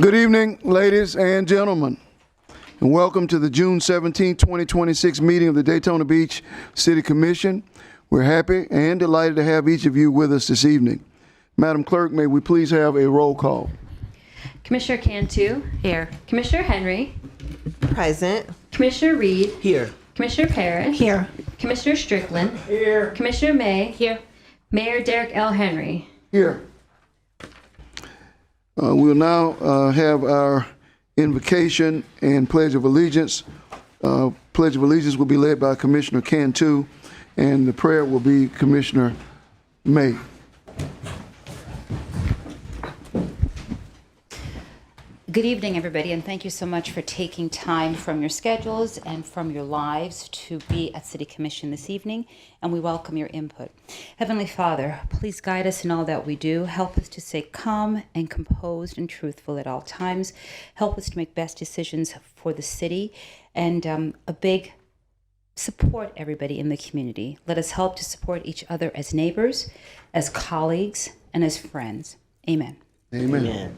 Good evening, ladies and gentlemen, and welcome to the June 17, 2026 meeting of the Daytona Beach City Commission. We're happy and delighted to have each of you with us this evening. Madam Clerk, may we please have a roll call? Commissioner Cantu. Here. Commissioner Henry. Present. Commissioner Reed. Here. Commissioner Parrish. Here. Commissioner Strickland. Here. Commissioner May. Here. Mayor Derek L. Henry. Here. We'll now have our invocation and Pledge of Allegiance. Pledge of Allegiance will be led by Commissioner Cantu, and the prayer will be Commissioner May. Good evening, everybody, and thank you so much for taking time from your schedules and from your lives to be at City Commission this evening, and we welcome your input. Heavenly Father, please guide us in all that we do. Help us to stay calm and composed and truthful at all times. Help us to make best decisions for the city, and a big support everybody in the community. Let us help to support each other as neighbors, as colleagues, and as friends. Amen. Amen. Amen.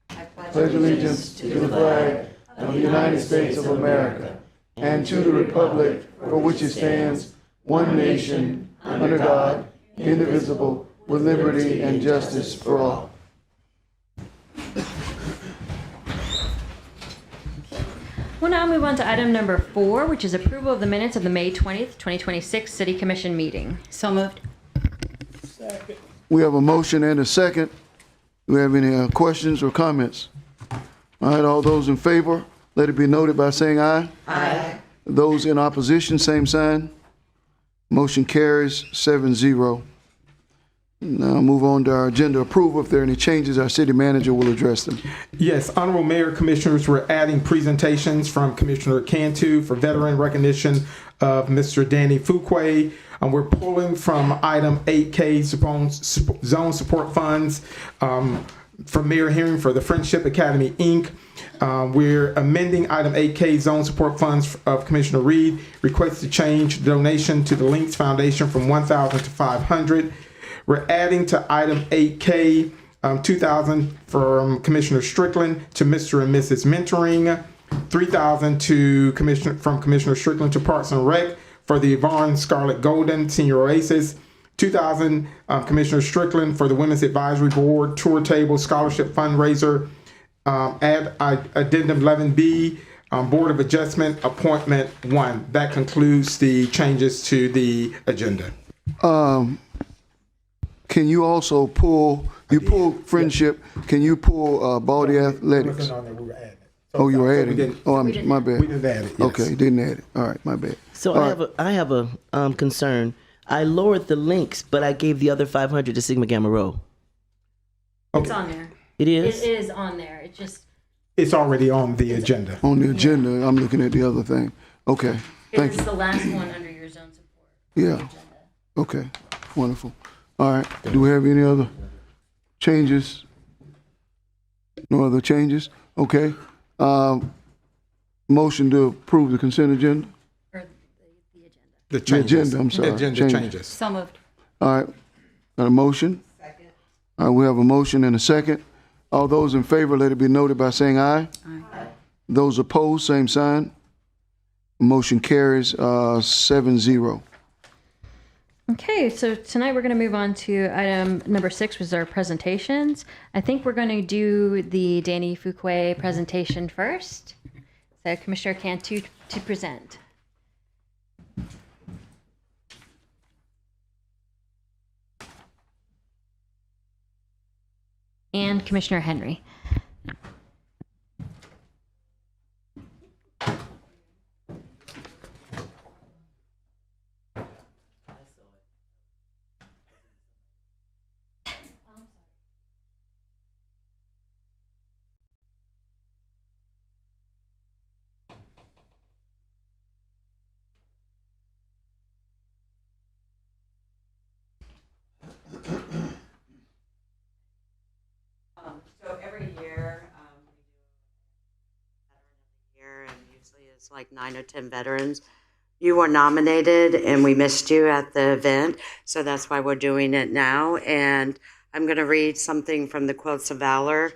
I pledge allegiance to the flag of the United States of America and to the republic for which it stands, one nation, under God, indivisible, with liberty and justice for all. We'll now move on to item number 4, which is approval of the minutes of the May 20th, 2026 City Commission meeting. So moved. Second. We have a motion and a second. Do we have any questions or comments? All right, all those in favor, let it be noted by saying aye. Aye. Those in opposition, same sign. Motion carries 7-0. Now move on to our agenda approval. If there are any changes, our city manager will address them. Yes, Honorable Mayor, Commissioners, we're adding presentations from Commissioner Cantu for veteran recognition of Mr. Danny Fuqua. We're pulling from item 8K zone support funds from Mayor Hearing for the Friendship Academy, Inc. We're amending item 8K zone support funds of Commissioner Reed. Request to change donation to the Links Foundation from $1,000 to $500. We're adding to item 8K 2,000 from Commissioner Strickland to Mr. and Mrs. Mentoring, 3,000 to from Commissioner Strickland to Parks and Rec for the Yvonne Scarlett Golden Senior Oasis, 2,000 Commissioner Strickland for the Women's Advisory Board Tour Table Scholarship Fundraiser, add Addendum 11B, Board of Adjustment Appointment 1. That concludes the changes to the agenda. Can you also pull, pull Friendship, can you pull Baldy Athletics? Oh, you were adding? Oh, my bad. We didn't add it, yes. Okay, didn't add it. All right, my bad. So I have a concern. I lowered the links, but I gave the other 500 to Sigma Gamma Rho. It's on there. It is? It is on there. It just... It's already on the agenda. On the agenda, I'm looking at the other thing. Okay, thank It's you. the last one under your zone support. Yeah, okay, wonderful. All right, do we have any other changes? No other changes? Okay. Motion to approve the consent agenda? Or the agenda. The changes. The agenda, I'm sorry. The agenda changes. So moved. All right, got a motion? Second. All right, we have a motion and a second. All those in favor, let it be noted by saying aye. Aye. Those opposed, same sign. Motion carries 7-0. Okay, so tonight we're going to move on to item number 6, which is our presentations. I think we're going to do the Danny Fuqua presentation first. So Commissioner Cantu to present. And Commissioner Henry. So every year, we do Veteran of the Year, and usually it's like 9 or 10 veterans. You were nominated, and we missed you at the event, so that's why we're doing it now. And I'm going to read something from the Quotes of Valor,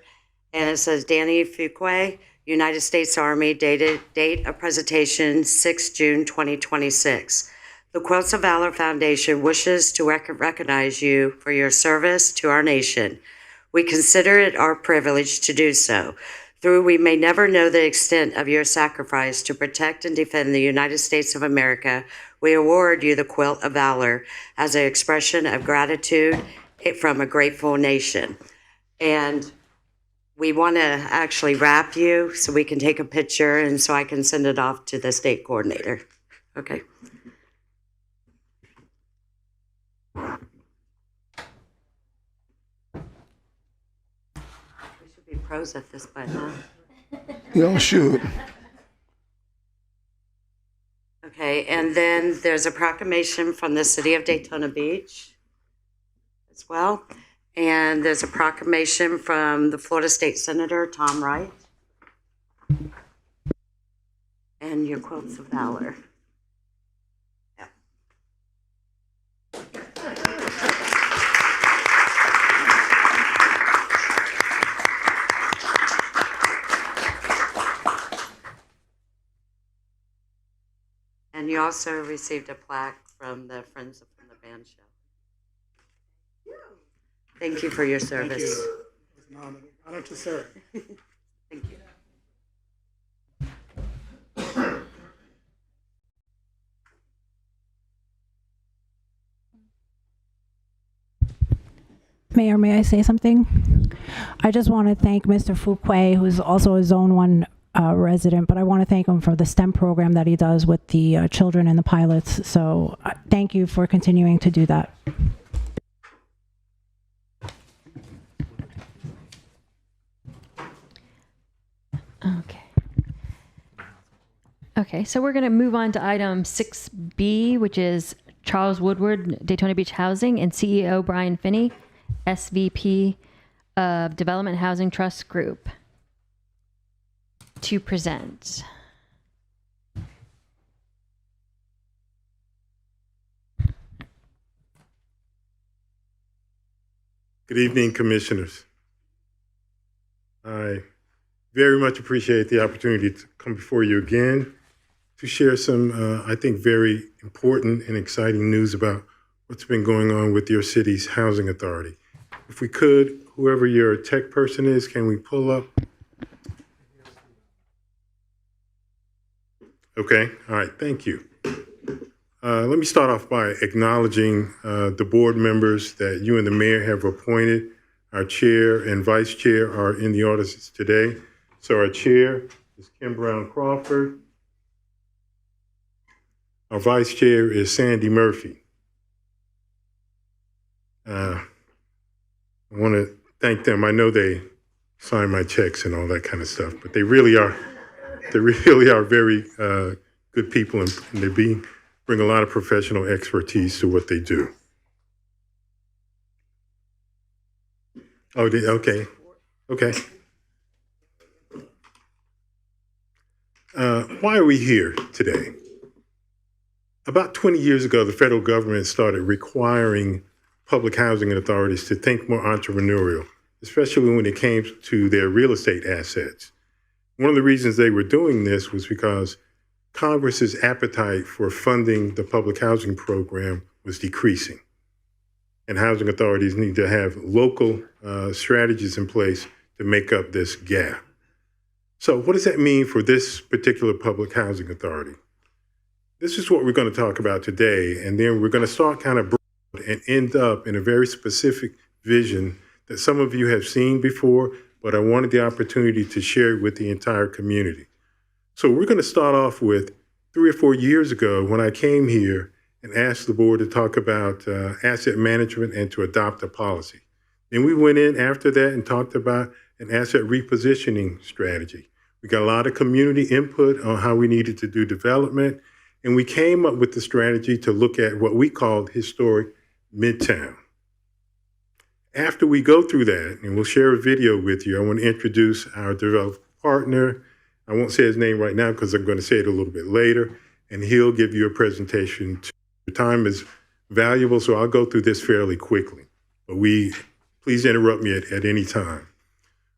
And it says Danny Fuqua, United States Army, date of presentation 6 June 2026. The Quilts of Valor Foundation wishes to recognize you for your service to our nation. We consider it our privilege to do so. Though we may never know the extent of your sacrifice to protect and defend the United States of America, we award you the Quilt of Valor as an expression of gratitude from a grateful nation. And we want to actually wrap you so we can take a picture and so I can send it off to the state coordinator. Okay. We should be pros at this by now. Y'all should. Okay, and then there's a proclamation from the city of Daytona Beach as well. And there's a proclamation from the Florida State Senator, Tom Wright. And your Quilts of Valor. Yeah. And you also received a plaque from the Friends from the Band Show. Thank you for your service. Thank you. It's an honor to serve. Thank you. Mayor, may I say something? I just want to thank Mr. Fuqua, who's also a Zone 1 resident, but I want to thank him for the STEM program that he does with the children and the pilots. So thank you for continuing to do that. Okay. Okay, so we're going to move on to item 6B, which is Charles Woodward, Daytona Beach Housing, and CEO Brian Finnie, SVP of Development Housing Trust Group, to present. Good evening, commissioners. I very much appreciate the opportunity to come before you again to share some, I think, very important and exciting news about what's been going on with your city's housing authority. If we could, whoever your tech person is, can we pull up? Okay, all right, thank you. Let me start off by acknowledging the board members that you and the mayor have appointed. Our chair and vice chair are in the audience today. So our chair is Kim Brown Crawford. Our vice chair is Sandy Murphy. I want to thank them. I know they sign my checks and all that kind of stuff, but they really are very good people, and they bring a lot of professional expertise to what they do. Oh, okay. Why are we here today? About 20 years ago, the federal government started requiring public housing authorities to think more entrepreneurial, especially when it came to their real estate assets. One of the reasons they were doing this was because Congress's appetite for funding the public housing program was decreasing. And housing authorities need to have local strategies in place to make up this gap. So what does that mean for this particular public housing authority? This is what we're going to talk about today, and then we're going to start kind of broad and end up in a very specific vision that some of you have seen before, but I wanted the opportunity to share it with the entire community. So we're going to start off with 3 or 4 years ago when I came here and asked the board to talk about asset management and to adopt a policy. Then we went in after that and talked about an asset repositioning strategy. We got a lot of community input on how we needed to do development, and we came up with the strategy to look at what we called historic Midtown. After we go through that, and we'll share a video with you, I want to introduce our development partner. I won't say his name right now because I'm going to say it a little bit later, and he'll give you a presentation too. The time is valuable, so I'll go through this fairly quickly, but please interrupt me at any time.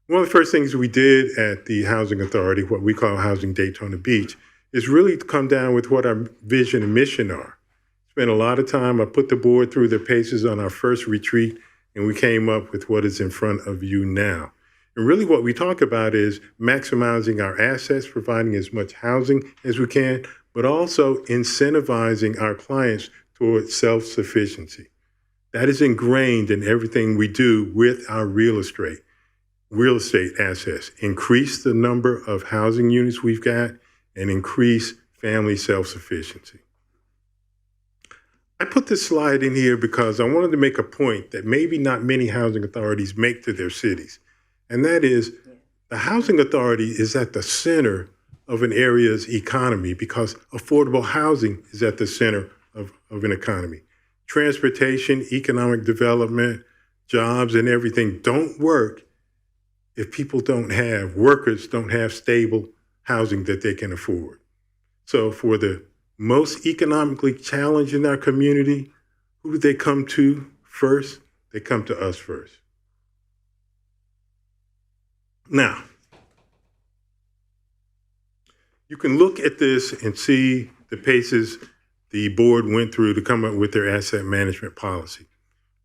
One of the first things we did at the Housing Authority, what we call Housing Daytona Beach, is really to come down with what our vision and mission are. Spent a lot of time. I put the board through the paces on our first retreat, and we came up with what is in front of you now. And really what we talk about is maximizing our assets, providing as much housing as we can, but also incentivizing our clients towards self-sufficiency. That is ingrained in everything we do with our real estate assets. Increase the number of housing units we've got and increase family self-sufficiency. I put this slide in here because I wanted to make a point that maybe not many housing authorities make to their cities. And that is, the housing authority is at the center of an area's economy because affordable housing is at the center of an economy. Transportation, economic development, jobs, and everything don't work if workers don't have stable housing that they can afford. So for the most economically challenged in our community, who do they come to first? They come to us first. Now, you can look at this and see the paces the board went through to come up with their asset management policy.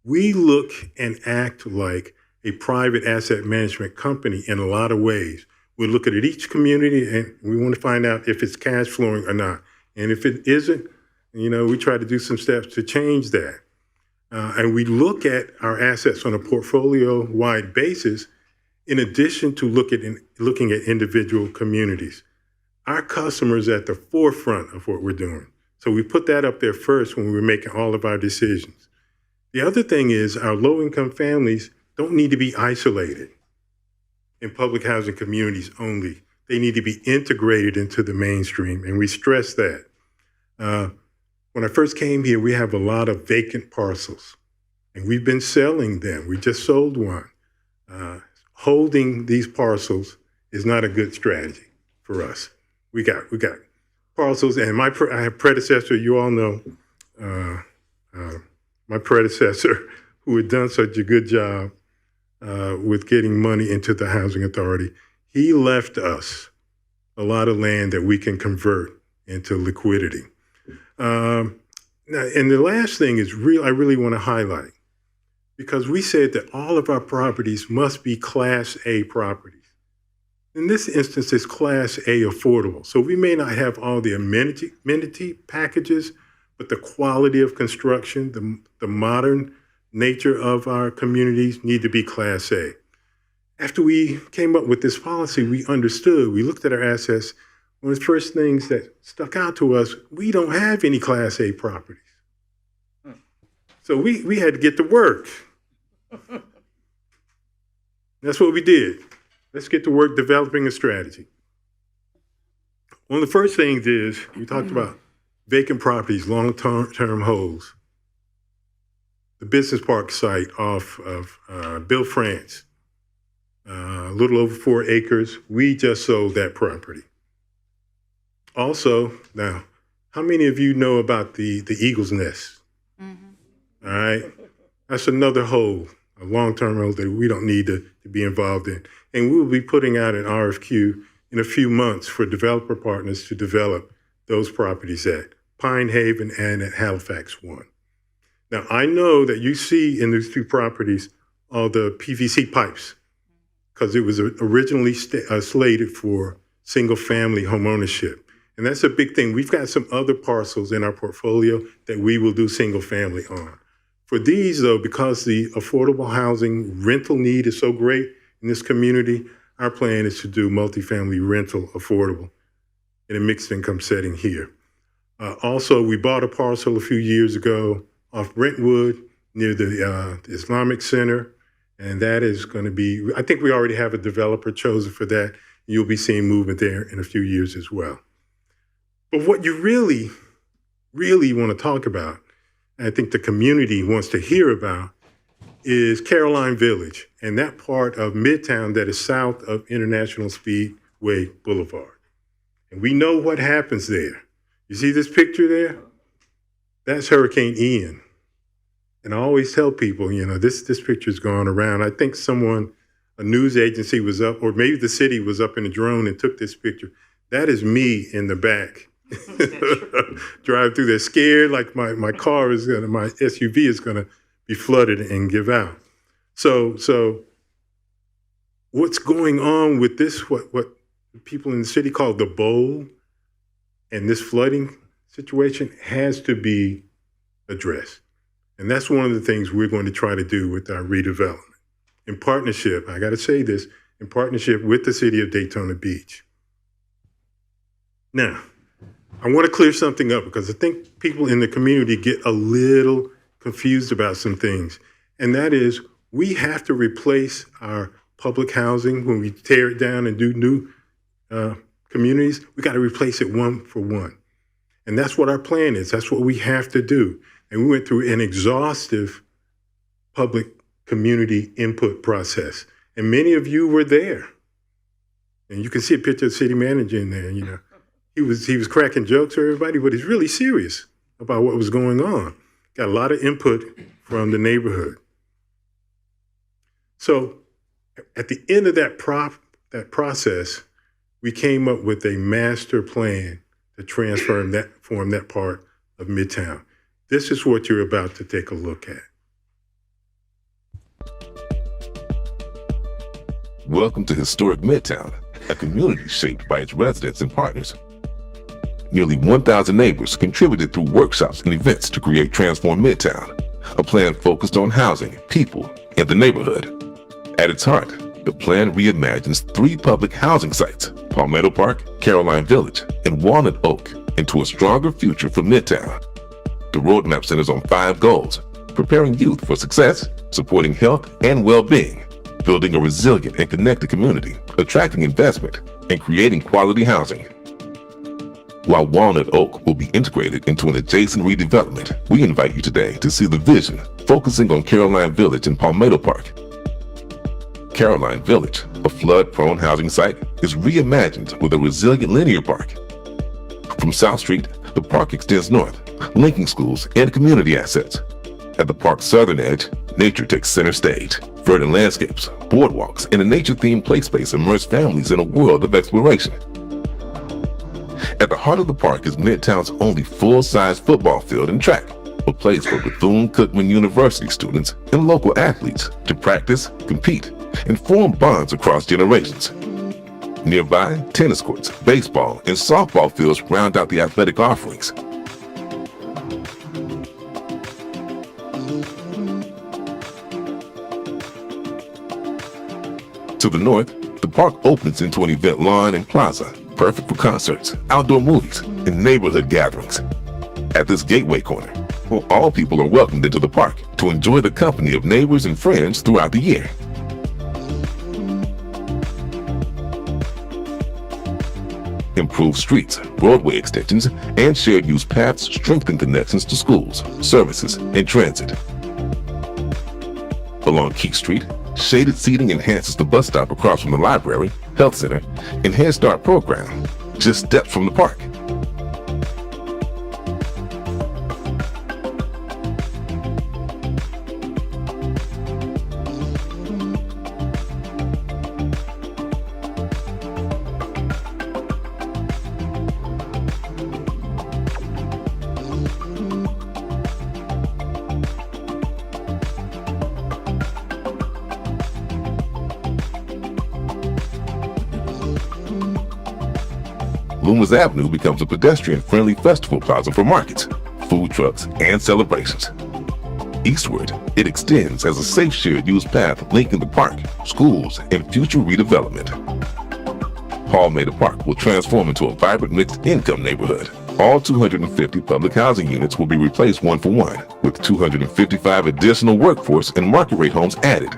We look and act like a private asset management company in a lot of ways. We look at each community and we want to find out if it's cash flowing or not. And if it isn't, we try to do some steps to change that. And we look at our assets on a portfolio-wide basis in addition to looking at individual communities. Our customers at the forefront of what we're doing. So we put that up there first when we were making all of our decisions. The other thing is our low-income families don't need to be isolated in public housing communities only. They need to be integrated into the mainstream, and we stress that. When I first came here, we have a lot of vacant parcels, and we've been selling them. We just sold one. Holding these parcels is not a good strategy for us. We got parcels, and I have predecessor. You all know my predecessor, who had done such a good job with getting money into the housing authority. He left us a lot of land that we can convert into liquidity. Now, and the last thing is I really want to highlight, because we said that all of our properties must be Class A properties. In this instance, it's Class A affordable. So we may not have all the amenity packages, but the quality of construction, the modern nature of our communities need to be Class A. After we came up with this policy, we looked at our assets. One of the first things that stuck out to us, we don't have any Class A properties. So we had to get to work. That's what we did. Let's get to work developing a strategy. One of the first things is we talked about vacant properties, long-term holds. The business park site off of Bill France, a little over 4 acres. We just sold that property. Also, now, how many of you know about the Eagle's Nest? Mm-hmm. All right, that's another hold, a long-term hold that we don't need to be involved in. And we will be putting out an RFQ in a few months for developer partners to develop those properties at Pine Haven and at Halifax 1. Now, I know that you see in these 2 properties all the PVC pipes, because it was originally slated for single-family home ownership. And that's a big thing. We've got some other parcels in our portfolio that we will do single-family on. For these, though, because the affordable housing rental need is so great in this community, our plan is to do multifamily rental affordable in a mixed income setting here. Also, we bought a parcel a few years ago off Brentwood near the Islamic Center, and that is going to be, I think we already have a developer chosen for that. You'll be seeing movement there in a few years as well. But what you really, really want to talk about, and I think the community wants to hear about, is Caroline Village and that part of Midtown that is south of International Speedway Boulevard. And we know what happens there. You see this picture there? That's Hurricane Ian. And I always tell people, this picture's gone around. I think someone a news agency was up, or maybe the city was up in a drone and took this picture. That is me in the back. Drive through there scared like my SUV is gonna be flooded and give out. So what's going on with this, what people in the city call the bowl, and this flooding situation has to be addressed. And that's one of the things we're going to try to do with our redevelopment. In partnership, I gotta say this, in partnership with the city of Daytona Beach. Now, I want to clear something up because I think people in the community get a little confused about some things. And that is, we have to replace our public housing when we tear it down and do new communities. We got to replace it one for one. And that's what our plan is. That's what we have to do. And we went through an exhaustive public community input process. And many of you were there. And you can see a picture of the city manager in there, you know. He was cracking jokes for everybody, but he's really serious about what was going on. Got a lot of input from the neighborhood. So at the end of that process, we came up with a master plan to form that part of Midtown. This is what you're about to take a look at. Welcome to historic Midtown, a community shaped by its residents and partners. Nearly 1,000 neighbors contributed through workshops and events to create Transform Midtown, a plan focused on housing, people, and the neighborhood. At its heart, the plan reimagines 3 public housing sites, Palmetto Park, Caroline Village, and Walnut Oak, into a stronger future for Midtown. The roadmap centers on 5 goals: preparing youth for success, supporting health and well-being, building a resilient and connected community, attracting investment, and creating quality housing. While Walnut Oak will be integrated into an adjacent redevelopment, we invite you today to see the vision, focusing on Caroline Village and Palmetto Park. Caroline Village, a flood-prone housing site, is reimagined with a resilient linear park. From South Street, the park extends north, linking schools and community assets. At the park's southern edge, nature takes center stage. Verdant landscapes, boardwalks, and a nature-themed play space immerse families in a world of exploration. At the heart of the park is Midtown's only full-size football field and track, a place for Bethune-Cookman University students and local athletes to practice, compete, and form bonds across generations. Nearby, tennis courts, baseball, and softball fields round out the athletic offerings. To the north, the park opens into an event lawn and plaza, perfect for concerts, outdoor movies, and neighborhood gatherings. At this gateway corner, all people are welcomed into the park to enjoy the company of neighbors and friends throughout the year. Improved streets, roadway extensions, and shared use paths strengthen connections to schools, services, and transit. Along Key Street, shaded seating enhances the bus stop across from the library, health center, and Head Start program, just steps from the park. Loomis Avenue becomes a pedestrian-friendly festival plaza for markets, food trucks, and celebrations. Eastward, it extends as a safe shared-use path linking the park, schools, and future redevelopment. Palmetto Park will transform into a vibrant mixed-income neighborhood. All 250 public housing units will be replaced one for one, with 255 additional workforce and market-rate homes added.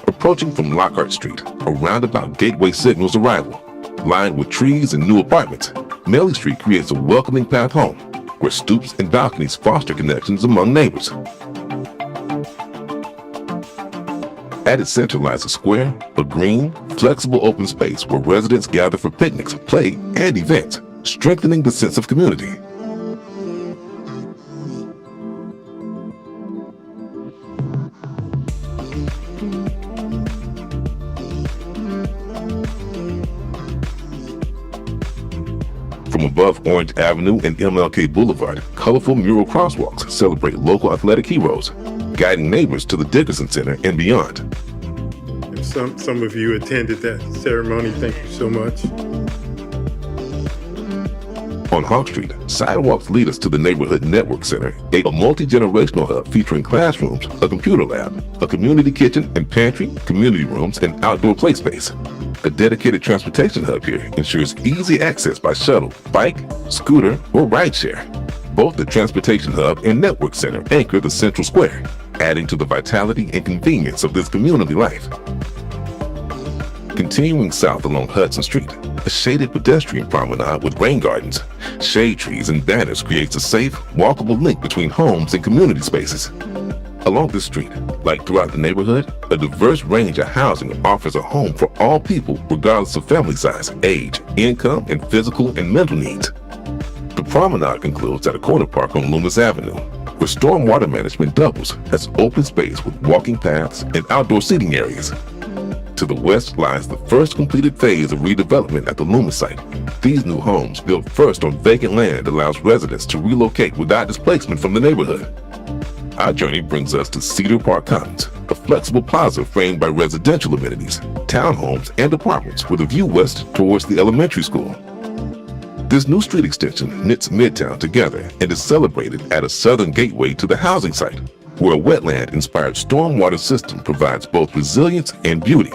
Approaching from Lockhart Street, a roundabout gateway signals arrival. Lined with trees and new apartments, Melly Street creates a welcoming path home, where stoops and balconies foster connections among neighbors. At its center lies a square, a green, flexible open space where residents gather for picnics, play, and events, strengthening the sense of community. Above Orange Avenue and MLK Boulevard, colorful mural crosswalks celebrate local athletic heroes, guiding neighbors to the Dickerson Center and beyond. And some of you attended that ceremony. Thank you so much. On Hawk Street, sidewalks lead us to the Neighborhood Network Center, a multi-generational hub featuring classrooms, a computer lab, a community kitchen and pantry, community rooms, and outdoor play space. A dedicated transportation hub here ensures easy access by shuttle, bike, scooter, or rideshare. Both the Transportation Hub and Network Center anchor the central square, adding to the vitality and convenience of this community life. Continuing south along Hudson Street, a shaded pedestrian promenade with rain gardens, shade trees, and banners creates a safe, walkable link between homes and community spaces. Along this street, like throughout the neighborhood, a diverse range of housing offers a home for all people regardless of family size, age, income, and physical and mental needs. The promenade concludes at a corner park on Loomis Avenue, where stormwater management doubles as open space with walking paths and outdoor seating areas. To the west lies the first completed phase of redevelopment at the Loomis site. These new homes, built first on vacant land, allows residents to relocate without displacement from the neighborhood. Our journey brings us to Cedar Park Commons, a flexible plaza framed by residential amenities, townhomes, and apartments with a view west towards the elementary school. This new street extension knits Midtown together and is celebrated at a southern gateway to the housing site, where a wetland-inspired stormwater system provides both resilience and beauty.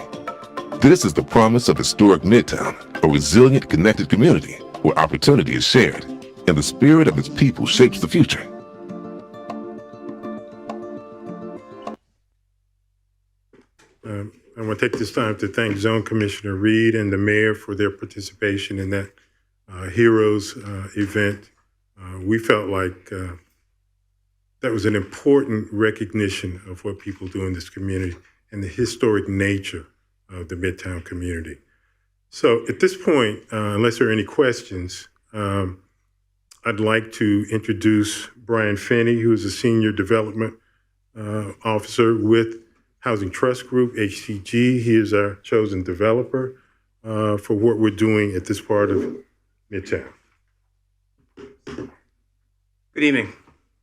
This is the promise of historic Midtown, a resilient, connected community where opportunity is shared and the spirit of its people shapes the future. I want to take this time to thank Zone Commissioner Reed and the mayor for their participation in that Heroes event. We felt like that was an important recognition of what people do in this community and the historic nature of the Midtown community. So at this point, unless there are any questions, I'd like to introduce Brian Finnie, who is a Senior Development Officer with Housing Trust Group, HTG. He is our chosen developer for what we're doing at this part of Midtown. Good evening.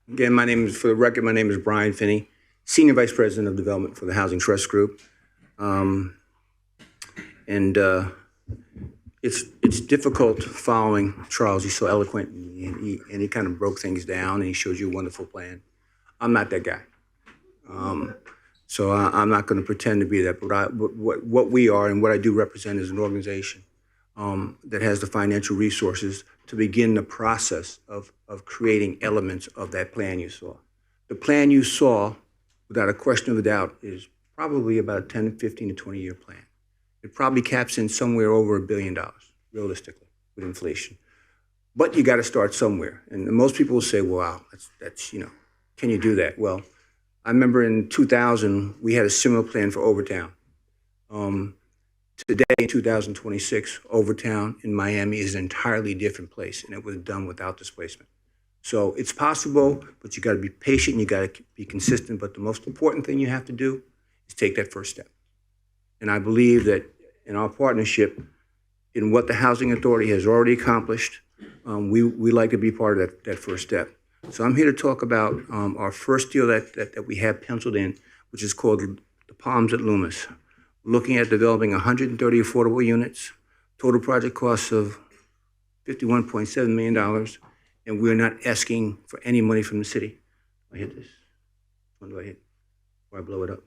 Again, for the record, my name is Brian Finnie, Senior Vice President of Development for the Housing Trust Group. It's difficult following Charles. He's so eloquent, and he kind of broke things down, and he showed you a wonderful plan. I'm not that guy. So I'm not going to pretend to be that, but what we are and what I do represent is an organization that has the financial resources to begin the process of creating elements of that plan you saw. The plan you saw, without a question of a doubt, is probably about a 10, 15 to 20 year plan. It probably caps in somewhere over $1 billion, realistically, with inflation. But you got to start somewhere. And most people will say, wow, that's can you do that? Well, I remember in 2000, we had a similar plan for Overtown. Today, in 2026, Overtown in Miami is an entirely different place, and it was done without displacement. So it's possible, but you got to be patient, and you got to be consistent. But the most important thing you have to do is take that first step. And I believe that in our partnership, in what the Housing Authority has already accomplished, we like to be part of that first step. So I'm here to talk about our first deal that we have penciled in, which is called the Palms at Loomis. Looking at developing 130 affordable units, total project costs of $51.7 million, and we're not asking for any money from the city. I hit this. What do I hit? Before I blow it up.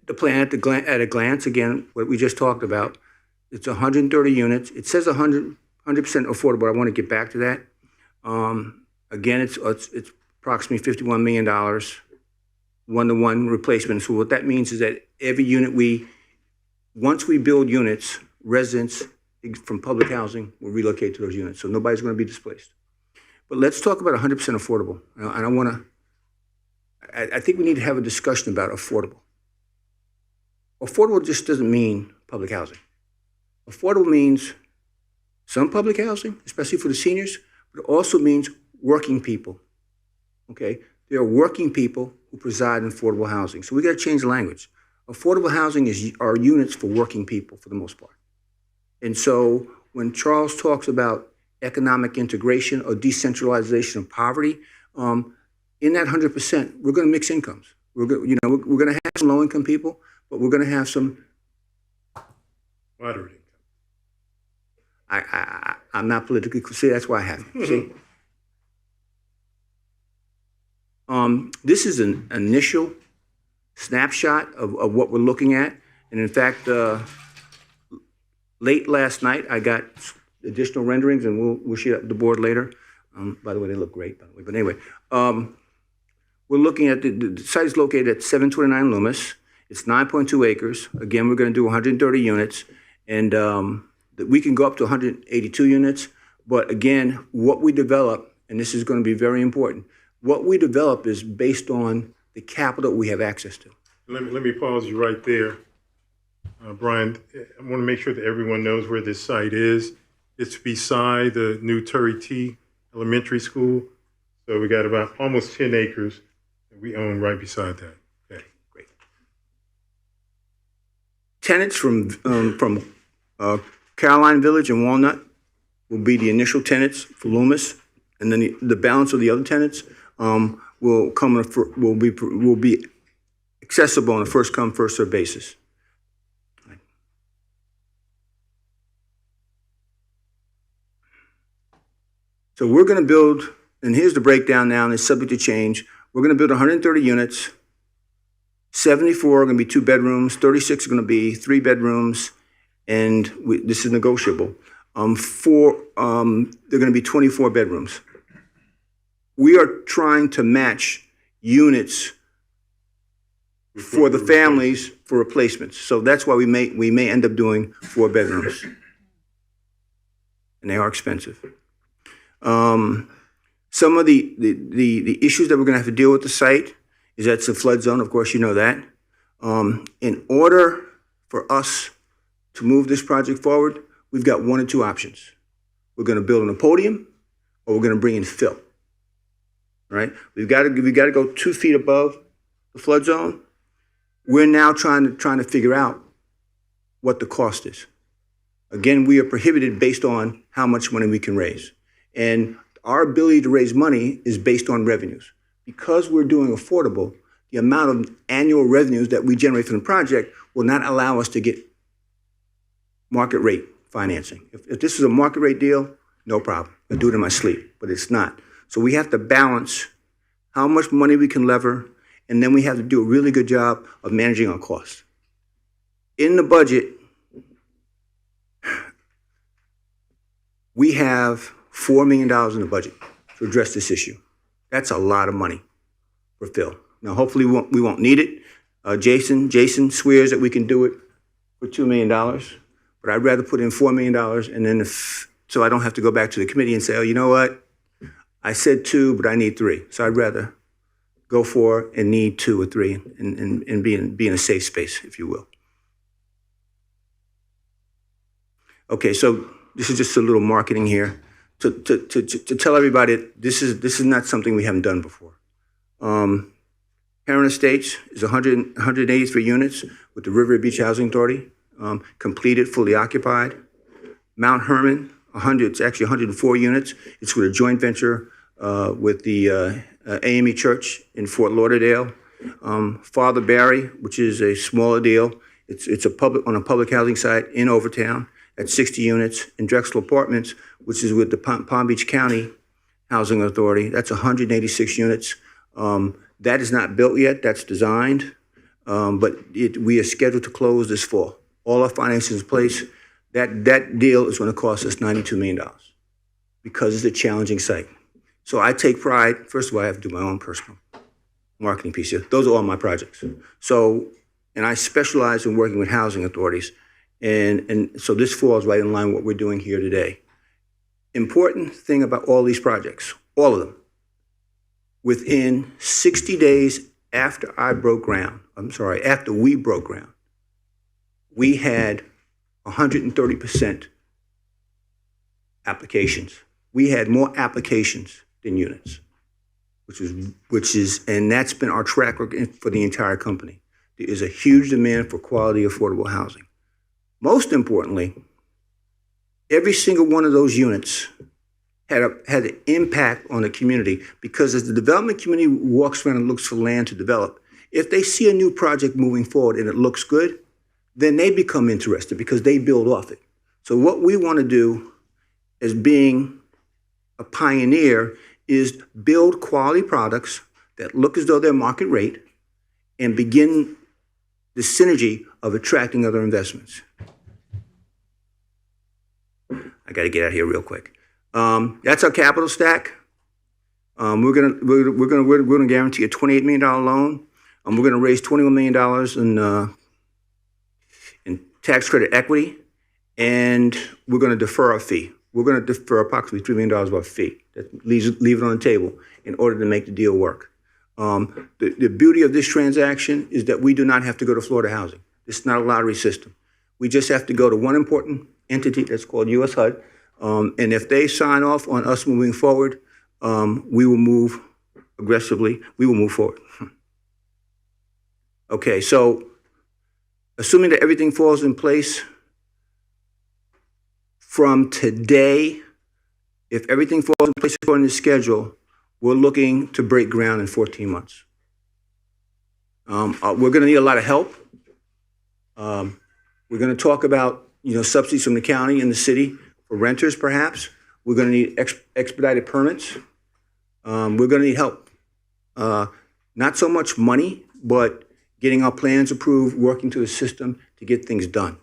The plan at a glance, again, what we just talked about, it's 130 units. It says 100% affordable. I want to get back to that. Again, it's approximately $51 million. One-to-one replacement. So what that means is that every unit once we build units, residents from public housing will relocate to those units. So nobody's going to be displaced. But let's talk about 100% affordable. And I think we need to have a discussion about affordable. Affordable just doesn't mean public housing. Affordable means some public housing, especially for the seniors, but it also means working people, okay? There are working people who preside in affordable housing. So we got to change the language. Affordable housing are units for working people for the most part. And so when Charles talks about economic integration or decentralization of poverty, in that 100%, we're going to mix incomes. We're going to have some low-income people, but we're going to have some Moderate income. I'm not politically, see, that's why I have it. See? This is an initial snapshot of what we're looking at. And in fact, late last night, I got additional renderings, and we'll share the board later. By the way, they look great, by the way. But anyway, we're looking at the site is located at 729 Loomis. It's 9.2 acres. Again, we're going to do 130 units. And we can go up to 182 units. But again, what we develop, and this is going to be very important, what we develop is based on the capital we have access to. Let me pause you right there. Brian, I want to make sure that everyone knows where this site is. It's beside the new Turry T Elementary School. So we got about almost 10 acres that we own right beside that. Okay, great. Tenants from Caroline Village and Walnut will be the initial tenants for Loomis, and then the balance of the other tenants will be accessible on a first come, first served basis. So we're going to build, and here's the breakdown now, and it's subject to change. We're going to build 130 units. 74 are going to be 2 bedrooms. 36 are going to be 3 bedrooms, and this is negotiable. They're going to be 24 bedrooms. We are trying to match units for the families for replacements. So that's why we may end up doing 4 bedrooms, and they are expensive. Some of the issues that we're going to have to deal with the site is that it's a flood zone. Of course, you know that. In order for us to move this project forward, we've got 1 or 2 options. We're going to build on a podium, or we're going to bring in fill. Right? We've got to go 2 feet above the flood zone. We're now trying to figure out what the cost is. Again, we are prohibited based on how much money we can raise. And our ability to raise money is based on revenues. Because we're doing affordable, the amount of annual revenues that we generate from the project will not allow us to get market rate financing. If this is a market rate deal, no problem. I do it in my sleep, but it's not. So we have to balance how much money we can lever, and then we have to do a really good job of managing our costs. In the budget, we have $4 million in the budget to address this issue. That's a lot of money for Phil. Now, hopefully we won't need it. Jason swears that we can do it for $2 million, but I'd rather put in $4 million, and then so I don't have to go back to the committee and say, oh, you know what? I said 2, but I need 3. So I'd rather go for and need 2 or 3 and be in a safe space, if you will. Okay, so this is just a little marketing here to tell everybody this is not something we haven't done before. Heron Estates is 183 units with the River Beach Housing Authority, completed, fully occupied. Mount Herman, it's actually 104 units. It's with a joint venture with the AME Church in Fort Lauderdale. Father Barry, which is a smaller deal. It's on a public housing site in Overtown at 60 units. And Drexel Apartments, which is with the Palm Beach County Housing Authority. That's 186 units. That is not built yet. That's designed. But we are scheduled to close this fall. All our financing is in place. That deal is going to cost us $92 million because it's a challenging site. So I take pride. First of all, I have to do my own personal marketing piece here. Those are all my projects. So, and I specialize in working with housing authorities. And so this falls right in line with what we're doing here today. Important thing about all these projects, all of them, within 60 days after we broke ground, we had 130% applications. We had more applications than units, which is, and that's been our track record for the entire company. There is a huge demand for quality, affordable housing. Most importantly, every single one of those units had an impact on the community, because as the development community walks around and looks for land to develop, if they see a new project moving forward and it looks good, then they become interested because they build off it. So what we want to do as being a pioneer is build quality products that look as though they're market rate and begin the synergy of attracting other investments. I got to get out of here real quick. That's our capital stack. We're gonna guarantee a $28 million loan. We're gonna raise $21 million in tax credit equity, and we're gonna defer our fee. We're gonna defer approximately $3 million of our fee. That leave it on the table in order to make the deal work. The beauty of this transaction is that we do not have to go to Florida Housing. It's not a lottery system. We just have to go to one important entity that's called US HUD. And if they sign off on us moving forward, we will move aggressively. We will move forward. Okay, so assuming that everything falls in place from today, if everything falls in place according to schedule, we're looking to break ground in 14 months. We're going to need a lot of help. We're going to talk about, subsidies from the county and the city for renters, perhaps. We're going to need expedited permits. We're going to need help. Not so much money, but getting our plans approved, working to the system to get things done.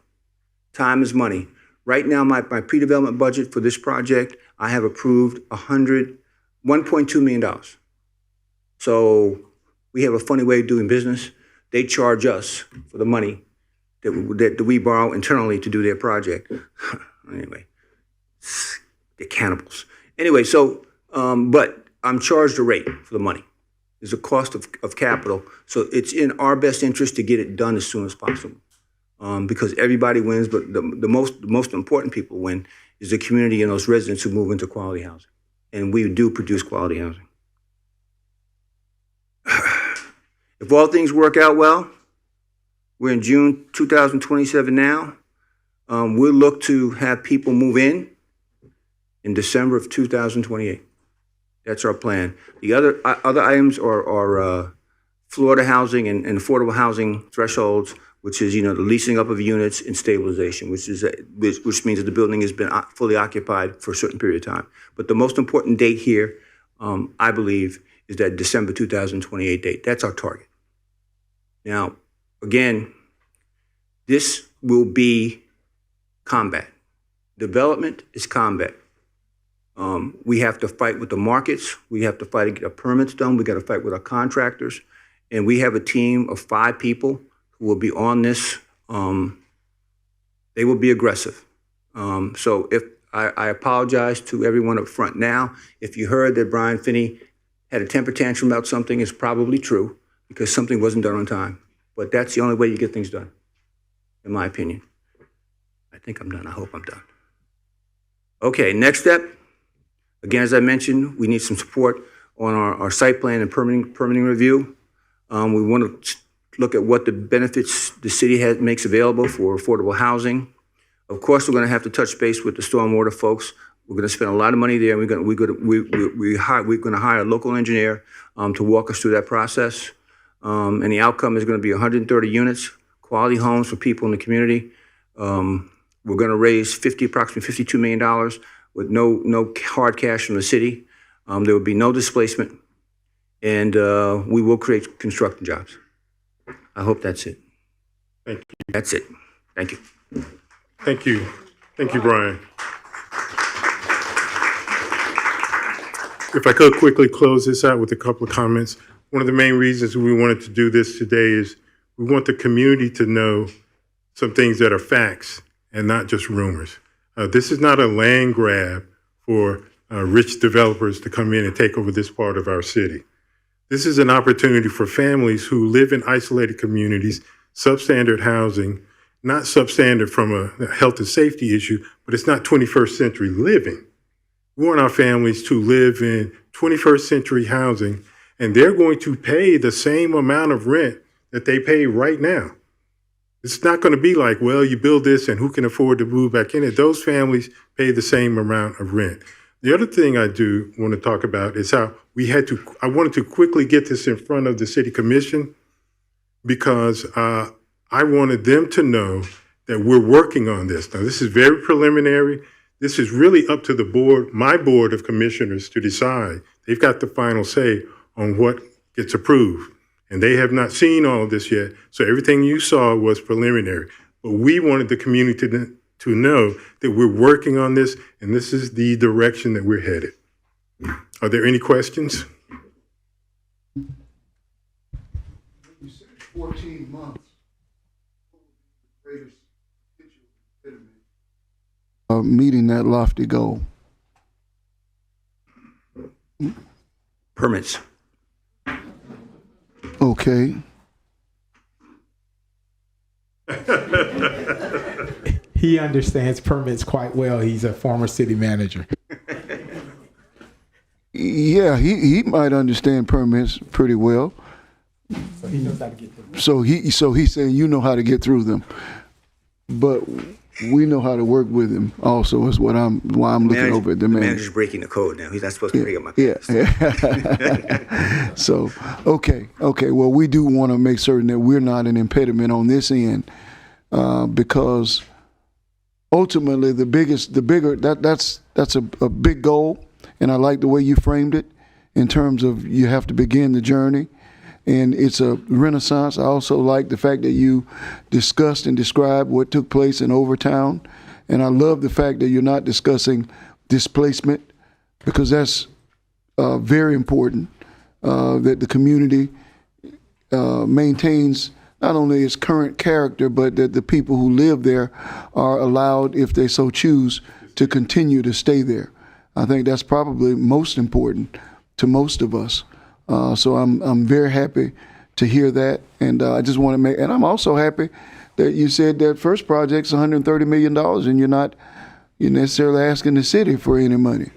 Time is money. Right now, my pre-development budget for this project, I have approved $1.2 million. So we have a funny way of doing business. They charge us for the money that we borrow internally to do their project. Anyway, they're cannibals. Anyway, so, but I'm charged a rate for the money. There's a cost of capital. So it's in our best interest to get it done as soon as possible. Because everybody wins, but the most important people win is the community and those residents who move into quality housing. And we do produce quality housing. If all things work out well, we're in June 2027 now. We'll look to have people move in December of 2028. That's our plan. The other items are Florida housing and affordable housing thresholds, which is the leasing up of units and stabilization, which means that the building has been fully occupied for a certain period of time. But the most important date here, I believe, is that December 2028 date. That's our target. Now, again, this will be combat. Development is combat. We have to fight with the markets. We have to fight to get our permits done. We got to fight with our contractors. And we have a team of 5 people who will be on this. They will be aggressive. So if I apologize to everyone up front now. If you heard that Brian Finnie had a temper tantrum about something, it's probably true because something wasn't done on time. But that's the only way you get things done, in my opinion. I think I'm done. I hope I'm done. Okay, next step. Again, as I mentioned, we need some support on our site plan and permitting review. We want to look at what the benefits the city makes available for affordable housing. Of course, we're going to have to touch base with the stormwater folks. We're going to spend a lot of money there. We're going to hire a local engineer to walk us through that process. And the outcome is going to be 130 units, quality homes for people in the community. We're going to raise approximately $52 million with no hard cash from the city. There will be no displacement, and we will create construction jobs. I hope that's it. Thank you. That's it. Thank you. Thank you. Thank you, Brian. If I could quickly close this out with a couple of comments. One of the main reasons we wanted to do this today is we want the community to know some things that are facts and not just rumors. This is not a land grab for rich developers to come in and take over this part of our city. This is an opportunity for families who live in isolated communities, substandard housing, not substandard from a health and safety issue, but it's not 21st century living. We want our families to live in 21st century housing, and they're going to pay the same amount of rent that they pay right now. It's not going to be like, well, you build this and who can afford to move back in it? Those families pay the same amount of rent. The other thing I do want to talk about is how I wanted to quickly get this in front of the city commission because I wanted them to know that we're working on this. Now, this is very preliminary. This is really up to the board, my board of commissioners, to decide. They've got the final say on what gets approved. And they have not seen all of this yet. So everything you saw was preliminary. But we wanted the community to know that we're working on this, and this is the direction that we're headed. Are there any questions? You said 14 months. Meeting that lofty goal. Permits. Okay. He understands permits quite well. He's a former city manager. Yeah, he might understand permits pretty well. So he knows how to get them. So he's saying you know how to get through them, but we know how to work with him. Also, is why I'm looking over at the manager. The manager's breaking the code now. He's not supposed to bring up my past. Yeah. So okay. Well, we do want to make certain that we're not an impediment on this end, because ultimately that's a big goal, and I like the way you framed it in terms of you have to begin the journey. And it's a renaissance. I also like the fact that you discussed and described what took place in Overtown. And I love the fact that you're not discussing displacement, because that's very important, that the community maintains not only its current character, but that the people who live there are allowed, if they so choose, to continue to stay there. I think that's probably most important to most of us. So I'm very happy to hear that, and I just want to and I'm also happy that you said that first project's $130 million, and you're necessarily asking the city for any money.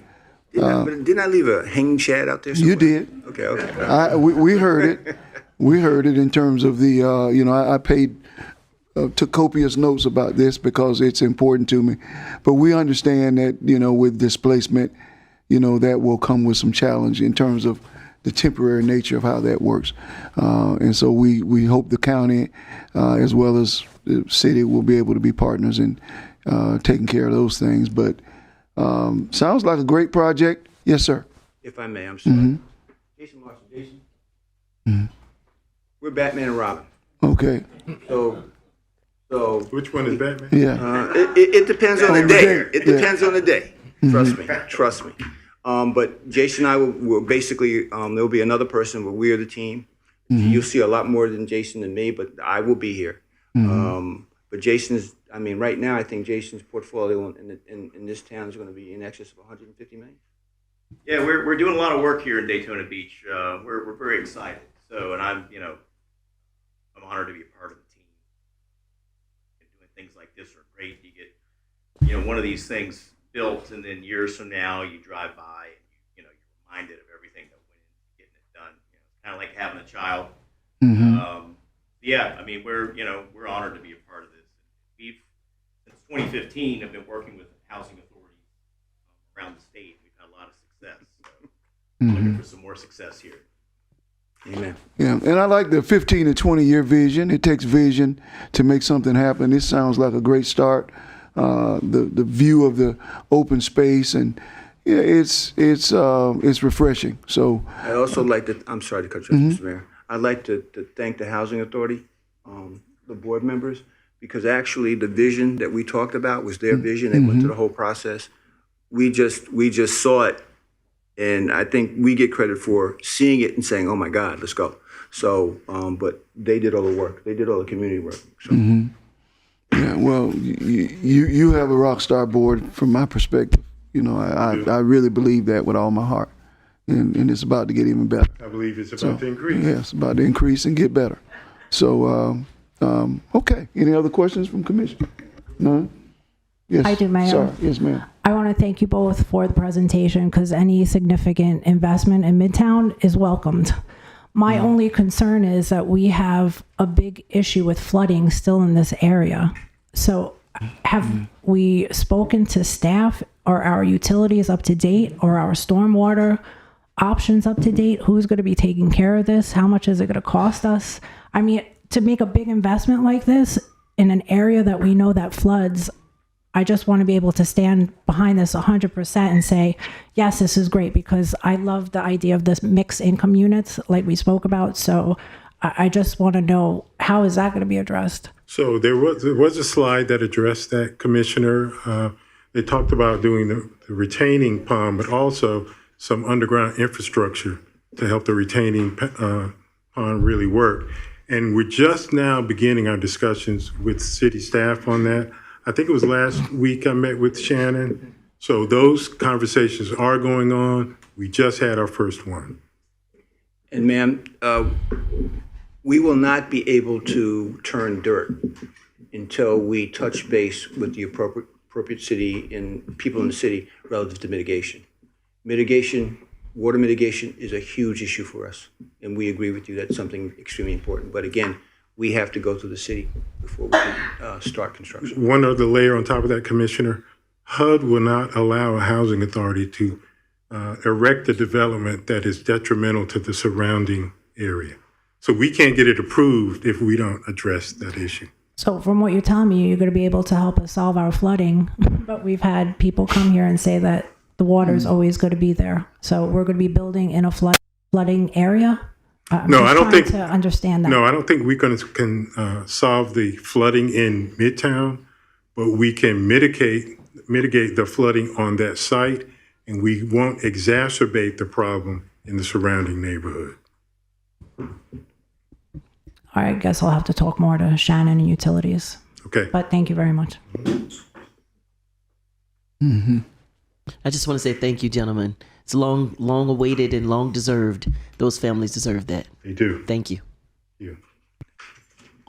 Didn't I leave a hanging shad out there somewhere? You did. Okay. We heard it. We heard it in terms of the, I took copious notes about this because it's important to me. But we understand that, with displacement, that will come with some challenge in terms of the temporary nature of how that works. And so we hope the county, as well as the city, will be able to be partners in taking care of those things. But sounds like a great project. Yes, sir. If I may, I'm sorry. Mm-hmm. Jason Marshall, Jason. We're Batman and Robin. Okay. So Which one is Batman? Yeah. It depends on the day. It Yeah. depends on the day. Trust me. But Jason and I will basically, there'll be another person, but we are the team. You'll see a lot more than Jason and me, but I will be here. But Jason's, right now, I think Jason's portfolio in this town is going to be in excess of $150 million. Yeah, we're doing a lot of work here in Daytona Beach. We're very excited. So, and I'm honored to be a part of the team. And doing things like this are great. You get, one of these things built, and then years from now you drive by and you're reminded of everything that went into getting it done. It's kind of like having a child. We're honored to be a part of this. We've since 2015 have been working with housing authorities around the state. We've had a lot of success. So looking for some more success here. Amen. Yeah, and I like the 15 to 20 year vision. It takes vision to make something happen. This sounds like a great start. The view of the open space, and it's refreshing. So I also like to. I'm sorry to cut you off, Mr. Mayor. I'd like to thank the housing authority, the board members, because actually the vision that we talked about was their vision. They went through the whole process. We just saw it, and I think we get credit for seeing it and saying, "Oh my God, let's go." So, but they did all the work. They did all the community work. So. Yeah, well, you have a rock star board from my perspective. I really believe that with all my heart, and it's about to get even better. I believe it's about to increase. Yeah, it's about to increase and get better. So, okay. Any other questions from Commission? None? Yes. I do, Mayor. Sorry. Yes, ma'am. I want to thank you both for the presentation, because any significant investment in Midtown is welcomed. My only concern is that we have a big issue with flooding still in this area. So have we spoken to staff? Are our utilities up to date? Or our stormwater options up to date? Who's going to be taking care of this? How much is it going to cost us? I mean, to make a big investment like this in an area that we know that floods, I just want to be able to stand behind this 100% and say, yes, this is great, because I love the idea of this mixed income units like we spoke about. So I just want to know, how is that going to be addressed? So there was a slide that addressed that, Commissioner. They talked about doing the retaining pond, but also some underground infrastructure to help the retaining pond really work. And we're just now beginning our discussions with city staff on that. I think it was last week I met with Shannon. So those conversations are going on. We just had our first one. And ma'am, we will not be able to turn dirt until we touch base with the appropriate city and people in the city relative to mitigation. Water mitigation is a huge issue for us, and we agree with you that's something extremely important. But again, we have to go through the city before we can start construction. One other layer on top of that, Commissioner, HUD will not allow a housing authority to erect a development that is detrimental to the surrounding area. So we can't get it approved if we don't address that issue. So from what you're telling me, you're going to be able to help us solve our flooding, but we've had people come here and say that the water is always going to be there. So we're going to be building in a flooding area? No, I don't think to understand that. No, I don't think we can solve the flooding in Midtown, but we can mitigate the flooding on that site, and we won't exacerbate the problem in the surrounding neighborhood. All right, I guess I'll have to talk more to Shannon and utilities. Okay. But thank you very much. Mm-hmm. I just want to say thank you, gentlemen. It's long awaited and long deserved. Those families deserve that. They do. Thank you. Yeah.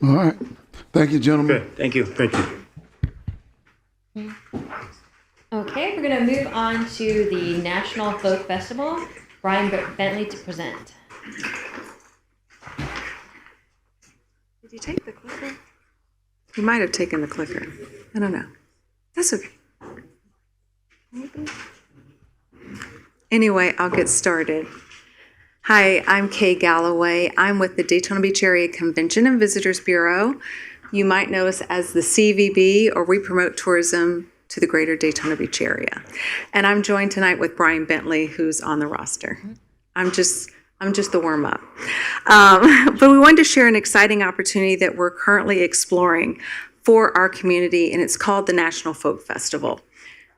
All right. Thank you, gentlemen. Okay, thank you. Thank you. Okay, we're going to move on to the National Folk Festival. Brian Bentley to present. Did you take the clicker? You might have taken the clicker. I don't know. That's okay. Maybe. Anyway, I'll get started. Hi, I'm Kay Galloway. I'm with the Daytona Beach Area Convention and Visitors Bureau. You might know us as the CVB, or we promote tourism to the greater Daytona Beach area. And I'm joined tonight with Brian Bentley, who's on the roster. I'm just the warm-up. But we wanted to share an exciting opportunity that we're currently exploring for our community, and it's called the National Folk Festival.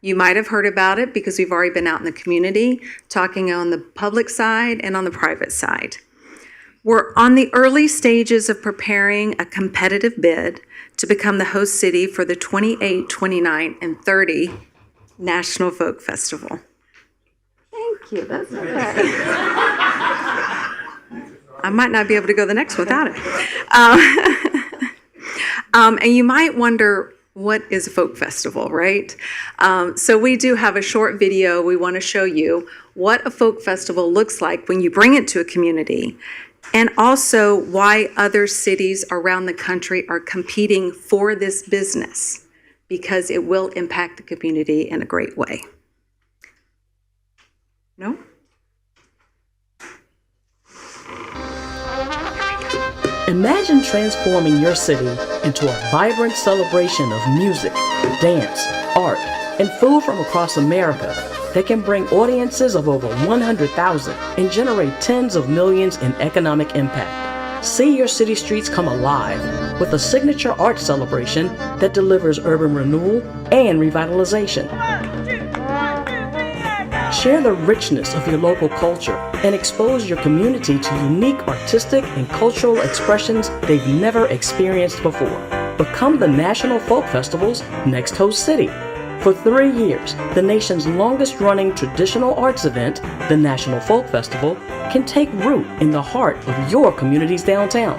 You might have heard about it because we've already been out in the community talking on the public side and on the private side. We're on the early stages of preparing a competitive bid to become the host city for the 28, 29, and 30 National Folk Festival. Thank you, that's okay. I might not be able to go the next without it. And you might wonder, what is a folk festival, right? So we do have a short video. We want to show you what a folk festival looks like when you bring it to a community, and also why other cities around the country are competing for this business, because it will impact the community in a great way. No? Imagine transforming your city into a vibrant celebration of music, dance, art, and food from across America that can bring audiences of over 100,000 and generate tens of millions in economic impact. See your city streets come alive with a signature art celebration that delivers urban renewal and revitalization. Share the richness of your local culture and expose your community to unique artistic and cultural expressions they've never experienced before. Become the National Folk Festival's next host city. For 3 years, the nation's longest-running traditional arts event, the National Folk Festival, can take root in the heart of your community's downtown.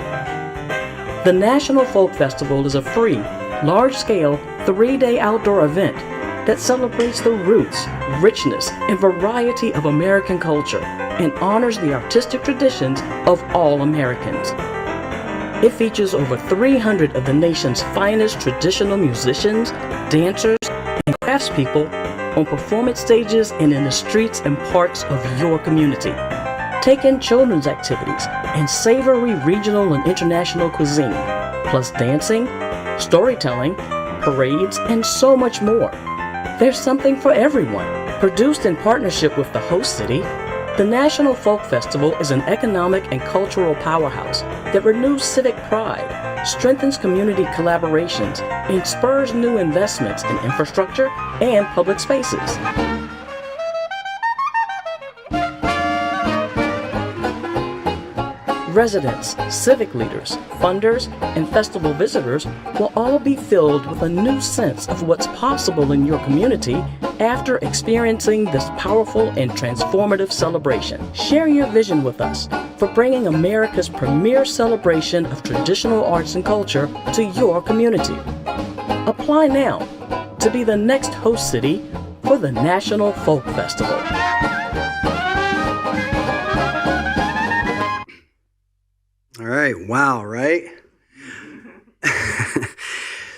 The National Folk Festival is a free, large-scale, 3-day outdoor event that celebrates the roots, richness, and variety of American culture and honors the artistic traditions of all Americans. It features over 300 of the nation's finest traditional musicians, dancers, and craftspeople on performance stages and in the streets and parks of your community. Take in children's activities and savory regional and international cuisine, plus dancing, storytelling, parades, and so much more. There's something for everyone. Produced in partnership with the host city, the National Folk Festival is an economic and cultural powerhouse that renews civic pride, strengthens community collaborations, and spurs new investments in infrastructure and public spaces. Residents, civic leaders, funders, and festival visitors will all be filled with a new sense of what's possible in your community after experiencing this powerful and transformative celebration. Share your vision with us for bringing America's premier celebration of traditional arts and culture to your community. Apply now to be the next host city for the National Folk Festival. All right, wow, right?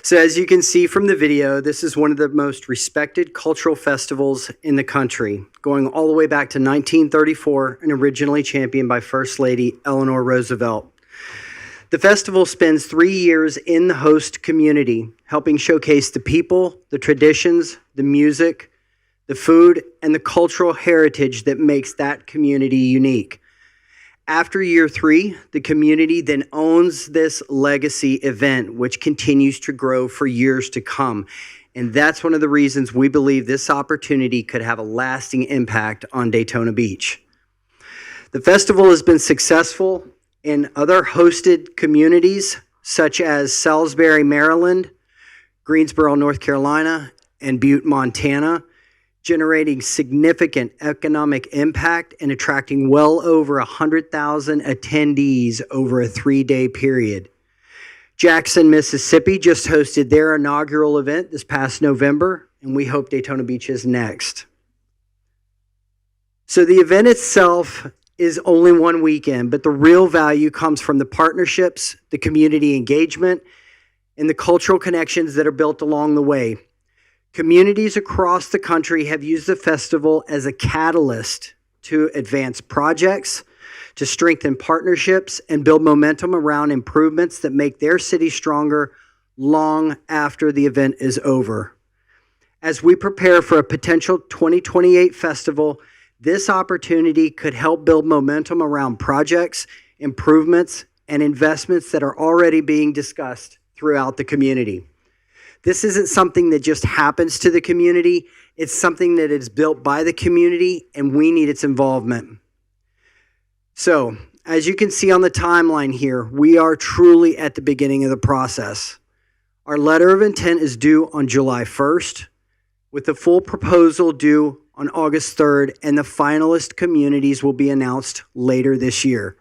So as you can see from the video, this is one of the most respected cultural festivals in the country, going all the way back to 1934 and originally championed by First Lady Eleanor Roosevelt. The festival spends 3 years in the host community, helping showcase the people, the traditions, the music, the food, and the cultural heritage that makes that community unique. After year 3, the community then owns this legacy event, which continues to grow for years to come. And that's one of the reasons we believe this opportunity could have a lasting impact on Daytona Beach. The festival has been successful in other hosted communities, such as Salisbury, Maryland, Greensboro, North Carolina, and Butte, Montana, generating significant economic impact and attracting well over 100,000 attendees over a 3-day period. Jackson, Mississippi just hosted their inaugural event this past November, and we hope Daytona Beach is next. So the event itself is only one weekend, but the real value comes from the partnerships, the community engagement, and the cultural connections that are built along the way. Communities across the country have used the festival as a catalyst to advance projects, to strengthen partnerships, and build momentum around improvements that make their city stronger long after the event is over. As we prepare for a potential 2028 festival, this opportunity could help build momentum around projects, improvements, and investments that are already being discussed throughout the community. This isn't something that just happens to the community. It's something that is built by the community, and we need its involvement. So, as you can see on the timeline here, we are truly at the beginning of the process. Our letter of intent is due on July 1st, with the full proposal due on August 3rd, and the finalist communities will be announced later this year.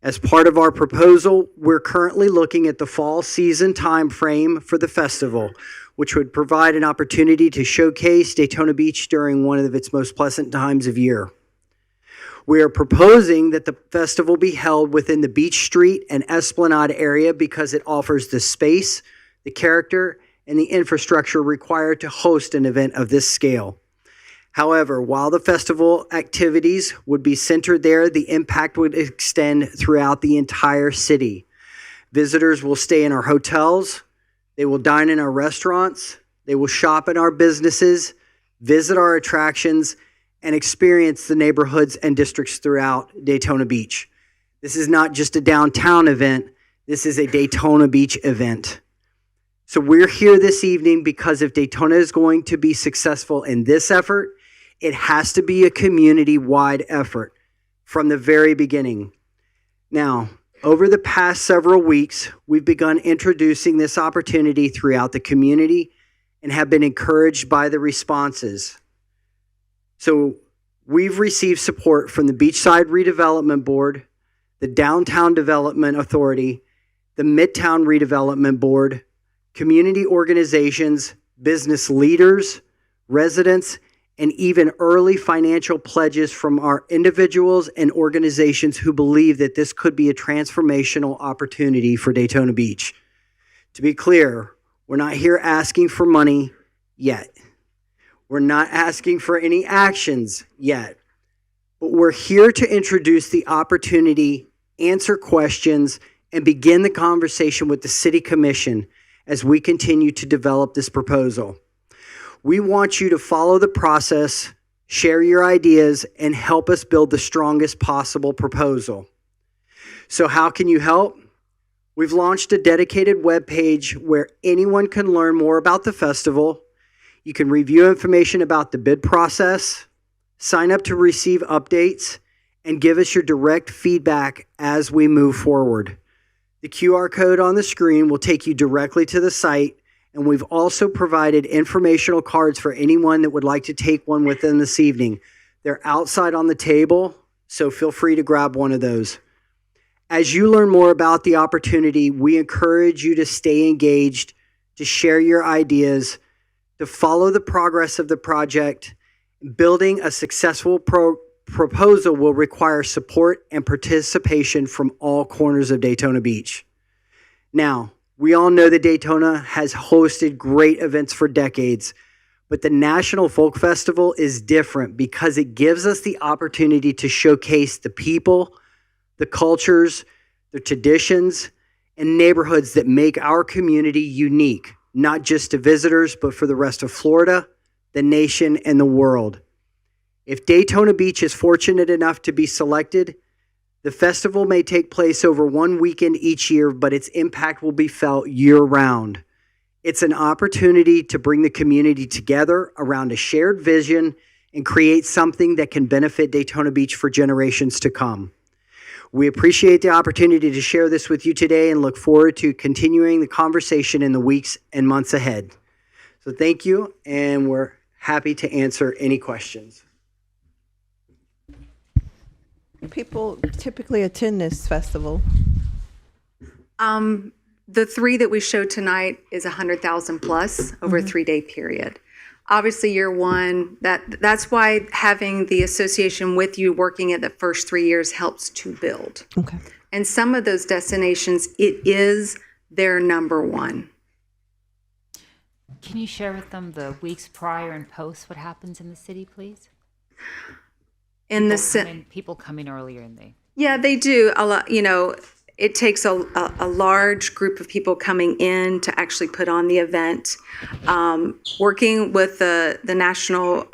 As part of our proposal, we're currently looking at the fall season time frame for the festival, which would provide an opportunity to showcase Daytona Beach during one of its most pleasant times of year. We are proposing that the festival be held within the Beach Street and Esplanade area because it offers the space, the character, and the infrastructure required to host an event of this scale. However, while the festival activities would be centered there, the impact would extend throughout the entire city. Visitors will stay in our hotels, they will dine in our restaurants, they will shop in our businesses, visit our attractions, and experience the neighborhoods and districts throughout Daytona Beach. This is not just a downtown event, this is a Daytona Beach event. So we're here this evening because if Daytona is going to be successful in this effort, it has to be a community-wide effort from the very beginning. Now, over the past several weeks, we've begun introducing this opportunity throughout the community and have been encouraged by the responses. So we've received support from the Beachside Redevelopment Board, the Downtown Development Authority, the Midtown Redevelopment Board, community organizations, business leaders, residents, and even early financial pledges from our individuals and organizations who believe that this could be a transformational opportunity for Daytona Beach. To be clear, we're not here asking for money yet. We're not asking for any actions yet. But we're here to introduce the opportunity, answer questions, and begin the conversation with the City Commission as we continue to develop this proposal. We want you to follow the process, share your ideas, and help us build the strongest possible proposal. So how can you help? We've launched a dedicated webpage where anyone can learn more about the festival. You can review information about the bid process, sign up to receive updates, and give us your direct feedback as we move forward. The QR code on the screen will take you directly to the site, and we've also provided informational cards for anyone that would like to take one with them this evening. They're outside on the table, so feel free to grab one of those. As you learn more about the opportunity, we encourage you to stay engaged, to share your ideas, to follow the progress of the project. Building a successful proposal will require support and participation from all corners of Daytona Beach. Now, we all know that Daytona has hosted great events for decades, but the National Folk Festival is different because it gives us the opportunity to showcase the people, the cultures, the traditions, and neighborhoods that make our community unique, not just to visitors, but for the rest of Florida, the nation, and the world. If Daytona Beach is fortunate enough to be selected, the festival may take place over one weekend each year, but its impact will be felt year-round. It's an opportunity to bring the community together around a shared vision and create something that can benefit Daytona Beach for generations to come. We appreciate the opportunity to share this with you today and look forward to continuing the conversation in the weeks and months ahead. So thank you, and we're happy to answer any questions. People typically attend this festival? The three that we showed tonight is 100,000 plus over a 3-day period. Obviously, year one, that's why having the association with you working at the first 3 years helps to build. Okay. And some of those destinations, it is their number one. Can you share with them the weeks prior and post what happens in the city, please? People come in earlier in the... Yeah, they do. A lot, it takes a large group of people coming in to actually put on the event. Working with the National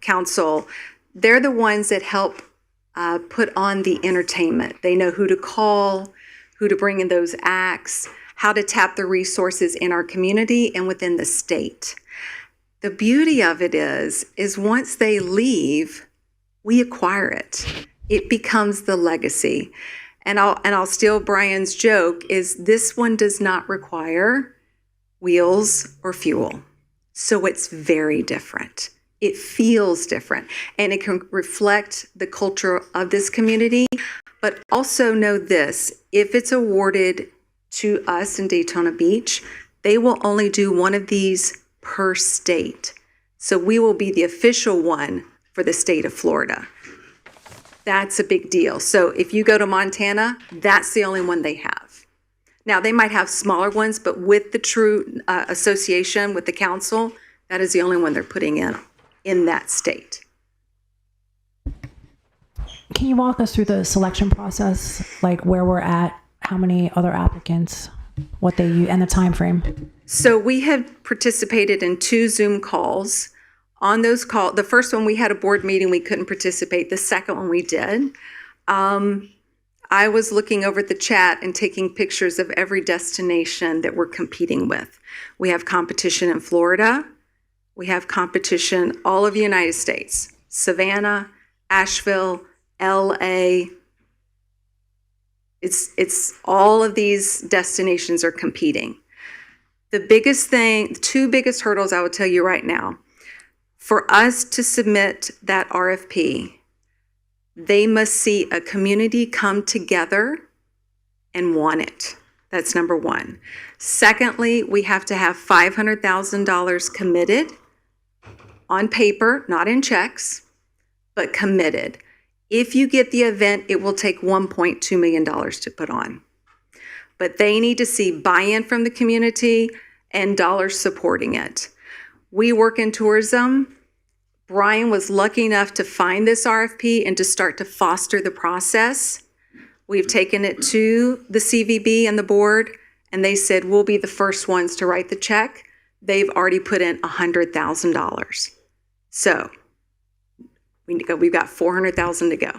Council, they're the ones that help put on the entertainment. They know who to call, who to bring in those acts, how to tap the resources in our community and within the state. The beauty of it is once they leave, we acquire it. It becomes the legacy. And I'll steal Brian's joke, is this one does not require wheels or fuel. So it's very different. It feels different. And it can reflect the culture of this community. But also know this, if it's awarded to us in Daytona Beach, they will only do one of these per state. So we will be the official one for the state of Florida. That's a big deal. So if you go to Montana, that's the only one they have. Now, they might have smaller ones, but with the true association with the council, that is the only one they're putting in that state. Can you walk us through the selection process, like where we're at, how many other applicants, what they use, and the time frame? So we have participated in 2 Zoom calls. On those calls, the first one we had a board meeting, we couldn't participate. The second one we did. I was looking over at the chat and taking pictures of every destination that we're competing with. We have competition in Florida. We have competition all of the United States. Savannah, Asheville, LA. It's all of these destinations are competing. The biggest thing, the 2 biggest hurdles I will tell you right now, for us to submit that RFP, they must see a community come together and want it. That's number one. Secondly, we have to have $500,000 committed on paper, not in checks, but committed. If you get the event, it will take $1.2 million to put on. But they need to see buy-in from the community and dollars supporting it. We work in tourism. Brian was lucky enough to find this RFP and to start to foster the process. We've taken it to the CVB and the board, and they said, we'll be the first ones to write the check. They've already put in $100,000. So we've got $400,000 to go.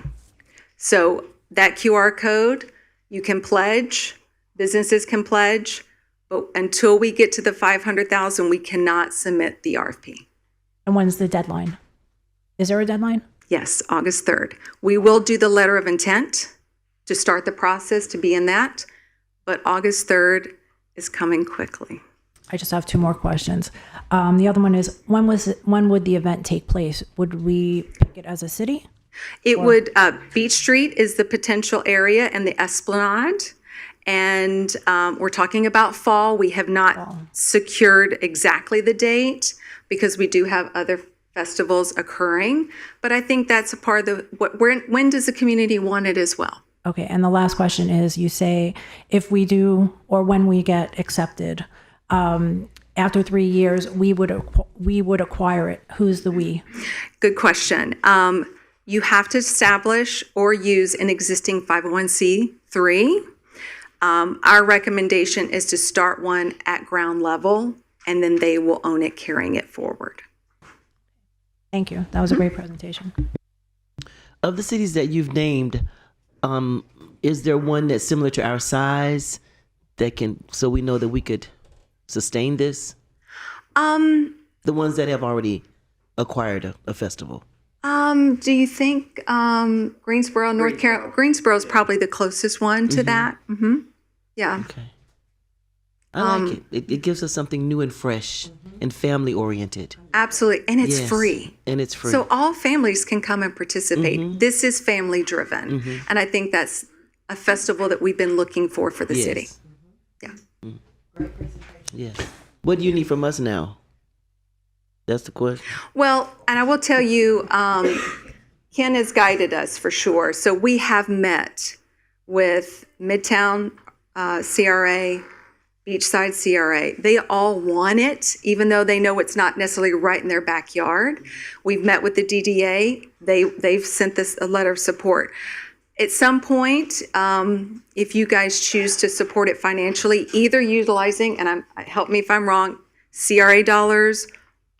So that QR code, you can pledge, businesses can pledge, but until we get to the $500,000, we cannot submit the RFP. And when's the deadline? Is there a deadline? Yes, August 3rd. We will do the letter of intent to start the process to be in that, but August 3rd is coming quickly. I just have two more questions. The other one is, when would the event take place? Would we pick it as a city? It would, Beach Street is the potential area and the Esplanade. And we're talking about fall. We have not secured exactly the date because we do have other festivals occurring. But I think that's a part of when does the community want it as well? Okay, and the last question is, you say if we do, or when we get accepted, after 3 years, we would acquire it. Who's the we? Good question. You have to establish or use an existing 501c3. Our recommendation is to start one at ground level, and then they will own it, carrying it forward. Thank you. That was a great presentation. Of the cities that you've named, is there one that's similar to our size that can, so we know that we could sustain this? The ones that have already acquired a festival. Do you think Greensboro, North Carolina? Greensboro is probably the closest one to that. Mm-hmm. Yeah. Okay. I like it. It gives us something new and fresh and family oriented. Absolutely. And it's Yes. free. And it's free. So all families can come and participate. This is family driven. And I think that's a festival that we've been looking for the Yes. city. Yeah. Yes. What do you need from us now? That's the question. Well, and I will tell you, Ken has guided us for sure. So we have met with Midtown CRA, Beachside CRA. They all want it, even though they know it's not necessarily right in their backyard. We've met with the DDA. They've sent us a letter of support. At some point, if you guys choose to support it financially, either utilizing, and help me if I'm wrong, CRA dollars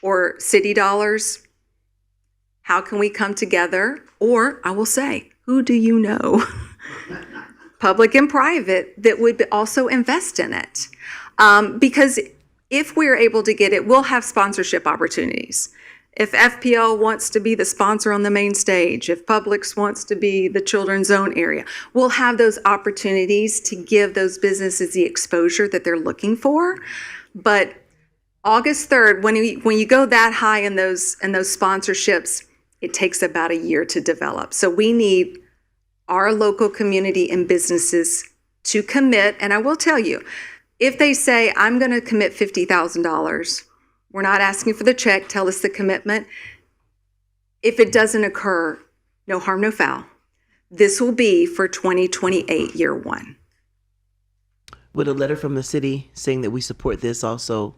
or city dollars, how can we come together? Or I will say, who do you know, public and private, that would also invest in it? Because if we're able to get it, we'll have sponsorship opportunities. If FPL wants to be the sponsor on the main stage, if Publix wants to be the children's zone area, we'll have those opportunities to give those businesses the exposure that they're looking for. But August 3rd, when you go that high in those sponsorships, it takes about a year to develop. So we need our local community and businesses to commit. And I will tell you, if they say, I'm going to commit $50,000, we're not asking for the check, tell us the commitment. If it doesn't occur, no harm, no foul. This will be for 2028, year one. Would a letter from the city saying that we support this also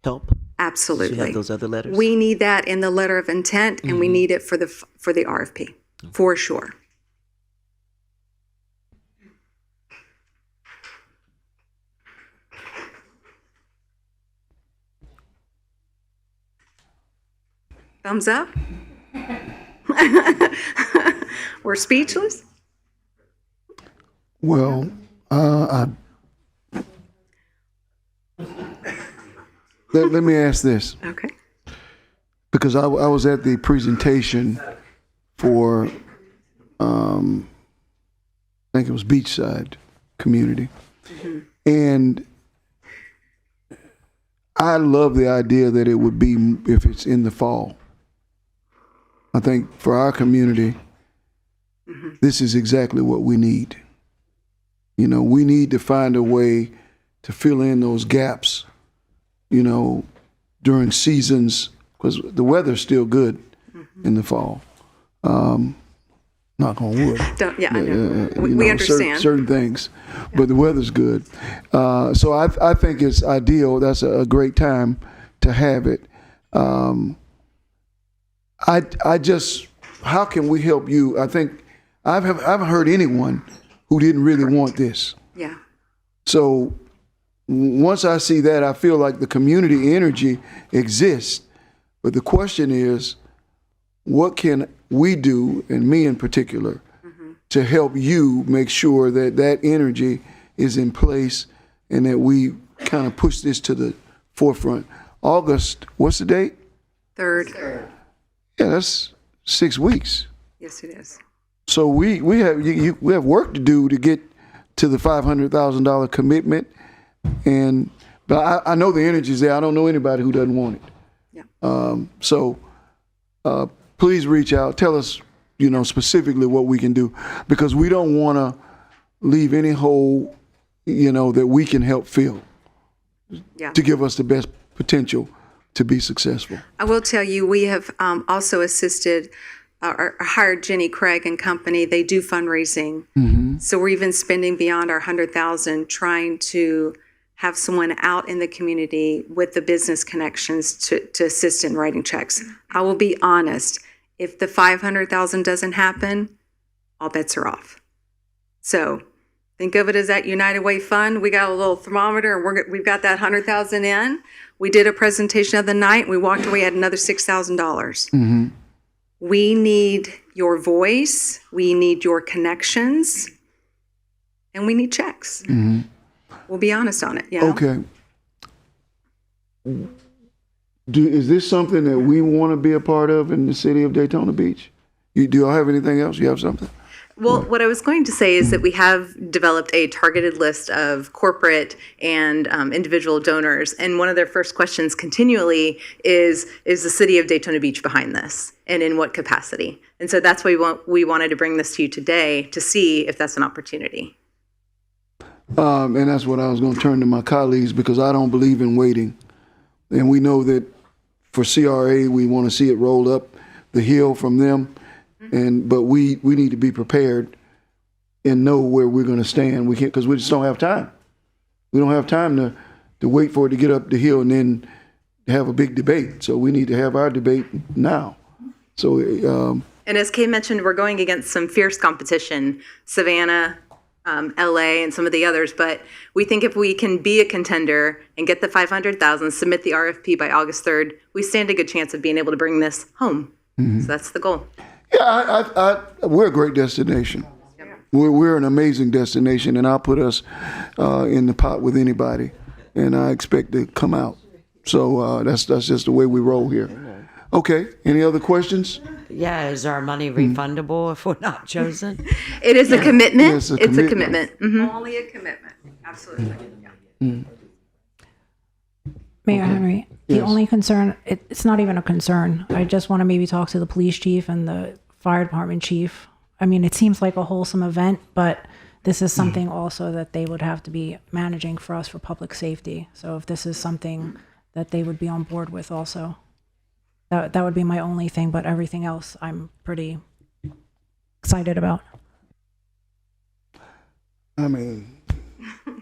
help? Absolutely. Do you have those other letters? We need that in the letter of intent, and we need it for the RFP, for sure. Thumbs up? We're speechless? Well, let me ask this. Okay. Because I was at the presentation for, I think it was Beachside Community. And I love the idea that it would be if it's in the fall. I think for our community, this is exactly what we need. You know, we need to find a way to fill in those gaps, you know, during seasons, because the weather's still good in the fall. Knock on wood. I know. We understand. Certain things, but the weather's good. So I think it's ideal. That's a great time to have it. I just, how can we help you? I think I haven't heard anyone who didn't really want this. Yeah. So once I see that, I feel like the community energy exists. But the question is, what can we do, and me in particular, to help you make sure that that energy is in place and that we kind of push this to the forefront? August, what's the date? 3rd. Yeah, that's 6 weeks. Yes, it is. So we have work to do to get to the $500,000 commitment, but I know the energy's there. I don't know anybody who doesn't want it. Yeah. Please reach out. Tell us, specifically what we can do, because we don't want to leave any hole, that we can help fill. Yeah. To give us the best potential to be successful. I will tell you, we have also assisted or hired Jenny Craig and company. They do fundraising. So we're even spending beyond our $100,000 trying to have someone out in the community with the business connections to assist in writing checks. I will be honest, if the $500,000 doesn't happen, all bets are off. So think of it as that United Way fund. We got a little thermometer and we've got that $100,000 in. We did a presentation of the night. We walked away at another $6,000. We need your voice. We need your connections. And we need checks. We'll be honest on it. Yeah. Okay. Is this something that we want to be a part of in the city of Daytona Beach? Do y'all have anything else? You have something? Well, what I was going to say is that we have developed a targeted list of corporate and individual donors. And one of their first questions continually is the city of Daytona Beach behind this? And in what capacity? And so that's why we wanted to bring this to you today to see if that's an opportunity. And that's what I was going to turn to my colleagues, because I don't believe in waiting. And we know that for CRA, we want to see it roll up the hill from them. But we need to be prepared and know where we're going to stand. We can't, because we just don't have time. We don't have time to wait for it to get up the hill and then have a big debate. So we need to have our debate now. So, and as Kay mentioned, we're going against some fierce competition, Savannah, LA, and some of the others. But we think if we can be a contender and get the $500,000, submit the RFP by August 3rd, we stand a good chance of being able to bring this home. So that's the goal. Yeah, we're a great destination. We're an amazing destination, and I'll put us in the pot with anybody, and I expect to come out. So that's just the way we roll here. Okay, any other questions? Yeah, is our money refundable if we're not chosen? It is a commitment. Yes, It's a commitment. Only a commitment. Absolutely. Mayor Henry, the only concern, it's not even a concern. I just want to maybe talk to the police chief and the fire department chief. I mean, it seems like a wholesome event, but this is something also that they would have to be managing for us for public safety. So if this is something that they would be on board with also, that would be my only thing, but everything else I'm pretty excited about. I mean,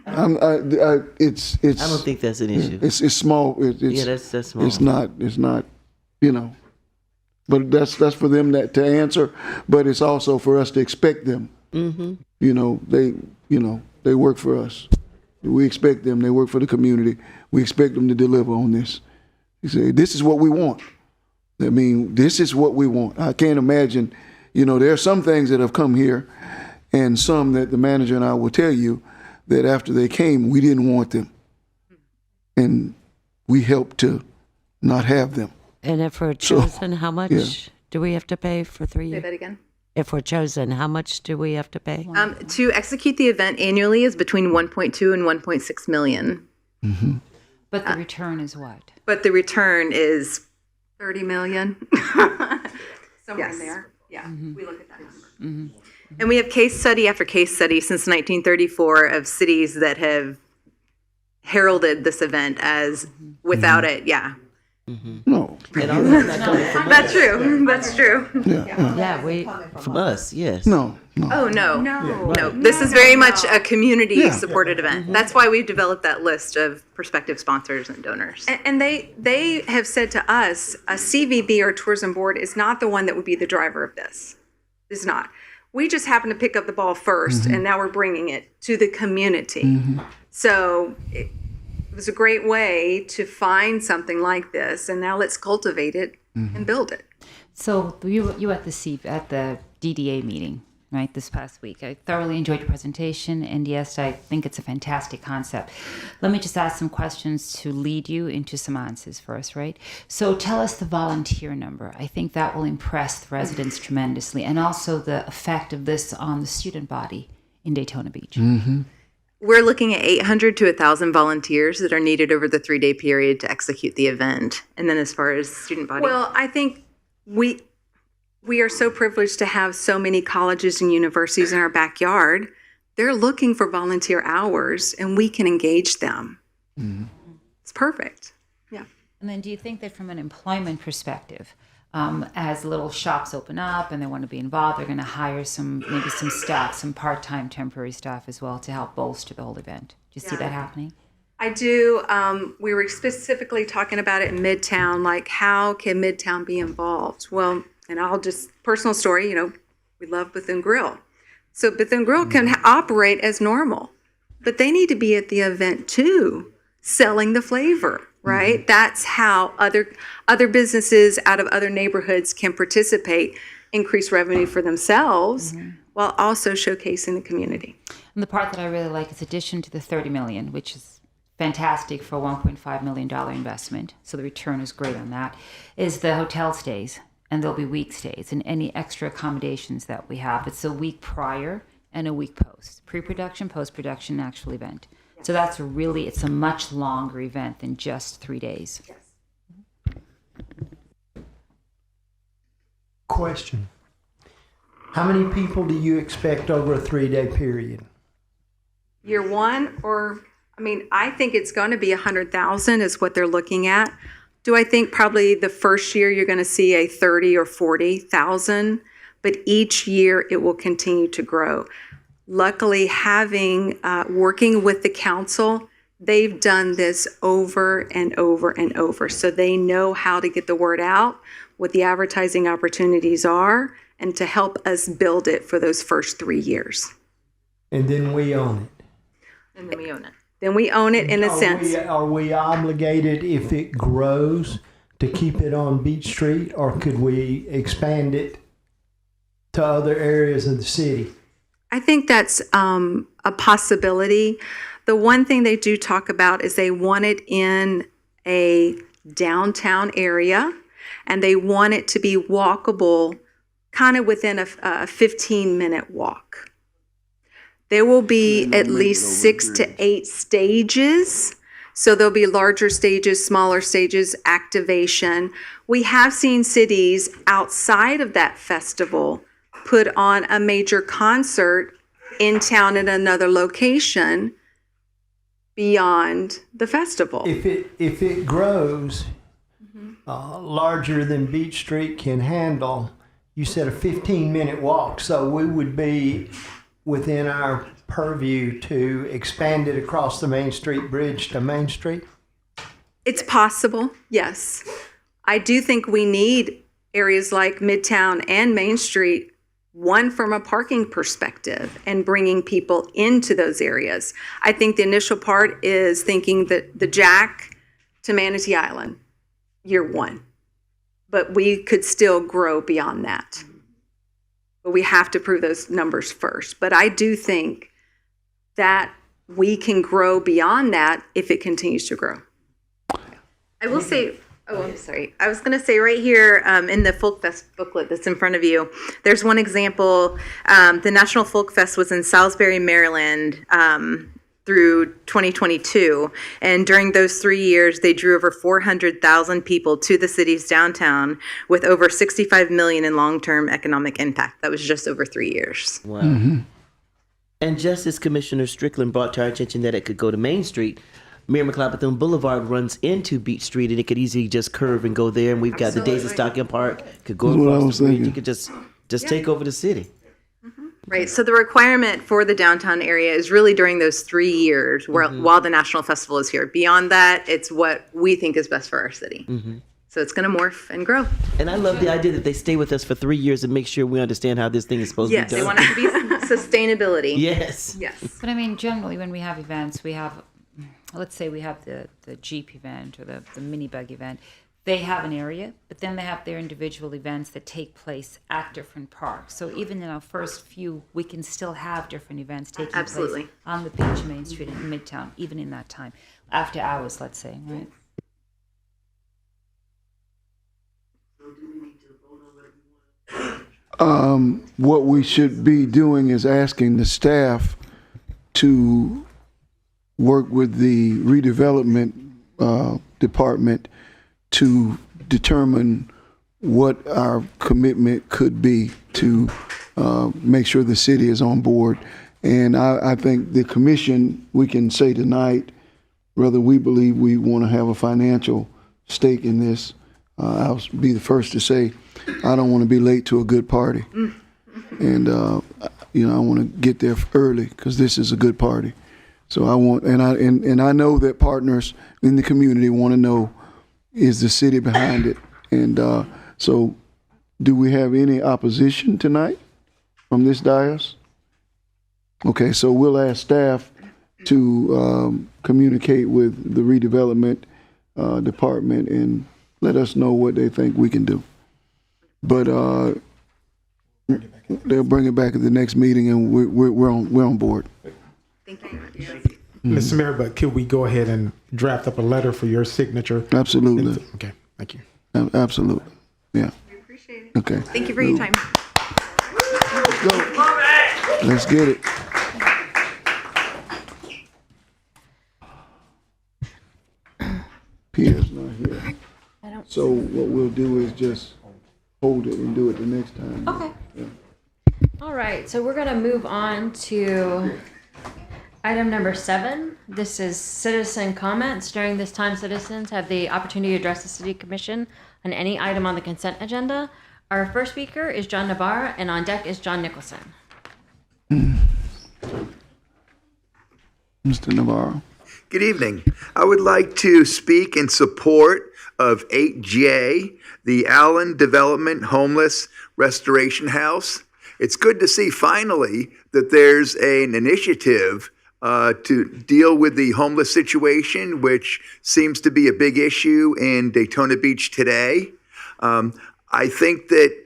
it's. I don't think that's an issue. It's small. Yeah, that's small. It's not. But that's for them to answer. But it's also for us to expect them. They work for us. We expect them. They work for the community. We expect them to deliver on this. You say, this is what we want. I mean, this is what we want. I can't imagine. There are some things that have come here, and some that the manager and I will tell you that after they came, we didn't want them. And we helped to not have them. And if we're chosen, how much do we have to pay for 3 years? Say that again. If we're chosen, how much do we have to pay? To execute the event annually is between 1.2 and 1.6 million. But the return is what? But the return is 30 million. Somewhere in there. Yeah, we look at that number. And we have case study after case study since 1934 of cities that have heralded this event as without it, No. And all that's not coming from That's us. true. That's true. Yeah, we. From us, yes. No. Oh, no. No. No. This is very much a community-supported event. That's why we've developed that list of prospective sponsors and donors. And they have said to us, a CVB or tourism board is not the one that would be the driver of this. It's not. We just happen to pick up the ball first, and now we're bringing it to the community. So it was a great way to find something like this, and now let's cultivate it and build it. So you at the DDA meeting, right, this past week. I thoroughly enjoyed your presentation, and yes, I think it's a fantastic concept. Let me just ask some questions to lead you into some answers for us, right? So tell us the volunteer number. I think that will impress the residents tremendously, and also the effect of this on the student body in Daytona Beach. We're looking at 800 to 1,000 volunteers that are needed over the 3-day period to execute the event. And then as far as student body? Well, I think we are so privileged to have so many colleges and universities in our backyard. They're looking for volunteer hours, and we can engage them. It's perfect. Yeah. And then do you think that from an employment perspective, as little shops open up and they want to be involved, they're going to hire maybe some staff, some part-time temporary staff as well to help bolster the whole event? Do you see that happening? I do. We were specifically talking about it in Midtown, like how can Midtown be involved? Well, and I'll just, personal story, we love Bethune Grill. So Bethune Grill can operate as normal, but they need to be at the event too, selling the flavor, right? That's how other businesses out of other neighborhoods can participate, increase revenue for themselves, while also showcasing the community. And the part that I really like is addition to the $30 million, which is fantastic for a $1.5 million investment. So the return is great on that, is the hotel stays. And there'll be week stays and any extra accommodations that we have. It's a week prior and a week post. Pre-production, post-production, actual event. Yes. So that's it's a much longer event than just 3 days. Yes. Question. How many people do you expect over a 3-day period? Year one, I think it's going to be 100,000 is what they're looking at. Do I think probably the first year you're going to see a 30 or 40,000, but each year it will continue to grow. Luckily, working with the council, they've done this over and over and over. So they know how to get the word out, what the advertising opportunities are, and to help us build it for those first 3 years. And then we own it. And then we own it. Then we own it in a sense. Are we obligated, if it grows, to keep it on Beach Street, or could we expand it to other areas of the city? I think that's a possibility. The one thing they do talk about is they want it in a downtown area, and they want it to be walkable kind of within a 15-minute walk. There will be at least 6 to 8 stages. So there'll be larger stages, smaller stages, activation. We have seen cities outside of that festival put on a major concert in town at another location beyond the festival. If it grows larger than Beach Street can handle, you said a 15-minute walk, so we would be within our purview to expand it across the Main Street Bridge to Main Street? It's possible, yes. I do think we need areas like Midtown and Main Street, one from a parking perspective and bringing people into those areas. I think the initial part is thinking that the Jack to Manatee Island, year one. But we could still grow beyond that. But we have to prove those numbers first. But I do think that we can grow beyond that if it continues to grow. I will say, I'm sorry. I was going to say right here in the Folk Fest booklet that's in front of you, there's one example. The National Folk Fest was in Salisbury, Maryland through 2022. And during those 3 years, they drew over 400,000 people to the city's downtown with over $65 million in long-term economic impact. That was just over 3 years. Wow. And just as Commissioner Strickland brought to our attention that it could go to Main Street, Mary McLeod Boulevard runs into Beach Street, and it could easily just curve and go there. And we've got the Daisy Stocking Park could go That's what I across was the bridge. thinking. You could just take over the city. Right. So the requirement for the downtown area is really during those 3 years while the National Festival is here. Beyond that, it's what we think is best for our city. So it's going to morph and grow. And I love the idea that they stay with us for 3 years and make sure we understand how this thing is supposed Yes, to be they done. want it to be sustainability. Yes. Yes. But I mean, generally, when we have events, we have, let's say we have the Jeep event or the mini bug event. They have an area, but then they have their individual events that take place at different parks. So even in our first few, we can still have different events taking Absolutely. place on the beach, Main Street, and Midtown, even in that time. After hours, let's say, right? What we should be doing is asking the staff to work with the redevelopment department to determine what our commitment could be to make sure the city is on board. And I think the commission, we can say tonight, whether we believe we want to have a financial stake in this. I'll be the first to say, I don't want to be late to a good party. And, I want to get there early because this is a good party. So I want, and I know that partners in the community want to know, is the city behind it? And so do we have any opposition tonight from this dais? Okay, so we'll ask staff to communicate with the redevelopment department and let us know what they think we can do. But they'll bring it back at the next meeting, and we're on board. Thank you. Mr. Mayor, but could we go ahead and draft up a letter for your signature? Absolutely. Okay, thank you. Absolutely. Yeah. We appreciate it. Okay. Thank you for your time. Let's go. Let's get it. Pierre's not here. So what we'll do is just hold it and do it the next time. Okay. Yeah. All right, so we're going to move on to item number 7. This is citizen comments. During this time, citizens have the opportunity to address the City Commission on any item on the consent agenda. Our first speaker is John Navarre, and on deck is John Nicholson. Mr. Navarro. Good evening. I would like to speak in support of 8J, the Allen Development Homeless Restoration House. It's good to see finally that there's an initiative to deal with the homeless situation, which seems to be a big issue in Daytona Beach today. I think that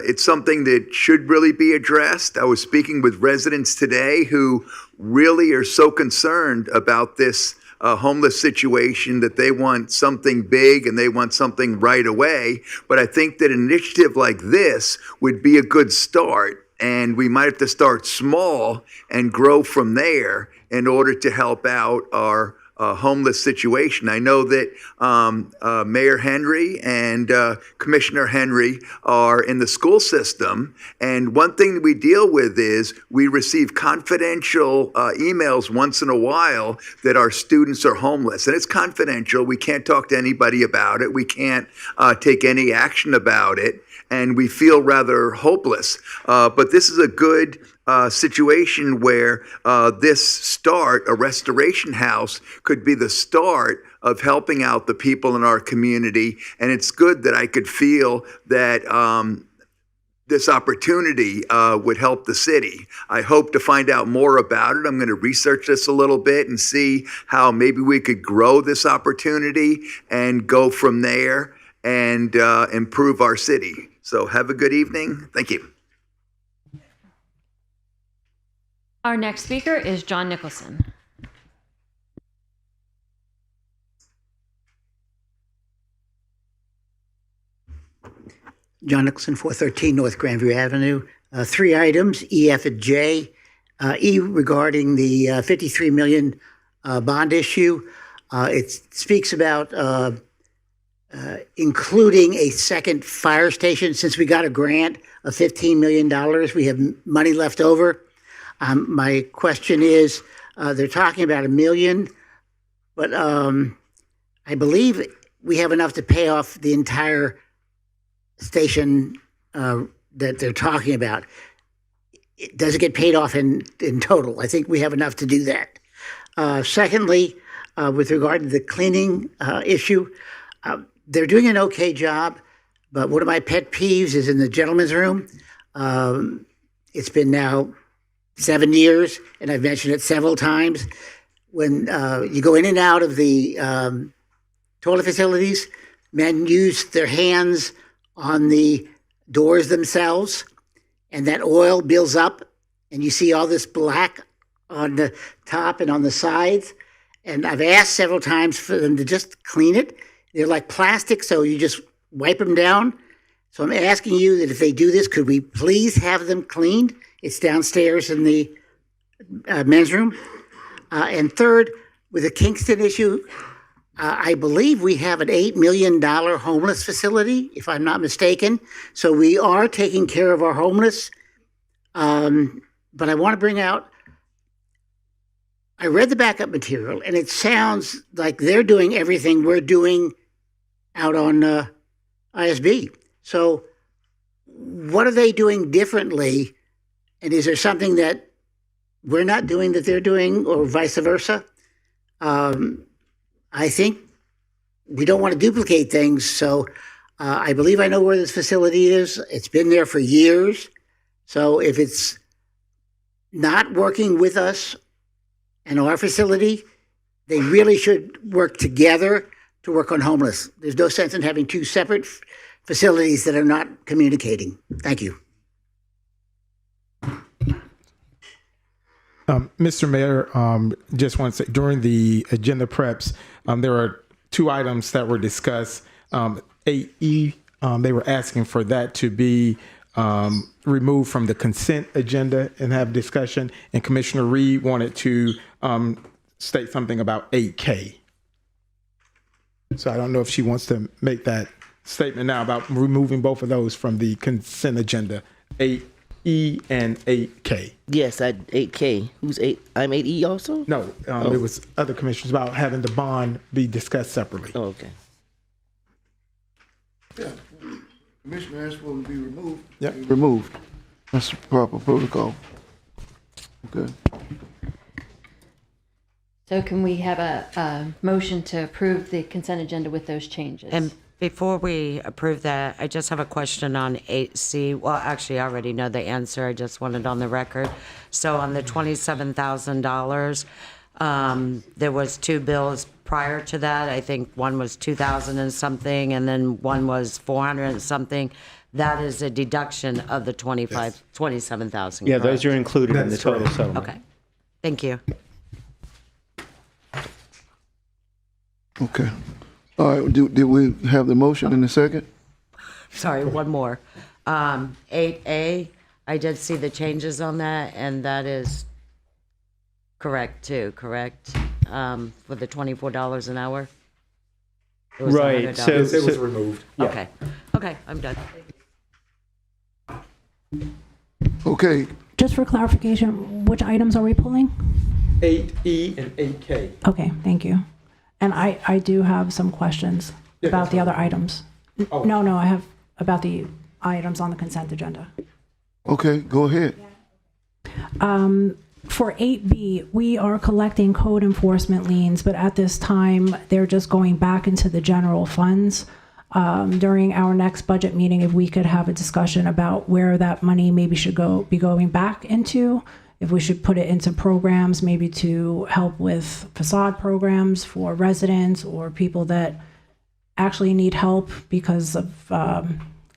it's something that should really be addressed. I was speaking with residents today who really are so concerned about this homeless situation that they want something big and they want something right away. But I think that an initiative like this would be a good start, and we might have to start small and grow from there in order to help out our homeless situation. I know that Mayor Henry and Commissioner Henry are in the school system, and one thing that we deal with is we receive confidential emails once in a while that our students are homeless, and it's confidential. We can't talk to anybody about it. We can't take any action about it, and we feel rather hopeless. But this is a good situation where this start, a restoration house, could be the start of helping out the people in our community. And it's good that I could feel that this opportunity would help the city. I hope to find out more about it. I'm going to research this a little bit and see how maybe we could grow this opportunity and go from there and improve our city. So have a good evening. Thank you. Our next speaker is John Nicholson. John Nicholson, 413 North Grandview Avenue. 3 items, E, F, and J. E, regarding the $53 million bond issue. It speaks about including a second fire station. Since we got a grant of $15 million, we have money left over. My question is, they're talking about $1 million but I believe we have enough to pay off the entire station that they're talking about. It doesn't get paid off in total. I think we have enough to do that. Secondly, with regard to the cleaning issue, they're doing an okay job, but one of my pet peeves is in the gentleman's room. It's been now 7 years, and I've mentioned it several times. When you go in and out of the toilet facilities, men use their hands on the doors themselves, and that oil builds up, and you see all this black on the top and on the sides. And I've asked several times for them to just clean it. They're like plastic, so you just wipe them down. So I'm asking you that if they do this, could we please have them cleaned? It's downstairs in the men's room. And third, with the Kingston issue, I believe we have an $8 million homeless facility, if I'm not mistaken. So we are taking care of our homeless. But I want to bring out, I read the backup material, and it sounds like they're doing everything we're doing out on ISB. So what are they doing differently? And is there something that we're not doing that they're doing, or vice versa? I think we don't want to duplicate things. So I believe I know where this facility is. It's been there for years. So if it's not working with us and our facility, they really should work together to work on homeless. There's no sense in having two separate facilities that are not communicating. Thank you. Mr. Mayor, just want to say, during the agenda preps, there are two items that were discussed. 8E, they were asking for that to be removed from the consent agenda and have discussion. And Commissioner Reed wanted to state something about 8K. So I don't know if she wants to make that statement now about removing both of those from the consent agenda, 8E and 8K. Yes, 8K. Who's 8? I'm 8E also? No, it was other commissioners about having the bond be discussed separately. Oh, okay. Yeah, Commissioner asked for them to be removed. Yep. Removed. That's the proper protocol. Okay. So can we have a motion to approve the consent agenda with those changes? And before we approve that, I just have a question on 8C. Well, actually, I already know the answer. I just want it on the record. So on the $27,000, there was two bills prior to that. I think one was 2,000 and something, and then one was 400 and something. That is a deduction of the 27,000. Yeah, those are included in the That's total correct. settlement. Okay. Thank you. Okay. All right, did we have the motion in a second? Sorry, one more. 8A, I did see the changes on that, and that is correct too, correct? For the $24 an hour? It was Right, $100. It was removed. Yeah. Okay, okay, I'm done. Okay, Just for clarification, which items are we pulling? 8E and 8K. Okay, thank you. And I do have some questions Yeah, about that's the fine. other items. Oh. No, I have about the items on the consent agenda. okay, go ahead. For 8B, we are collecting code enforcement liens, but at this time, they're just going back into the general funds. During our next budget meeting, if we could have a discussion about where that money maybe should be going back into, if we should put it into programs, maybe to help with facade programs for residents or people that actually need help because of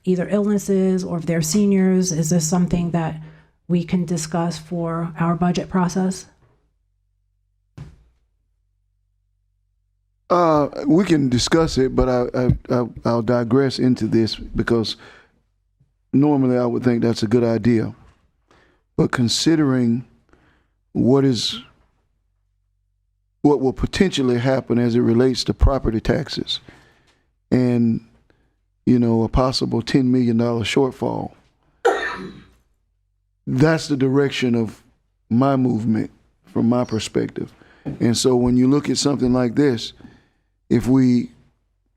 either illnesses or if they're seniors. Is this something that we can discuss for our budget process? We can discuss it, but I'll digress into this because normally I would think that's a good idea. But considering what will potentially happen as it relates to property taxes and, a possible $10 million shortfall, that's the direction of my movement from my perspective. And so when you look at something like this, if we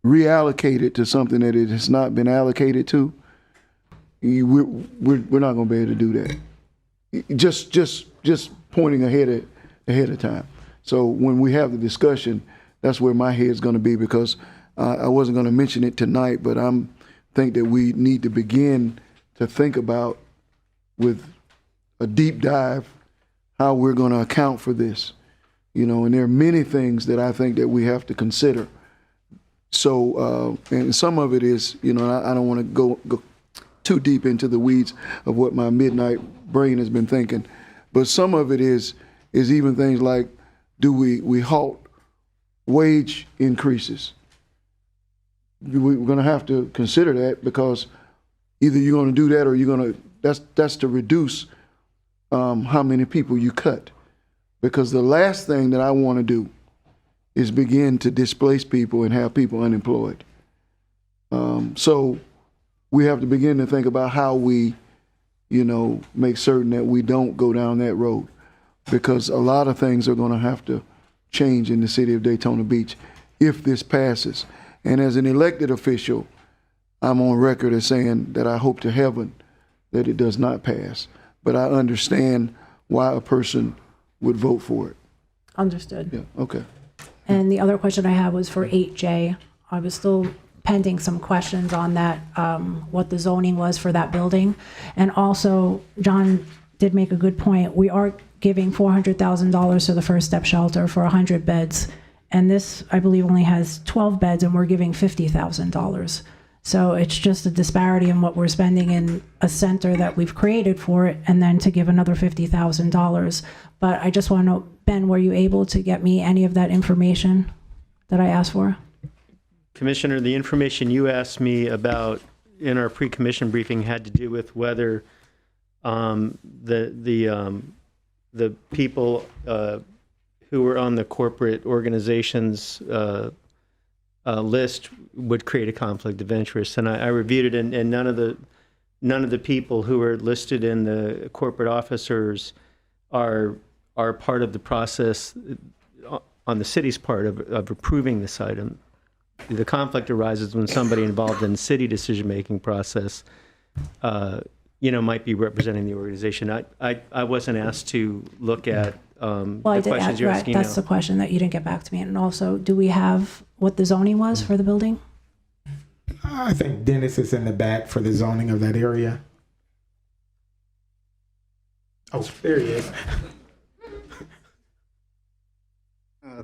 reallocate it to something that it has not been allocated to, we're not going to be able to do that. Just pointing ahead of time. So when we have the discussion, that's where my head's going to be, because I wasn't going to mention it tonight, but think that we need to begin to think about, with a deep dive, how we're going to account for this. And there are many things that I think that we have to consider. So, and some of it is, I don't want to go too deep into the weeds of what my midnight brain has been thinking, but some of it is even things like, do we halt wage increases? We're going to have to consider that, because either you're going to do that or you're going to, that's to reduce how many people you cut. Because the last thing that I want to do is begin to displace people and have people unemployed. So we have to begin to think about how we, make certain that we don't go down that road, because a lot of things are going to have to change in the city of Daytona Beach if this passes. And as an elected official, I'm on record as saying that I hope to heaven that it does not pass. But I understand why a person would vote for it. Understood. Yeah, okay. And the other question I had was for 8J. I was still pending some questions on that, what the zoning was for that building. And also, John did make a good point. We are giving $400,000 to the First Step Shelter for 100 beds. And this, I believe, only has 12 beds, and we're giving $50,000. So it's just a disparity in what we're spending in a center that we've created for it, and then to give another $50,000. But I just want to know, Ben, were you able to get me any of that information that I asked for? Commissioner, the information you asked me about in our pre-commission briefing had to do with whether the people who were on the corporate organizations list would create a conflict of interest, and I reviewed it, and none of the people who are listed in the corporate officers are part of the process on the city's part of approving this item. The conflict arises when somebody involved in the city decision-making process, might be representing the organization. I wasn't asked to look at Well, I the did questions ask, you're right, asking that's now. the question that you didn't get back to me. And also, do we have what the zoning was for the building? I think Dennis is in the back for the zoning of that area. Oh, there he is.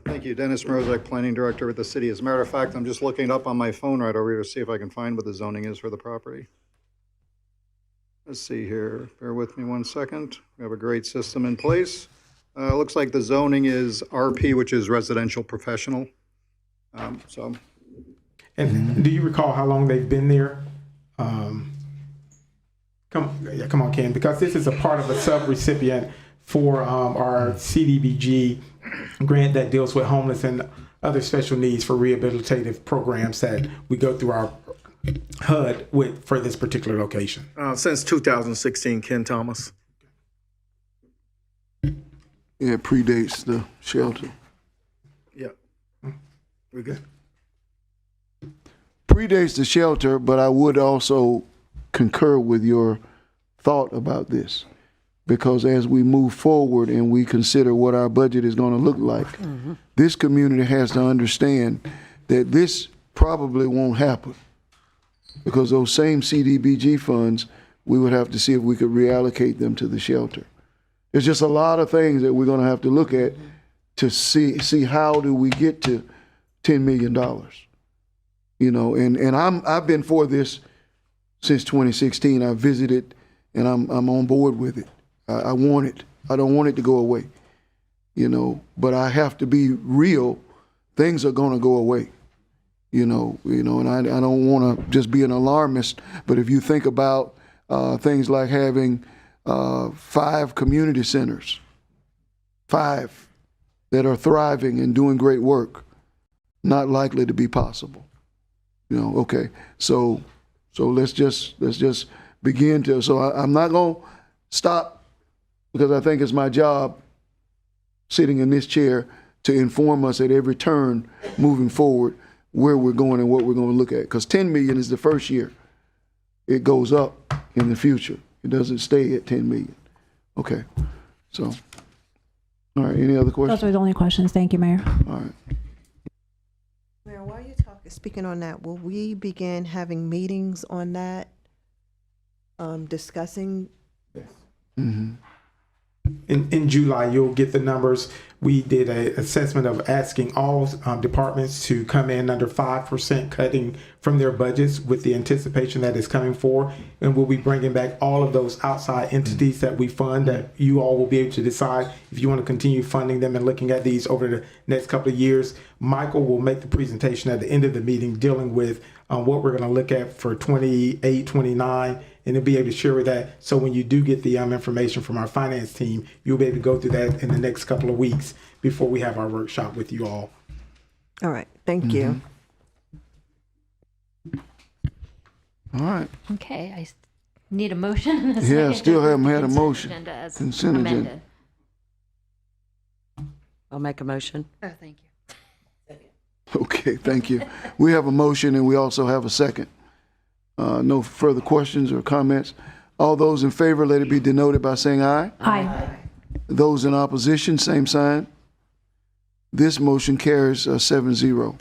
Thank you, Dennis Mrozek, Planning Director with the city. As a matter of fact, I'm just looking it up on my phone right over here to see if I can find what the zoning is for the property. Let's see here. Bear with me one second. We have a great system in place. Looks like the zoning is RP, which is residential professional. And do you recall how long they've been there? Come on, Ken, because this is a part of a sub-recipient for our CDBG grant that deals with homeless and other special needs for rehabilitative programs that we go through our HUD with for this particular location. Since 2016, Ken Thomas. Yeah, it predates the shelter. Yeah. We're good. Predates the shelter, but I would also concur with your thought about this, because as we move forward and we consider what our budget is going to look like, this community has to understand that this probably won't happen, because those same CDBG funds, we would have to see if we could reallocate them to the shelter. There's just a lot of things that we're going to have to look at to see how do we get to $10 million. And I've been for this since 2016. I visited, and I'm on board with it. I want it. I don't want it to go away. But I have to be real. Things are going to go away. And I don't want to just be an alarmist. But if you think about things like having 5 community centers, 5 that are thriving and doing great work, not likely to be possible. Okay. So let's just begin to. So I'm not going to stop, because I think it's my job, sitting in this chair, to inform us at every turn moving forward where we're going and what we're going to look at. Because 10 million is the first year. It goes up in the future. It doesn't stay at 10 million. Okay, so, all right, any other questions? Those were the only questions. Thank you, Mayor. All right. Mayor, while you're speaking on that, will we begin having meetings on that, discussing? Mm-hmm. In July, you'll get the numbers. We did an assessment of asking all departments to come in under 5% cutting from their budgets with the anticipation that is coming forward. And we'll be bringing back all of those outside entities that we fund that you all will be able to decide if you want to continue funding them and looking at these over the next couple of years. Michael will make the presentation at the end of the meeting dealing with what we're going to look at for 28, 29, and to be able to share that. So when you do get the information from our finance team, you'll be able to go through that in the next couple of weeks before we have our workshop with you all. All right, thank you. All right. Okay, I need a motion. And a second Yeah, still to haven't approve had a the consent motion. agenda as Consent agenda. amended. I'll make a motion. Oh, thank you. Okay, thank you. We have a motion and we also have a second. No further questions or comments. All those in favor, let it be denoted by saying aye. Aye. Those in opposition, same sign. This motion carries 7-0.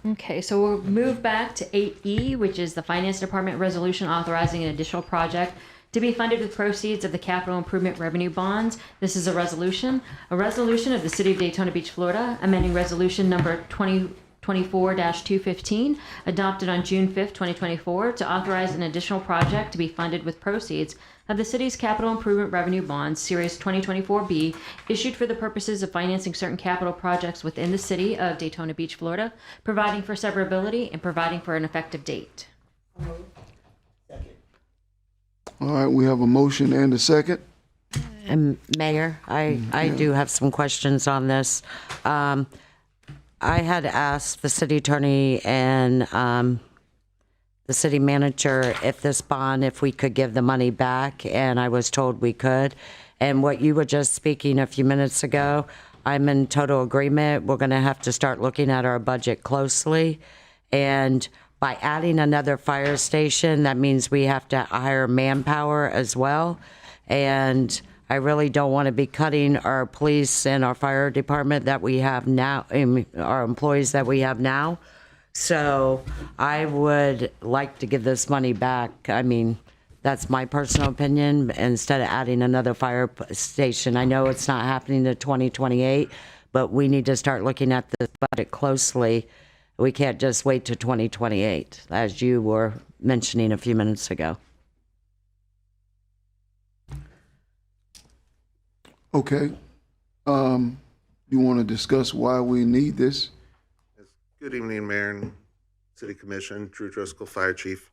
Okay, so we'll move back to 8E, which is the Finance Department resolution authorizing an additional project to be funded with proceeds of the capital improvement revenue bonds. This is a resolution of the City of Daytona Beach, Florida, amending resolution number 2024-215, adopted on June 5th, 2024, to authorize an additional project to be funded with proceeds of the city's capital improvement revenue bonds, Series 2024B, issued for the purposes of financing certain capital projects within the City of Daytona Beach, Florida, providing for severability and providing for an effective date. All right, we have a motion and a second. And Mayor, I do have some questions on this. I had asked the city attorney and the city manager if we could give the money back, and I was told we could. And what you were just speaking a few minutes ago, I'm in total agreement. We're going to have to start looking at our budget closely. And by adding another fire station, that means we have to hire manpower as well. And I really don't want to be cutting our police and our fire department that we have now, our employees that we have now. So I would like to give this money back. I mean, that's my personal opinion, instead of adding another fire station. I know it's not happening to 2028, but we need to start looking at this budget closely. We can't just wait to 2028, as you were mentioning a few minutes ago. Okay. You want to discuss why we need this? Good evening, Mayor and City Commission. Drew Driscoll, Fire Chief.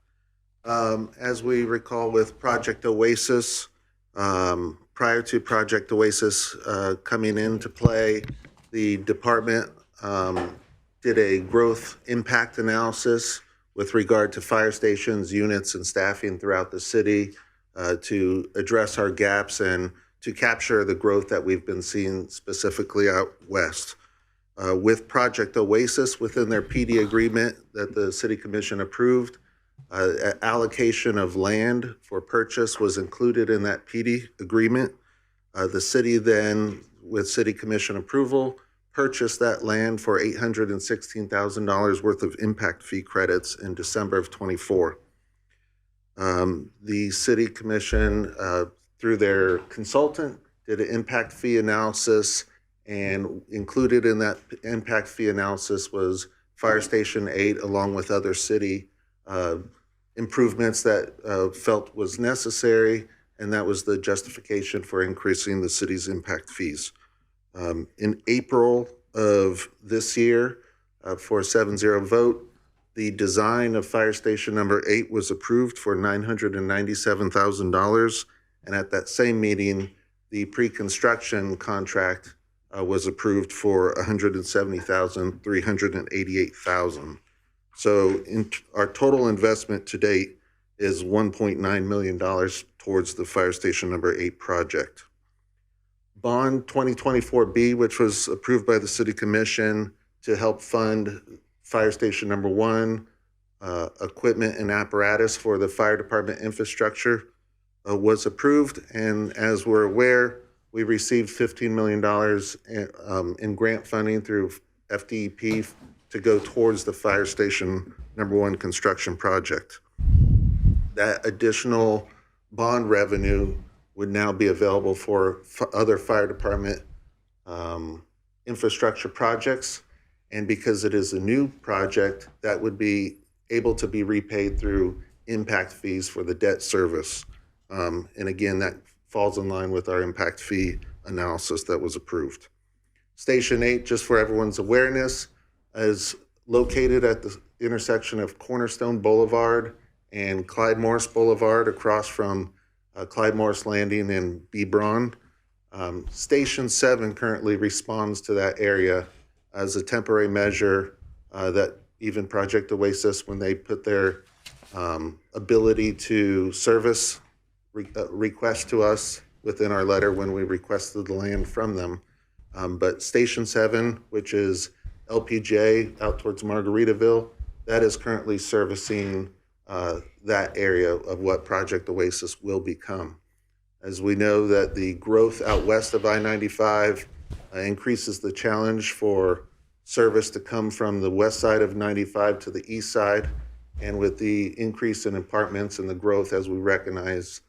As we recall with Project Oasis, prior to Project Oasis coming into play, the department did a growth impact analysis with regard to fire stations, units, and staffing throughout the city to address our gaps and to capture the growth that we've been seeing specifically out west. With Project Oasis within their PD agreement that the City Commission approved, allocation of land for purchase was included in that PD agreement. The city then, with City Commission approval, purchased that land for $816,000 worth of impact fee credits in December of 24. The City Commission, through their consultant, did an impact fee analysis, and included in that impact fee analysis was Fire Station 8, along with other city improvements that felt was necessary, and that was the justification for increasing the city's impact fees. In April of this year, for a 7-0 vote, the design of Fire Station number 8 was approved for $997,000, and at that same meeting, the pre-construction contract was approved for $170,388,000. So our total investment to date is $1.9 million towards the Fire Station number 8 project. Bond 2024B, which was approved by the City Commission to help fund Fire Station Number 1, equipment and apparatus for the fire department infrastructure, was approved. And as we're aware, we received $15 million in grant funding through FDEP to go towards the Fire Station Number 1 construction project. That additional bond revenue would now be available for other fire department infrastructure projects. And because it is a new project, that would be able to be repaid through impact fees for the debt service. And again, that falls in line with our impact fee analysis that was approved. Station 8, just for everyone's awareness, is located at the intersection of Cornerstone Boulevard and Clyde Morris Boulevard across from Clyde Morris Landing and B. Braun. Station 7 currently responds to that area as a temporary measure that even Project Oasis, when they put their ability to service request to us within our letter when we requested the land from them. But Station 7, which is LPJ out towards Margaritaville, that is currently servicing that area of what Project Oasis will become. As we know that the growth out west of I-95 increases the challenge for service to come from the west side of 95 to the east side. And with the increase in apartments and the growth, as we recognize,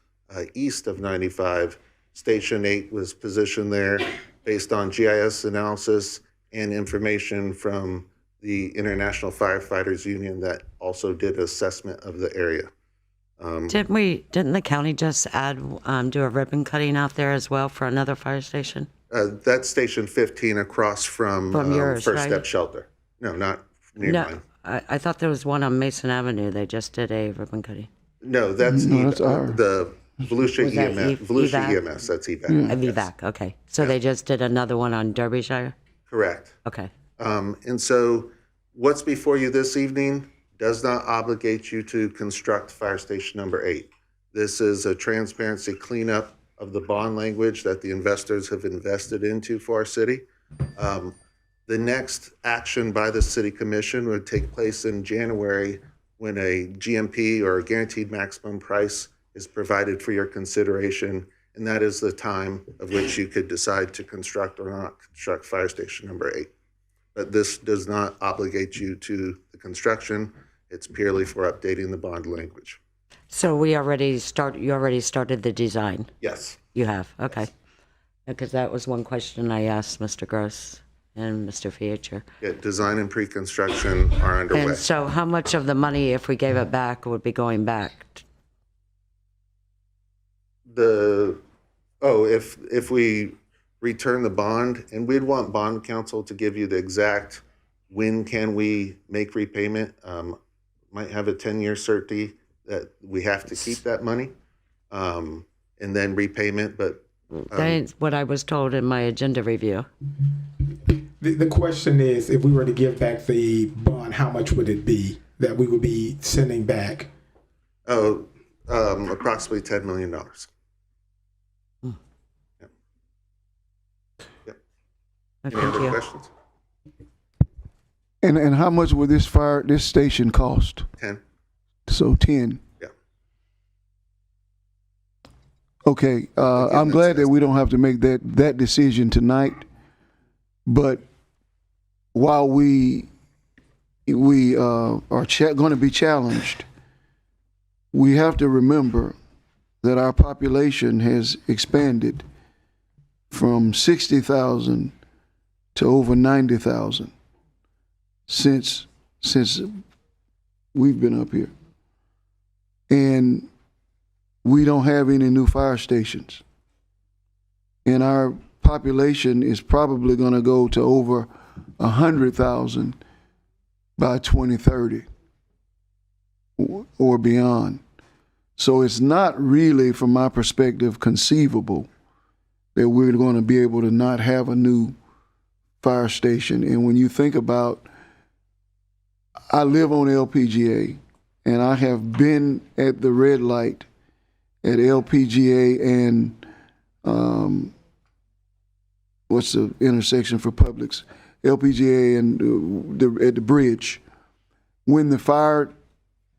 east of 95, Station 8 was positioned there based on GIS analysis and information from the International Firefighters Union that also did assessment of the area. Didn't the county just do a ribbon cutting out there as well for another fire station? That's Station 15 across from yours, First right? Step Shelter. No, not near mine. I thought there was one on Mason Avenue. They just did a ribbon cutting. No, that's the Volusia Was that EMS. Volusia EMS, that's EVAC. EVAC, okay. So they just did another one on Derbyshire? Correct. Okay. And so what's before you this evening does not obligate you to construct Fire Station Number 8. This is a transparency cleanup of the bond language that the investors have invested into for our city. The next action by the City Commission would take place in January when a GMP or a guaranteed maximum price is provided for your consideration, and that is the time of which you could decide to construct or not construct Fire Station Number 8. But this does not obligate you to the construction. It's purely for updating the bond language. So you already started the design? Yes. You have, okay. Because that was one question I asked Mr. Gross and Mr. Fietcher. Yeah, design and pre-construction are underway. And so how much of the money, if we gave it back, would be going back? If we return the bond, and we'd want bond counsel to give you the exact when can we make repayment. Might have a 10-year certainty that we have to keep that money, and then repayment. But That's what I was told in my agenda review. The question is, if we were to give back the bond, how much would it be that we would be sending back? Approximately $10 million. Any other questions? And how much will this station cost? 10. So 10. Yeah. Okay. I'm glad that we don't have to make that decision tonight. But while we are going to be challenged, we have to remember that our population has expanded from 60,000 to over 90,000 since we've been up here. And we don't have any new fire stations. And our population is probably going to go to over 100,000 by 2030 or beyond. So it's not really, from my perspective, conceivable that we're going to be able to not have a new fire station. And when you think about, I live on LPGA, and I have been at the red light at LPGA and what's the intersection for Publix, LPGA and at the bridge. When the fire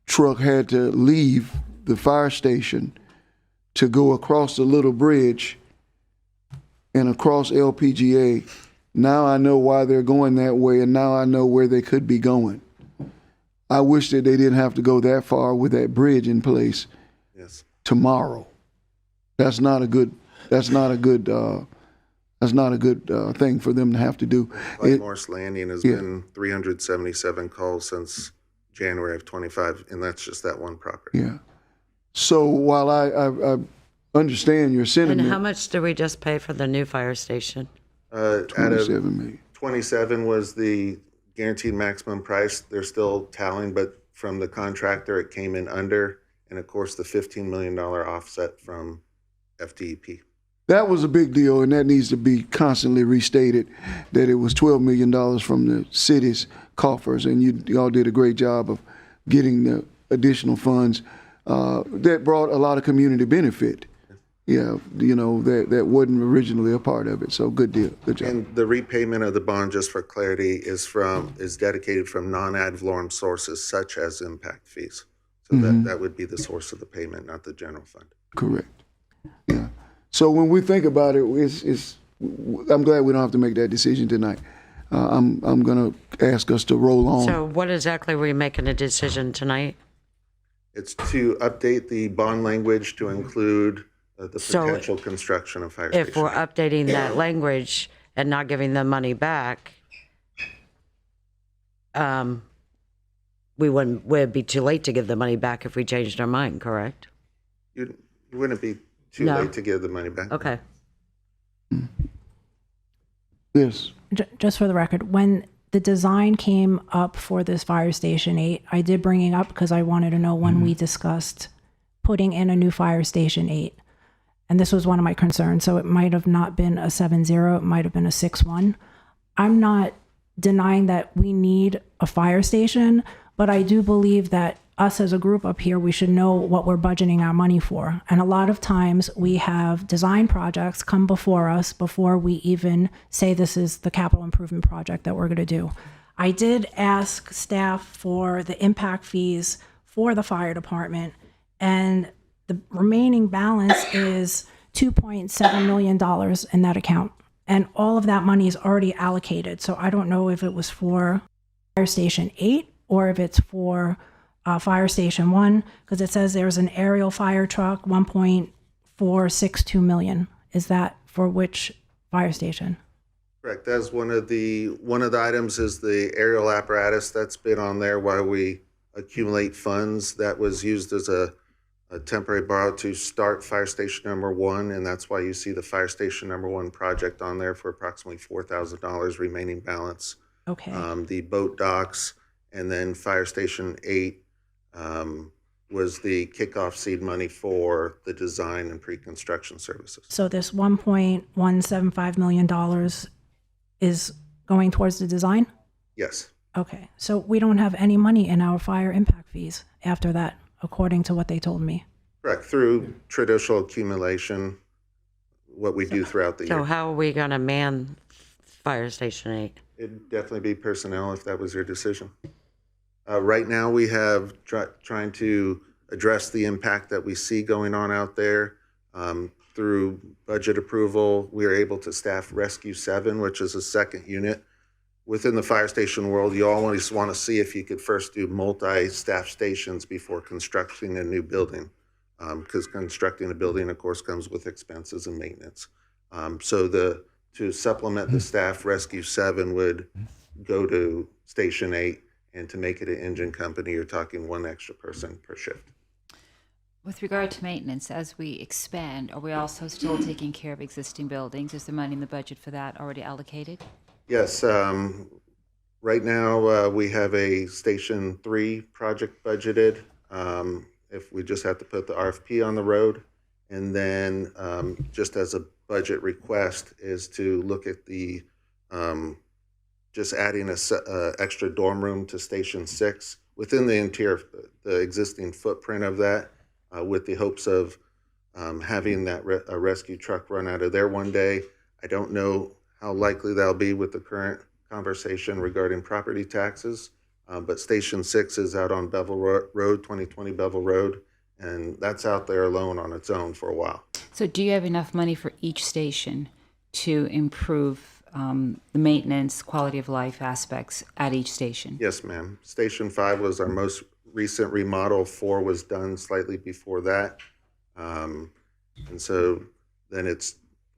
truck had to leave the fire station to go across the little bridge and across LPGA, now I know why they're going that way, and now I know where they could be going. I wish that they didn't have to go that far with that bridge in place. Yes. Tomorrow. That's not a good thing for them to have to do. Morris Landing has been 377 calls since January of 25, and that's just that one property. Yeah. So while I understand your sentiment. And how much did we just pay for the new fire station? 27 million. 27 was the guaranteed maximum price. They're still tallying, but from the contractor, it came in under, and of course the $15 million offset from FDEP. That was a big deal, and that needs to be constantly restated, that it was $12 million from the city's coffers, and you all did a great job of getting the additional funds. That brought a lot of community benefit. Yeah, that wasn't originally a part of it, so good deal, good job. And the repayment of the bond, just for clarity, is dedicated from non-ad valorem sources such as impact fees. So that would be the source of the payment, not the general fund. Correct. Yeah. So when we think about it, I'm glad we don't have to make that decision tonight. I'm going to ask us to roll on. So what exactly were you making a decision tonight? It's to update the bond language to include the potential construction of fire station. If we're updating that language and not giving them money back, would be too late to give the money back if we changed our mind, correct? You wouldn't be too late to give the money back. Okay. Yes. Just for the record, when the design came up for this Fire Station 8, I did bring it up because I wanted to know when we discussed putting in a new Fire Station 8. And this was one of my concerns. So it might have not been a 7-0, it might have been a 6-1. I'm not denying that we need a fire station, but I do believe that us as a group up here, we should know what we're budgeting our money for. And a lot of times we have design projects come before us before we even say this is the capital improvement project that we're going to do. I did ask staff for the impact fees for the fire department, and the remaining balance is $2.7 million in that account. And all of that money is already allocated. So I don't know if it was for Fire Station 8 or if it's for Fire Station 1, because it says there's an aerial fire truck, $1.462 million. Is that for which fire station? Correct. That's one of the items is the aerial apparatus that's been on there while we accumulate funds. That was used as a temporary borrow to start Fire Station number 1, and that's why you see the Fire Station number 1 project on there for approximately $4,000 remaining balance. Okay. The boat docks, and then Fire Station 8 was the kickoff seed money for the design and pre-construction services. So this $1.175 million is going towards the design? Yes. Okay. So we don't have any money in our fire impact fees after that, according to what they told me. Correct. Through traditional accumulation, what we do throughout the year. So how are we going to man Fire Station 8? It'd definitely be personnel if that was your decision. Right now, we have trying to address the impact that we see going on out there. Through budget approval, we are able to staff Rescue 7, which is a second unit. Within the fire station world, you always want to see if you could first do multi-staff stations before constructing a new building, because constructing a building, of course, comes with expenses and maintenance. To supplement the staff, Rescue 7 would go to Station 8, and to make it an engine company, you're talking one extra person per shift. With regard to maintenance, as we expand, are we also still taking care of existing buildings? Is the money in the budget for that already allocated? Yes. Right now, we have a Station 3 project budgeted. If we just have to put the RFP on the road. And then just as a budget request is to look at the just adding a extra dorm room to Station 6 within the existing footprint of that, with the hopes of having that a rescue truck run out of there one day. I don't know how likely that'll be with the current conversation regarding property taxes. But Station 6 is out on Bevel Road, 2020 Bevel Road, and that's out there alone on its own for a while. So do you have enough money for each station to improve the maintenance, quality of life aspects at each station? Yes, ma'am. Station 5 was our most recent remodel. 4 was done slightly before that. And so then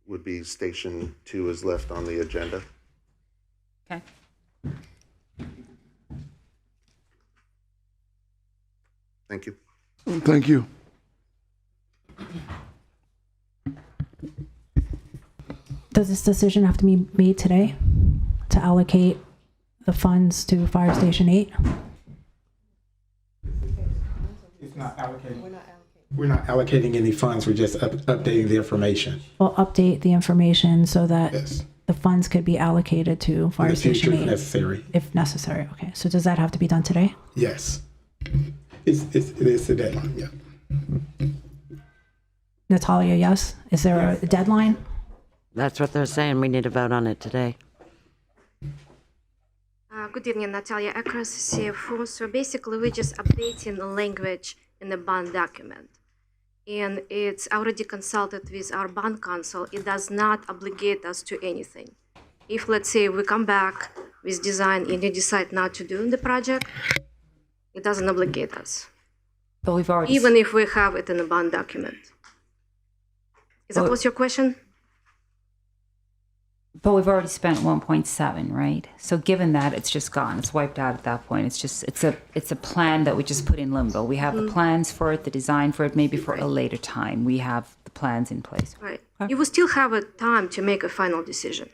would be Station 2 is left on the agenda. Okay. Thank you. Thank you. Does this decision have to be made today to allocate the funds to Fire Station 8? It's not allocating. We're not allocating any funds. We're just updating the information. Well, update the information so that Yes. the funds could be allocated to In Fire the future, Station if 8. necessary. If necessary, okay. So does that have to be done today? Yes. It is the deadline, yeah. Natalia, yes? Is there a deadline? That's what they're saying. We need to vote on it today. Good evening, Natalia Akras, CFO. So basically, we're just updating the language in the bond document. And it's already consulted with our bond counsel. It does not obligate us to anything. If, let's say, we come back with design and you decide not to do the project, it doesn't obligate us. But we've already... Even if we have it in the bond document. Is that what's your question? But we've already spent 1.7, right? So given that, it's just gone. It's wiped out at that point. It's a plan that we just put in limbo. We have the plans for it, the design for it, maybe for a later time. We have the plans in place. Right. You will still have a time to make a final decision.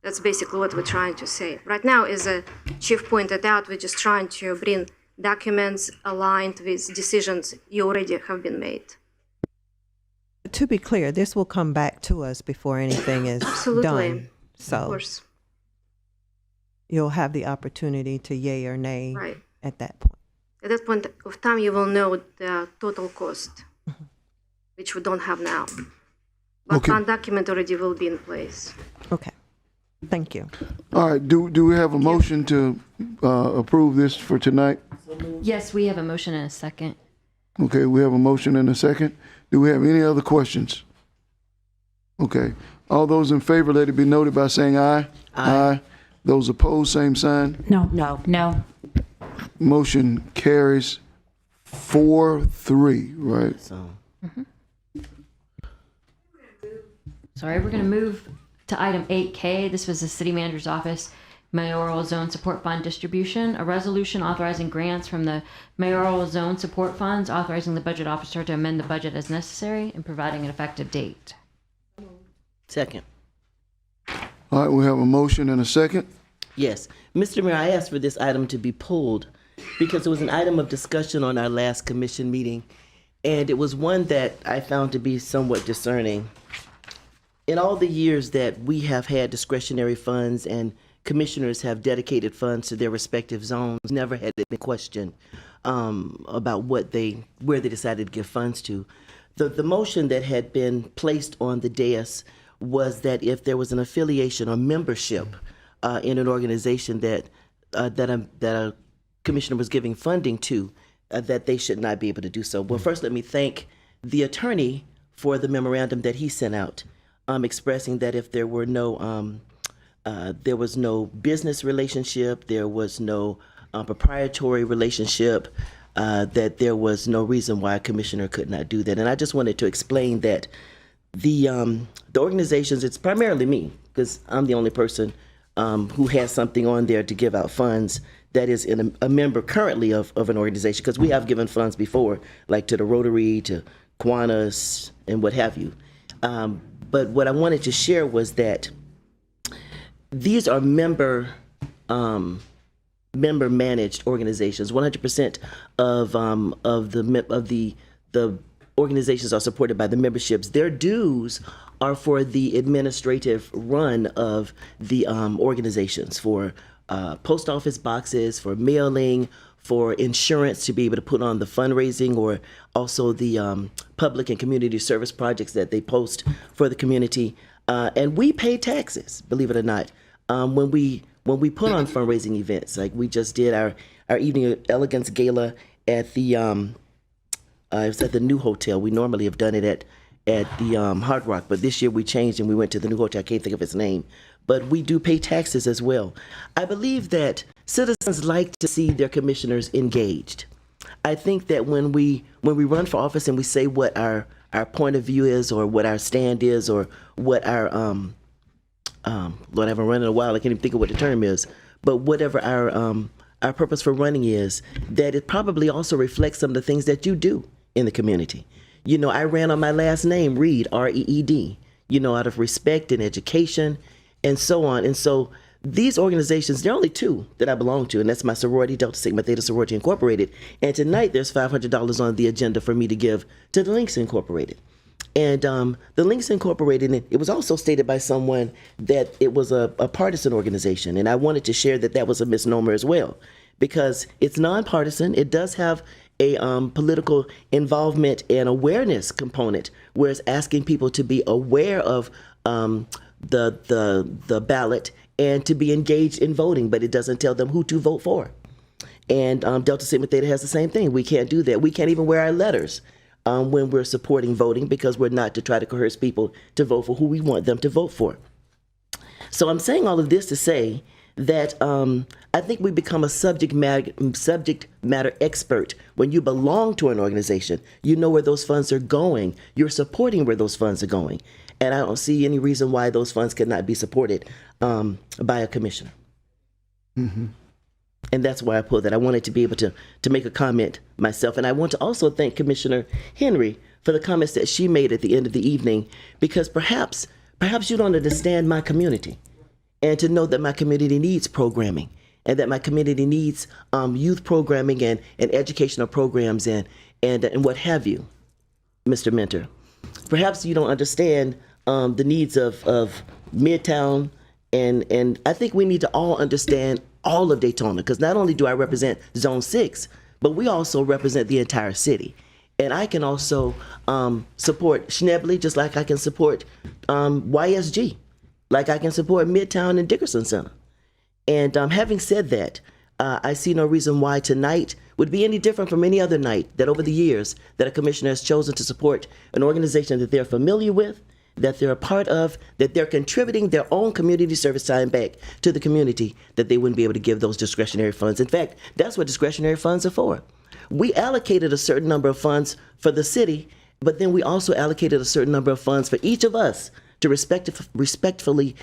That's basically what we're trying to say. Right now, as the chief pointed out, we're just trying to bring documents aligned with decisions you already have been made. To be clear, this will come back to us before anything is Absolutely. done. So Of course. you'll have the opportunity to yay or nay Right. at that point. At that point of time, you will know the total cost, which we don't have now. But Okay. bond document already will be in place. Okay. Thank you. All right, do we have a motion to approve this for tonight? Yes, we have a motion and a second. Okay, we have a motion and a second. Do we have any other questions? Okay, all those in favor, let it be noted by saying aye. Aye. Those opposed, same sign. No. No. Motion carries 4-3, right? So, Sorry, we're going to move to item 8K. This was the City Manager's Office Mayoral Zone Support Fund Distribution, a resolution authorizing grants from the Mayoral Zone Support Funds, authorizing the budget officer to amend the budget as necessary, and providing an effective date. second. All right, we have a motion and a second. Yes. Mr. Mayor, I asked for this item to be pulled because it was an item of discussion on our last commission meeting, and it was one that I found to be somewhat discerning. In all the years that we have had discretionary funds and commissioners have dedicated funds to their respective zones, never had it been questioned about where they decided to give funds to. The motion that had been placed on the dais was that if there was an affiliation or membership in an organization that a commissioner was giving funding to, that they should not be able to do so. Well, first let me thank the attorney for the memorandum that he sent out, expressing that if there were there was no business relationship, there was no proprietary relationship, that there was no reason why a commissioner could not do that. And I just wanted to explain that the organizations, it's primarily me, because I'm the only person who has something on there to give out funds that is a member currently of an organization, because we have given funds before, like to the Rotary, to Kiwanis, and what have you. But what I wanted to share was that these are member managed organizations. 100% of the organizations are supported by the memberships. Their dues are for the administrative run of the organizations, for post office boxes, for mailing, for insurance to be able to put on the fundraising, or also the public and community service projects that they post for the community. And we pay taxes, believe it or not, when we put on fundraising events. Like we just did our Evening of Elegance Gala at the it was at the new hotel. We normally have done it at the Hard Rock, but this year we changed and we went to the new hotel. I can't think of its name, but we do pay taxes as well. I believe that citizens like to see their commissioners engaged. I think that when we run for office and we say what our point of view is, or what our stand is, or what our Lord, I haven't run in a while. I can't even think of what the term is. But whatever our purpose for running is, that it probably also reflects some of the things that you do in the community. You know, I ran on my last name, Reed, R-E-E-D. You know, out of respect and education, and so on. And so these organizations, there are only two that I belong to, and that's my sorority, Delta Sigma Theta Sorority Incorporated. And tonight there's $500 on the agenda for me to give to the Links Incorporated. And the Links Incorporated, it was also stated by someone that it was a partisan organization. And I wanted to share that was a misnomer as well, because it's nonpartisan. It does have a political involvement and awareness component, where it's asking people to be aware of the ballot and to be engaged in voting, but it doesn't tell them who to vote for. And Delta Sigma Theta has the same thing. We can't do that. We can't even wear our letters when we're supporting voting, because we're not to try to coerce people to vote for who we want them to vote for. So I'm saying all of this to say that I think we become a subject matter expert when you belong to an organization. You know where those funds are going. You're supporting where those funds are going. And I don't see any reason why those funds could not be supported by a commissioner. Mm-hmm. And that's why I pulled that. I wanted to be able to make a comment myself. And I want to also thank Commissioner Henry for the comments that she made at the end of the evening, because perhaps you don't understand my community, and to know that my community needs programming, and that my community needs youth programming and educational programs and what have you, Mr. Mentor. Perhaps you don't understand the needs of Midtown, and I think we need to all understand all of Daytona, because not only do I represent Zone 6, but we also represent the entire city. And I can also support Schnebley, just like I can support YSG, like I can support Midtown and Dickerson Center. And having said that, I see no reason why tonight would be any different from any other night that over the years that a commissioner has chosen to support an organization that they're familiar with, that they're a part of, that they're contributing their own community service time back to the community, that they wouldn't be able to give those discretionary funds. In fact, that's what discretionary funds are for. We allocated a certain number of funds for the city, but then we also allocated a certain number of funds for each of us to respectfully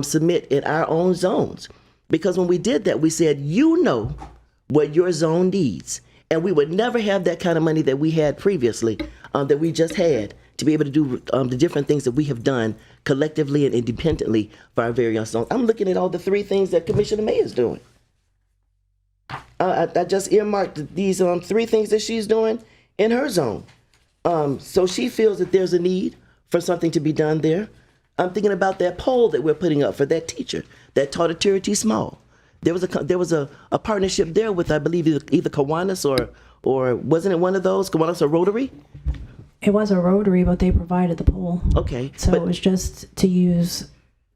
submit in our own zones. Because when we did that, we said, you know what your zone needs. And we would never have that kind of money that we had previously, that we just had, to be able to do the different things that we have done collectively and independently for our very own zone. I'm looking at all the 3 things that Commissioner May is doing. I just earmarked these 3 things that she's doing in her zone. So she feels that there's a need for something to be done there. I'm thinking about that poll that we're putting up for that teacher that taught at Cherokee Small. There was a partnership there with, I believe, either Kiwanis or wasn't it one of those, Kiwanis or Rotary? It was a Rotary, but they provided the pole. Okay. So it was just to use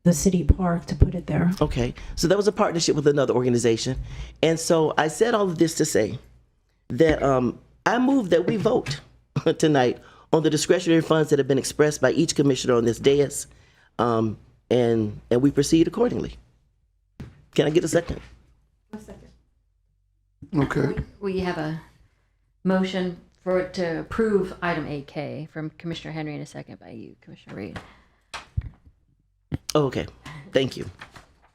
the city park to put it there. Okay. So that was a partnership with another organization. And so I said all of this to say that I move that we vote tonight on the discretionary funds that have been expressed by each commissioner on this dais, and we proceed accordingly. Can I get a second? A second. Okay. We have a motion to approve item 8K from Commissioner Henry and a second by you, Commissioner Reed. Oh, okay. Thank you.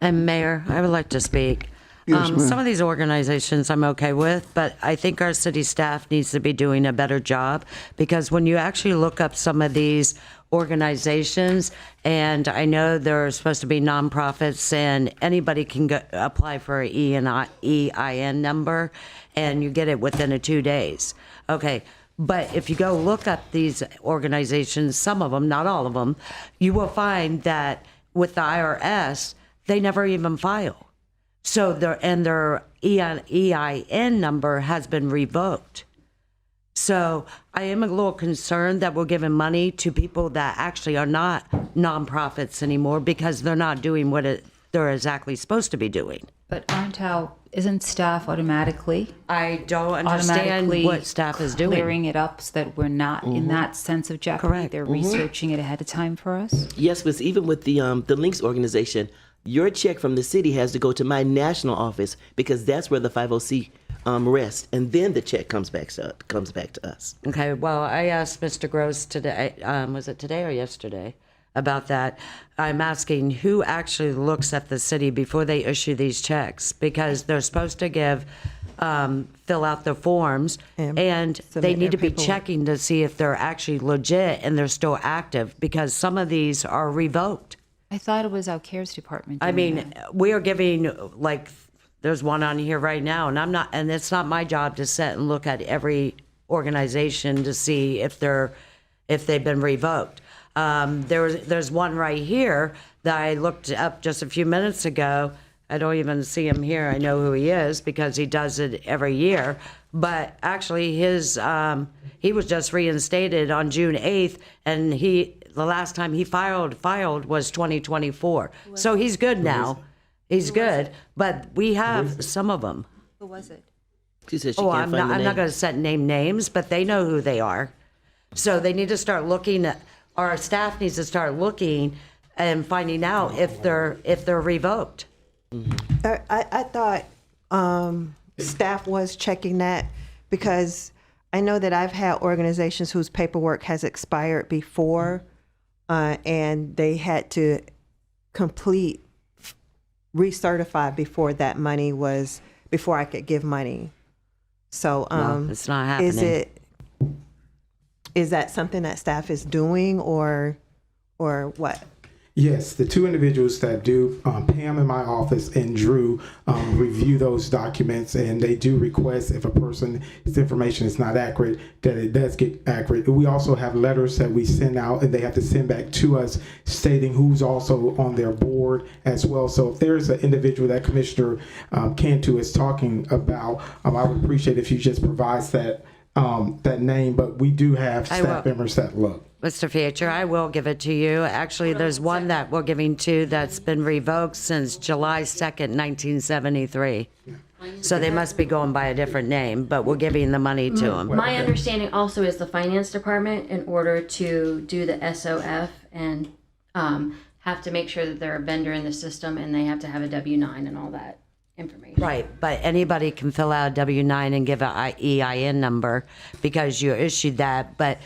And Mayor, I would like to speak. Yes, ma'am. Some of these organizations I'm okay with, but I think our city staff needs to be doing a better job, because when you actually look up some of these organizations, and I know they're supposed to be nonprofits and anybody can apply for an EIN number and you get it within 2 days. Okay. But if you go look up these organizations, some of them, not all of them, you will find that with the IRS, they never even file. So their EIN number has been revoked. So I am a little concerned that we're giving money to people that actually are not nonprofits anymore because they're not doing what they're exactly supposed to be doing. But isn't staff automatically? I don't understand what staff is doing. Clearing it up so that we're not in that sense of jeopardy. Correct. They're researching it ahead of time for us. Yes, but even with the Links organization, your check from the city has to go to my national office because that's where the 50C rests, and then the check comes back to us. Okay, well, I asked Mr. Gross today, was it today or yesterday, about that. I'm asking who actually looks at the city before they issue these checks, because they're supposed to fill out the forms, and they need to be checking to see if they're actually legit and they're still active, because some of these are revoked. I thought it was our CARES department. I mean, we are giving, like, there's one on here right now, and it's not my job to sit and look at every organization to see if they've been revoked. There's one right here that I looked up just a few minutes ago. I don't even see him here. I know who he is because he does it every year. But actually, he was just reinstated on June 8th, and the last time he filed was 2024. So he's good now. He's good, but we have some of them. Who was it? She said she I'm not going to name names, but they know who they are. So they need to start looking at. Our staff needs to start looking and finding out if they're revoked. I thought staff was checking that because I know that I've had organizations whose paperwork has expired before, and they had to recertify before I could give money. So No, it's not happening. Is that something that staff is doing or what? Yes, the two individuals that do, Pam in my office and Drew, review those documents, and they do request if a person's information is not accurate, that it does get accurate. We also have letters that we send out, and they have to send back to us stating who's also on their board as well. So if there's an individual that Commissioner Cantu is talking about, I would appreciate if you just provides that name, but we do have staff members that look. Mr. Fietcher, I will give it to you. Actually, there's one that we're giving to that's been revoked since July 2nd, 1973. So they must be going by a different name, but we're giving the money to them. My understanding also is the finance department, in order to do the SOF and have to make sure that they're a vendor in the system, and they have to have a W-9 and all that information. Right, but anybody can fill out a W-9 and give an EIN number because you issued that. But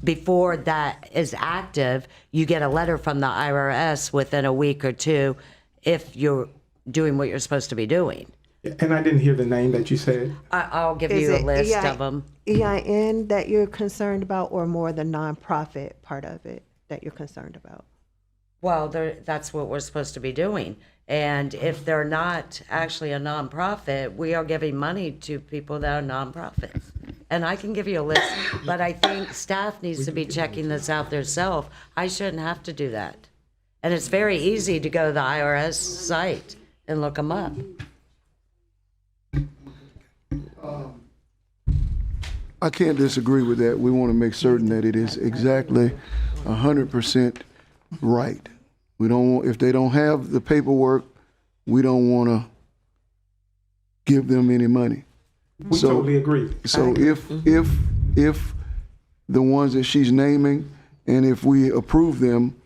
before that is active, you get a letter from the IRS within a week or two if you're doing what you're supposed to be doing. And I didn't hear the name that you said. I'll give you a list of them. EIN that you're concerned about, or more the nonprofit part of it that you're concerned about? Well, that's what we're supposed to be doing. And if they're not actually a nonprofit, we are giving money to people that are nonprofits. And I can give you a list, but I think staff needs to be checking this out themselves. I shouldn't have to do that. And it's very easy to go to the IRS site and look them up. I can't disagree with that. We want to make certain that it is exactly 100% right. We don't want, if they don't have the paperwork, we don't want to give them any money. We totally agree. So if the ones that she's naming, and if we approve them,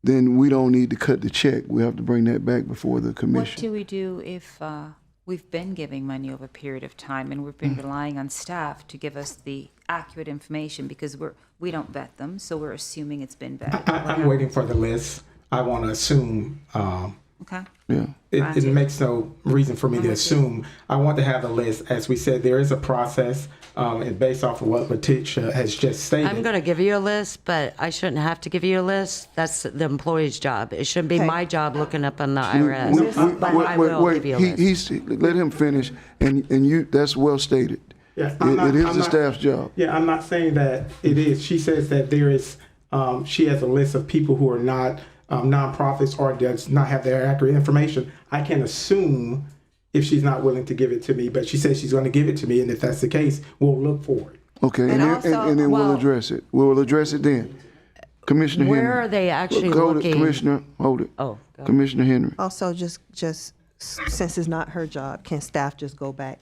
then we don't need to cut the check. We have to bring that back before the commission. What do we do if we've been giving money over a period of time and we've been relying on staff to give us the accurate information, because we don't vet them, so we're assuming it's been vetted? I'm waiting for the list. I want to assume. Okay. Yeah. It makes no reason for me to assume. I want to have the list. As we said, there is a process, and based off of what Letitia has just stated. I'm going to give you a list, but I shouldn't have to give you a list. That's the employee's job. It shouldn't be my job looking up on the IRS. But I will give you a list. Let him finish, and you. That's well stated. Yeah, it is the staff's job. Yeah, I'm not saying that it is. She says that there is. She has a list of people who are not nonprofits or does not have their accurate information. I can assume if she's not willing to give it to me, but she says she's going to give it to me, and if that's the case, we'll look for it. Okay, and, And then, also, and then we'll well- address it. We will address it then. Commissioner Henry. Where are they actually Hold looking? it, Commissioner, hold it. Oh, go. Commissioner Henry. Also, just since it's not her job, can staff just go back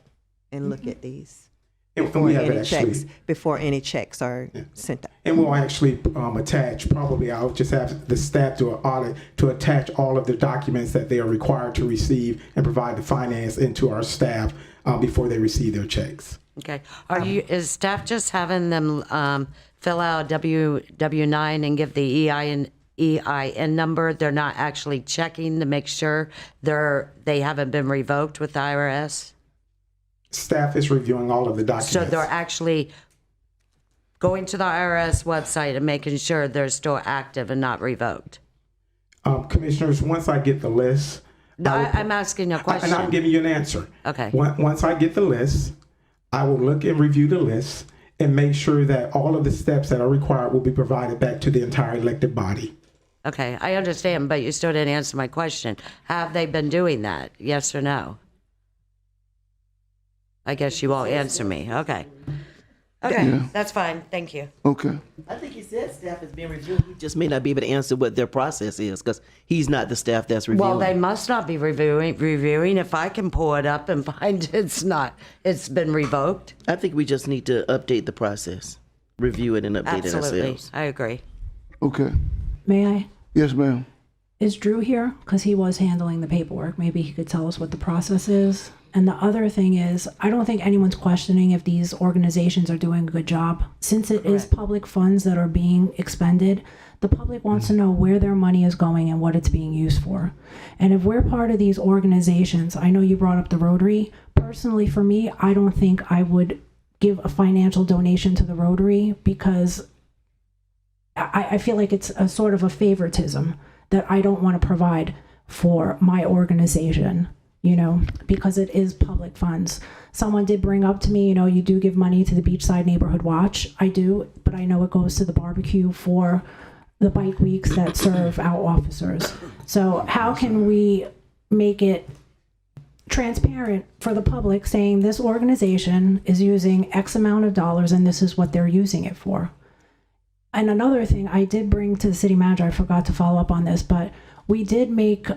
and look at these And before we have any actually- checks are sent out? And we'll actually attach, probably I'll just have the staff do an audit to attach all of the documents that they are required to receive and provide the finance into our staff before they receive their checks. Okay. Is staff just having them fill out W-9 and give the EIN number? They're not actually checking to make sure they haven't been revoked with the IRS? Staff is reviewing all of the documents. So they're actually going to the IRS website and making sure they're still active and not revoked? Commissioners, once I get the list. No, I'm asking a question. And I'm giving you an answer. Okay. Once I get the list, I will look and review the list and make sure that all of the steps that are required will be provided back to the entire elected body. Okay, I understand, but you still didn't answer my question. Have they been doing that? Yes or no? I guess you won't answer me. Okay. Okay, Yeah. that's fine. Thank you. Okay. I think he said staff is being reviewed. He just may not be able to answer what their process is because he's not the staff that's reviewing. Well, they must not be reviewing. If I can pull it up and find it's been revoked. I think we just need to update the process, review it, and update it Absolutely, ourselves. I agree. Okay. May I? Yes, ma'am. Is Drew here? Because he was handling the paperwork. Maybe he could tell us what the process is. And the other thing is, I don't think anyone's questioning if these organizations are doing a good job. Since it is public funds that are being expended, the public wants to know where their money is going and what it's being used for. And if we're part of these organizations, I know you brought up the Rotary. Personally, for me, I don't think I would give a financial donation to the Rotary because I feel like it's a sort of a favoritism that I don't want to provide for my organization, because it is public funds. Someone did bring up to me, you do give money to the Beachside Neighborhood Watch. I do, but I know it goes to the barbecue for the bike weeks that serve our officers. So how can we make it transparent for the public saying this organization is using X amount of dollars and this is what they're using it for? And another thing I did bring to the city manager, I forgot to follow up on this, but we did make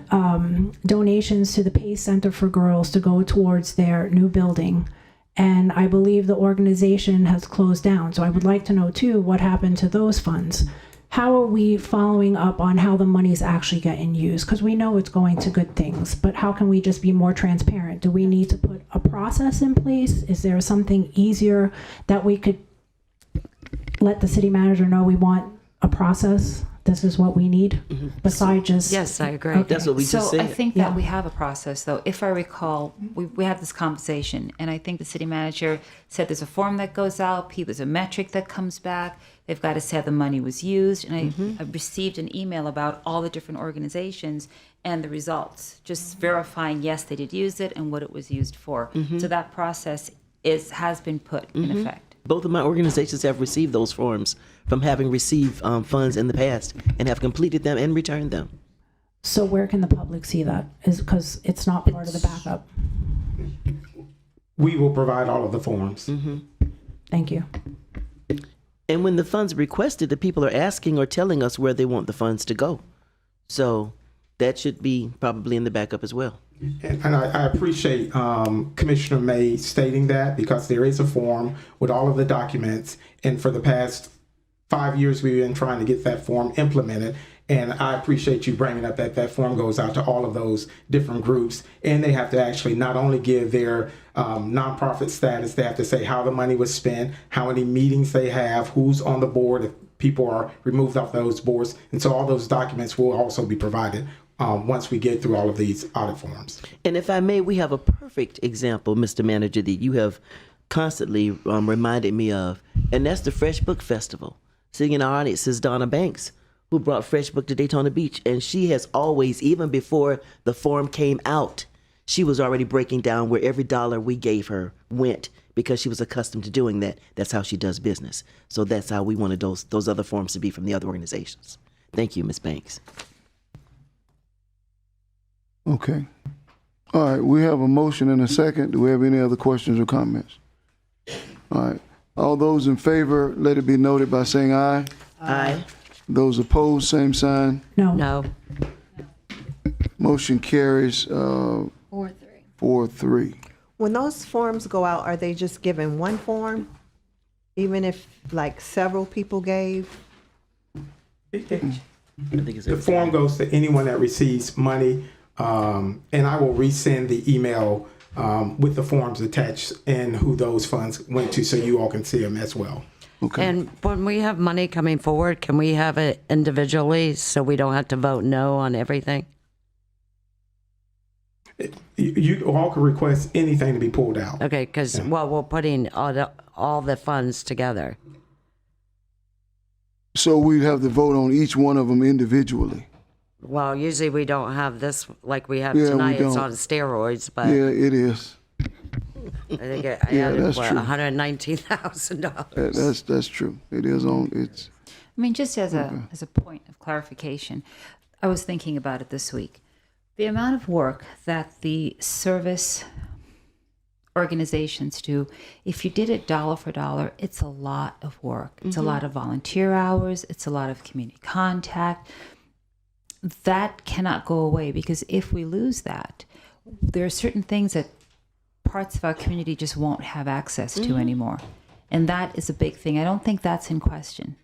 donations to the Pace Center for Girls to go towards their new building. And I believe the organization has closed down. So I would like to know too, what happened to those funds? How are we following up on how the money is actually getting used? Because we know it's going to good things, but how can we just be more transparent? Do we need to put a process in place? Is there something easier that we could let the city manager know we want a process? This is what we need, besides just... Yes, I agree. Okay. That's what we just said. I think that we have a process, though. If I recall, we had this conversation, and I think the city manager said there's a form that goes out, there's a metric that comes back, they've got to say how the money was used, and I received an email about all the different organizations and the results, just verifying, yes, they did use it and what it was used for. So that process has been put in effect. Both of my organizations have received those forms from having received funds in the past and have completed them and returned them. So where can the public see that? Is because it's not part of the backup. We will provide all of the forms. Thank you. And when the funds are requested, the people are asking or telling us where they want the funds to go. So that should be probably in the backup as well. And I appreciate Commissioner May stating that because there is a form with all of the documents. And for the past 5 years, we've been trying to get that form implemented. And I appreciate you bringing up that form goes out to all of those different groups. And they have to actually not only give their nonprofit status, they have to say how the money was spent, how many meetings they have, who's on the board, if people are removed off those boards. And so all those documents will also be provided once we get through all of these audit forms. And if I may, we have a perfect example, Mr. Manager, that you have constantly reminded me of, and that's the Fresh Book Festival. Sitting in our audience is Donna Banks, who brought Fresh Book to Daytona Beach, and she has always, even before the form came out, she was already breaking down where every dollar we gave her went because she was accustomed to doing that. That's how she does business. So that's how we wanted those other forms to be from the other organizations. Thank you, Ms. Banks. Okay. All right, we have a motion and a second. Do we have any other questions or comments? All right. All those in favor, let it be noted by saying aye. Aye. Those opposed, same sign. No. No. Motion carries 4-3. 4-3. When those forms go out, are they just given one form? Even if like several people gave? The form goes to anyone that receives money, and I will resend the email with the forms attached and who those funds went to, so you all can see them as well. Okay. And when we have money coming forward, can we have it individually so we don't have to vote no on everything? You all can request anything to be pulled out. Okay, because, well, we're putting all the funds together. So we have to vote on each one of them individually. Well, usually we don't have this like we have Yeah, we tonight. It's don't. on steroids, but Yeah, it is. I think I Yeah, added, that's what, true. $119,000. That's true. It is on. It's. I mean, just as a point of clarification, I was thinking about it this week. The amount of work that the service organizations do, if you did it dollar for dollar, it's a lot of work. It's a lot of volunteer hours. It's a lot of community contact. That cannot go away, because if we lose that, there are certain things that parts of our community just won't have access to anymore. And that is a big thing. I don't think that's in question.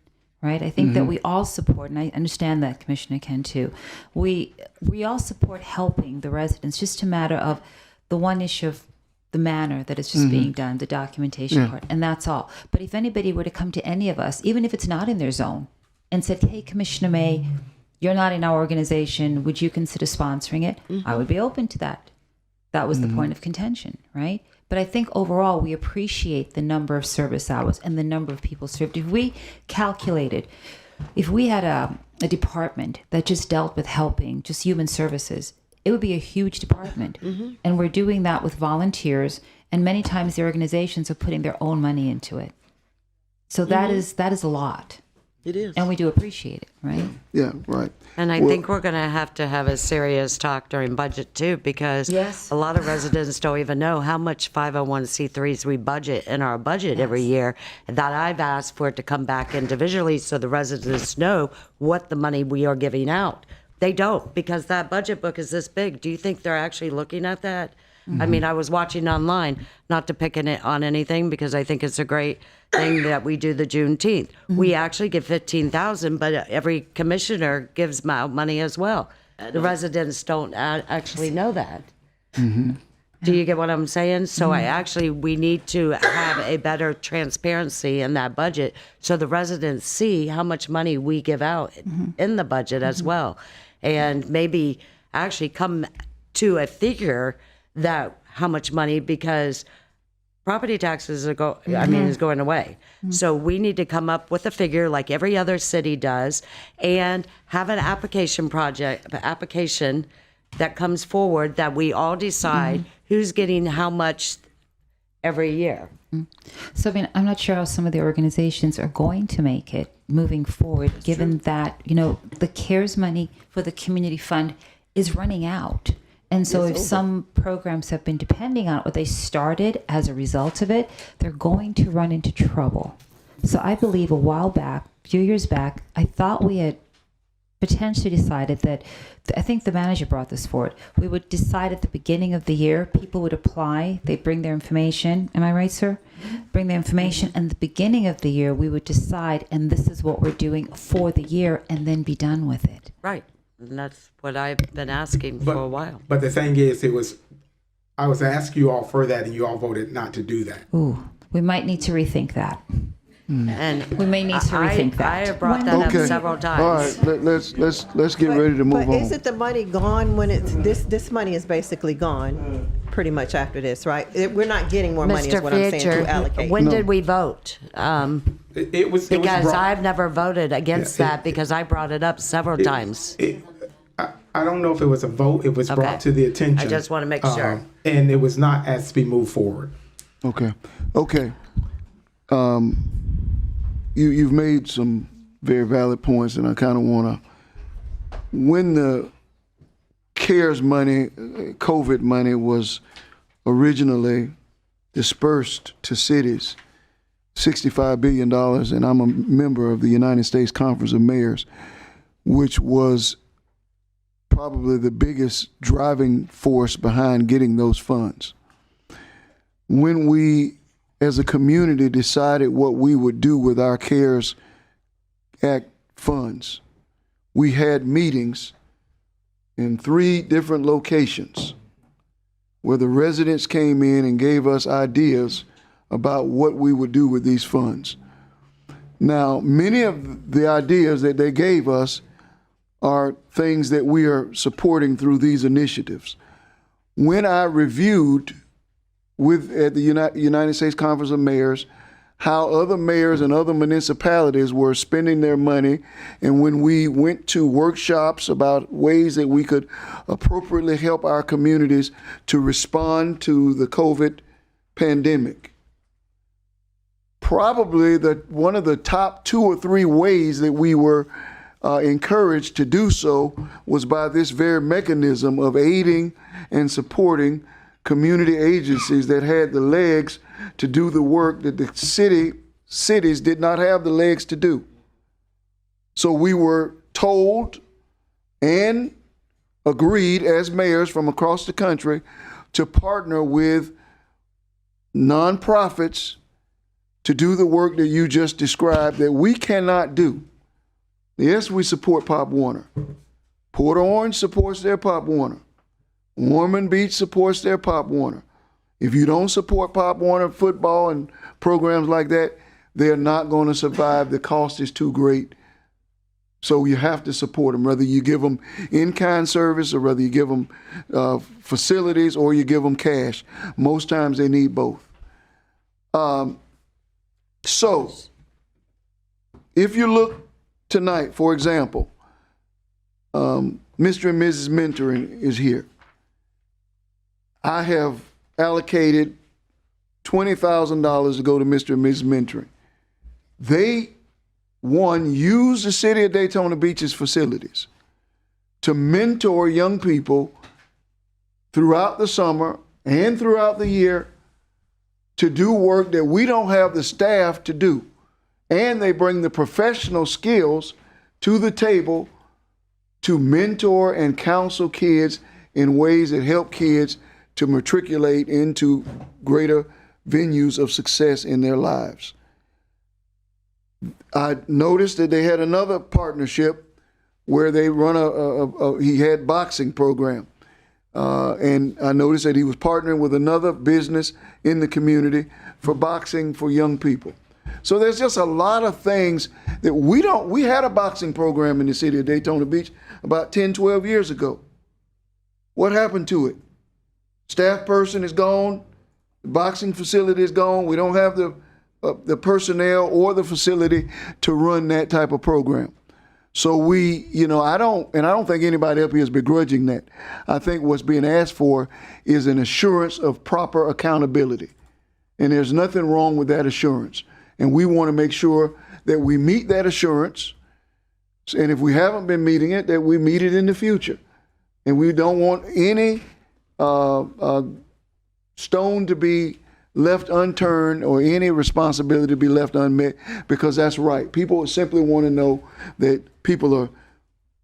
Right? I think that we all support, and I understand that Commissioner Cantu, we all support helping the residents, just a matter of the one issue of the manner that it's just being done, the documentation part, and that's all. But if anybody were to come to any of us, even if it's not in their zone, and said, hey, Commissioner May, you're not in our organization, would you consider sponsoring it? I would be open to that. That was the point of contention, right? But I think overall we appreciate the number of service hours and the number of people served. If we calculated, if we had a department that just dealt with helping, just human services, it would be a huge department. And we're doing that with volunteers, and many times the organizations are putting their own money into it. So that is a lot. It is. And we do appreciate it, right? Yeah, right. And I think we're going to have a serious talk during budget too, because a lot of residents don't even know how much 501c3s we budget in our budget every year. That I've asked for it to come back individually so the residents know what the money we are giving out. They don't, because that budget book is this big. Do you think they're actually looking at that? I mean, I was watching online, not to pick on anything, because I think it's a great thing that we do the Juneteenth. We actually give $15,000, but every commissioner gives out money as well. The residents don't actually know that. Do you get what I'm saying? So we need to have a better transparency in that budget, so the residents see how much money we give out in the budget as well, and maybe actually come to a figure that how much money, because property taxes are is going away. So we need to come up with a figure like every other city does, and have an application that comes forward that we all decide who's getting how much every year. So, I mean, I'm not sure how some of the organizations are going to make it moving forward, given that, the CARES money for the community fund is running out. And so if some programs have been depending on it, or they started as a result of it, they're going to run into trouble. So I believe a few years back, I thought we had potentially decided that, I think the manager brought this forward, we would decide at the beginning of the year, people would apply, they'd bring their information. Am I right, sir? Bring their information. And the beginning of the year, we would decide, and this is what we're doing for the year, and then be done with it. Right. And that's what I've been asking for a while. But the thing is, I was asking you all for that, and you all voted not to do that. Ooh, we might need to rethink that. And we may need to rethink that. I have brought that up several times. All right, let's get ready to move But on. isn't the money gone when it's this money is basically gone pretty much after this, right? We're not getting more money, is what I'm saying, to allocate. When did we vote? It was because brought, I've never voted against that, because I brought it up several times. I don't know if it was a vote. It was brought to the attention. I just want to make sure. And it was not asked to be moved forward. Okay. You've made some very valid points, and I kind of want to. When the CARES money, COVID money, was originally dispersed to cities, $65 billion, and I'm a member of the United States Conference of Mayors, which was probably the biggest driving force behind getting those funds. When we, as a community, decided what we would do with our CARES Act funds, we had meetings in 3 different locations where the residents came in and gave us ideas about what we would do with these funds. Now, many of the ideas that they gave us are things that we are supporting through these initiatives. When I reviewed at the United States Conference of Mayors how other mayors and other municipalities were spending their money, and when we went to workshops about ways that we could appropriately help our communities to respond to the COVID pandemic, probably one of the top 2 or 3 ways that we were encouraged to do so was by this very mechanism of aiding and supporting community agencies that had the legs to do the work that the cities did not have the legs to do. So we were told and agreed as mayors from across the country to partner with nonprofits to do the work that you just described that we cannot do. Yes, we support Pop Warner. Port Orange supports their Pop Warner. Ormond Beach supports their Pop Warner. If you don't support Pop Warner football and programs like that, they're not going to survive. The cost is too great. So you have to support them, whether you give them in-kind service or whether you give them facilities or you give them cash. Most times they need both. So if you look tonight, for example, Mr. and Mrs. Mentoring is here. I have allocated $20,000 to go to Mr. and Mrs. Mentoring. They, one, use the city of Daytona Beach's facilities to mentor young people throughout the summer and throughout the year to do work that we don't have the staff to do. And they bring the professional skills to the table to mentor and counsel kids in ways that help kids to matriculate into greater venues of success in their lives. I noticed that they had another partnership where they run he had boxing program. And I noticed that he was partnering with another business in the community for boxing for young people. So there's just a lot of things that we had a boxing program in the city of Daytona Beach about 10, 12 years ago. What happened to it? Staff person is gone, the boxing facility is gone. We don't have the personnel or the facility to run that type of program. So I don't think anybody up here is begrudging that. I think what's being asked for is an assurance of proper accountability. And there's nothing wrong with that assurance. And we want to make sure that we meet that assurance. And if we haven't been meeting it, that we meet it in the future. And we don't want any stone to be left unturned or any responsibility to be left unmet, because that's right. People simply want to know that people are,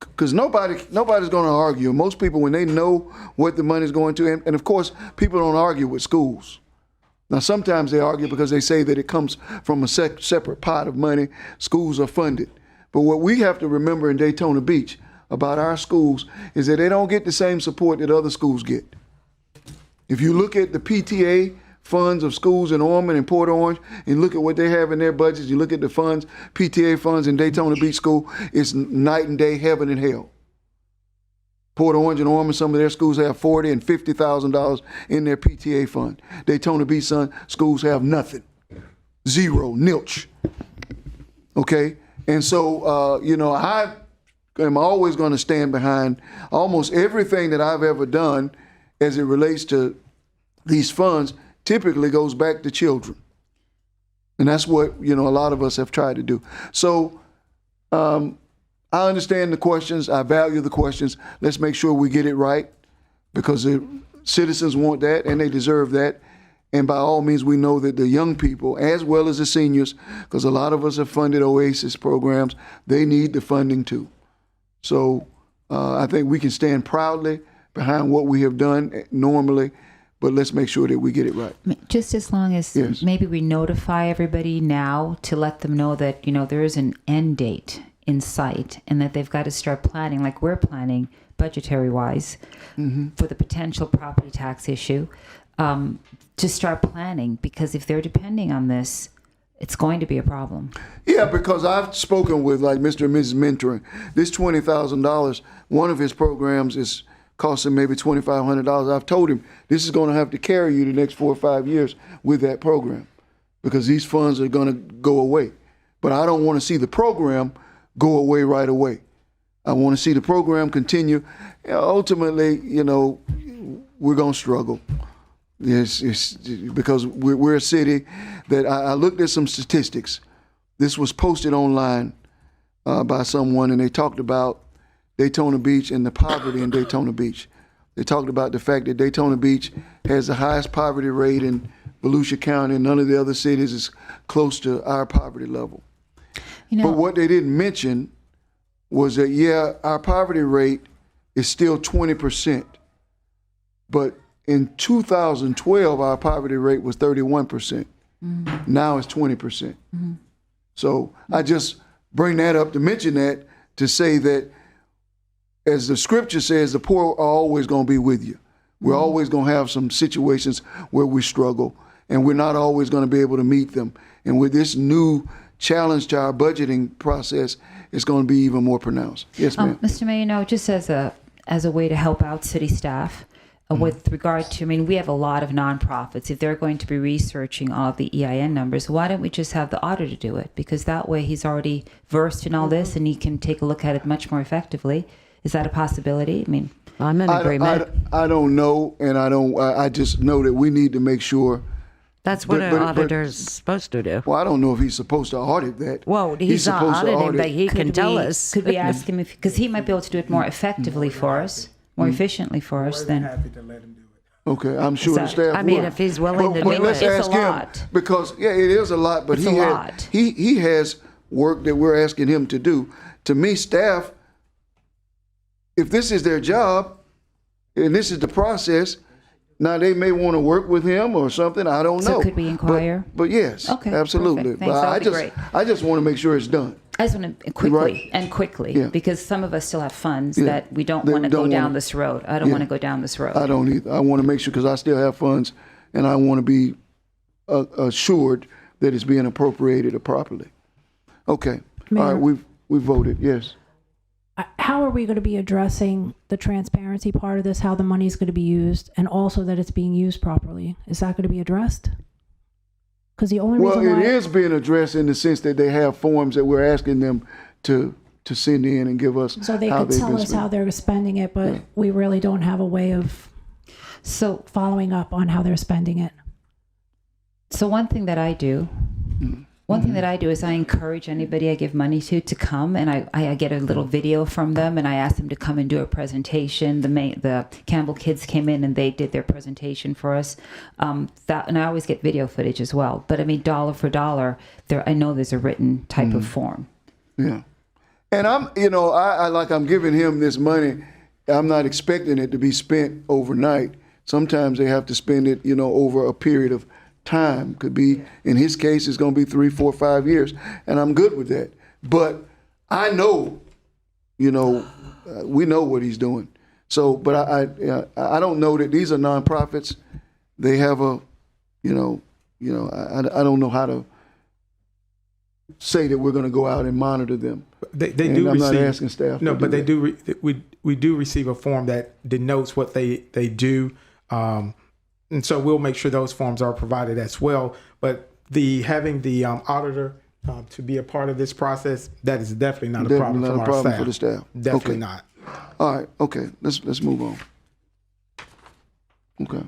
because nobody's going to argue. Most people, when they know what the money's going to, and of course, people don't argue with schools. Now, sometimes they argue because they say that it comes from a separate pot of money. Schools are funded. But what we have to remember in Daytona Beach about our schools is that they don't get the same support that other schools get. If you look at the PTA funds of schools in Ormond and Port Orange and look at what they have in their budgets, you look at the funds, PTA funds in Daytona Beach School, it's night and day, heaven and hell. Port Orange and Ormond, some of their schools have $40,000 and $50,000 in their PTA fund. Daytona Beach schools have nothing. Zero, nilch. Okay? And so, I am always going to stand behind almost everything that I've ever done as it relates to these funds. Typically goes back to children. And that's what, a lot of us have tried to do. So, I understand the questions. I value the questions. Let's make sure we get it right, because the citizens want that and they deserve that. And by all means, we know that the young people, as well as the seniors, because a lot of us have funded OASIS programs, they need the funding too. So I think we can stand proudly behind what we have done normally, but let's make sure that we get it right. Just as long as maybe we notify everybody now to let them know that, there is an end date in sight and that they've got to start planning like we're planning budgetary wise for the potential property tax issue, to start planning, because if they're depending on this, it's going to be a problem. Yeah, because I've spoken with like Mr. and Mrs. Mentoring. This $20,000, one of his programs is costing maybe $2,500. I've told him this is going to have to carry you the next 4 or 5 years with that program, because these funds are going to go away. But I don't want to see the program go away right away. I want to see the program continue. Ultimately, we're going to struggle. It's because we're a city that I looked at some statistics. This was posted online by someone, and they talked about Daytona Beach and the poverty in Daytona Beach. They talked about the fact that Daytona Beach has the highest poverty rate in Volusia County, and none of the other cities is close to our poverty level. But what they didn't mention was that, our poverty rate is still 20%. But in 2012, our poverty rate was 31%. Now it's 20%. So I just bring that up to mention that, to say that, as the scripture says, the poor are always going to be with you. We're always going to have some situations where we struggle, and we're not always going to be able to meet them. And with this new challenge to our budgeting process, it's going to be even more pronounced. Yes, ma'am. Mr. Mayor, just as a way to help out city staff, with regard to, we have a lot of nonprofits. If they're going to be researching all of the EIN numbers, why don't we just have the auditor do it? Because that way he's already versed in all this and he can take a look at it much more effectively. Is that a possibility? I'm in agreement. I don't know, and I just know that we need to make sure. That's what an auditor's supposed to do. Well, I don't know if he's supposed to audit that. Well, he's not auditing, but he can tell us. Could we ask him because he might be able to do it more effectively for us, more efficiently for us than. Okay, I'm sure the staff will. If he's willing to do it. Let's ask him, because it is a lot, but he has work that we're asking him to do. To me, staff, if this is their job and this is the process, now they may want to work with him or something. I don't know. So could we inquire? But yes, absolutely. Thanks. But I just want to make sure it's done. I just want to quickly, because some of us still have funds that we don't want to go down this road. I don't want to go down this road. I don't either. I want to make sure, because I still have funds, and I want to be assured that it's being appropriated properly. Okay. Mayor, all right. We've voted. Yes. How are we going to be addressing the transparency part of this, how the money is going to be used, and also that it's being used properly? Is that going to be addressed? Because the only reason why... it is being addressed in the sense that they have forms that we're asking them to send in and give us. So they could tell us how they're spending it, but we really don't have a way of following up on how they're spending it. So one thing that I do... thing that I do is I encourage anybody I give money to come, and I get a little video from them, and I ask them to come and do a presentation. The Campbell kids came in and they did their presentation for us. And I always get video footage as well. But dollar for dollar, I know there's a written type of form. Yeah, and I'm giving him this money. I'm not expecting it to be spent overnight. Sometimes they have to spend it, over a period of time. Could be, in his case, it's going to be 3, 4, 5 years, and I'm good with that. But I know, we know what he's doing. So, but I don't know that these are nonprofits. They have I don't know how to say that we're going to go out and monitor them. They do. I'm receive, not asking staff. No, but they that. do. We do receive a form that denotes what they do. And so we'll make sure those forms are provided as well. But having the auditor to be a part of this process, that is definitely not a problem for our staff. For the staff. Definitely not. All right. Okay. Let's move on. Okay.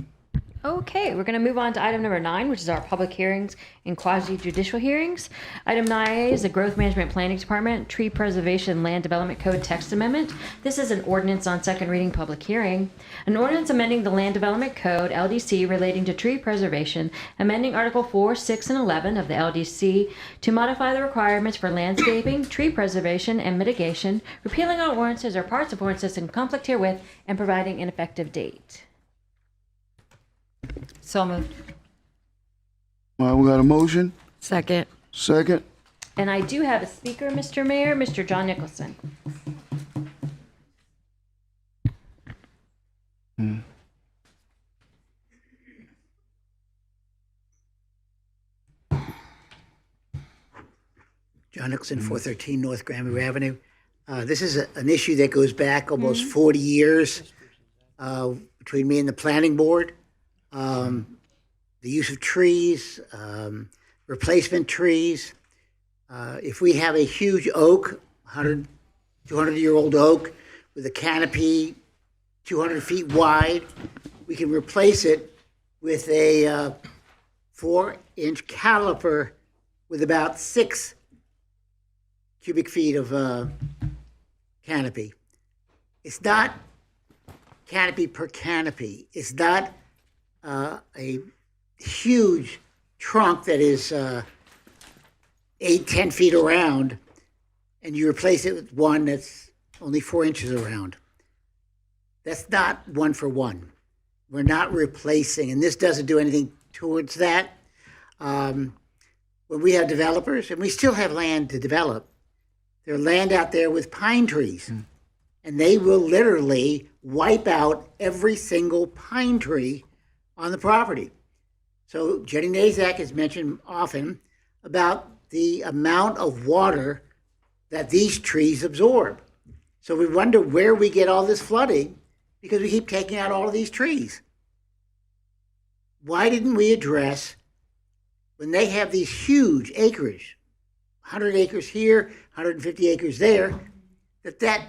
Okay, we're going to move on to item number 9, which is our public hearings and quasi-judicial hearings. Item 9 is the Growth Management Planning Department Tree Preservation Land Development Code Text Amendment. This is an ordinance on second reading public hearing. An ordinance amending the Land Development Code, LDC, relating to tree preservation, amending Article 4, 6, and 11 of the LDC to modify the requirements for landscaping, tree preservation, and mitigation, repealing all ordinances or parts of ordinances in conflict herewith, and providing an effective date. So moved. All right, we got a motion. Second. Second. And I do have a speaker, Mr. Mayor, Mr. John Nicholson. John Nicholson, 413 North Granbury Avenue. This is an issue that goes back almost 40 years between me and the planning board. The use of trees, replacement trees. If we have a huge oak, 100, 200-year-old oak with a canopy 200 feet wide, we can replace it with a 4-inch caliper with about 6 cubic feet of canopy. It's not canopy per canopy. It's not a huge trunk that is 8-10 feet around, and you replace it with one that's only 4 inches around. That's not one for one. We're not replacing, and this doesn't do anything towards that. When we have developers, and we still have land to develop, there's land out there with pine trees, and they will literally wipe out every single pine tree on the property. So Jenny Nazak has mentioned often about the amount of water that these trees absorb. So we wonder where we get all this flooding because we keep taking out all of these trees. Why didn't we address, when they have these huge acreage, 100 acres here, 150 acres there, that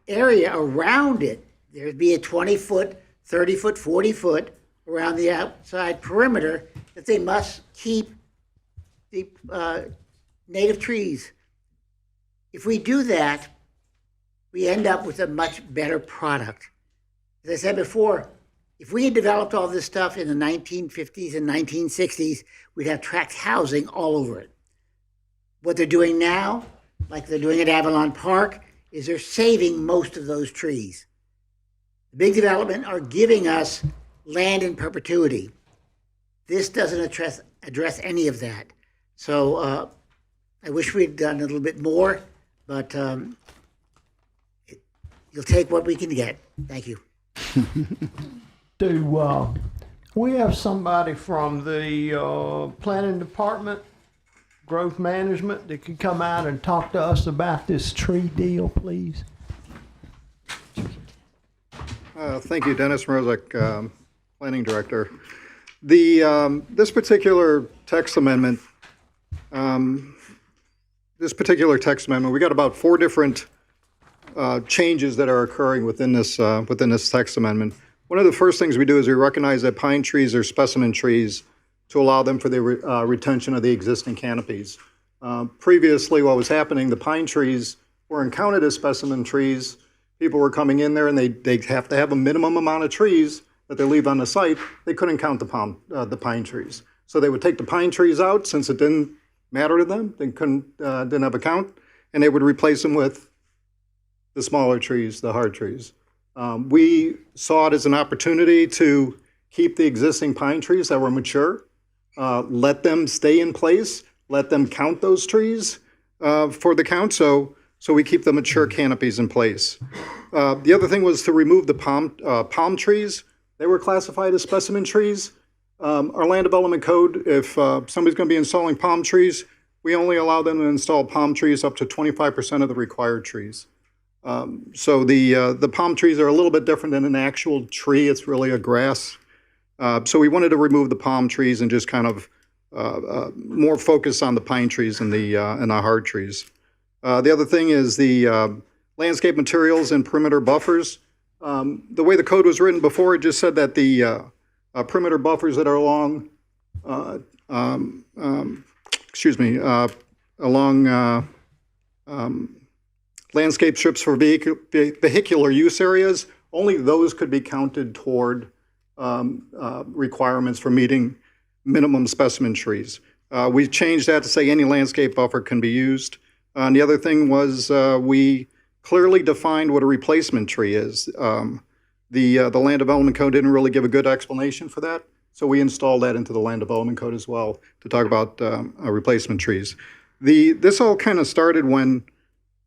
area around it, there'd be a 20-foot, 30-foot, 40-foot around the outside perimeter, that they must keep the native trees. If we do that, we end up with a much better product. As I said before, if we had developed all this stuff in the 1950s and 1960s, we'd have tract housing all over it. What they're doing now, like they're doing at Avalon Park, is they're saving most of those trees. The big development are giving us land in perpetuity. This doesn't address any of that. So I wish we'd done a little bit more, but you'll take what we can get. Thank you. Do we have somebody from the planning department, growth management, that could come out and talk to us about this tree deal, please? Thank you, Dennis Mrozek, Planning Director. This particular text amendment, we got about 4 different changes that are occurring within this text amendment. One of the first things we do is we recognize that pine trees are specimen trees to allow them for the retention of the existing canopies. Previously, what was happening, the pine trees weren't counted as specimen trees. People were coming in there and they have to have a minimum amount of trees that they leave on the site. They couldn't count the pine trees. So they would take the pine trees out since it didn't matter to them. They didn't have a count, and they would replace them with the smaller trees, the hard trees. We saw it as an opportunity to keep the existing pine trees that were mature, let them stay in place, let them count those trees for the count, so we keep the mature canopies in place. The other thing was to remove the palm trees. They were classified as specimen trees. Our land development code, if somebody's going to be installing palm trees, we only allow them to install palm trees up to 25% of the required trees. So the palm trees are a little bit different than an actual tree. It's really a grass. So we wanted to remove the palm trees and just kind of more focus on the pine trees and the hard trees. The other thing is the landscape materials and perimeter buffers. The way the code was written before, it just said that the perimeter buffers that are along, along landscape strips for vehicular use areas. Only those could be counted toward requirements for meeting minimum specimen trees. We changed that to say any landscape buffer can be used. And the other thing was we clearly defined what a replacement tree is. The Land Development Code didn't really give a good explanation for that, so we installed that into the Land Development Code as well to talk about replacement trees. This all kind of started when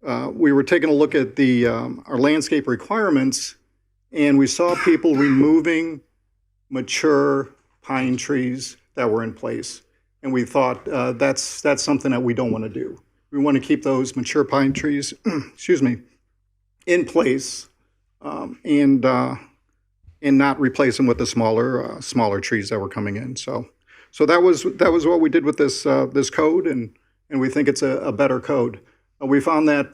we were taking a look at our landscape requirements, and we saw people removing mature pine trees that were in place, and we thought that's something that we don't want to do. We want to keep those mature pine trees, in place, and not replace them with the smaller trees that were coming in. So that was what we did with this code, and we think it's a better code. We found that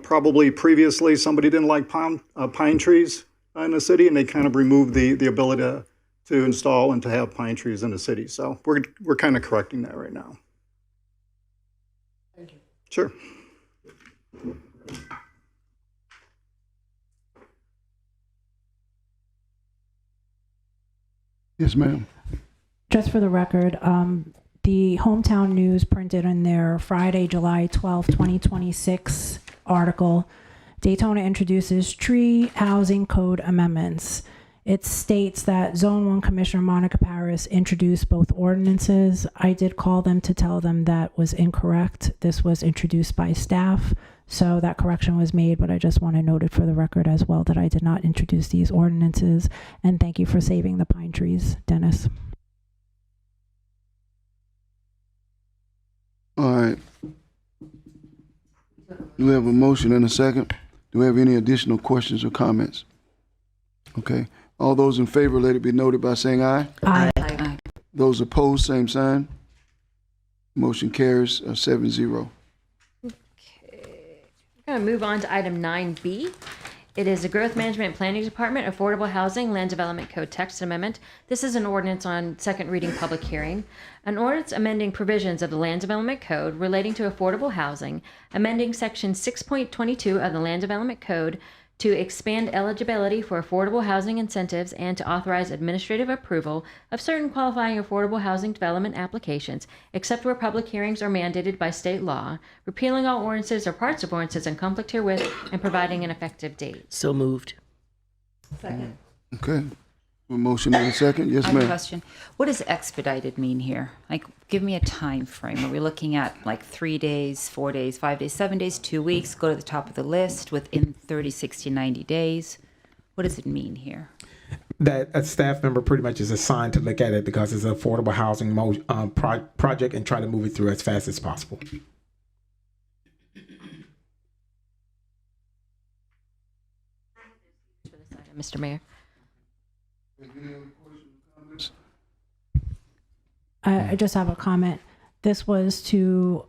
probably previously somebody didn't like pine trees in the city, and they kind of removed the ability to install and to have pine trees in the city. So we're kind of correcting that right now. Thank you. Sure. Yes, ma'am. Just for the record, the Hometown News printed in their Friday, July 12, 2026 article, Daytona introduces tree housing code amendments. It states that Zone 1 Commissioner Monica Paris introduced both ordinances. I did call them to tell them that was incorrect. This was introduced by staff, so that correction was made, but I just want to note it for the record as well that I did not introduce these ordinances. And thank you for saving the pine trees, Dennis. All right. Do we have a motion and a second? Do we have any additional questions or comments? Okay. All those in favor, let it be noted by saying aye. Aye. Aye. Those opposed, same sign. Motion carries 7-0. Okay. We're going to move on to item 9B. It is the Growth Management and Planning Department Affordable Housing Land Development Code Text Amendment. This is an ordinance on second reading public hearing. An ordinance amending provisions of the Land Development Code relating to affordable housing, amending section 6.22 of the Land Development Code to expand eligibility for affordable housing incentives and to authorize administrative approval of certain qualifying affordable housing development applications, except where public hearings are mandated by state law, repealing all ordinances or parts of ordinances in conflict herewith, and providing an effective date. So moved. Second. Okay. A motion and a second. Yes, I have a ma'am. question. What does expedited mean here? Like, give me a time frame. Are we looking at like 3 days, 4 days, 5 days, 7 days, 2 weeks, go to the top of the list within 30, 60, 90 days? What does it mean here? That a staff member pretty much is assigned to look at it because it's an affordable housing project and try to move it through as fast as possible. Mr. Mayor. I just have a comment. This was to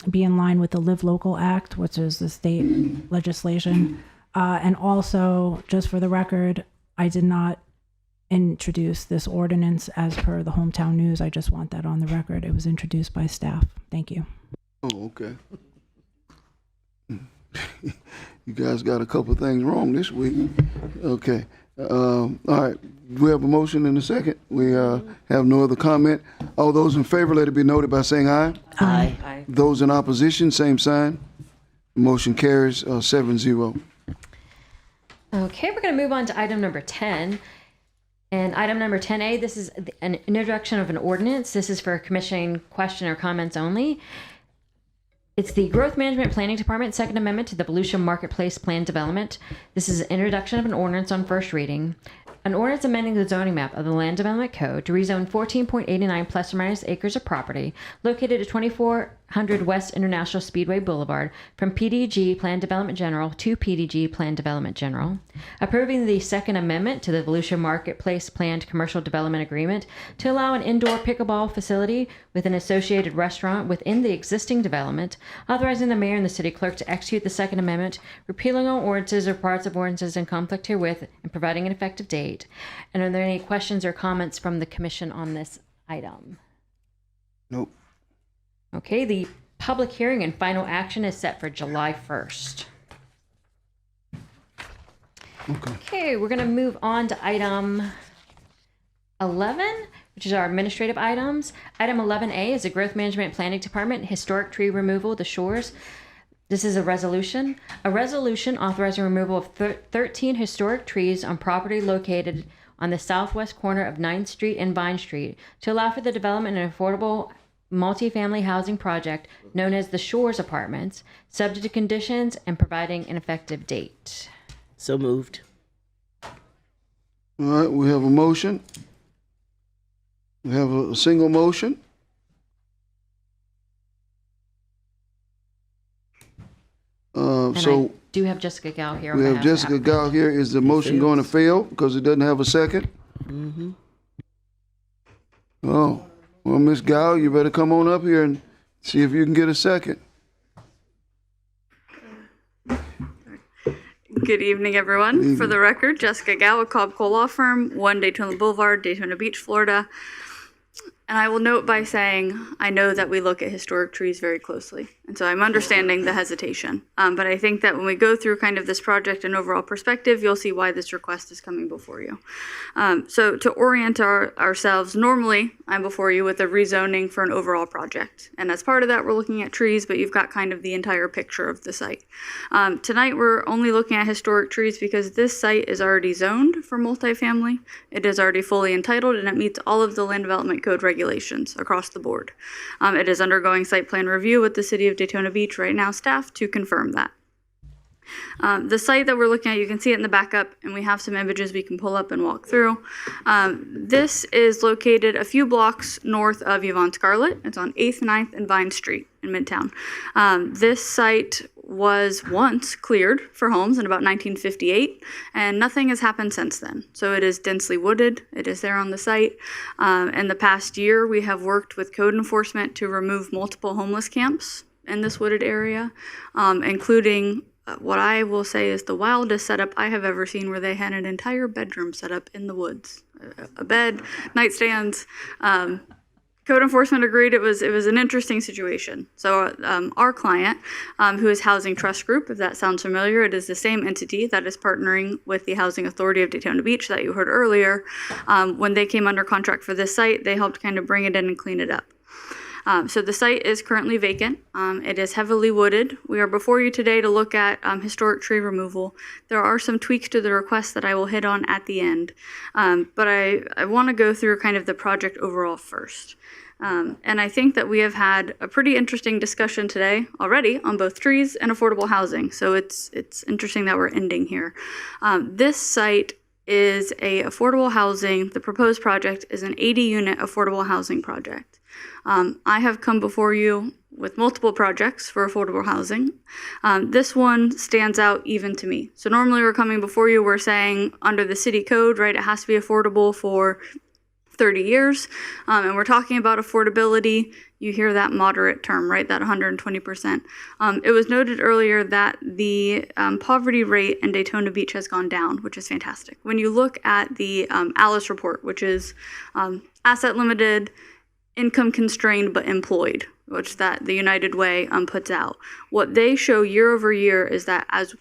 be in line with the Live Local Act, which is the state legislation. And also, just for the record, I did not introduce this ordinance as per the Hometown News. I just want that on the record. It was introduced by staff. Thank you. Oh, okay. You guys got a couple of things wrong this week. Okay. All right. We have a motion and a second. We have no other comment. All those in favor, let it be noted by saying aye. Aye. Aye. Those in opposition, same sign. Motion carries 7-0. Okay, we're going to move on to item number 10. And item number 10A, this is an introduction of an ordinance. This is for commission question or comments only. It's the Growth Management Planning Department Second Amendment to the Volusia Marketplace Plan Development. This is an introduction of an ordinance on first reading. An ordinance amending the zoning map of the Land Development Code to rezone 14.89 plus or minus acres of property located at 24 100 West International Speedway Boulevard from PDG Plan Development General to PDG Plan Development General. Approving the Second Amendment to the Volusia Marketplace Planned Commercial Development Agreement to allow an indoor pickleball facility with an associated restaurant within the existing development. Authorizing the mayor and the city clerk to execute the Second Amendment, repealing all ordinances or parts of ordinances in conflict herewith, and providing an effective date. And are there any questions or comments from the commission on this item? Nope. Okay, the public hearing and final action is set for July 1st. Okay, we're going to move on to item 11, which is our administrative items. Item 11A is the Growth Management Planning Department, Historic Tree Removal, the Shores. This is a resolution. A resolution authorizing removal of 13 historic trees on property located on the southwest corner of 9th Street and Vine Street to allow for the development of an affordable multifamily housing project known as the Shores Apartments, subject to conditions and providing an effective date. So moved. All right, we have a motion. We have a single motion. I do have Jessica Gao here. We have Jessica Gao here. Is the motion going to fail because it doesn't have a second? Mm-hmm. Oh, well, Ms. Gao, you better come on up here and see if you can get a second. Good evening, everyone. For the record, Jessica Gao, a Cobb Cole Law Firm, 1 Daytona Boulevard, Daytona Beach, Florida. And I will note by saying I know that we look at historic trees very closely. And so I'm understanding the hesitation. But I think that when we go through kind of this project and overall perspective, you'll see why this request is coming before you. So to orient ourselves, normally I'm before you with a rezoning for an overall project. And as part of that, we're looking at trees, but you've got kind of the entire picture of the site. Tonight, we're only looking at historic trees because this site is already zoned for multifamily. It is already fully entitled and it meets all of the land development code regulations across the board. It is undergoing site plan review with the city of Daytona Beach right now, staff, to confirm that. The site that we're looking at, you can see it in the backup, and we have some images we can pull up and walk through. This is located a few blocks north of Yvonne Scarlett. It's on 8th, 9th, and Vine Street in Midtown. This site was once cleared for homes in about 1958, and nothing has happened since then. So it is densely wooded. It is there on the site. In the past year, we have worked with code enforcement to remove multiple homeless camps in this wooded area, including what I will say is the wildest setup I have ever seen, where they had an entire bedroom set up in the woods, a bed, nightstands. Code enforcement agreed it was an interesting situation. So our client, who is Housing Trust Group, if that sounds familiar, it is the same entity that is partnering with the Housing Authority of Daytona Beach that you heard earlier. When they came under contract for this site, they helped kind of bring it in and clean it up. So the site is currently vacant. It is heavily wooded. We are before you today to look at historic tree removal. There are some tweaks to the request that I will hit on at the end. But I want to go through kind of the project overall first. And I think that we have had a pretty interesting discussion today already on both trees and affordable housing. So it's interesting that we're ending here. This site is a affordable housing. The proposed project is an 80-unit affordable housing project. I have come before you with multiple projects for affordable housing. This one stands out even to me. So normally we're coming before you, we're saying under the city code, right, it has to be affordable for 30 years. And we're talking about affordability. You hear that moderate term, right, that 120%. It was noted earlier that the poverty rate in Daytona Beach has gone down, which is fantastic. When you look at the ALICE report, which is asset limited, income constrained but employed, which that the United Way puts out. What they show year over year is that as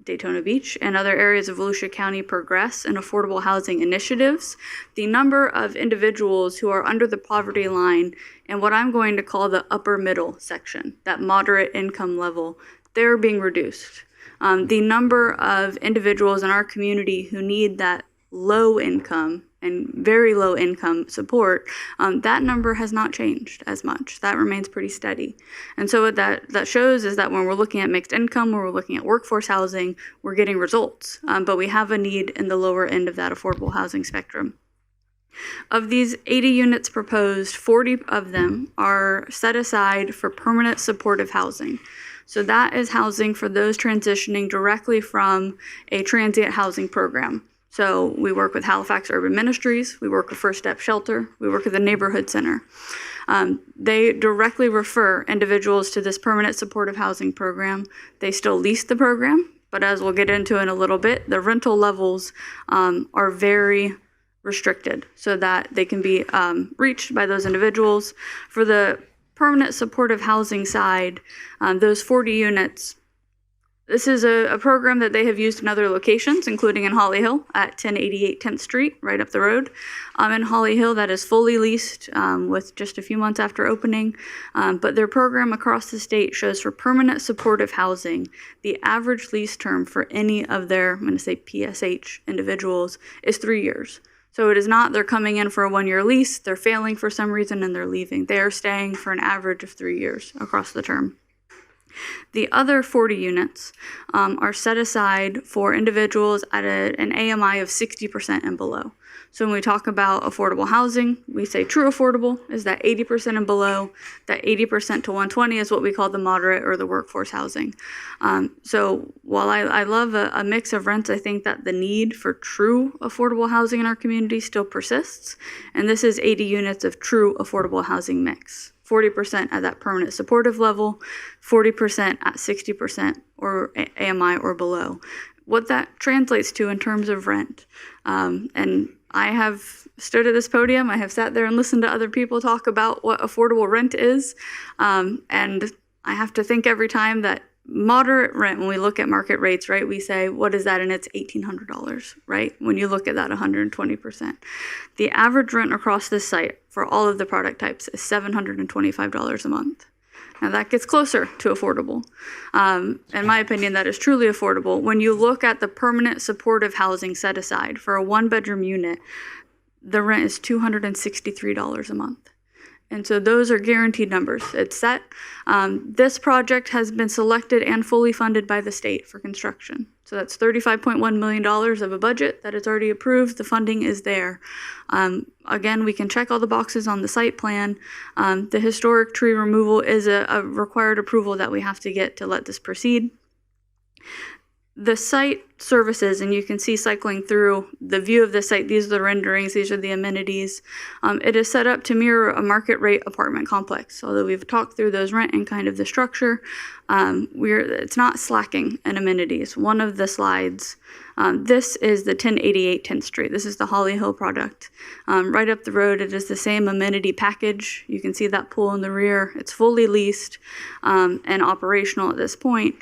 Daytona Beach and other areas of Volusia County progress in affordable housing initiatives, the number of individuals who are under the poverty line and what I'm going to call the upper middle section, that moderate income level, they're being reduced. The number of individuals in our community who need that low income and very low income support, that number has not changed as much. That remains pretty steady. And so what that shows is that when we're looking at mixed income, when we're looking at workforce housing, we're getting results. But we have a need in the lower end of that affordable housing spectrum. Of these 80 units proposed, 40 of them are set aside for permanent supportive housing. So that is housing for those transitioning directly from a transient housing program. So we work with Halifax Urban Ministries, we work with First Step Shelter, we work with the Neighborhood Center. They directly refer individuals to this permanent supportive housing program. They still lease the program, but as we'll get into in a little bit, the rental levels are very restricted so that they can be reached by those individuals. For the permanent supportive housing side, those 40 units, this is a program that they have used in other locations, including in Holly Hill at 1088 10th Street, right up the road. In Holly Hill, that is fully leased with just a few months after opening. But their program across the state shows for permanent supportive housing, the average lease term for any of their, I'm going to say PSH individuals, is 3 years. So it is not they're coming in for a 1-year lease, they're failing for some reason, and they're leaving. They are staying for an average of 3 years across the term. The other 40 units are set aside for individuals at an AMI of 60% and below. So when we talk about affordable housing, we say true affordable is that 80% and below. That 80% to 120 is what we call the moderate or the workforce housing. So while I love a mix of rents, I think that the need for true affordable housing in our community still persists. And this is 80 units of true affordable housing mix. 40% at that permanent supportive level, 40% at 60% or AMI or below. What that translates to in terms of rent. And I have stood at this podium, I have sat there and listened to other people talk about what affordable rent is. And I have to think every time that moderate rent, when we look at market rates, right, we say, what is that? And it's $1,800, right? When you look at that 120%. The average rent across this site for all of the product types is $725 a month. Now that gets closer to affordable. In my opinion, that is truly affordable. When you look at the permanent supportive housing set aside for a 1-bedroom unit, the rent is $263 a month. And so those are guaranteed numbers. It's set. This project has been selected and fully funded by the state for construction. So that's $35.1 million of a budget that is already approved. The funding is there. Again, we can check all the boxes on the site plan. The historic tree removal is a required approval that we have to get to let this proceed. The site services, and you can see cycling through the view of the site, these are the renderings, these are the amenities. It is set up to mirror a market rate apartment complex. Although we've talked through those rent and kind of the structure, it's not slacking in amenities. One of the slides, this is the 1088 10th Street. This is the Holly Hill product. Right up the road, it is the same amenity package. You can see that pool in the rear. It's fully leased and operational at this point.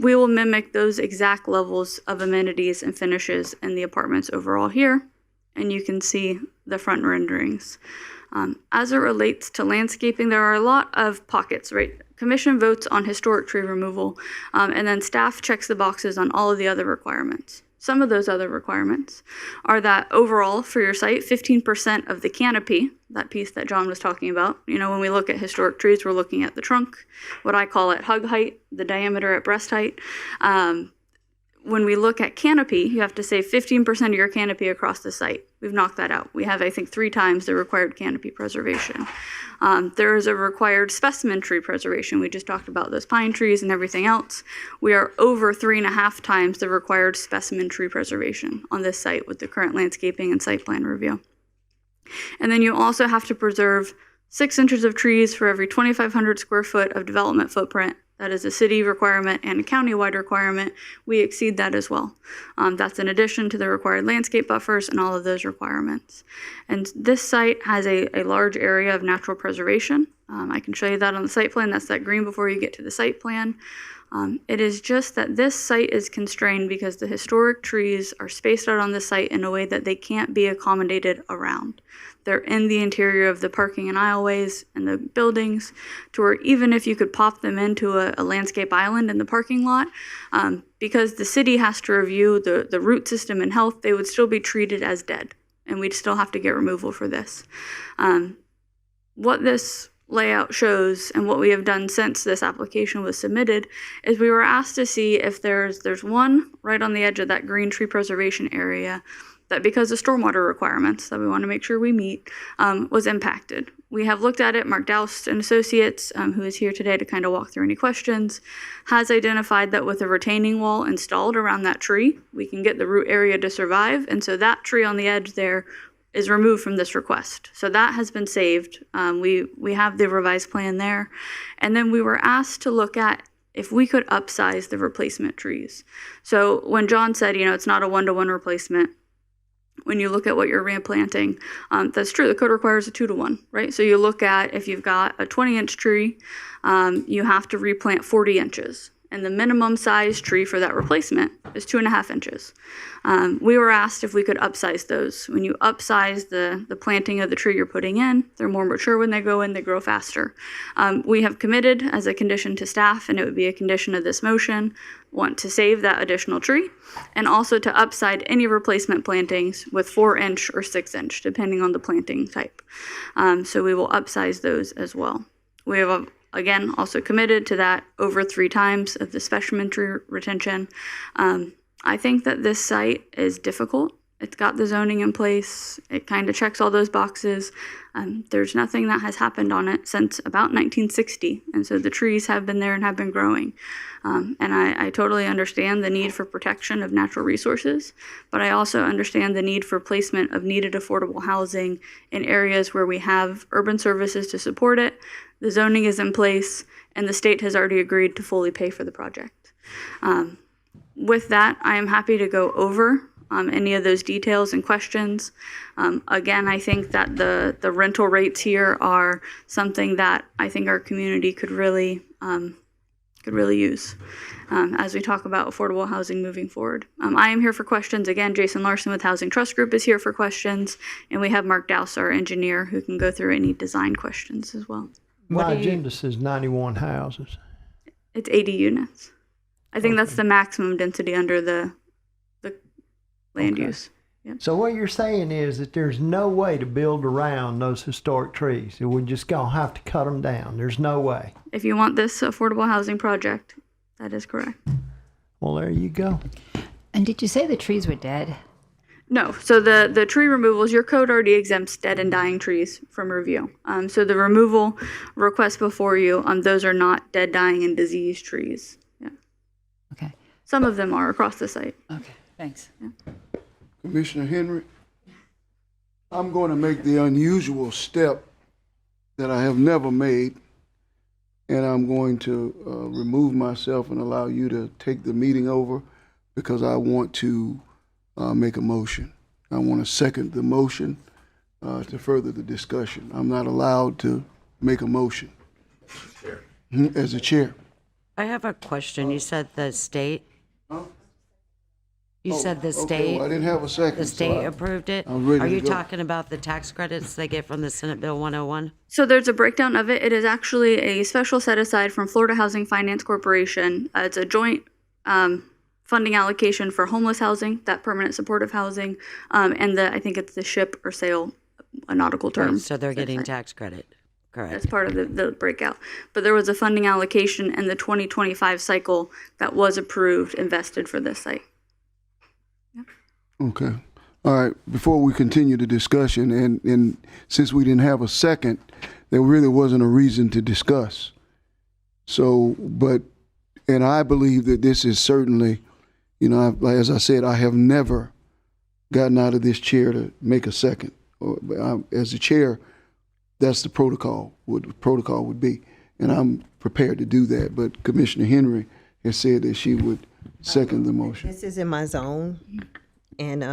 We will mimic those exact levels of amenities and finishes in the apartments overall here, and you can see the front renderings. As it relates to landscaping, there are a lot of pockets, right? Commission votes on historic tree removal, and then staff checks the boxes on all of the other requirements. Some of those other requirements are that overall for your site, 15% of the canopy, that piece that John was talking about. You know, when we look at historic trees, we're looking at the trunk, what I call at hug height, the diameter at breast height. When we look at canopy, you have to say 15% of your canopy across the site. We've knocked that out. We have, I think, 3 times the required canopy preservation. There is a required specimen tree preservation. We just talked about those pine trees and everything else. We are over 3.5 times the required specimen tree preservation on this site with the current landscaping and site plan review. And then you also have to preserve 6 inches of trees for every 2,500 square foot of development footprint. That is a city requirement and a county-wide requirement. We exceed that as well. That's in addition to the required landscape buffers and all of those requirements. And this site has a large area of natural preservation. I can show you that on the site plan. That's that green before you get to the site plan. It is just that this site is constrained because the historic trees are spaced out on the site in a way that they can't be accommodated around. They're in the interior of the parking and aisleways and the buildings, to where even if you could pop them into a landscape island in the parking lot, because the city has to review the root system and health, they would still be treated as dead, and we'd still have to get removal for this. What this layout shows, and what we have done since this application was submitted, is we were asked to see if there's one right on the edge of that green tree preservation area that because of stormwater requirements that we want to make sure we meet, was impacted. We have looked at it. Mark Doust and Associates, who is here today to kind of walk through any questions, has identified that with a retaining wall installed around that tree, we can get the root area to survive. And so that tree on the edge there is removed from this request. So that has been saved. We have the revised plan there. And then we were asked to look at if we could upsize the replacement trees. So when John said, it's not a one-to-one replacement, when you look at what you're replanting, that's true. The code requires a 2-to-1, right? So you look at if you've got a 20-inch tree, you have to replant 40 inches. And the minimum size tree for that replacement is 2.5 inches. We were asked if we could upsize those. When you upsize the planting of the tree you're putting in, they're more mature when they go in, they grow faster. We have committed as a condition to staff, and it would be a condition of this motion, want to save that additional tree, and also to upside any replacement plantings with 4-inch or 6-inch, depending on the planting type. So we will upsize those as well. We have again, also committed to that over 3 times of the specimen tree retention. I think that this site is difficult. It's got the zoning in place. It kind of checks all those boxes. There's nothing that has happened on it since about 1960. And so the trees have been there and have been growing. And I totally understand the need for protection of natural resources, but I also understand the need for placement of needed affordable housing in areas where we have urban services to support it. The zoning is in place, and the state has already agreed to fully pay for the project. With that, I am happy to go over any of those details and questions. Again, I think that the rental rates here are something that I think our community could really use as we talk about affordable housing moving forward. I am here for questions. Again, Jason Larson with Housing Trust Group is here for questions, and we have Mark Douse, our engineer, who can go through any design questions as well. My agenda says 91 houses. It's 80 units. I think that's the maximum density under the land use. Yep. So what you're saying is that there's no way to build around those historic trees. We're just going to have to cut them down. There's no way. If you want this affordable housing project, that is correct. Well, there you go. And did you say the trees were dead? No. So the tree removals, your code already exempts dead and dying trees from review. So the removal requests before you, those are not dead, dying, and diseased trees. Yeah. Okay. Some of them are across the site. Okay. Thanks. Yeah. Commissioner Henry, I'm going to make the unusual step that I have never made, and I'm going to remove myself and allow you to take the meeting over because I want to make a motion. I want to second the motion to further the discussion. I'm not allowed to make a motion as a chair. I have a question. You said the state. You said the state. Okay, well, I didn't have a second. The state approved it. I'm ready Are to you go. talking about the tax credits they get from the Senate Bill 101? So there's a breakdown of it. It is actually a special set aside from Florida Housing Finance Corporation. It's a joint funding allocation for homeless housing, that permanent supportive housing, and I think it's the ship or sail, a nautical term. Right, so they're getting tax credit. Correct. That's part of the breakout. But there was a funding allocation in the 2025 cycle that was approved, invested for this site. Okay. All right. Before we continue the discussion, and since we didn't have a second, there really wasn't a reason to discuss. So, and I believe that this is certainly, as I said, I have never gotten out of this chair to make a second. As a chair, that's the protocol, what the protocol would be. And I'm prepared to do that. But Commissioner Henry has said that she would second the motion. This is in my zone, and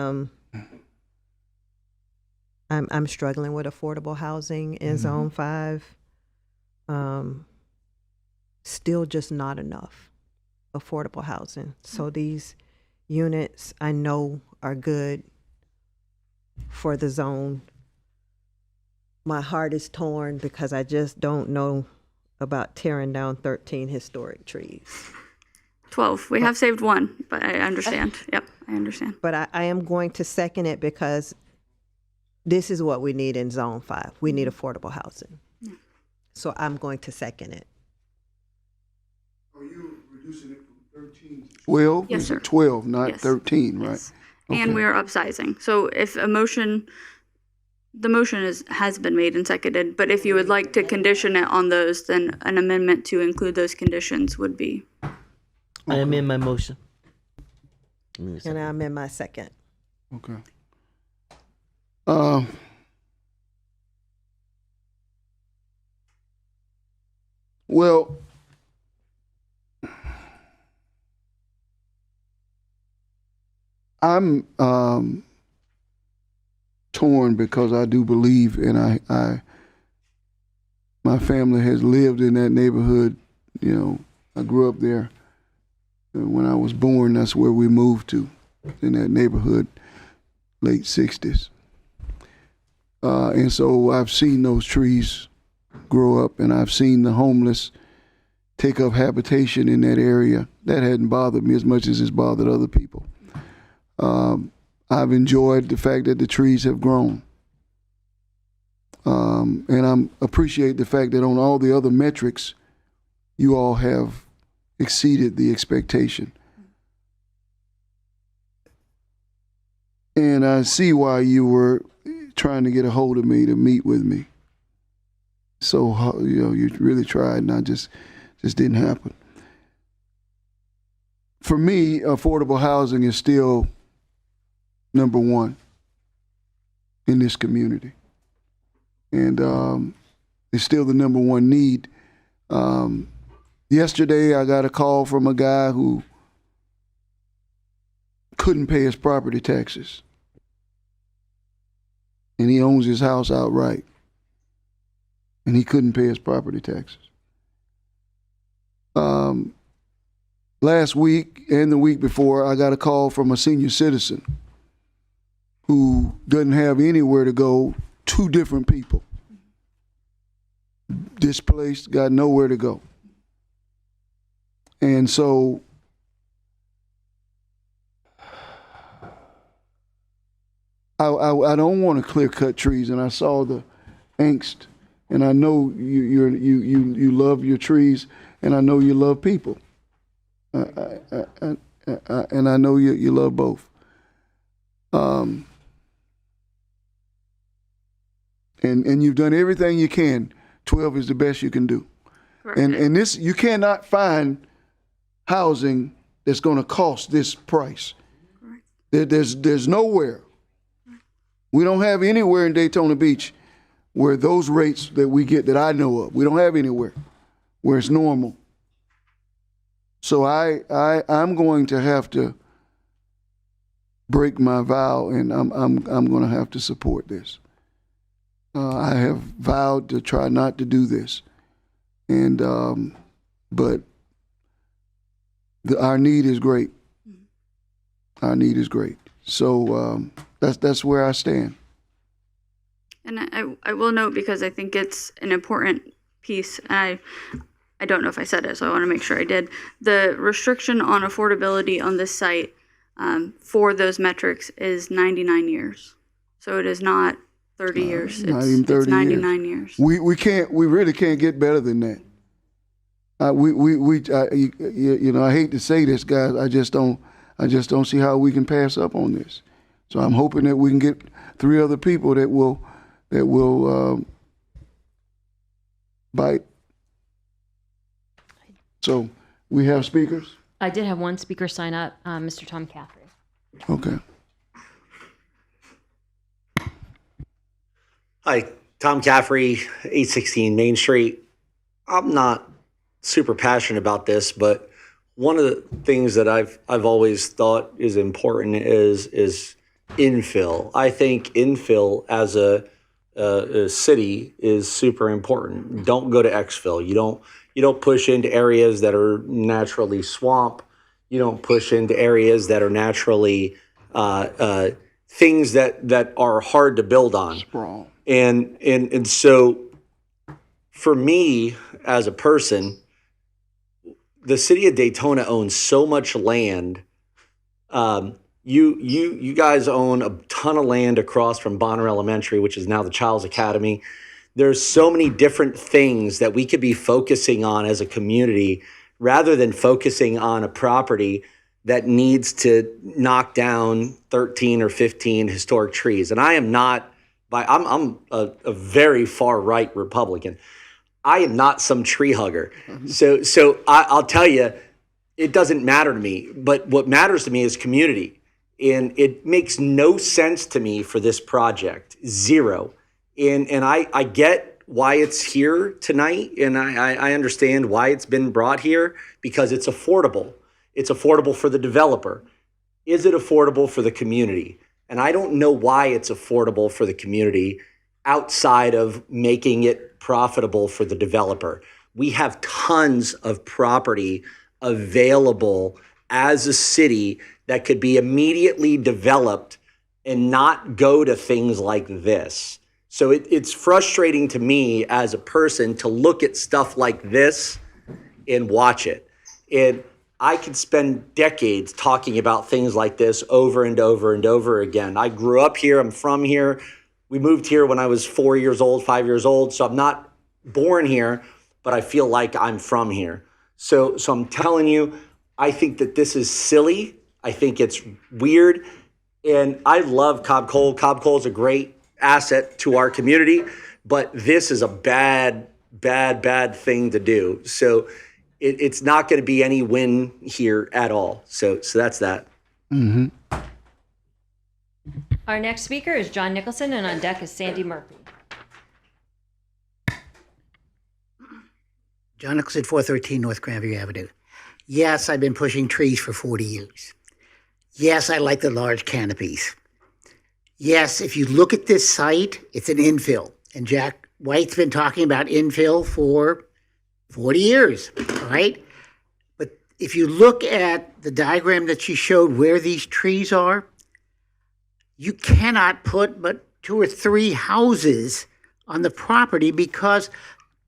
I'm struggling with affordable housing in Zone 5. Still just not enough affordable housing. So these units I know are good for the zone. My heart is torn because I just don't know about tearing down 13 historic trees. 12. We have saved one, but I understand. Yep, I understand. But I am going to second it because this is what we need in Zone 5. We need affordable housing. Yeah. So I'm going to second it. Are you reducing it from 13 to 12? Yes, sir. 12, not Yes. 13, right? Yes. and we are upsizing. So if the motion has been made and seconded, but if you would like to condition it on those, then an amendment to include those conditions would be. I amend my motion. And I amend my second. Okay. Well, I'm torn because I do believe, and my family has lived in that neighborhood. You know, I grew up there. When I was born, that's where we moved to, in that neighborhood, late 60s. And so I've seen those trees grow up, and I've seen the homeless take up habitation in that area. That hadn't bothered me as much as it's bothered other people. I've enjoyed the fact that the trees have grown. And I appreciate the fact that on all the other metrics, you all have exceeded the expectation. And I see why you were trying to get a hold of me to meet with me. So, you know, you really tried, and I just didn't happen. For me, affordable housing is still number one in this community. And it's still the number one need. Yesterday, I got a call from a guy who couldn't pay his property taxes. And he owns his house outright. And he couldn't pay his property taxes. Last week and the week before, I got a call from a senior citizen who doesn't have anywhere to go, 2 different people. Displaced, got nowhere to go. And so I don't want to clear cut trees, and I saw the angst, and I know you love your trees, and I know you love people, and I know you love both. And you've done everything you can. 12 is the best you can do. Correct. And this, you cannot find housing that's going to cost this price. There's nowhere. We don't have anywhere in Daytona Beach where those rates that we get that I know of, we don't have anywhere where it's normal. So I'm going to have to break my vow, and I'm going to have to support this. I have vowed to try not to do this, and but our need is great. Our need is great. So that's where I stand. And I will note, because I think it's an important piece, and I don't know if I said it, so I want to make sure I did. The restriction on affordability on this site for those metrics is 99 years. So it is not 30 years. Not even 30 it's 99 years. We really can't get better than that. You know, I hate to say this, guys. I just don't see how we can pass up on this. So I'm hoping that we can get 3 other people that will bite. So we have speakers? I did have one speaker sign up, Mr. Tom Caffrey. Okay. Hi, Tom Caffrey, 816 Main Street. I'm not super passionate about this, but one of the things that I've always thought is important is infill. I think infill as a city is super important. Don't go to exfill. You don't push into areas that are naturally swamp. You don't push into areas that are naturally things that are hard to build on. Sprawl. And so for me as a person, the city of Daytona owns so much land. You guys own a ton of land across from Bonner Elementary, which is now the Child's Academy. There's so many different things that we could be focusing on as a community rather than focusing on a property that needs to knock down 13 or 15 historic trees. And I am not, I'm a very far right Republican. I am not some tree hugger. So I'll tell you, it doesn't matter to me. But what matters to me is community. And it makes no sense to me for this project, zero. And I get why it's here tonight, and I understand why it's been brought here, because it's affordable. It's affordable for the developer. Is it affordable for the community? And I don't know why it's affordable for the community outside of making it profitable for the developer. We have tons of property available as a city that could be immediately developed and not go to things like this. So it's frustrating to me as a person to look at stuff like this and watch it. And I could spend decades talking about things like this over and over and over again. I grew up here. I'm from here. We moved here when I was 4 years old, 5 years old. So I'm not born here, but I feel like I'm from here. So I'm telling you, I think that this is silly. I think it's weird. And I love Cobb Coal. Cobb Coal is a great asset to our community, but this is a bad thing to do. So it's not going to be any win here at all. So that's that. Mm-hmm. Our next speaker is John Nicholson, and on deck is Sandy Murphy. John Nicholson, 413 North Granview Avenue. Yes, I've been pushing trees for 40 years. Yes, I like the large canopies. Yes, if you look at this site, it's an infill. And Jack White's been talking about infill for 40 years, all right? But if you look at the diagram that she showed where these trees are, you cannot put but 2 or 3 houses on the property because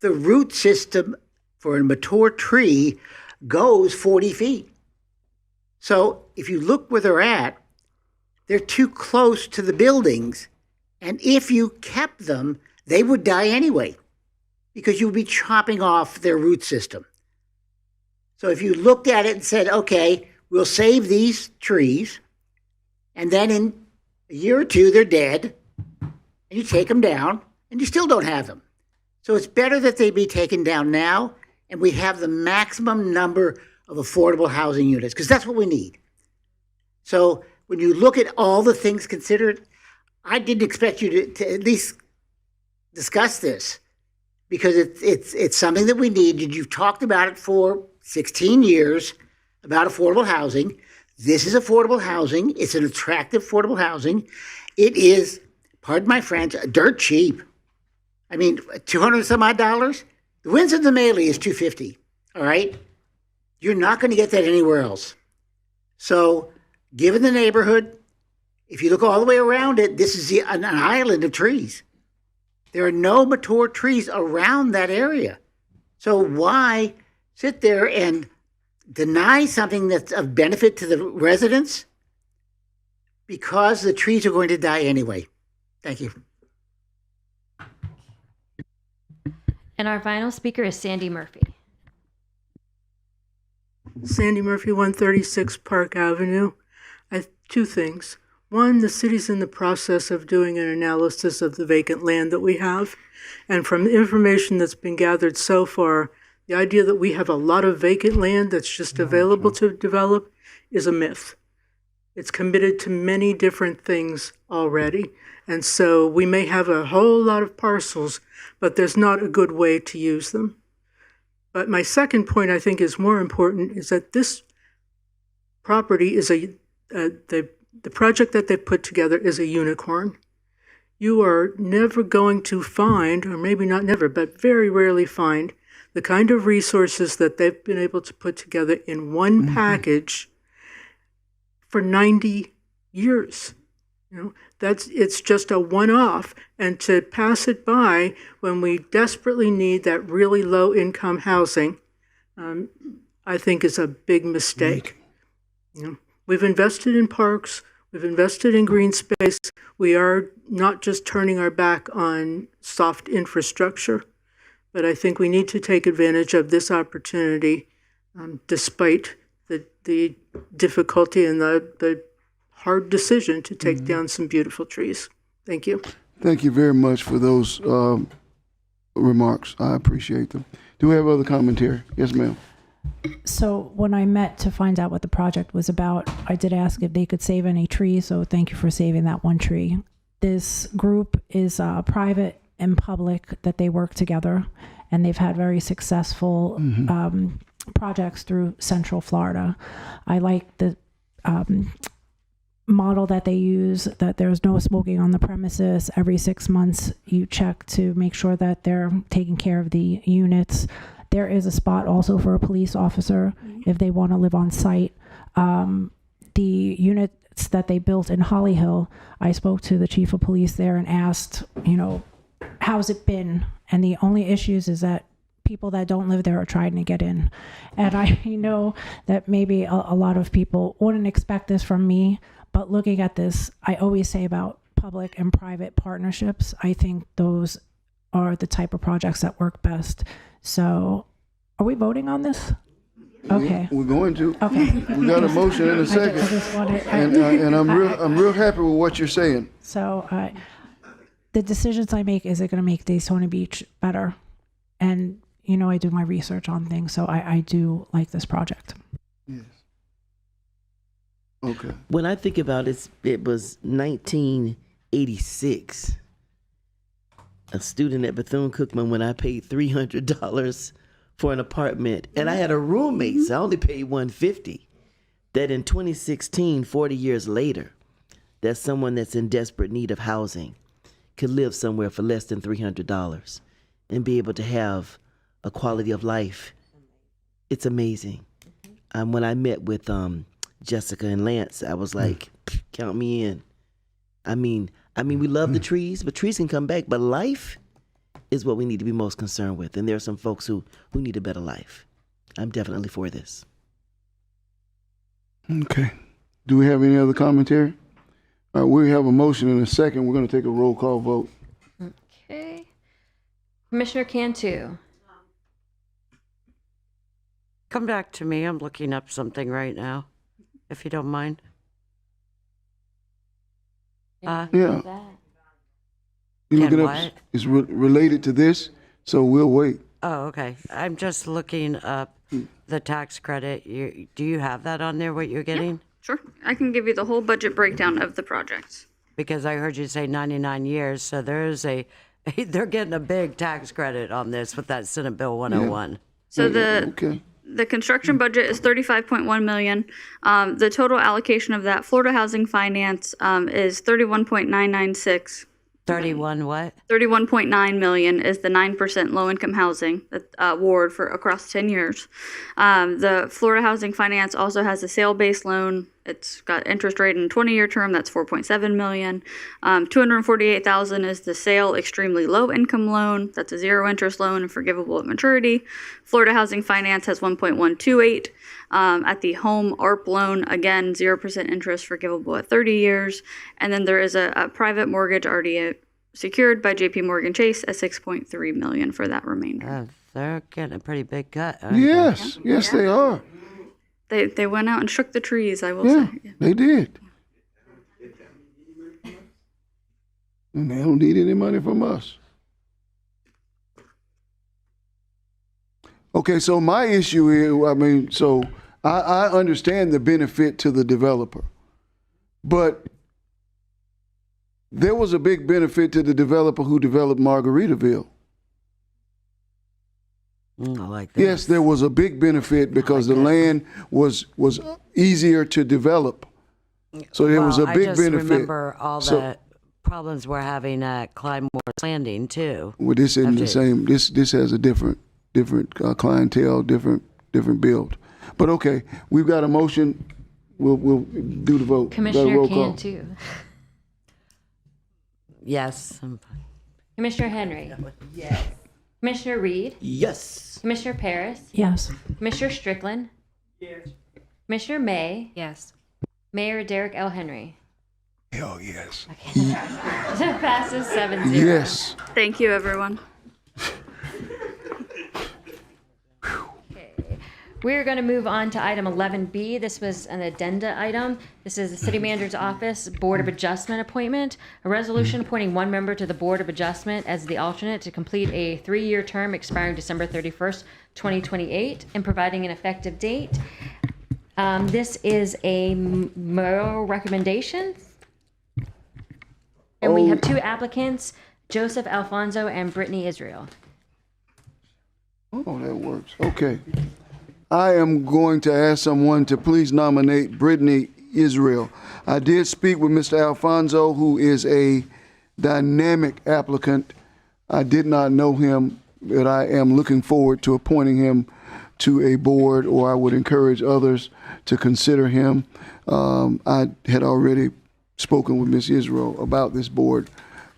the root system for a mature tree goes 40 feet. So if you look where they're at, they're too close to the buildings. And if you kept them, they would die anyway because you would be chopping off their root system. So if you looked at it and said, okay, we'll save these trees, and then in a year or two, they're dead, and you take them down, and you still don't have them. So it's better that they be taken down now, and we have the maximum number of affordable housing units, because that's what we need. So when you look at all the things considered, I didn't expect you to at least discuss this, because it's something that we need. You've talked about it for 16 years, about affordable housing. This is affordable housing. It's an attractive affordable housing. It is, pardon my French, dirt cheap. I mean, $200 some odd. The Windsor the Melee is $250. All right, you're not going to get that anywhere else. So, given the neighborhood, if you look all the way around it, this is an island of trees. There are no mature trees around that area. So why sit there and deny something that's of benefit to the residents? Because the trees are going to die anyway. Thank you. And our final speaker is Sandy Murphy. Sandy Murphy, 136 Park Avenue. Two things. One, the city's in the process of doing an analysis of the vacant land that we have. And from the information that's been gathered so far, the idea that we have a lot of vacant land that's just available to develop is a myth. It's committed to many different things already. And so we may have a whole lot of parcels, but there's not a good way to use them. But my second point I think is more important is that this property is the project that they put together is a unicorn. You are never going to find, or maybe not never, but very rarely find, the kind of resources that they've been able to put together in one package for 90 years. You know, it's just a one-off, and to pass it by when we desperately need that really low-income housing, I think is a big mistake. You know, we've invested in parks, we've invested in green space. We are not just turning our back on soft infrastructure, but I think we need to take advantage of this opportunity, despite the difficulty and the hard decision to take down some beautiful trees. Thank you. Thank you very much for those remarks. I appreciate them. Do we have other commentary? Yes, ma'am. So when I met to find out what the project was about, I did ask if they could save any trees. So thank you for saving that one tree. This group is private and public that they work together, and they've had very successful projects through Central Florida. I like the model that they use, that there's no smoking on the premises. Every 6 months you check to make sure that they're taking care of the units. There is a spot also for a police officer if they want to live on site. The units that they built in Holly Hill, I spoke to the chief of police there and asked, how's it been? And the only issues is that people that don't live there are trying to get in. And I know that maybe a lot of people wouldn't expect this from me, but looking at this, I always say about public and private partnerships, I think those are the type of projects that work best. So are we voting on this? Okay. We're going to. Okay. We got a motion in a second. I just wanted, and I'm real happy with what you're saying. So the decisions I make, is it going to make Daytona Beach better? And, I do my research on things, so I do like this project. Yes. Okay. When I think about it, it was 1986. A student at Bethune-Cookman when I paid $300 for an apartment, and I had a roommate, so I only paid $150. That in 2016, 40 years later, that someone that's in desperate need of housing could live somewhere for less than $300 and be able to have a quality of life. It's amazing. When I met with Jessica and Lance, I was like, count me in. I mean, we love the trees, but trees can come back. But life is what we need to be most concerned with. And there are some folks who need a better life. I'm definitely for this. Okay. Do we have any other commentary? All right, we have a motion in a second. We're going to take a roll call vote. Okay. Commissioner Cantu. Come back to me. I'm looking up something right now, if you don't mind. Yeah. You're looking up, it's related to this, so we'll wait. Oh, okay. I'm just looking up the tax credit. Do you have that on there, what you're getting? Yeah, sure. I can give you the whole budget breakdown of the projects. Because I heard you say 99 years, so they're getting a big tax credit on this with that Senate Bill 101. Yeah. So the construction budget is $35.1 million. The total allocation of that Florida Housing Finance is $31.996. 31 what? $31.9 million is the 9% low-income housing award for across 10 years. The Florida Housing Finance also has a sale-based loan. It's got interest rate in a 20-year term. That's $4.7 million. $248,000 is the sale extremely low-income loan. That's a zero-interest loan and forgivable at maturity. Florida Housing Finance has $1.128 at the home ARP loan. Again, 0% interest, forgivable at 30 years. And then there is a private mortgage already secured by JP Morgan Chase at $6.3 million for that remainder. They're getting a pretty big cut. Yes, yes, they are. They went out and shook the trees, I will say. Yeah, they did. And they don't need any money from us. Okay, so my issue is, I understand the benefit to the developer, but there was a big benefit to the developer who developed Margaritaville. I like that. Yes, there was a big benefit because the land was easier to develop. So there was a big benefit. I just remember all the problems we're having at Clydemore's Landing too. Well, this isn't the same. This has a different clientele, different build. But okay, we've got a motion. We'll do the vote. Commissioner Cantu. Yes. Commissioner Henry. Yes. Commissioner Reed. Yes. Commissioner Paris. Yes. Commissioner Strickland. Yes. Commissioner May. Yes. Mayor Derek L. Henry. Oh, yes. That passes 7-0. Yes. Thank you, everyone. We're going to move on to item 11B. This was an addenda item. This is the City Manager's Office Board of Adjustment appointment. A resolution appointing one member to the Board of Adjustment as the alternate to complete a 3-year term expiring December 31st, 2028, and providing an effective date. This is a mayoral recommendation. And we have 2 applicants, Joseph Alfonso and Brittany Israel. Oh, that works. Okay. I am going to ask someone to please nominate Brittany Israel. I did speak with Mr. Alfonso, who is a dynamic applicant. I did not know him, but I am looking forward to appointing him to a board, or I would encourage others to consider him. I had already spoken with Ms. Israel about this board.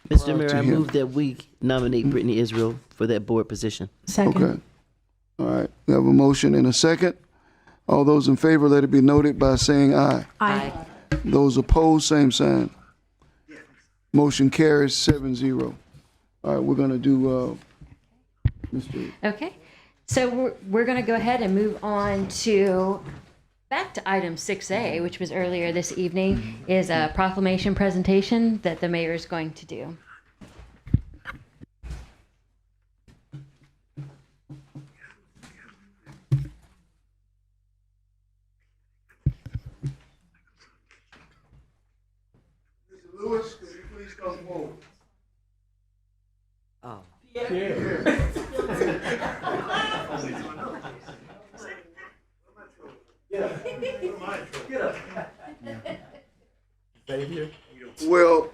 Mr. Mayor, I move that we nominate Brittany Israel for that board position. Second. Okay. All right. We have a motion and a second. All those in favor, let it be noted by saying aye. Aye. Those opposed, same sign. Motion carries 7-0. All right, we're going to do Mr. Okay. So we're going to go ahead and move on to back to item 6A, which was earlier this evening, is a proclamation presentation that the mayor is going to do. Lewis, could you please come forward? Oh. Well,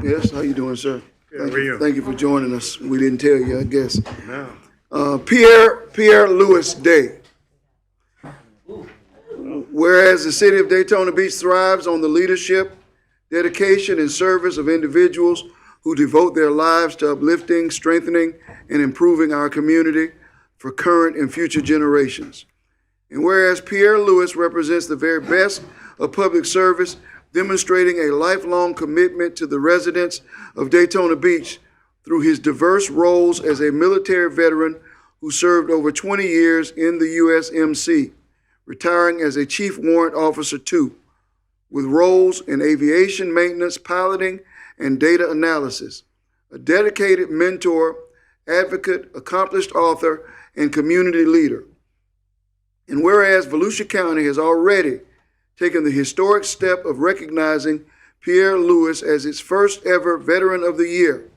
yes, how you doing, sir? Thank you for joining us. We didn't tell you, I guess. No. Pierre Lewis Day. Whereas the city of Daytona Beach thrives on the leadership, dedication, and service of individuals who devote their lives to uplifting, strengthening, and improving our community for current and future generations. And whereas Pierre Lewis represents the very best of public service, demonstrating a lifelong commitment to the residents of Daytona Beach through his diverse roles as a military veteran who served over 20 years in the USMC, retiring as a Chief Warrant Officer too, with roles in aviation maintenance, piloting, and data analysis, a dedicated mentor, advocate, accomplished author, and community leader. And whereas Volusia County has already taken the historic step of recognizing Pierre Lewis as its first ever Veteran of the Year,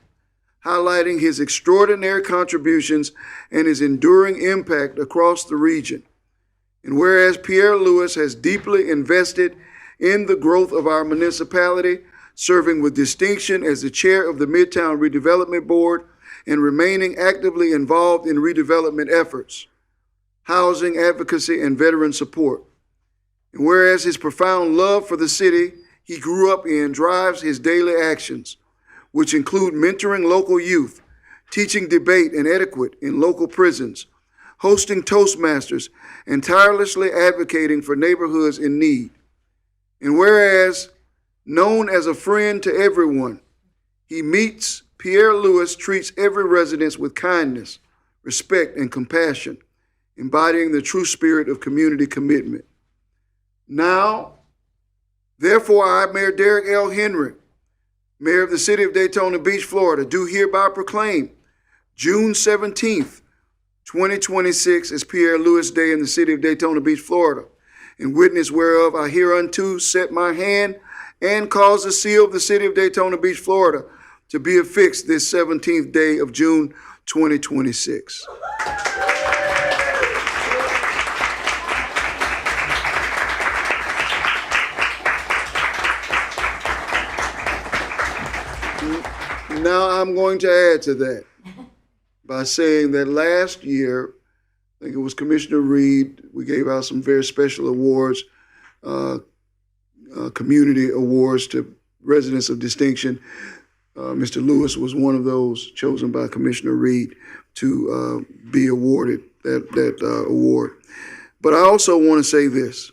highlighting his extraordinary contributions and his enduring impact across the region. And whereas Pierre Lewis has deeply invested in the growth of our municipality, serving with distinction as the chair of the Midtown Redevelopment Board and remaining actively involved in redevelopment efforts, housing advocacy, and veteran support. And whereas his profound love for the city he grew up in drives his daily actions, which include mentoring local youth, teaching debate and etiquette in local prisons, hosting Toastmasters, and tirelessly advocating for neighborhoods in need. And whereas known as a friend to everyone, Pierre Lewis treats every resident with kindness, respect, and compassion, embodying the true spirit of community commitment. Now, therefore, I, Mayor Derek L. Henry, Mayor of the City of Daytona Beach, Florida, do hereby proclaim June 17th, 2026 as Pierre Lewis Day in the City of Daytona Beach, Florida, in witness whereof I hereunto set my hand and cause the seal of the City of Daytona Beach, Florida, to be affixed this 17th day of June 2026. Now I'm going to add to that by saying that last year, I think it was Commissioner Reed, we gave out some very special awards, community awards to residents of distinction. Mr. Lewis was one of those chosen by Commissioner Reed to be awarded that award. But I also want to say this.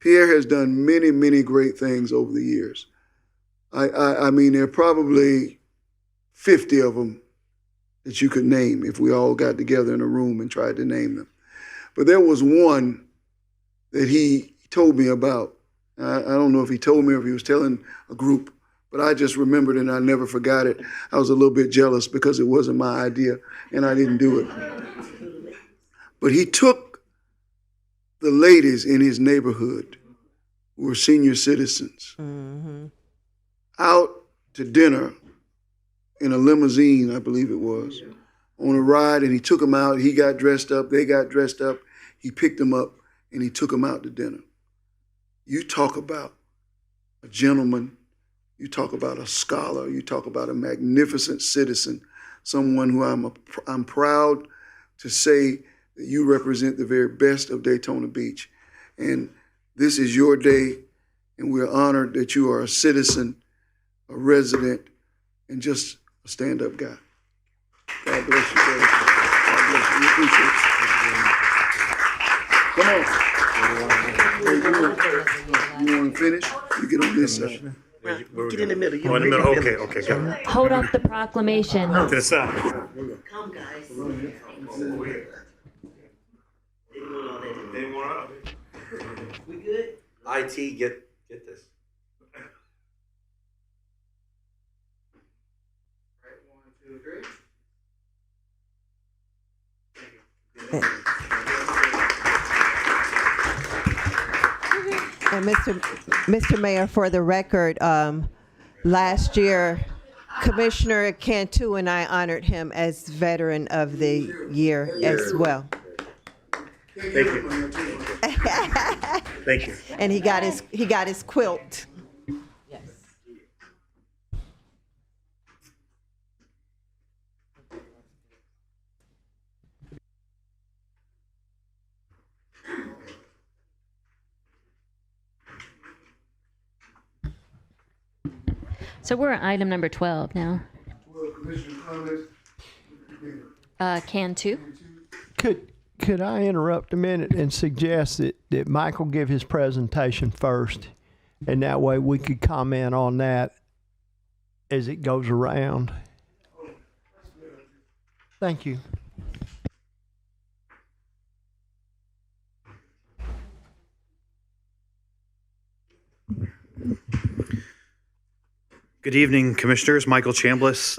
Pierre has done many, many great things over the years. I mean, there are probably 50 of them that you could name if we all got together in a room and tried to name them. But there was one that he told me about. I don't know if he told me or if he was telling a group, but I just remembered it and I never forgot it. I was a little bit jealous because it wasn't my idea and I didn't do it. But he took the ladies in his neighborhood who were senior citizens out to dinner in a limousine, I believe it was, on a ride, and he took them out. He got dressed up, they got dressed up, he picked them up, and he took them out to dinner. You talk about a gentleman, you talk about a scholar, you talk about a magnificent citizen, someone who I'm proud to say that you represent the very best of Daytona Beach. And this is your day, and we're honored that you are a citizen, a resident, and just a stand-up guy. God bless you, brother. God bless you. We appreciate you. Come on. You want to finish? You get on this side. Get in the middle. Oh, in the middle. Okay, okay, got it. Hold up the proclamation. To the side. Come, guys. We good? IT, get this. And Mr. Mayor, for the record, last year, Commissioner Cantu and I honored him as Veteran of the Year as well. Thank you. Thank you. And he got his quilt. So we're at item number 12 now. Cantu. Could I interrupt a minute and suggest that Michael give his presentation first, and that way we could comment on that as it goes around. Thank you. Good evening, Commissioners. Michael Chambliss,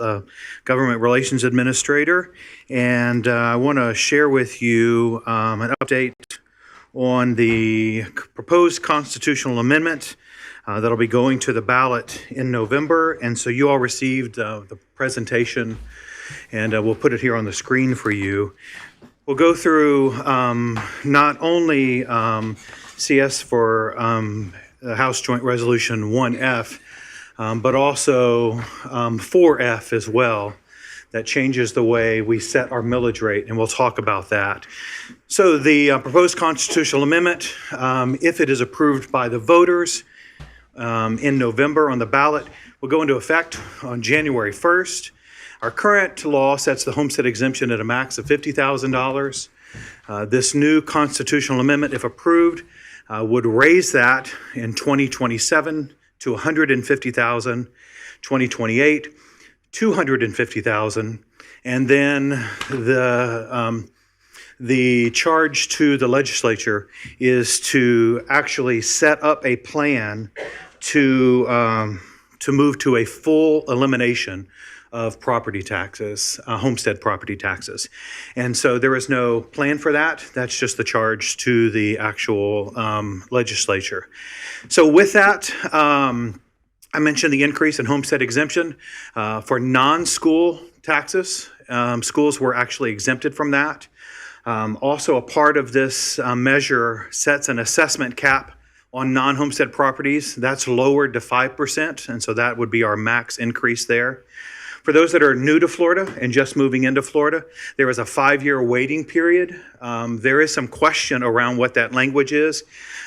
Government Relations Administrator, and I want to share with you an update on the proposed constitutional amendment that'll be going to the ballot in November. And so you all received the presentation, and we'll put it here on the screen for you. We'll go through not only CS for the House Joint Resolution 1F, but also 4F as well, that changes the way we set our millage rate, and we'll talk about that. So the proposed constitutional amendment, if it is approved by the voters in November on the ballot, will go into effect on January 1st. Our current law sets the homestead exemption at a max of $50,000. This new constitutional amendment, if approved, would raise that in 2027 to $150,000, 2028, $250,000, and then the charge to the legislature is to actually set up a plan to move to a full elimination of property taxes, homestead property taxes. And so there is no plan for that. That's just the charge to the actual legislature. So with that, I mentioned the increase in homestead exemption for non-school taxes. Schools were actually exempted from that. Also, a part of this measure sets an assessment cap on non-homestead properties. That's lowered to 5%, and so that would be our max increase there. For those that are new to Florida and just moving into Florida, there is a 5-year waiting period. There is some question around what that language is.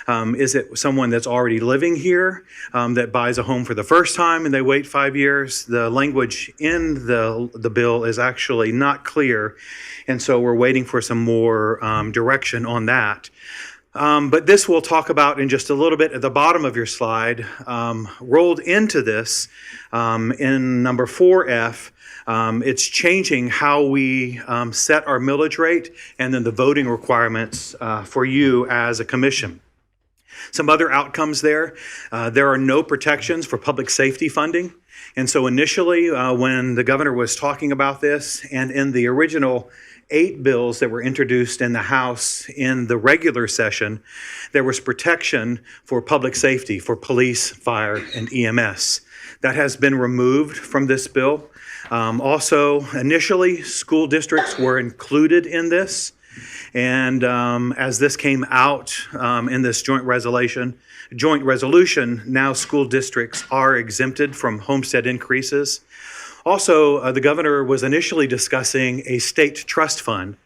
Is it someone that's already living here that buys a home for the first time and they wait 5 years? The language in the bill is actually not clear, and so we're waiting for some more direction on that. But this we'll talk about in just a little bit at the bottom of your slide. Rolled into this in number 4F, it's changing how we set our millage rate and then the voting requirements for you as a commission. Some other outcomes there. There are no protections for public safety funding. And so initially, when the governor was talking about this, and in the original 8 bills that were introduced in the House in the regular session, there was protection for public safety, for police, fire, and EMS. That has been removed from this bill. Also, initially, school districts were included in this. And as this came out in this joint resolution, now school districts are exempted from homestead increases. Also, the governor was initially discussing a state trust fund.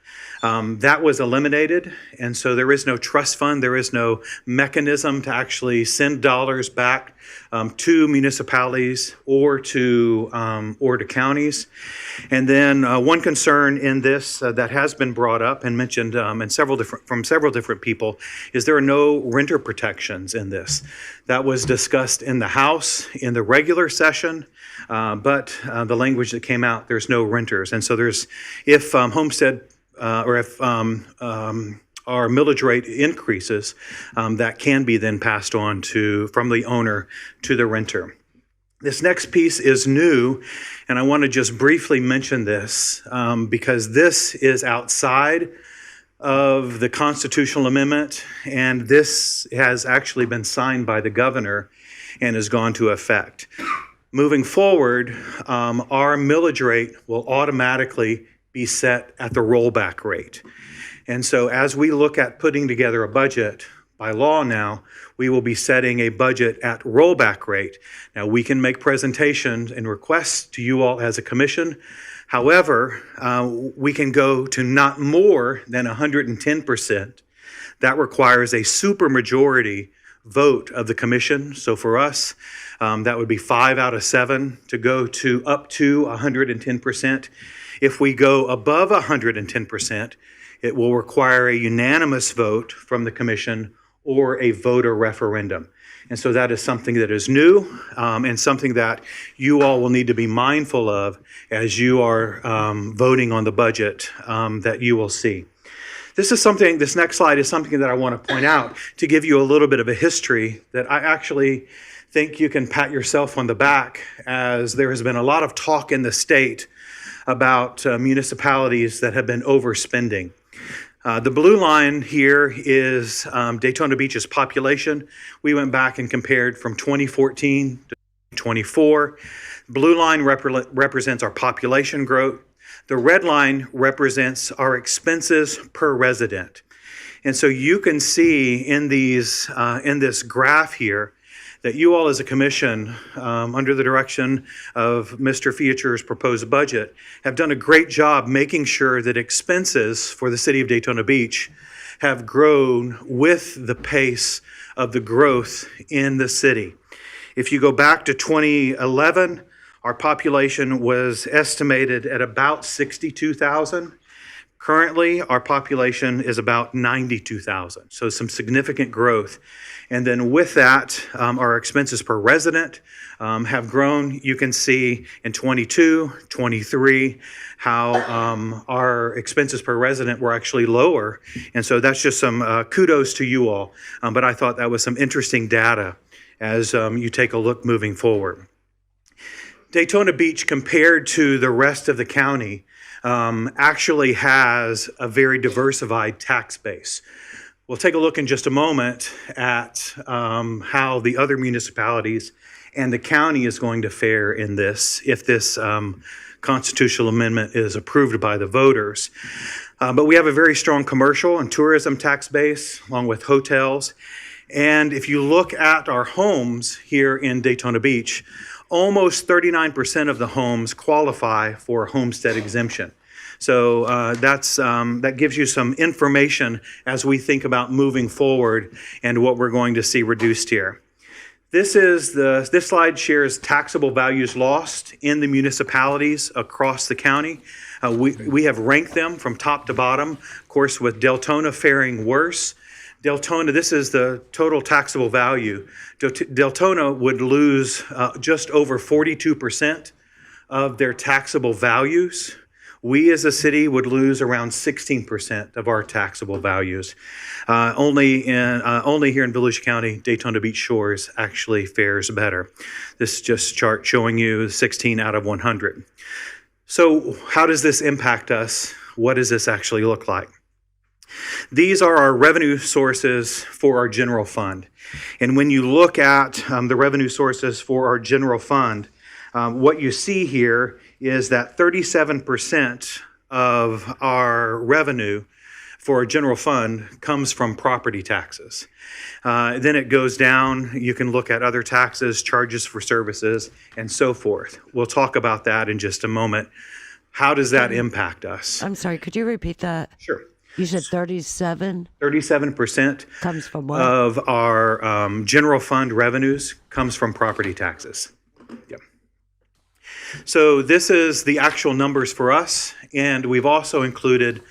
That was eliminated, and so there is no trust fund. There is no mechanism to actually send dollars back to municipalities or to counties. And then one concern in this that has been brought up and mentioned from several different people is there are no renter protections in this. That was discussed in the House in the regular session, but the language that came out, there's no renters. And so if homestead or if our millage rate increases, that can be then passed on from the owner to the renter. This next piece is new, and I want to just briefly mention this because this is outside of the constitutional amendment, and this has actually been signed by the governor and has gone to effect. Moving forward, our millage rate will automatically be set at the rollback rate. And so as we look at putting together a budget, by law now, we will be setting a budget at rollback rate. Now, we can make presentations and requests to you all as a commission. However, we can go to not more than 110%. That requires a supermajority vote of the commission. So for us, that would be 5 out of 7 to go to up to 110%. If we go above 110%, it will require a unanimous vote from the commission or a voter referendum. And so that is something that is new and something that you all will need to be mindful of as you are voting on the budget that you will see. This next slide is something that I want to point out to give you a little bit of a history that I actually think you can pat yourself on the back, as there has been a lot of talk in the state about municipalities that have been overspending. The blue line here is Daytona Beach's population. We went back and compared from 2014 to 2024. Blue line represents our population growth. The red line represents our expenses per resident. And so you can see in this graph here that you all as a commission, under the direction of Mr. Future's proposed budget, have done a great job making sure that expenses for the city of Daytona Beach have grown with the pace of the growth in the city. If you go back to 2011, our population was estimated at about 62,000. Currently, our population is about 92,000, so some significant growth. And then with that, our expenses per resident have grown. You can see in 22, 23, how our expenses per resident were actually lower. And so that's just some kudos to you all. But I thought that was some interesting data as you take a look moving forward. Daytona Beach, compared to the rest of the county, actually has a very diversified tax base. We'll take a look in just a moment at how the other municipalities and the county is going to fare in this, if this constitutional amendment is approved by the voters. But we have a very strong commercial and tourism tax base, along with hotels. And if you look at our homes here in Daytona Beach, almost 39% of the homes qualify for homestead exemption. So that gives you some information as we think about moving forward and what we're going to see reduced here. This slide shares taxable values lost in the municipalities across the county. We have ranked them from top to bottom, of course, with Daytona faring worse. Daytona, this is the total taxable value. Daytona would lose just over 42% of their taxable values. We as a city would lose around 16% of our taxable values. Only here in Volusia County, Daytona Beach Shores actually fares better. This is just a chart showing you 16 out of 100. So how does this impact us? What does this actually look like? These are our revenue sources for our general fund. And when you look at the revenue sources for our general fund, what you see here is that 37% of our revenue for our general fund comes from property taxes. Then it goes down. You can look at other taxes, charges for services, and so forth. We'll talk about that in just a moment. How does that impact us? I'm sorry, could you repeat that? Sure. You said 37? 37% comes from what? Of our general fund revenues comes from property taxes. Yep. So this is the actual numbers for us, and we've also included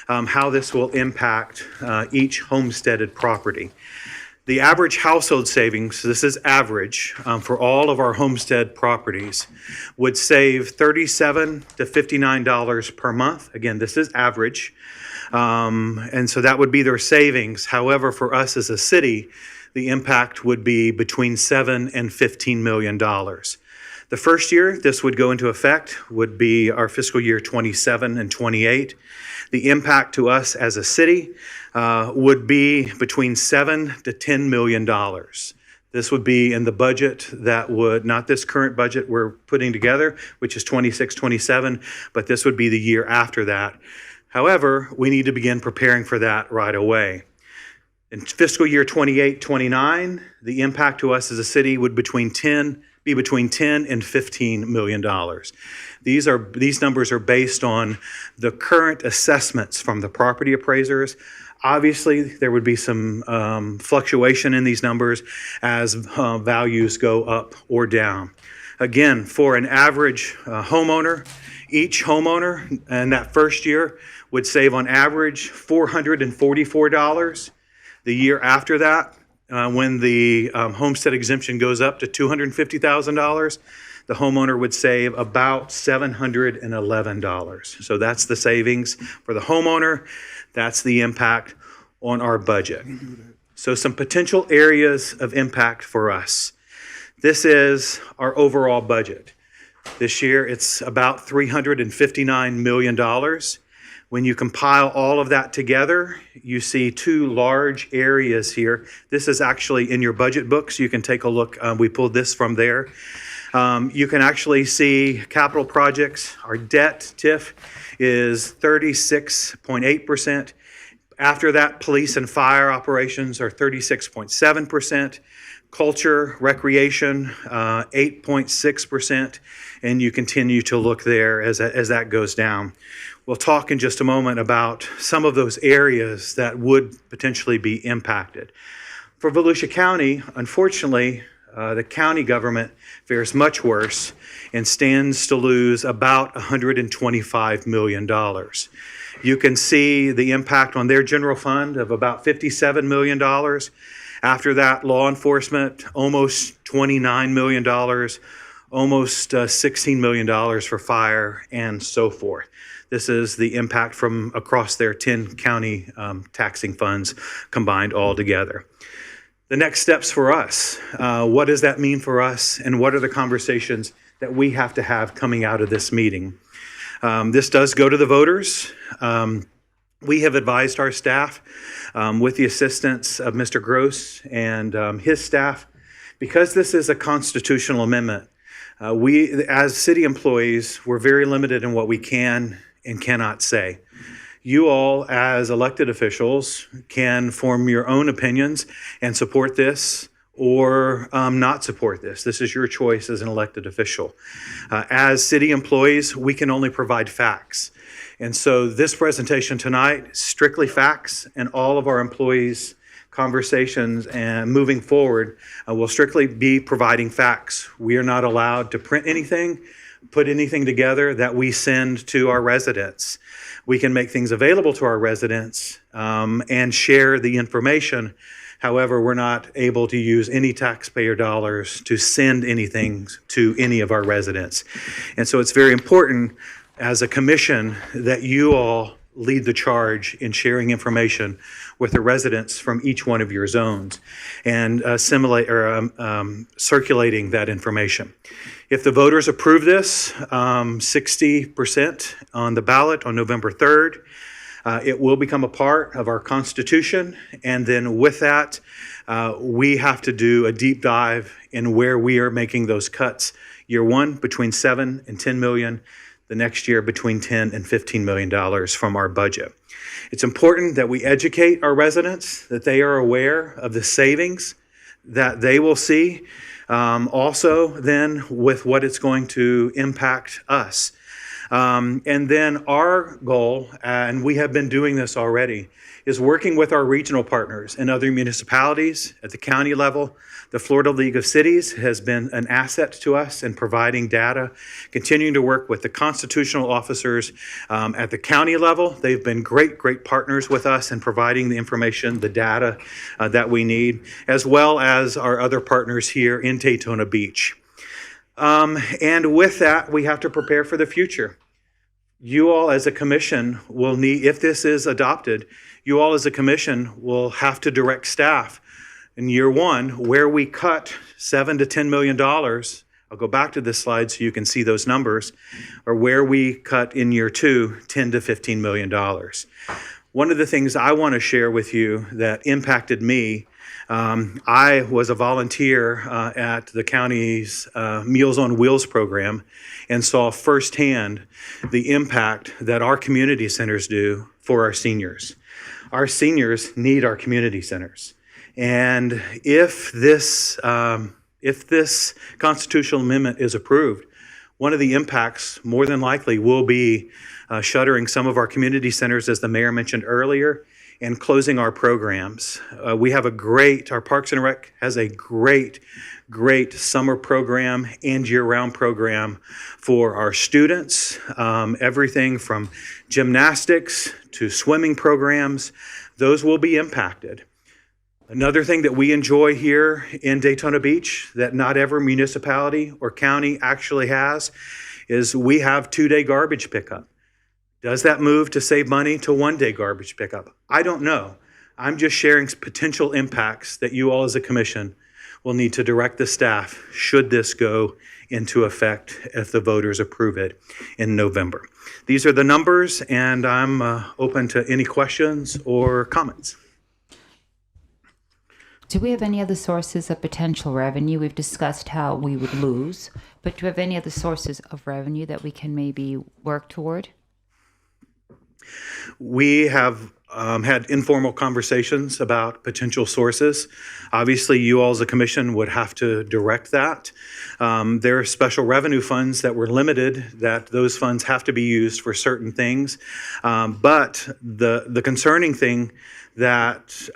how this will impact each homesteaded property. The average household savings, this is average for all of our homestead properties, would save $37 to $59 per month. Again, this is average. And so that would be their savings. However, for us as a city, the impact would be between $7 and $15 million. The first year this would go into effect would be our fiscal year 27 and 28. The impact to us as a city would be between $7 to $10 million. This would be in the budget that would, not this current budget we're putting together, which is 26, 27, but this would be the year after that. However, we need to begin preparing for that right away. In fiscal year 28, 29, the impact to us as a city would be between 10 and $15 million. These numbers are based on the current assessments from the property appraisers. Obviously, there would be some fluctuation in these numbers as values go up or down. Again, for an average homeowner, each homeowner in that first year would save on average $444. The year after that, when the homestead exemption goes up to $250,000, the homeowner would save about $711. So that's the savings for the homeowner. That's the impact on our budget. So some potential areas of impact for us. This is our overall budget. This year, it's about $359 million. When you compile all of that together, you see two large areas here. This is actually in your budget books. You can take a look. We pulled this from there. You can actually see capital projects. Our debt, TIF, is 36.8%. After that, police and fire operations are 36.7%. Culture, recreation, 8.6%. And you continue to look there as that goes down. We'll talk in just a moment about some of those areas that would potentially be impacted. For Volusia County, unfortunately, the county government fares much worse and stands to lose about $125 million. You can see the impact on their general fund of about $57 million. After that, law enforcement, almost $29 million, almost $16 million for fire, and so forth. This is the impact from across their 10 county taxing funds combined all together. The next steps for us, what does that mean for us, and what are the conversations that we have to have coming out of this meeting? This does go to the voters. We have advised our staff with the assistance of Mr. Gross and his staff, because this is a constitutional amendment, we as city employees, we're very limited in what we can and cannot say. You all, as elected officials, can form your own opinions and support this or not support this. This is your choice as an elected official. As city employees, we can only provide facts. And so this presentation tonight, strictly facts, and all of our employees' conversations and moving forward will strictly be providing facts. We are not allowed to print anything. put anything together that we send to our residents. We can make things available to our residents and share the information. However, we're not able to use any taxpayer dollars to send anything to any of our residents. And so it's very important as a commission that you all lead the charge in sharing information with the residents from each one of your zones and circulating that information. If the voters approve this, 60% on the ballot on November 3rd, it will become a part of our Constitution. And then with that, we have to do a deep dive in where we are making those cuts. Year one, between 7 and 10 million. The next year, between 10 and $15 million from our budget. It's important that we educate our residents, that they are aware of the savings that they will see. Also, then, with what it's going to impact us. And then our goal, and we have been doing this already, is working with our regional partners and other municipalities at the county level. The Florida League of Cities has been an asset to us in providing data, continuing to work with the constitutional officers at the county level. They've been great partners with us in providing the information, the data that we need, as well as our other partners here in Daytona Beach. And with that, we have to prepare for the future. You all as a commission will need, if this is adopted, you all as a commission will have to direct staff in year one, where we cut $7 to $10 million. I'll go back to this slide so you can see those numbers, or where we cut in year two, $10 to $15 million. One of the things I want to share with you that impacted me, I was a volunteer at the county's Meals on Wheels program and saw firsthand the impact that our community centers do for our seniors. Our seniors need our community centers. And if this constitutional amendment is approved, one of the impacts more than likely will be shuttering some of our community centers, as the mayor mentioned earlier, and closing our programs. Our Parks and Rec has a great summer program and year-round program for our students, everything from gymnastics to swimming programs. Those will be impacted. Another thing that we enjoy here in Daytona Beach that not every municipality or county actually has is we have 2-day garbage pickup. Does that move to save money to 1-day garbage pickup? I don't know. I'm just sharing potential impacts that you all as a commission will need to direct the staff should this go into effect if the voters approve it in November. These are the numbers, and I'm open to any questions or comments. Do we have any other sources of potential revenue? We've discussed how we would lose, but do we have any other sources of revenue that we can maybe work toward? We have had informal conversations about potential sources. Obviously, you all as a commission would have to direct that. There are special revenue funds that were limited, that those funds have to be used for certain things. But the concerning thing that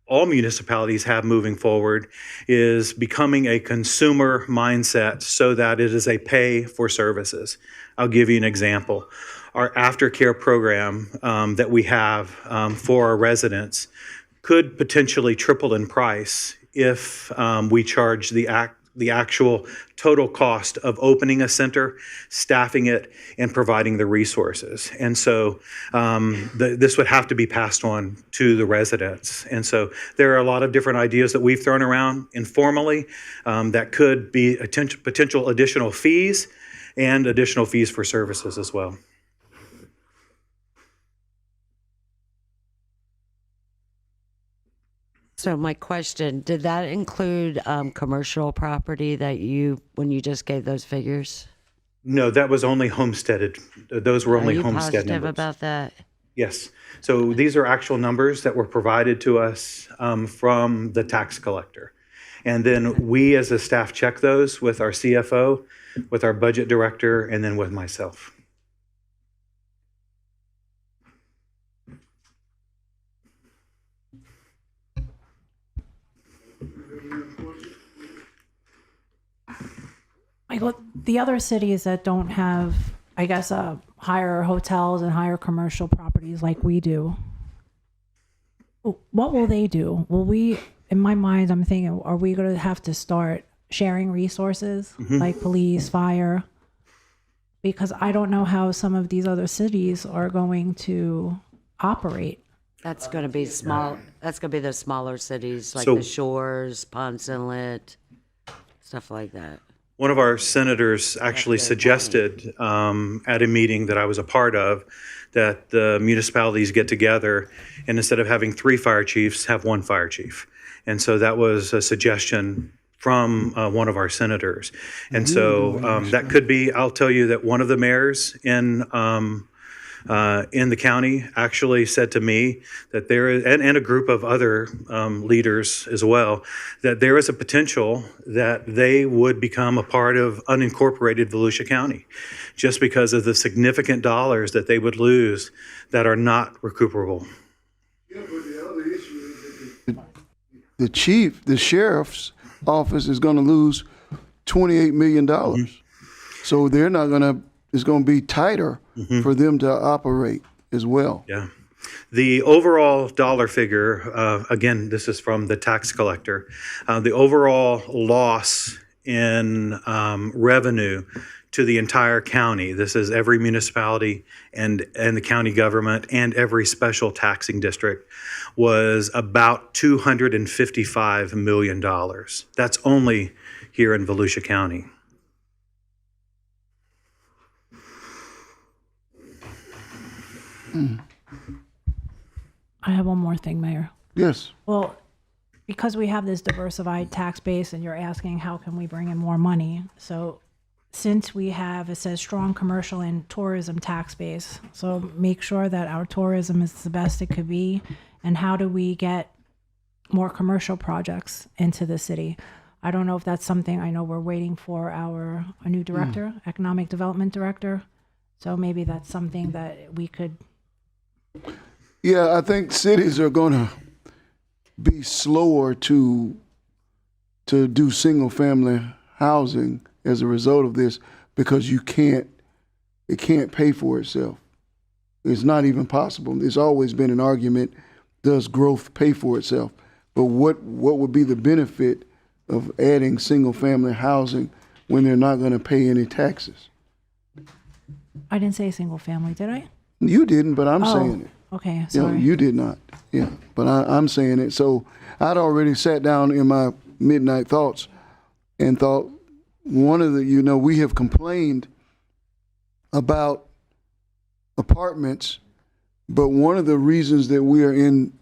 all municipalities have moving forward is becoming a consumer mindset so that it is a pay for services. I'll give you an example. Our aftercare program that we have for our residents could potentially triple in price if we charge the actual total cost of opening a center, staffing it, and providing the resources. And so this would have to be passed on to the residents. And so there are a lot of different ideas that we've thrown around informally that could be potential additional fees and additional fees for services as well. So my question, did that include commercial property that when you just gave those figures? No, that was only homesteaded. Those were only homestead numbers. Are you positive about that? Yes. So these are actual numbers that were provided to us from the tax collector. And then we as a staff check those with our CFO, with our budget director, and then with myself. My Well, the other cities that don't have, I guess, higher hotels and higher commercial properties like we do, what will they do? Will we, in my mind, I'm thinking, are we going to have to start sharing resources like police, fire? Because I don't know how some of these other cities are going to operate. That's going to be small. That's going to be the smaller cities like So- the Shores, Ponce Inlet, stuff like that. One of our senators actually suggested at a meeting that I was a part of that the municipalities get together and instead of having 3 fire chiefs, have 1 fire chief. And so that was a suggestion from one of our senators. And so that could be, I'll tell you that one of the mayors in the county actually said to me that there is, and a group of other leaders as well, that there is a potential that they would become a part of unincorporated Volusia County just because of the significant dollars that they would lose that are not recuperable. Yeah, but the other issue is that the sheriff's office is going to lose $28 million. So they're not going to, it's going to be tighter for them to operate as well. Yeah. The overall dollar figure, again, this is from the tax collector, the overall loss in revenue to the entire county, this is every municipality and the county government and every special taxing district, was about $255 million. That's only here in Volusia County. I have one more thing, Mayor. Yes. Well, because we have this diversified tax base and you're asking how can we bring in more money. So since we have, it says strong commercial and tourism tax base. So make sure that our tourism is the best it could be. And how do we get more commercial projects into the city? I don't know if that's something, I know we're waiting for a new director, economic development director. So maybe that's something that we could. Yeah, I think cities are going to be slower to do single family housing as a result of this because it can't pay for itself. It's not even possible. There's always been an argument, does growth pay for itself? But what would be the benefit of adding single family housing when they're not going to pay any taxes? I didn't say single family, did I? You didn't, but I'm saying it. Okay, Yeah, sorry. you did not. Yeah, but I'm saying it. So I'd already sat down in my midnight thoughts and thought one of the, we have complained about apartments, but one of the reasons that we are in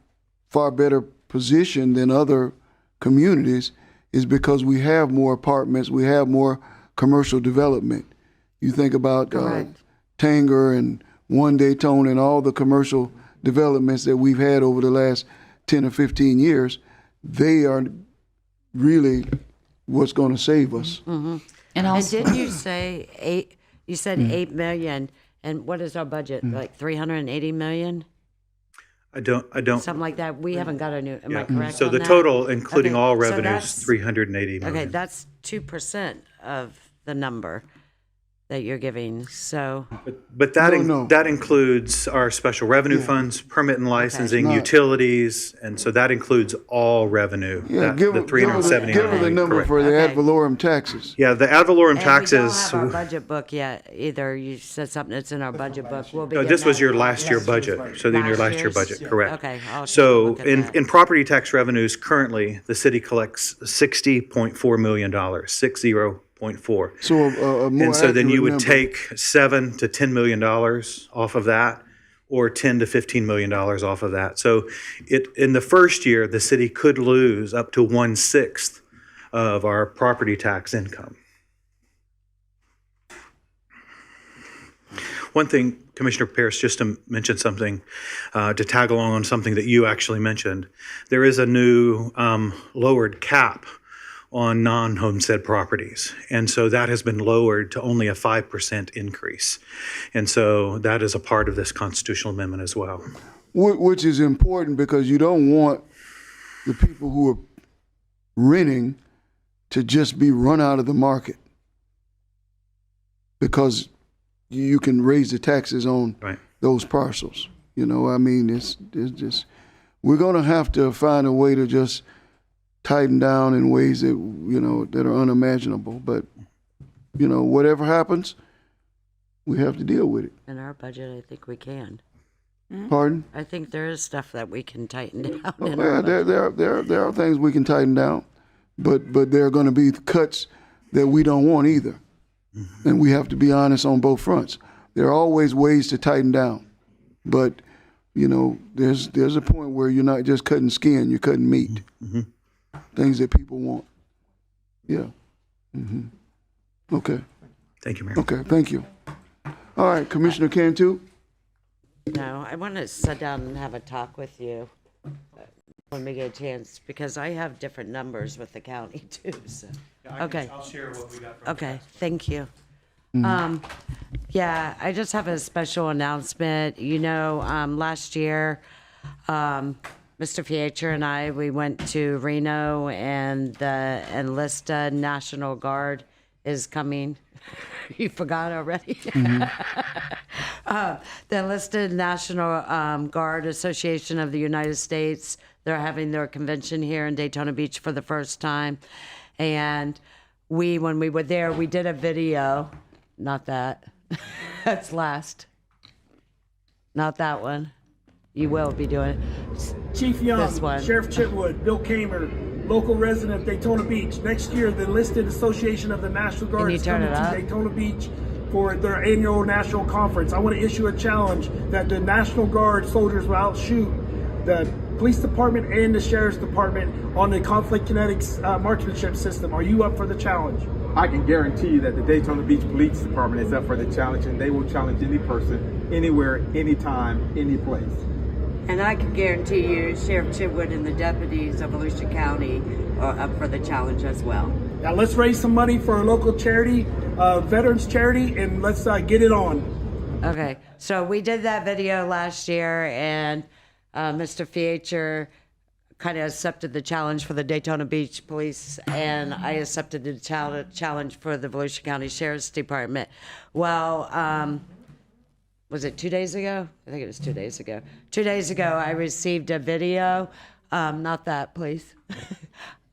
far better position than other communities is because we have more apartments, we have more commercial development. You think about Tanger and One Daytona and all the commercial developments that we've had over the last 10 or 15 years, they are really what's going to save us. And didn't you say eight? You said 8 million, and what is our budget? Like 380 million? I don't. Something like that. We haven't got a new. Am I correct? So on the that? total, including all So revenues, that's- 380 million. Okay, that's 2% of the number that you're giving. So, But that includes our special revenue funds, permit and licensing, Not- utilities, and so that includes all revenue. Yeah, the 370 give her the number correct. for the ad valorem taxes. Yeah, the ad valorem and taxes. we don't have our budget book yet either. You said something that's in our budget book. We'll be. No, getting this was that. your last year budget. So then your last year year's? budget, correct. Okay. I'll take a So look at in that. property tax revenues, currently, the city collects $60.4 million, 60.4. So a more And so then you would accurate take $7 to $10 million off of that, or $10 to $15 million off of that. So in the first year, the city could lose up to 1/6 of our property tax income. One thing, Commissioner Pierce, just to mention something, to tag along on something that you actually mentioned, there is a new lowered cap on non-homestead properties. And so that has been lowered to only a 5% increase. And so that is a part of this constitutional amendment as well. which is important because you don't want the people who are renting to just be run out of the market. because you can raise the taxes on those parcels. You know, I mean, it's just, we're going to have to find a way to just tighten down in ways that, you know, that are unimaginable. But, you know, whatever happens, we have to deal with it. In our budget, I think we can. Pardon? I think there is stuff that we can tighten down. Oh, in our budget. there are things we can tighten down, but there are going to be cuts that we don't want either, and we have to be honest on both fronts. There are always ways to tighten down, but you know, there's a point where you're not just cutting skin, you're cutting meat, things that people want. Yeah. Okay. Thank you, Mayor. Okay. Thank you. All right, Commissioner Cantu. No, I want to sit down and have a talk with you when we get a chance, because I have different numbers with the county too. So, okay. I'll share what we got from Okay, thank you. Yeah, I just have a special announcement. You know, last year, Mr. Fietcher and I, we went to Reno, and the enlisted National Guard is coming. You forgot already? The Enlisted National Guard Association of the United States, they're having their convention here in Daytona Beach for the first time. And when we were there, we did a video. Not that. That's last. Not that one. You will be doing it. Chief Young, This one. Sheriff Chitwood, Bill Kamer, local resident of Daytona Beach. Next year, the Enlisted Association of the National Guard you is turn coming it to up? Daytona Beach for their annual national conference. I want to issue a challenge that the National Guard soldiers will outshoot the police department and the sheriff's department on the conflict kinetics marksmanship system. Are you up for the challenge? I can guarantee you that the Daytona Beach Police Department is up for the challenge, and they will challenge any person, anywhere, anytime, any place. And I can guarantee you Sheriff Chitwood and the deputies of Volusia County are up for the challenge as well. Now let's raise some money for a local charity, veterans charity, and let's get it on. Okay, so we did that video last year, and Mr. Fietcher kind of accepted the challenge for the Daytona Beach Police, and I accepted the challenge for the Volusia County Sheriff's Department. Well, was it 2 days ago? I think it was 2 days ago. 2 days ago, I received a video. Not that, please.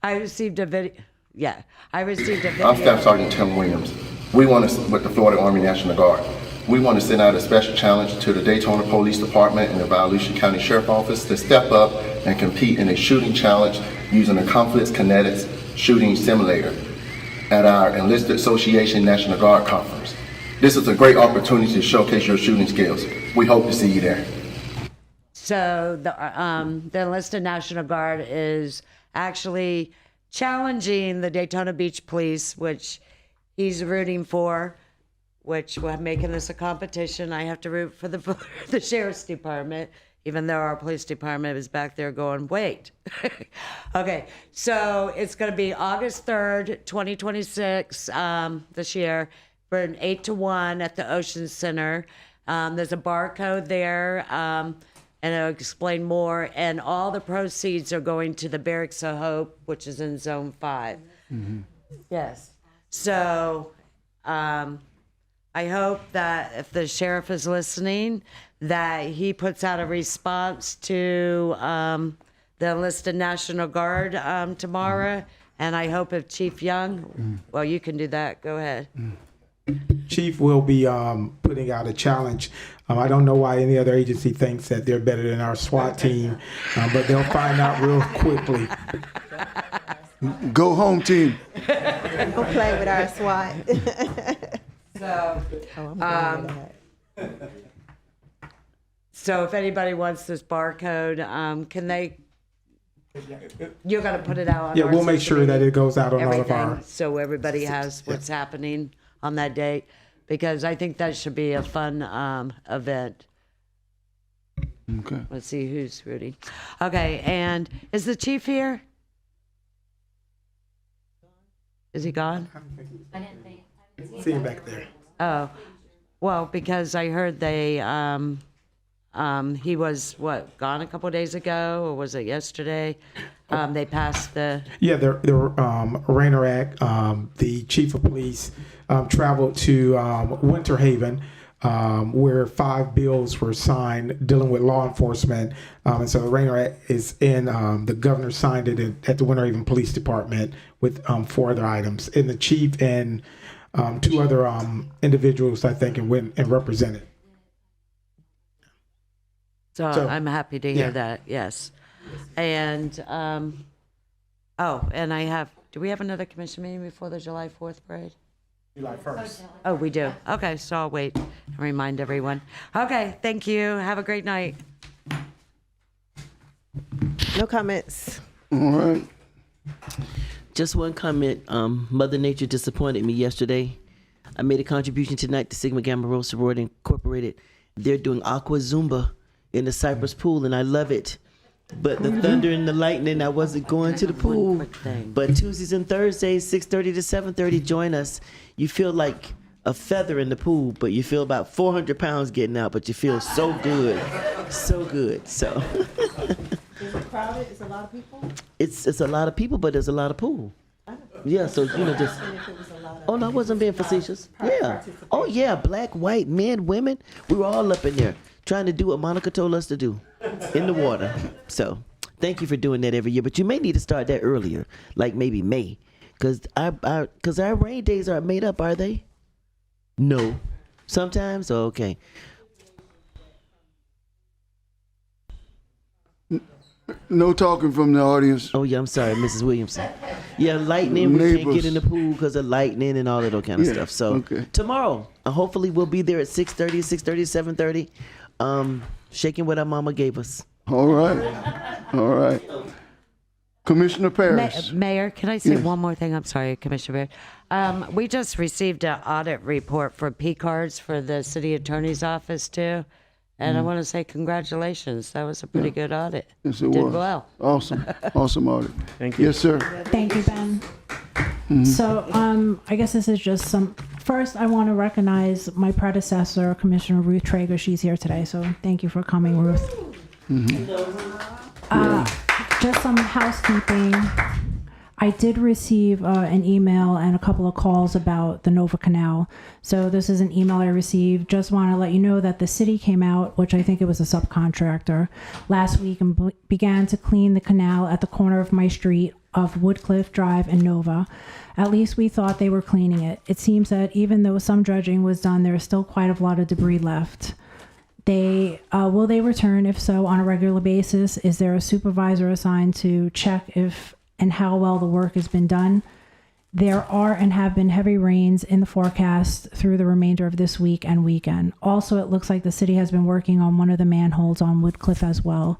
I received a video. Yeah, I received a video. I'm Staff Sergeant Tim Williams. We want to, with the Florida Army National Guard, we want to send out a special challenge to the Daytona Police Department and the Volusia County Sheriff Office to step up and compete in a shooting challenge using a conflict kinetics shooting simulator at our Enlisted Association National Guard Conference. This is a great opportunity to showcase your shooting skills. We hope to see you there. So the Enlisted National Guard is actually challenging the Daytona Beach Police, which he's rooting for, which we're making this a competition. I have to root for the Sheriff's Department, even though our police department is back there going, wait. Okay, so it's going to be August 3rd, 2026, this year, from 8 to 1 at the Ocean Center. There's a barcode there, and it'll explain more. And all the proceeds are going to the Barracks of Hope, which is in Zone 5. Yes. So I hope that if the sheriff is listening, that he puts out a response to the enlisted National Guard tomorrow. And I hope if Chief Young, well, you can do that. Go ahead. Chief will be putting out a challenge. I don't know why any other agency thinks that they're better than our SWAT team, but they'll find out real quickly. Go home, team. Go play with our SWAT. So if anybody wants this barcode, can they? You're gonna put it out on Yeah, our we'll make social sure that media, it goes out on all of everything, our. so everybody has what's happening on that date, because I think that should be a fun event. Okay. Let's see who's ready. Okay, and is the chief here? Is he gone? I didn't think. See him back there. Oh, well, because I heard they, he was, gone a couple days ago, or was it yesterday? They passed the... Yeah, the RAINER Act, the chief of police traveled to Winter Haven, where 5 bills were signed dealing with law enforcement. And so the RAINER is in, the governor signed it at the Winter Haven Police Department with 4 other items. And the chief and 2 other individuals, I think, and went and represented. So I'm happy to hear that, yes. And, and do we have another commission meeting before the July 4th parade? July 1st. Oh, we do. Okay, so I'll wait and remind everyone. Okay, thank you. Have a great night. No comments. All right. Just one comment. Mother Nature disappointed me yesterday. I made a contribution tonight to Sigma Gamma Rho Sorority Incorporated. They're doing aqua Zumba in the Cypress Pool, and I love it. But the thunder and the lightning, I wasn't going to the pool. But Tuesdays and Thursdays, 6:30 to 7:30, join us. You feel like a feather in the pool, but you feel about 400 pounds getting out, but you feel so good. So good. So Is it crowded? Is a lot of people? it's a lot of people, but there's a lot of pool. Yeah, so just. Oh no, I wasn't being facetious. Yeah. Oh yeah, black, white, men, women. We were all up in there trying to do what Monica told us to do in the water. So thank you for doing that every year. But you may need to start that earlier, like maybe May, because our rain days aren't made up, are they? No. Sometimes? Oh, okay. No talking from the audience. Oh yeah, I'm sorry, Mrs. Williamson. Yeah, lightning. We can't get in the pool because of lightning and all of that kind of stuff. So tomorrow, hopefully we'll be there at 6:30, 7:30. Shaking what our mama gave us. All right. All right. Commissioner Parrish. Mayor, can I say one more thing? I'm sorry, Commissioner Baird. We just received an audit report for P cards for the city attorney's office too. And I want to say congratulations. That was a pretty good audit. Yes, it Did was. well. Awesome. Awesome audit. Thank you. Yes, sir. Thank you, Ben. So I guess this is just first I want to recognize my predecessor, Commissioner Ruth Traeger. She's here today, so thank you for coming, Ruth. Just some housekeeping. I did receive an email and a couple of calls about the Nova Canal. So this is an email I received. Just want to let you know that the city came out, which I think it was a subcontractor, last week and began to clean the canal at the corner of my street of Woodcliff Drive and Nova. At least we thought they were cleaning it. It seems that even though some dredging was done, there is still quite a lot of debris left. Will they return? If so, on a regular basis? Is there a supervisor assigned to check if and how well the work has been done? There are and have been heavy rains in the forecast through the remainder of this week and weekend. Also, it looks like the city has been working on one of the manholes on Woodcliff as well.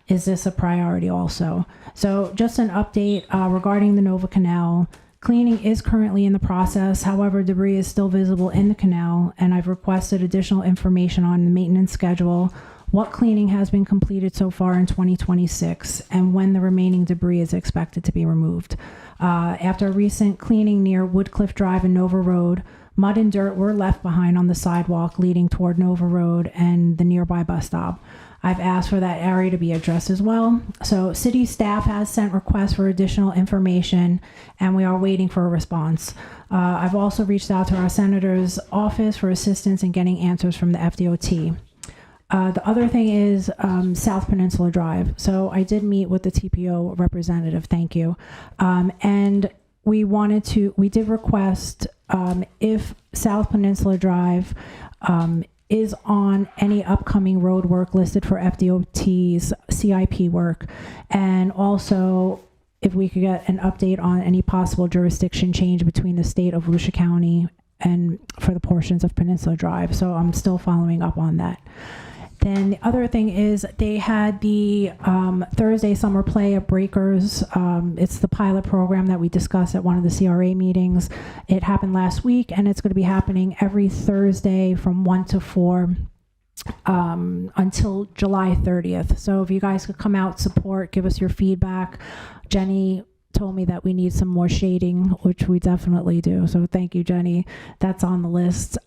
Is this a priority also? So just an update regarding the Nova Canal. Cleaning is currently in the process. However, debris is still visible in the canal, and I've requested additional information on the maintenance schedule, what cleaning has been completed so far in 2026, and when the remaining debris is expected to be removed. After a recent cleaning near Woodcliff Drive and Nova Road, mud and dirt were left behind on the sidewalk leading toward Nova Road and the nearby bus stop. I've asked for that area to be addressed as well. So city staff has sent requests for additional information, and we are waiting for a response. I've also reached out to our senator's office for assistance in getting answers from the FDOT. The other thing is South Peninsula Drive. So I did meet with the TPO representative, thank you. And we did request if South Peninsula Drive is on any upcoming road work listed for FDOT's CIP work. And also if we could get an update on any possible jurisdiction change between the state of Volusia County and for the portions of Peninsula Drive. So I'm still following up on that. Then the other thing is they had the Thursday summer play at Breakers. It's the pilot program that we discussed at one of the CRA meetings. It happened last week, and it's going to be happening every Thursday from 1 to 4 until July 30th. So if you guys could come out, support, give us your feedback. Jenny told me that we need some more shading, which we definitely do. So thank you, Jenny. That's on the list.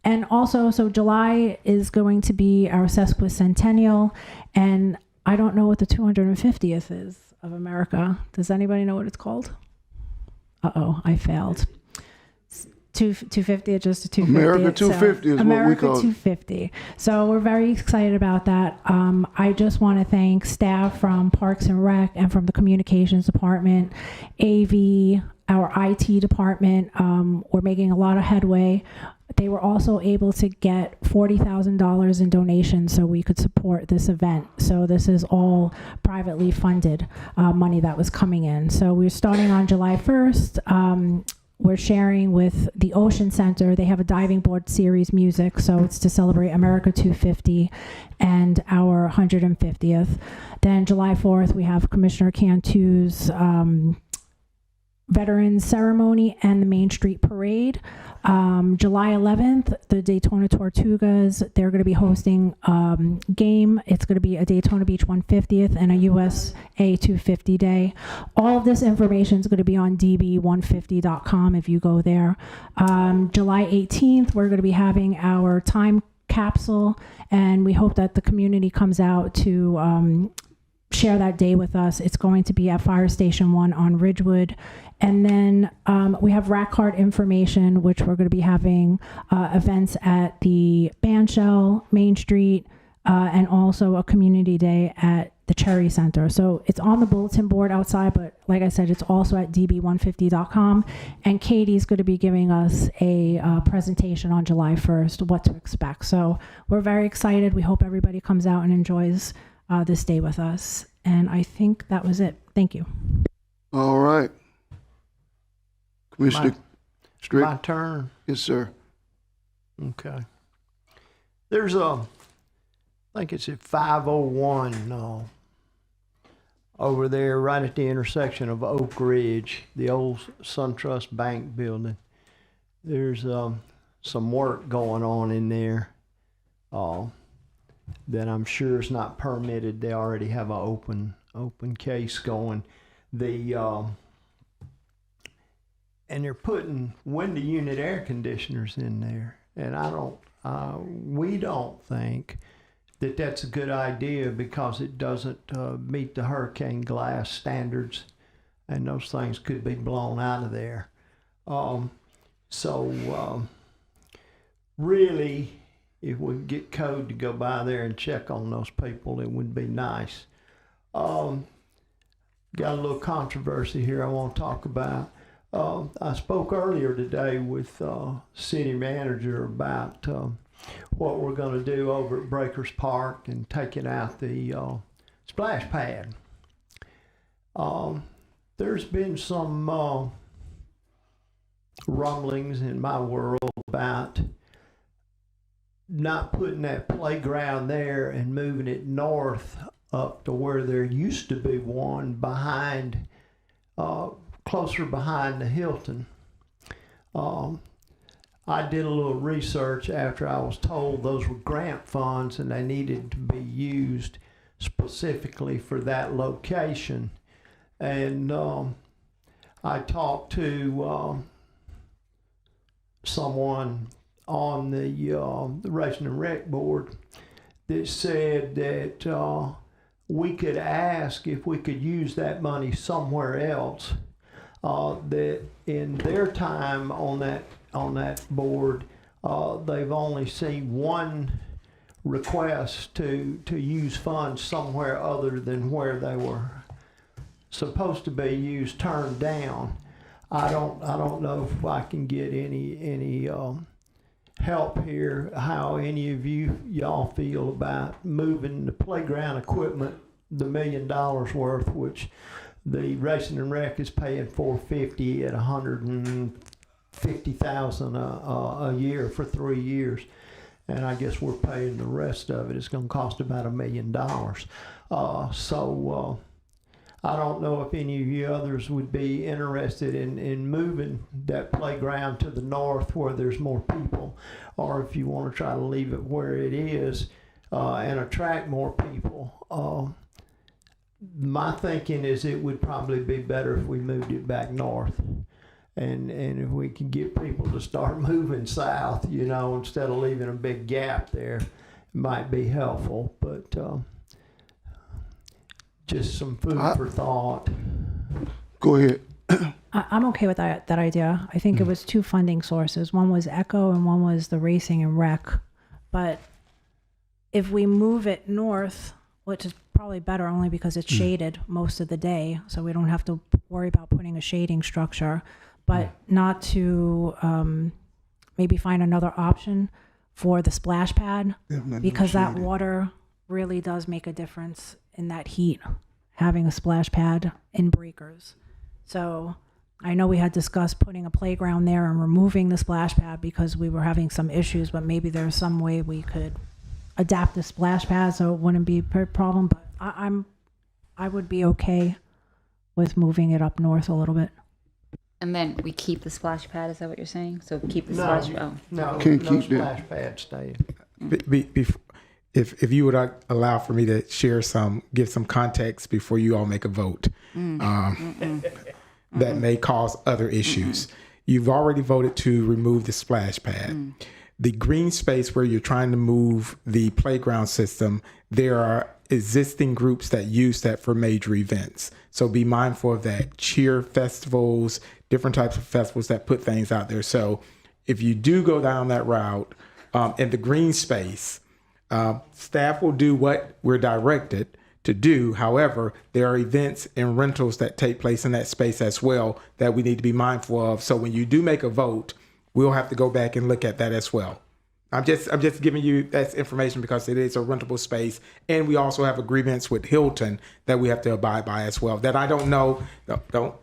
And also, so July is going to be our sesquicentennial, and I don't know what the 250th is of America. Does anybody know what it's called? Uh-oh, I failed. 250, or just a 250. America 250 is what we America call it. 250. So we're very excited about that. I just want to thank staff from Parks and Rec and from the Communications Department, AV, our IT department. We're making a lot of headway. They were also able to get $40,000 in donations so we could support this event. So this is all privately funded money that was coming in. So we're starting on July 1st. We're sharing with the Ocean Center. They have a diving board series music, so it's to celebrate America 250 and our 150th. Then July 4th, we have Commissioner Cantu's Veterans Ceremony and the Main Street Parade. July 11th, the Daytona Tortugas, they're going to be hosting game. It's going to be a Daytona Beach 150th and a USA 250 day. All of this information is going to be on db150.com if you go there. July 18th, we're going to be having our time capsule, and we hope that the community comes out to share that day with us. It's going to be at Fire Station 1 on Ridgewood. And then we have rack card information, which we're going to be having events at the Bandshell, Main Street, and also a community day at the Cherry Center. So it's on the bulletin board outside, but like I said, it's also at db150.com. And Katie's going to be giving us a presentation on July 1st, what to expect. So we're very excited. We hope everybody comes out and enjoys this day with us. And I think that was it. Thank you. All right. Commissioner Strick. My turn. Yes, sir. Okay. There's I think it's at 501 over there right at the intersection of Oak Ridge, the old SunTrust Bank building. There's some work going on in there that I'm sure is not permitted. They already have an open case going. And they're putting window unit air conditioners in there. And we don't think that that's a good idea because it doesn't meet the hurricane glass standards, and those things could be blown out of there. Really, if we could get code to go by there and check on those people, it would be nice. Got a little controversy here I want to talk about. I spoke earlier today with city manager about what we're going to do over at Breakers Park and taking out the splash pad. There's been some rumblings in my world about not putting that playground there and moving it north up to where there used to be one behind closer behind the Hilton. I did a little research after I was told those were grant funds and they needed to be used specifically for that location. And I talked to someone on the Racing and Rec Board that said that we could ask if we could use that money somewhere else. That in their time on that board, they've only seen one request to use funds somewhere other than where they were supposed to be used turned down. I don't know if I can get any help here. How any of y'all feel about moving the playground equipment, the $1 million worth, which the Racing and Rec is paying $450 at $150,000 a year for 3 years, and I guess we're paying the rest of it. It's going to cost about $1 million. So I don't know if any of you others would be interested in moving that playground to the north where there's more people, or if you want to try to leave it where it is and attract more people. My thinking is it would probably be better if we moved it back north. And if we can get people to start moving south, instead of leaving a big gap there, it might be helpful. But just some food for thought. Go ahead. I'm okay with that idea. I think it was two funding sources. One was Echo and one was the racing and rec. But if we move it north, which is probably better only because it's shaded most of the day, so we don't have to worry about putting a shading structure, but not to maybe find another option for the splash pad, because that water really does make a difference in that heat, having a splash pad in breakers. So I know we had discussed putting a playground there and removing the splash pad because we were having some issues, but maybe there's some way we could adapt the splash pad so it wouldn't be a problem. But I would be okay with moving it up north a little bit. And then we keep the splash pad, is that what you're saying? So keep the splash pad? No, Can't no keep that. splash pad stay. If you would allow for me to give some context before you all make a vote, that may cause other issues. You've already voted to remove the splash pad. The green space where you're trying to move the playground system, there are existing groups that use that for major events. So be mindful of that. Cheer festivals, different types of festivals that put things out there. So if you do go down that route, in the green space, staff will do what we're directed to do. However, there are events and rentals that take place in that space as well that we need to be mindful of. So when you do make a vote, we'll have to go back and look at that as well. I'm just giving you that information because it is a rentable space, and we also have agreements with Hilton that we have to abide by as well. That I don't know. Don't.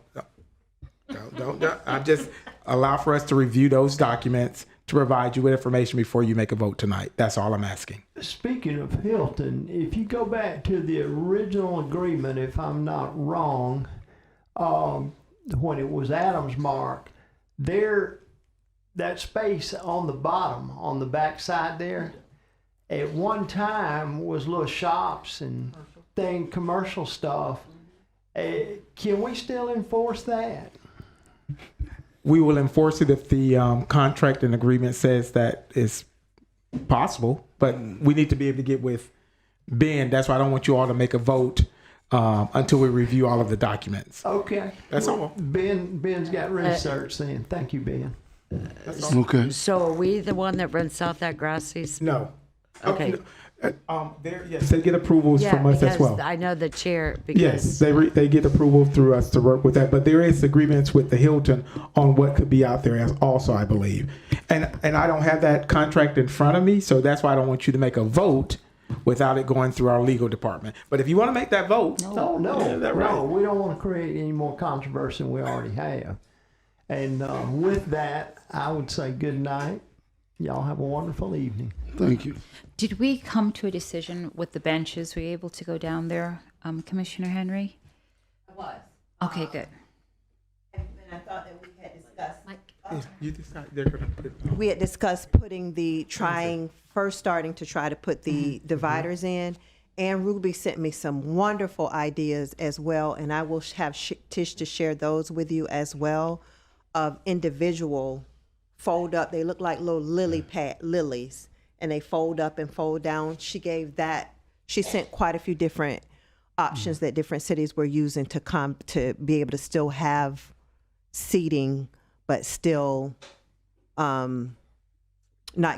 I just allow for us to review those documents to provide you with information before you make a vote tonight. That's all I'm asking. Speaking of Hilton, if you go back to the original agreement, if I'm not wrong, when it was Adams Mark, that space on the bottom, on the back side there, at one time was little shops and commercial stuff. Can we still enforce that? We will enforce it if the contract and agreement says that it's possible, but we need to be able to get with Ben. That's why I don't want you all to make a vote until we review all of the documents. Okay. That's all. Ben's got research then. Thank you, Ben. Okay. So are we the one that rents out that grassy space? No. Okay. Yes, they get approvals from us as well. I know the chair. Because Yes, they get approval through us to work with that, but there is agreements with the Hilton on what could be out there as also, I believe. And I don't have that contract in front of me, so that's why I don't want you to make a vote without it going through our legal department. But if you want to make that vote, No, we don't want to create any more controversy than we already have. And with that, I would say good night. Y'all have a wonderful evening. Thank you. Did we come to a decision with the benches? Were you able to go down there, Commissioner Henry? I was. Okay, good. And I thought that we had discussed. you decide they're going to put it. We had discussed putting starting to try to put the dividers in. And Ruby sent me some wonderful ideas as well, and I will have Tish to share those with you as well, of individual fold up. They look like little lilies, and they fold up and fold down. She sent quite a few different options that different cities were using to be able to still have seating, but still not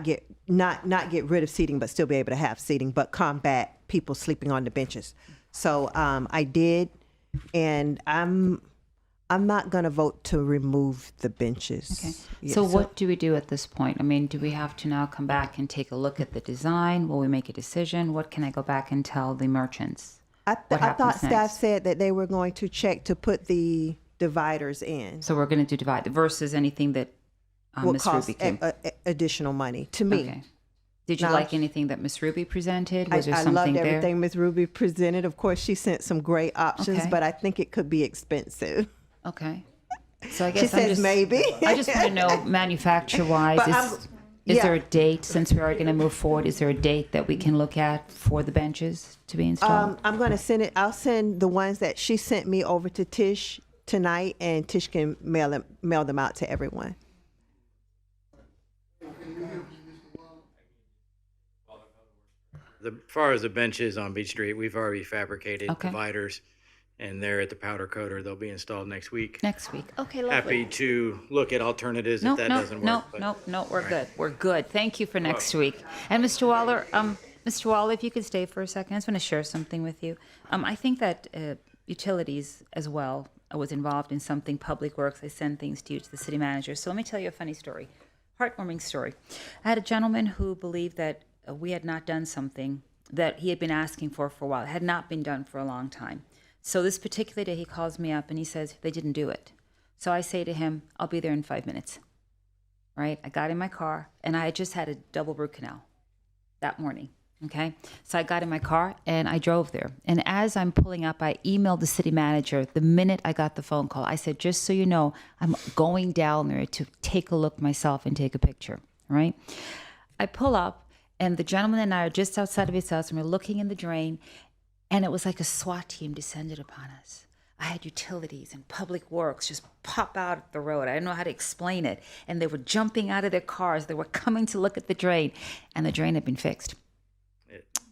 get rid of seating, but still be able to have seating, but combat people sleeping on the benches. So I did, and I'm not going to vote to remove the benches. Okay. Yeah, So what do we do at this point? I mean, do we have to now come back and take a look at the design? Will we make a decision? What can I go back and tell the merchants? I thought happens staff next? said that they were going to check to put the dividers in. So we're going to do divide versus anything that Would Ms. cost Ruby came. additional money to me. Okay. Did you Now, like anything that Ms. Ruby presented? Was there I something loved there? everything Ms. Ruby presented. Of course, she sent some great options, Okay. but I think it could be expensive. Okay. So I guess She I'm says just, maybe. I just want to know manufacture-wise, But is yeah. there a date, since we are going to move forward, is there a date that we can look at for the benches to be installed? I'm going to send it. I'll send the ones that she sent me over to Tish tonight, and Tish can mail them out to everyone. As far as the benches on Beach Street, we've already fabricated Okay. dividers, and they're at the powder coater. They'll be installed next week. Next week. Okay, lovely. Happy to look at alternatives if that doesn't work. No, we're good. We're good. Thank you for next week. And Mr. Waller, if you could stay for a second, I just want to share something with you. I think that utilities as well was involved in something, Public Works. I send things to you, to the city manager. So let me tell you a funny story, heartwarming story. I had a gentleman who believed that we had not done something that he had been asking for a while. It had not been done for a long time. So this particular day, he calls me up and he says, they didn't do it. So I say to him, I'll be there in 5 minutes. Right? I got in my car, and I had just had a double root canal that morning. Okay? So I got in my car and I drove there. And as I'm pulling up, I emailed the city manager the minute I got the phone call. I said, just so you know, I'm going down there to take a look myself and take a picture. Right? I pull up, and the gentleman and I are just outside of his house, and we're looking in the drain, and it was like a SWAT team descended upon us. I had utilities and Public Works just pop out of the road. I didn't know how to explain it. And they were jumping out of their cars. They were coming to look at the drain, and the drain had been fixed.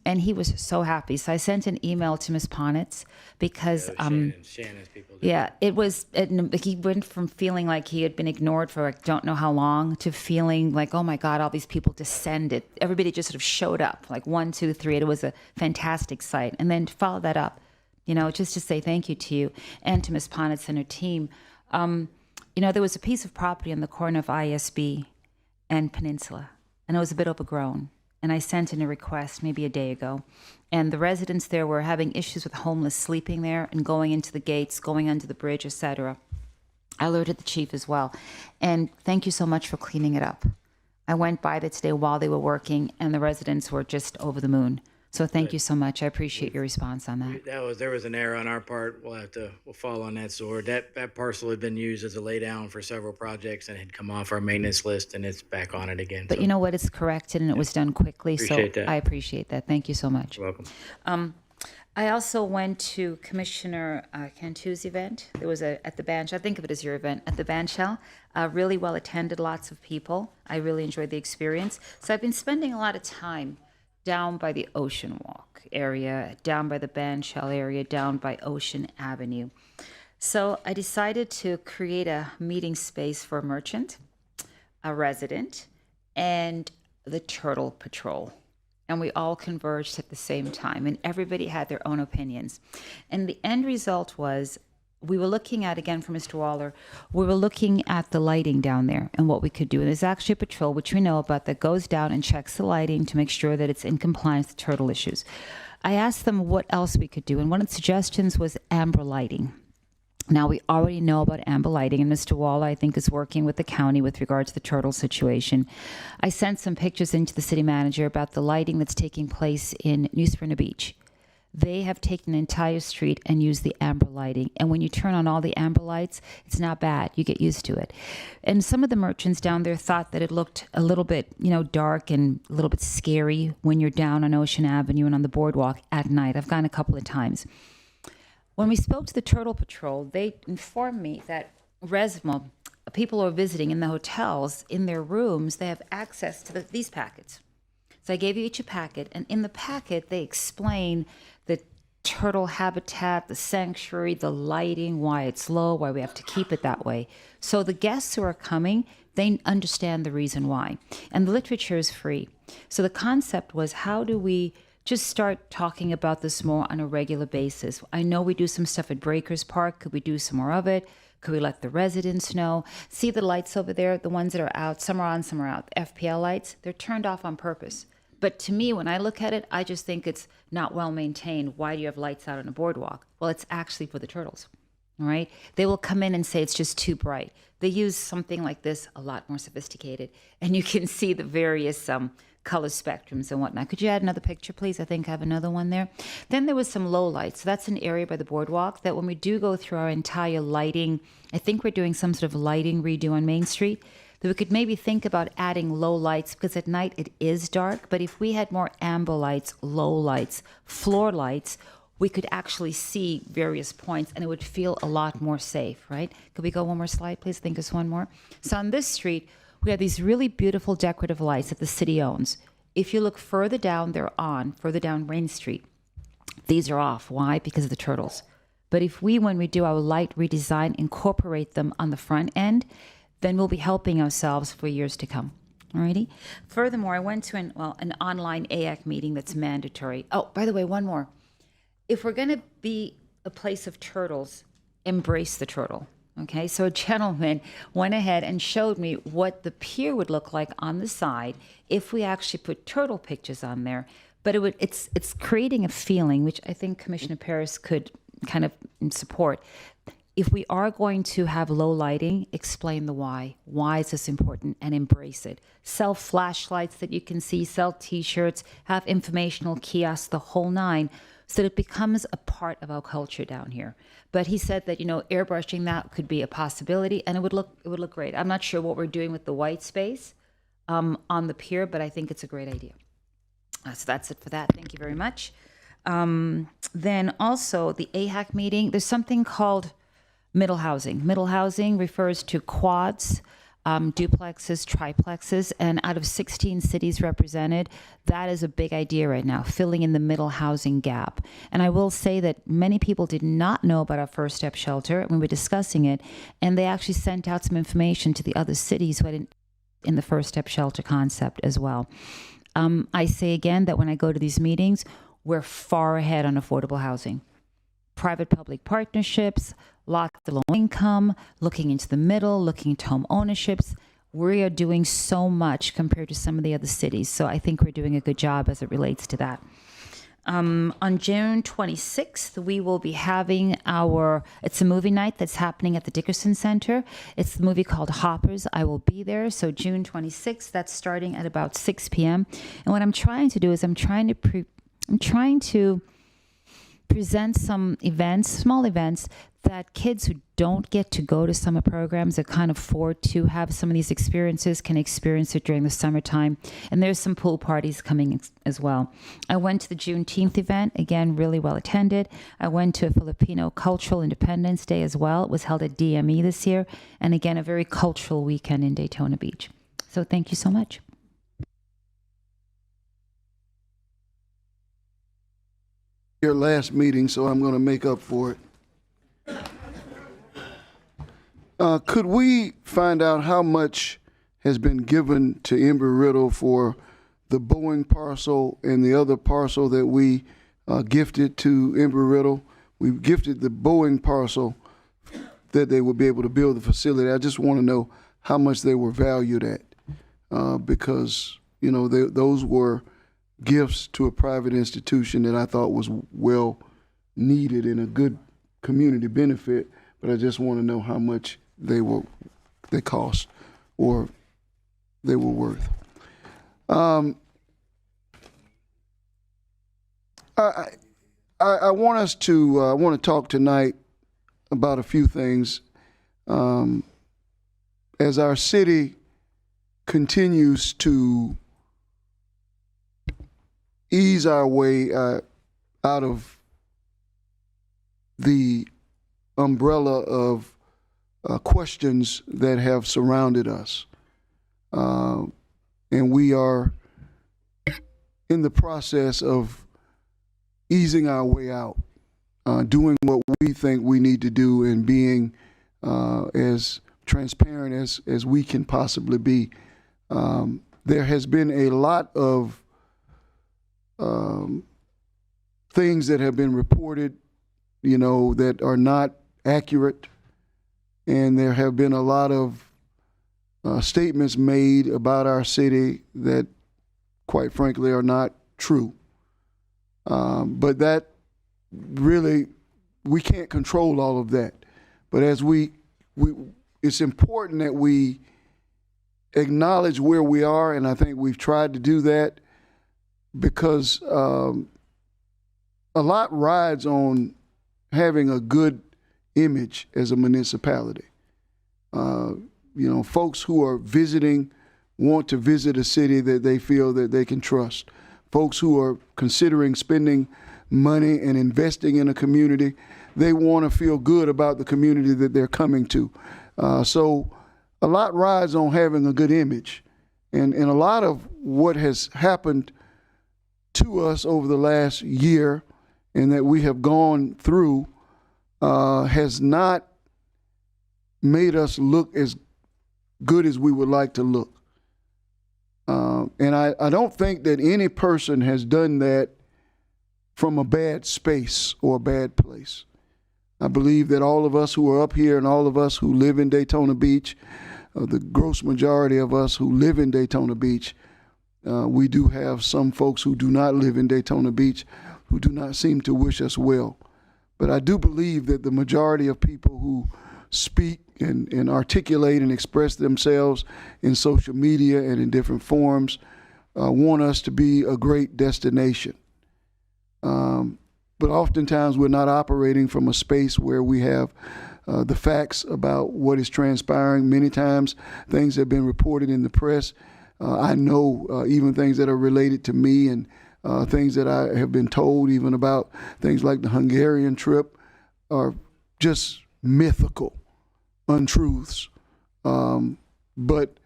And he was so happy. So I sent an email to Ms. Ponitz because, Shannon's people do. yeah, he went from feeling like he had been ignored for I don't know how long to feeling like, oh my God, all these people descended. Everybody just sort of showed up, like 1, 2, 3. It was a fantastic sight. And then to follow that up, just to say thank you to you and to Ms. Ponitz and her team. There was a piece of property on the corner of ISB and Peninsula, and it was a bit overgrown. And I sent in a request maybe a day ago. And the residents there were having issues with homeless sleeping there and going into the gates, going under the bridge, etc. I alerted the chief as well. And thank you so much for cleaning it up. I went by there today while they were working, and the residents were just over the moon. So thank you so much. I appreciate your response on that. There was an error on our part. We'll fall on that sword. That parcel had been used as a laydown for several projects and had come off our maintenance list, and it's back on it again. But you know what? It's corrected, and it was done quickly. Appreciate so that. I appreciate that. Thank you so much. You're welcome. I also went to Commissioner Cantu's event. There was at the band shell. I think of it as your event at the band shell. Really well attended, lots of people. I really enjoyed the experience. So I've been spending a lot of time down by the Ocean Walk area, down by the band shell area, down by Ocean Avenue. So I decided to create a meeting space for a merchant, a resident, and the Turtle Patrol. And we all converged at the same time, and everybody had their own opinions. And the end result was, we were looking at, again for Mr. Waller, we were looking at the lighting down there and what we could do. And there's actually a patrol, which we know about, that goes down and checks the lighting to make sure that it's in compliance with turtle issues. I asked them what else we could do, and one of the suggestions was amber lighting. Now, we already know about amber lighting, and Mr. Waller, I think, is working with the county with regard to the turtle situation. I sent some pictures into the city manager about the lighting that's taking place in New Smyrna Beach. They have taken an entire street and used the amber lighting. And when you turn on all the amber lights, it's not bad. You get used to it. And some of the merchants down there thought that it looked a little bit, dark and a little bit scary when you're down on Ocean Avenue and on the boardwalk at night. I've gone a couple of times. When we spoke to the Turtle Patrol, they informed me that people who are visiting in the hotels, in their rooms, they have access to these packets. So I gave you each a packet, and in the packet, they explain the turtle habitat, the sanctuary, the lighting, why it's low, why we have to keep it that way. So the guests who are coming, they understand the reason why. And the literature is free. So the concept was, how do we just start talking about this more on a regular basis? I know we do some stuff at Breakers Park. Could we do some more of it? Could we let the residents know? See the lights over there, the ones that are out, some are on, some are out. FPL lights, they're turned off on purpose. But to me, when I look at it, I just think it's not well maintained. Why do you have lights out on a boardwalk? Well, it's actually for the turtles, all right? They will come in and say it's just too bright. They use something like this, a lot more sophisticated, and you can see the various color spectrums and whatnot. Could you add another picture, please? I think I have another one there. Then there was some low lights. So that's an area by the boardwalk that when we do go through our entire lighting, I think we're doing some sort of lighting redo on Main Street, that we could maybe think about adding low lights, because at night it is dark, but if we had more amber lights, low lights, floor lights, we could actually see various points and it would feel a lot more safe, right? Could we go one more slide, please? I think it's one more. So on this street, we have these really beautiful decorative lights that the city owns. If you look further down, they're on, further down Main Street. These are off. Why? Because of the turtles. But if we, when we do our light redesign, incorporate them on the front end, then we'll be helping ourselves for years to come. Alrighty. Furthermore, I went to an online AAC meeting that's mandatory. Oh, by the way, one more. If we're going to be a place of turtles, embrace the turtle. Okay, so a gentleman went ahead and showed me what the pier would look like on the side if we actually put turtle pictures on there. But it's creating a feeling, which I think Commissioner Paris could kind of support. If we are going to have low lighting, explain the why. Why is this important, and embrace it. Sell flashlights that you can see, sell T-shirts, have informational kiosks, the whole nine, so that it becomes a part of our culture down here. But he said that, airbrushing that could be a possibility, and it would look great. I'm not sure what we're doing with the white space on the pier, but I think it's a great idea. So that's it for that. Thank you very much. Then also the AHAC meeting, there's something called middle housing. Middle housing refers to quads, duplexes, triplexes, and out of 16 cities represented, that is a big idea right now, filling in the middle housing gap. And I will say that many people did not know about our First Step Shelter when we were discussing it, and they actually sent out some information to the other cities who had in the First Step Shelter concept as well. I say again that when I go to these meetings, we're far ahead on affordable housing. Private-public partnerships, lots of low income, looking into the middle, looking into home ownerships. We are doing so much compared to some of the other cities. So I think we're doing a good job as it relates to that. On June 26th, we will be having it's a movie night that's happening at the Dickerson Center. It's the movie called Hoppers. I will be there. So June 26th, that's starting at about 6 p.m. And what I'm trying to do is I'm trying to present some events, small events, that kids who don't get to go to summer programs that can't afford to have some of these experiences can experience it during the summertime. And there's some pool parties coming as well. I went to the Juneteenth event, again, really well attended. I went to a Filipino Cultural Independence Day as well. It was held at DME this year. And again, a very cultural weekend in Daytona Beach. So thank you so much. Your last meeting, so I'm going to make up for it. Could we find out how much has been given to Embry-Riddle for the Boeing parcel and the other parcel that we gifted to Embry-Riddle? We gifted the Boeing parcel that they would be able to build the facility. I just want to know how much they were valued at, because those were gifts to a private institution that I thought was well needed and a good community benefit, but I just want to know how much they cost or they were worth. I want to talk tonight about a few things. As our city continues to ease our way out of the umbrella of questions that have surrounded us. And we are in the process of easing our way out, doing what we think we need to do, and being as transparent as we can possibly be. There has been a lot of things that have been reported, that are not accurate. And there have been a lot of statements made about our city that, quite frankly, are not true. But that really, we can't control all of that. But as it's important that we acknowledge where we are, and I think we've tried to do that, because a lot rides on having a good image as a municipality. Folks who are visiting want to visit a city that they feel that they can trust. Folks who are considering spending money and investing in a community, they want to feel good about the community that they're coming to. So a lot rides on having a good image. And a lot of what has happened to us over the last year and that we have gone through has not made us look as good as we would like to look. And I don't think that any person has done that from a bad space or a bad place. I believe that all of us who are up here and all of us who live in Daytona Beach, the gross majority of us who live in Daytona Beach, we do have some folks who do not live in Daytona Beach who do not seem to wish us well. But I do believe that the majority of people who speak and articulate and express themselves in social media and in different forums want us to be a great destination. But oftentimes we're not operating from a space where we have the facts about what is transpiring. Many times things have been reported in the press. I know even things that are related to me and things that I have been told even about things like the Hungarian trip are just mythical untruths. But,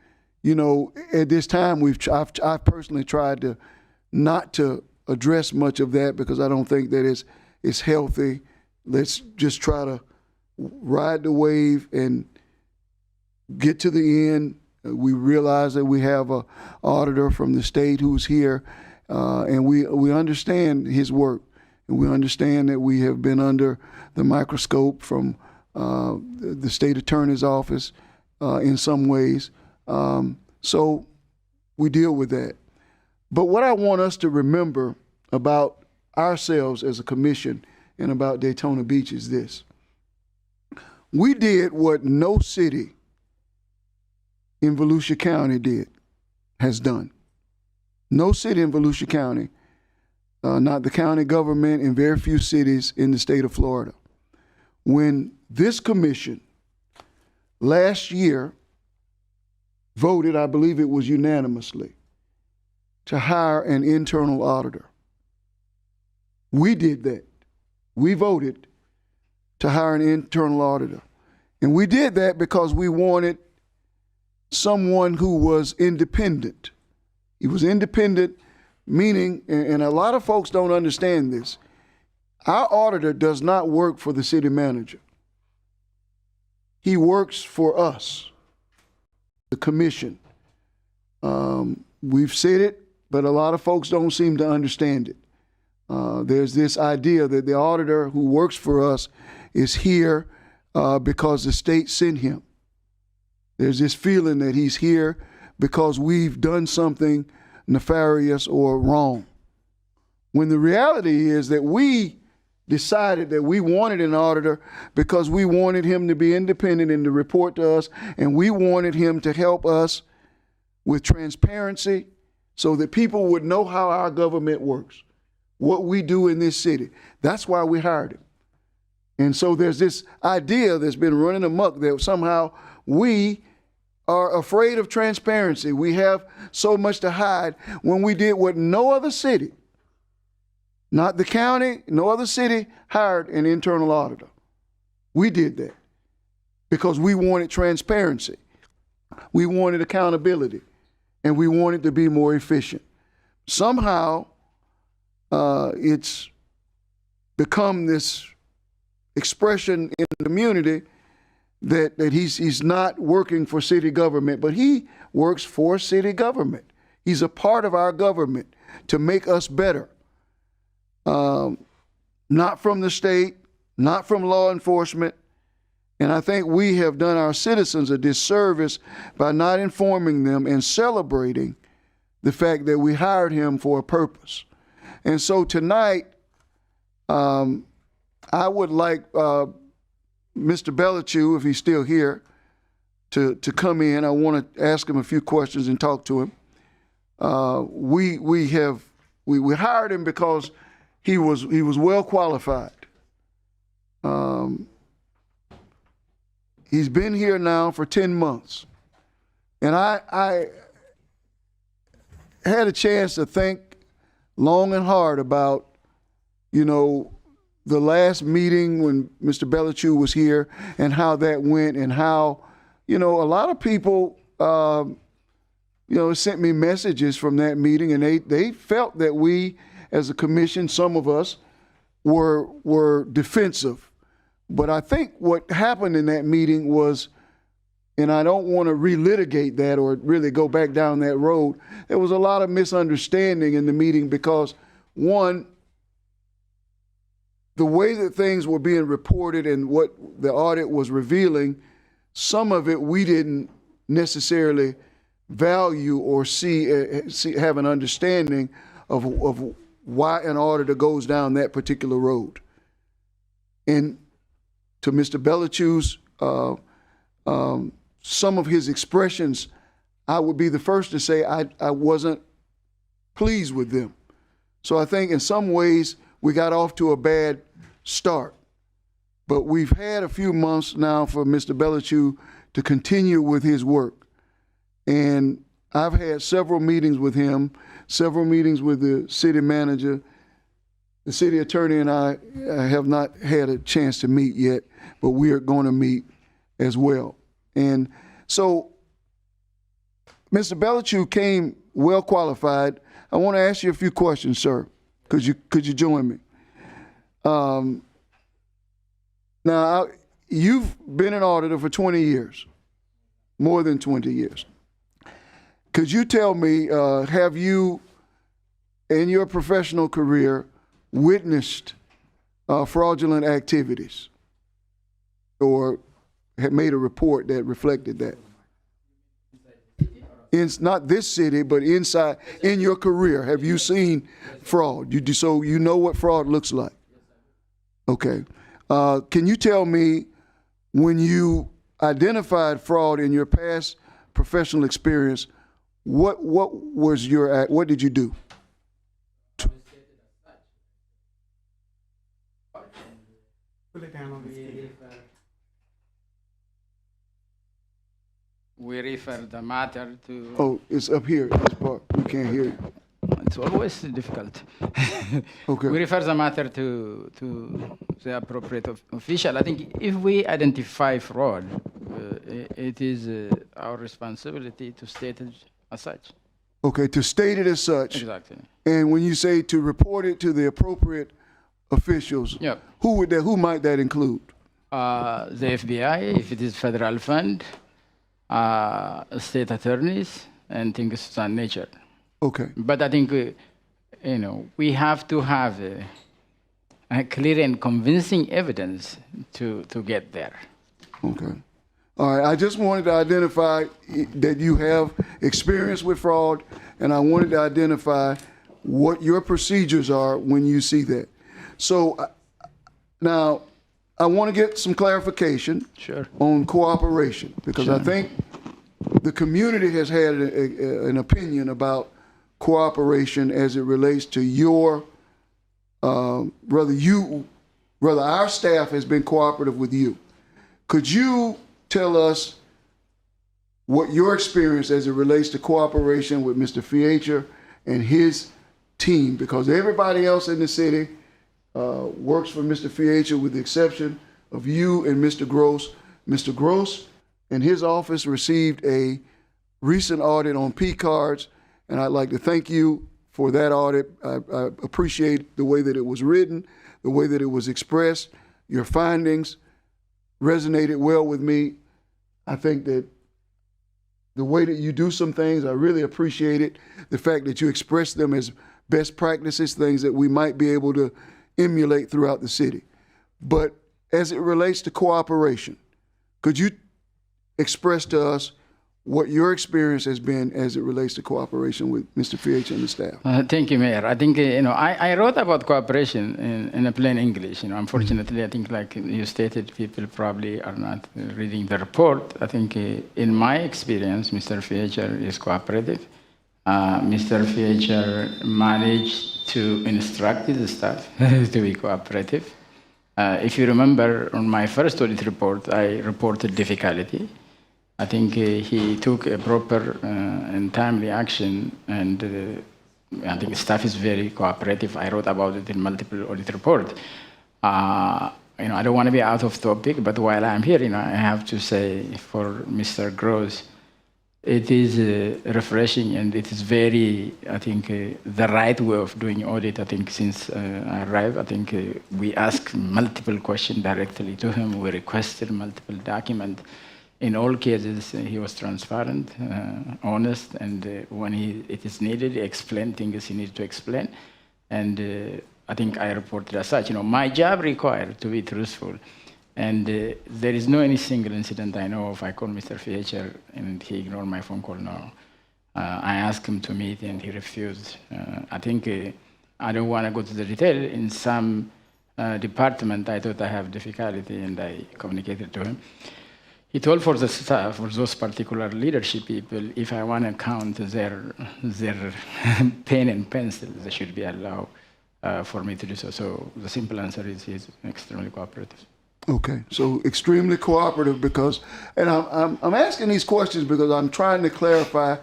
you know, at this time I've personally tried to not to address much of that because I don't think that it's healthy. Let's just try to ride the wave and get to the end. We realize that we have an auditor from the state who's here, and we understand his work, and we understand that we have been under the microscope from the state attorney's office in some ways. So we deal with that. But what I want us to remember about ourselves as a commission and about Daytona Beach is this. We did what no city in Volusia County has done. No city in Volusia County, not the county government, and very few cities in the state of Florida. When this commission last year voted, I believe it was unanimously, to hire an internal auditor. We did that. We voted to hire an internal auditor. And we did that because we wanted someone who was independent. He was independent, meaning, and a lot of folks don't understand this, our auditor does not work for the city manager. He works for us, the commission. We've said it, but a lot of folks don't seem to understand it. There's this idea that the auditor who works for us is here because the state sent him. There's this feeling that he's here because we've done something nefarious or wrong. When the reality is that we decided that we wanted an auditor because we wanted him to be independent and to report to us, and we wanted him to help us with transparency so that people would know how our government works, what we do in this city. That's why we hired him. And so there's this idea that's been running amok that somehow we are afraid of transparency. We have so much to hide when we did what no other city, not the county, no other city hired an internal auditor. We did that because we wanted transparency. We wanted accountability, and we wanted to be more efficient. Somehow, it's become this expression in the community that he's not working for city government, but he works for city government. He's a part of our government to make us better. Not from the state, not from law enforcement. And I think we have done our citizens a disservice by not informing them and celebrating the fact that we hired him for a purpose. And so tonight, I would like Mr. Bellichew, if he's still here, to come in. I want to ask him a few questions and talk to him. We hired him because he was well qualified. He's been here now for 10 months. And I had a chance to think long and hard about, the last meeting when Mr. Bellichew was here and how that went, and how, a lot of people, sent me messages from that meeting, and they felt that we, as a commission, some of us, were defensive. But I think what happened in that meeting was, and I don't want to relitigate that or really go back down that road, there was a lot of misunderstanding in the meeting because, one, the way that things were being reported and what the audit was revealing, some of it we didn't necessarily value or see have an understanding of why an auditor goes down that particular road. And to Mr. Bellichew's, some of his expressions, I would be the first to say I wasn't pleased with them. So I think in some ways we got off to a bad start. But we've had a few months now for Mr. Bellichew to continue with his work. And I've had several meetings with him, several meetings with the city manager. The city attorney and I have not had a chance to meet yet, but we are going to meet as well. And so Mr. Bellichew came well qualified. I want to ask you a few questions, sir. Could you join me? Now, you've been an auditor for 20 years, more than 20 years. Could you tell me, have you, in your professional career, witnessed fraudulent activities or have made a report that reflected that? In not this city, but inside, in your career, have you seen fraud? So you know what fraud looks like? Okay. Can you tell me when you identified fraud in your past professional experience, what was your what did you do? We refer the matter to. Oh, it's up here. This part we can't hear you. It's always difficult. Okay. We refer the matter to the appropriate official. I think if we identify fraud, it is our responsibility to state it as such. Okay, to state it as such. Exactly. And when you say to report it to the appropriate officials, yep. Who might that include? The FBI, if it is federal fund, state attorneys, and things of that nature. Okay. But I think, we have to have a clear and convincing evidence to get there. Okay. All right. I just wanted to identify that you have experience with fraud, and I wanted to identify what your procedures are when you see that. So now I want to get some clarification on cooperation, because I think the community has had an opinion about cooperation as it relates to your, whether our staff has been cooperative with you. Could you tell us what your experience as it relates to cooperation with Mr. Fiacher and his team? Because everybody else in the city works for Mr. Fiacher with the exception of you and Mr. Gross. Mr. Gross and his office received a recent audit on P cards, and I'd like to thank you for that audit. I appreciate the way that it was written, the way that it was expressed. Your findings resonated well with me. I think that the way that you do some things, I really appreciate it. The fact that you express them as best practices, things that we might be able to emulate throughout the city. But as it relates to cooperation, could you express to us what your experience has been as it relates to cooperation with Mr. Fiacher and the staff? Thank you, Mayor. I think, I wrote about cooperation in a plain English. Unfortunately, I think like you stated, people probably are not reading the report. I think in my experience, Mr. Fiacher is cooperative. Mr. Fiacher managed to instruct his staff to be cooperative. If you remember, on my first audit report, I reported difficulty. I think he took a proper and timely action, and I think staff is very cooperative. I wrote about it in multiple audit reports. I don't want to be out of topic, but while I'm here, I have to say for Mr. Gross, it is refreshing, and it is very, I think, the right way of doing audit. I think since I arrived, I think we asked multiple questions directly to him. We requested multiple documents. In all cases, he was transparent, honest, and when it is needed, he explained things he needed to explain. And I think I reported as such. My job required to be truthful. And there is no any single incident I know of. I called Mr. Fletcher and he ignored my phone call. No. I asked him to meet and he refused. I think I don't want to go to the detail. In some department, I thought I have difficulty and I communicated to him. He told for the staff, for those particular leadership people, if I want to count their pen and pencil, they should be allowed for me to do so. So the simple answer is he's extremely cooperative. Okay, so extremely cooperative because, and I'm asking these questions because I'm trying to clarify,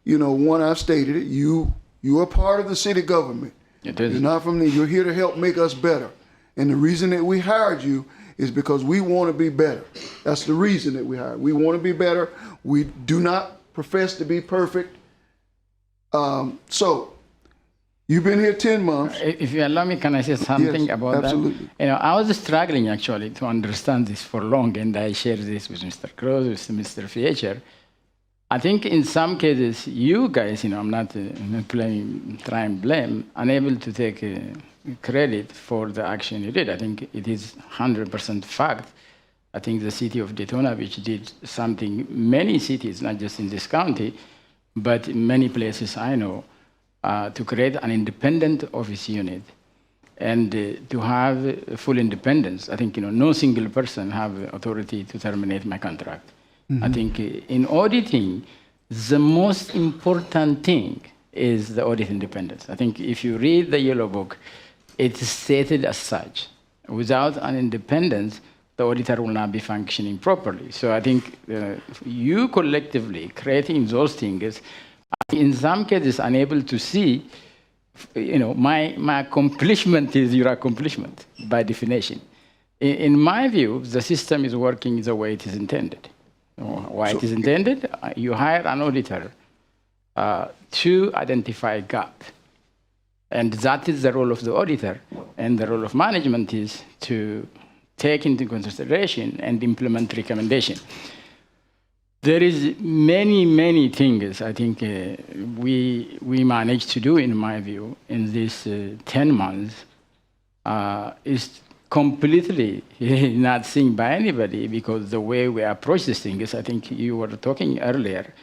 one, I've stated it, you are part of the city government. It is. You're not from you're here to help make us better. And the reason that we hired you is because we want to be better. That's the reason that we hired. We want to be better. We do not profess to be perfect. So, you've been here 10 months. If you allow me, can I say something about absolutely. that? I was struggling actually to understand this for long, and I shared this with Mr. Cruz, with Mr. Fletcher. I think in some cases, you guys, I'm not try and blame, unable to take credit for the action you did. I think it is 100% fact. I think the city of Daytona, which did something many cities, not just in this county, but in many places I know, to create an independent office unit and to have full independence. I think no single person have authority to terminate my contract. Mm-hmm. I think in auditing, the most important thing is the audit independence. I think if you read the yellow book, it is stated as such. Without an independence, the auditor will not be functioning properly. So I think you collectively creating those things, in some cases, unable to see, my accomplishment is your accomplishment by definition. In my view, the system is working the way it is intended. Why it is intended? You hire an auditor to identify gap. And that is the role of the auditor. And the role of management is to take into consideration and implement recommendation. There is many things I think we managed to do, in my view, in this 10 months. Is completely not seen by anybody because the way we approach these things, I think you were talking earlier.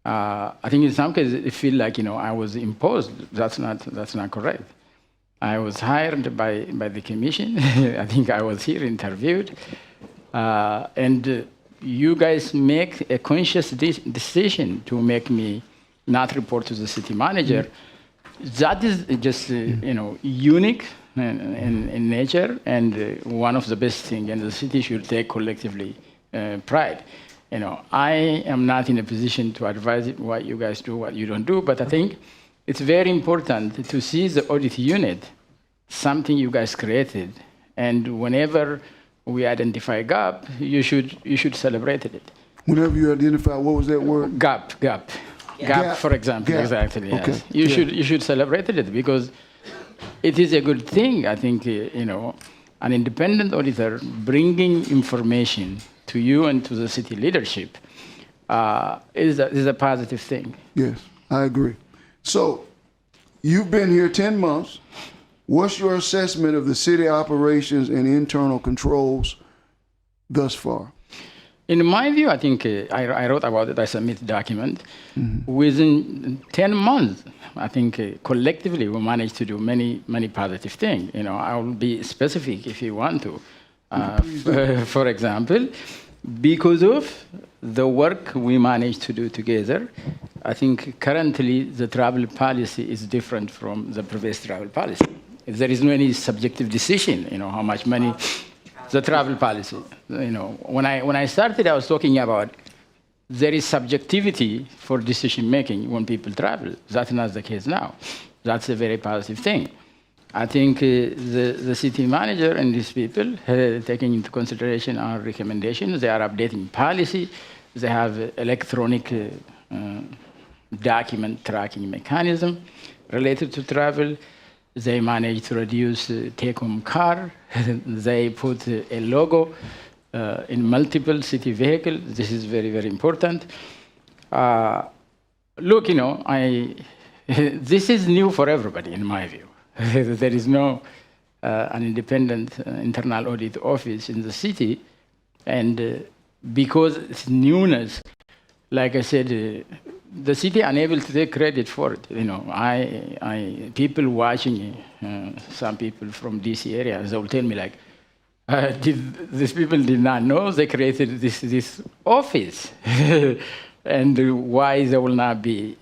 I think in some cases it feels like I was imposed. That's not correct. I was hired by the commission. I think I was here interviewed, and you guys make a conscious decision to make me not report to the city manager. That is just unique in nature, and one of the best things, and the city should take collectively pride. I am not in a position to advise what you guys do, what you don't do, but I think it's very important to see the audit unit, something you guys created, and whenever we identify a gap, you should celebrate it. Whenever you identify, what was that word? Gap, for example, gap. Exactly. Yes. Okay. You should celebrate it because it is a good thing. I think an independent auditor bringing information to you and to the city leadership is a positive thing. Yes, I agree. So, you've been here 10 months. What's your assessment of the city operations and internal controls thus far? In my view, I think I wrote about it. I submitted a document. Mm-hmm. Within 10 months, I think collectively we managed to do many positive things. I will be specific if you want to. For example, because of the work we managed to do together, I think currently the travel policy is different from the previous travel policy. There is no any subjective decision, how much money, the travel policy. When I started, I was talking about there is subjectivity for decision making when people travel. That's not the case now. That's a very positive thing. I think the city manager and these people taking into consideration our recommendations, they are updating policy. They have electronic document tracking mechanism related to travel. They managed to reduce take-home car. They put a logo in multiple city vehicles. This is very, very important. Look, this is new for everybody, in my view. There is no an independent internal audit office in the city, and because it's newness, like I said, the city unable to take credit for it. People watching, some people from DC area, they will tell me like, these people did not know they created this office, and why they will not be,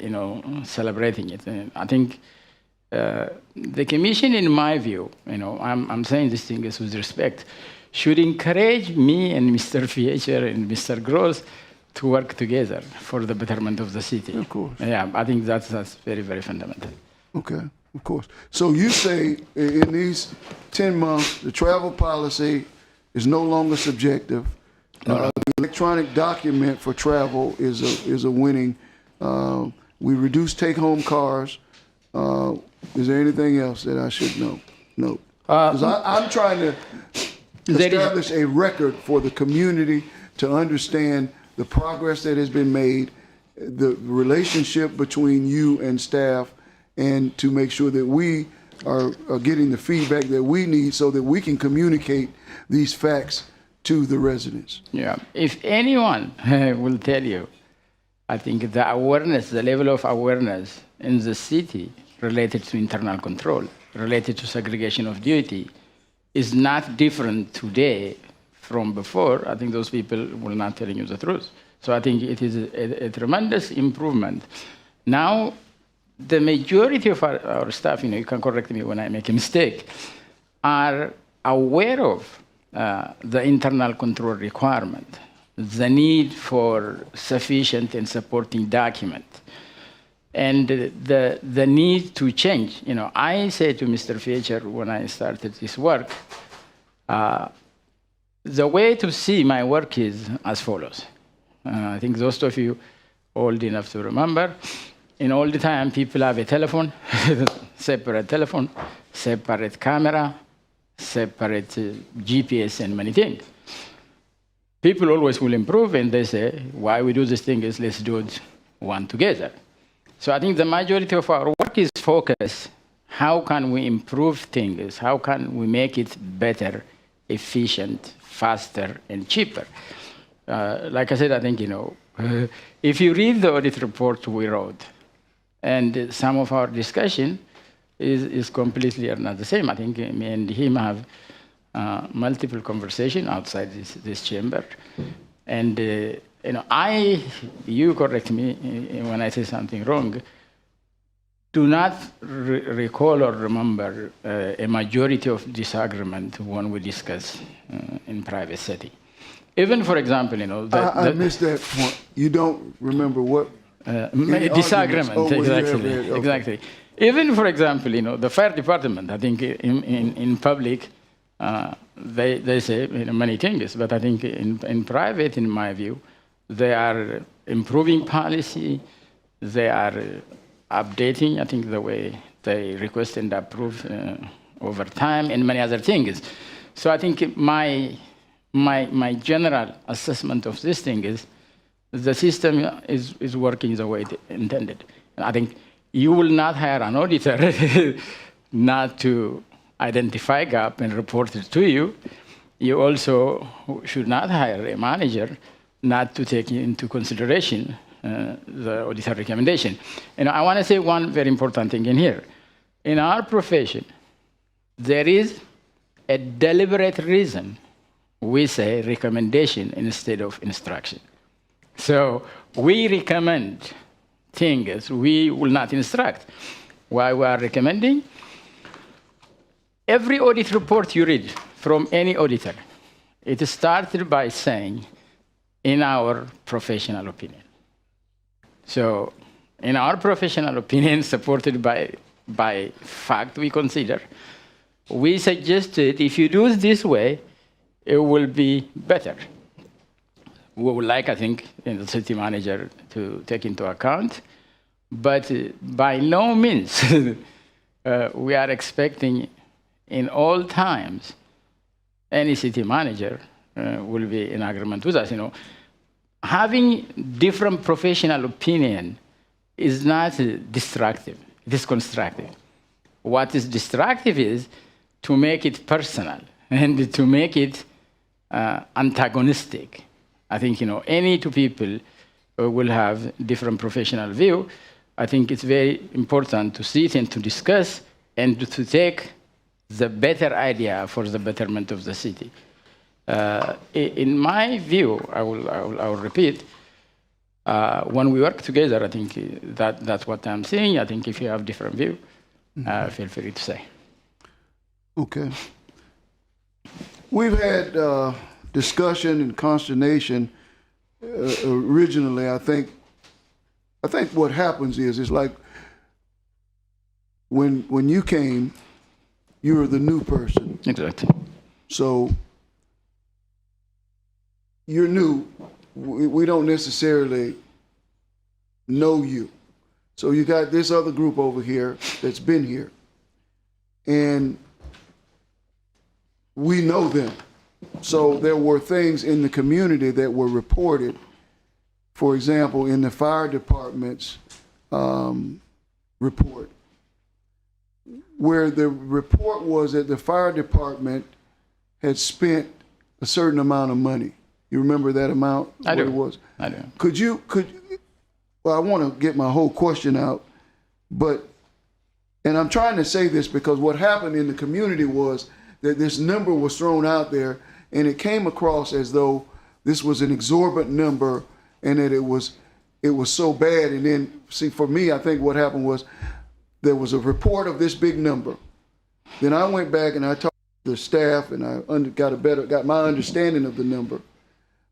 celebrating it. And I think the commission, in my view, I'm saying this thing is with respect, should encourage me and Mr. Fiecher and Mr. Gross to work together for the betterment of the city. Of course. Yeah, I think that's very, very fundamental. Okay, of course. So you say in these 10 months, the travel policy is no longer subjective. The electronic document for travel is a winning. We reduce take-home cars. Is there anything else that I should know? No. Because I'm trying to establish a record for the community to understand the progress that has been made, the relationship between you and staff, and to make sure that we are getting the feedback that we need so that we can communicate these facts to the residents. Yeah, if anyone will tell you, I think the awareness, the level of awareness in the city related to internal control, related to segregation of duty, is not different today from before, I think those people will not telling you the truth. So I think it is a tremendous improvement. Now, the majority of our staff, you can correct me when I make a mistake, are aware of the internal control requirement, the need for sufficient and supporting document, and the need to change. I say to Mr. Fiecher when I started this work, the way to see my work is as follows. I think those of you old enough to remember, in all the time people have a telephone, separate camera, separate GPS and many things. People always will improve and they say, why we do this thing is let's do it one together. So I think the majority of our work is focused, how can we improve things? How can we make it better, efficient, faster, and cheaper? Like I said, I think, if you read the audit report we wrote, and some of our discussion is completely not the same. I think me and him have multiple conversations outside this chamber. And, you correct me when I say something wrong, do not recall or remember a majority of disagreement when we discuss in private setting. Even, for example, I missed that point. You don't remember what? Disagreement, oh, exactly. Okay. Exactly. Even, for example, the fire department, I think in public, they say many things, but I think in private, in my view, they are improving policy, they are updating, I think, the way they request and approve over time, and many other things. So I think my general assessment of this thing is the system is working the way it intended. I think you will not hire an auditor not to identify gap and report it to you. You also should not hire a manager not to take into consideration the auditor recommendation. And I want to say one very important thing in here. In our profession, there is a deliberate reason we say recommendation instead of instruction. So we recommend things, we will not instruct. Why we are recommending? Every audit report you read from any auditor, it started by saying, in our professional opinion. So in our professional opinion, supported by fact we consider, we suggested if you do it this way, it will be better. we would like, I think, the city manager to take into account. But by no means we are expecting in all times any city manager will be in agreement with us. Having different professional opinion is not destructive, it is constructive. What is destructive is to make it personal and to make it antagonistic. I think, any two people will have different professional view. I think it's very important to sit and to discuss and to take the better idea for the betterment of the city. In my view, I will repeat, when we work together, I think that's what I'm saying. I think if you have different view, feel free to say. Okay. We've had discussion and consternation originally. I think what happens is it's like when you came, you were the new person. Exactly. So you're new. We don't necessarily know you. So you got this other group over here that's been here, and we know them. So there were things in the community that were reported. For example, in the fire department's report, where the report was that the fire department had spent a certain amount of money. You remember that amount? I do. What it was? I do. Well, I want to get my whole question out, and I'm trying to say this because what happened in the community was that this number was thrown out there, and it came across as though this was an exorbitant number, and that it was so bad. And then, see, for me, I think what happened was there was a report of this big number. Then I went back and I talked to the staff, and I got my understanding of the number.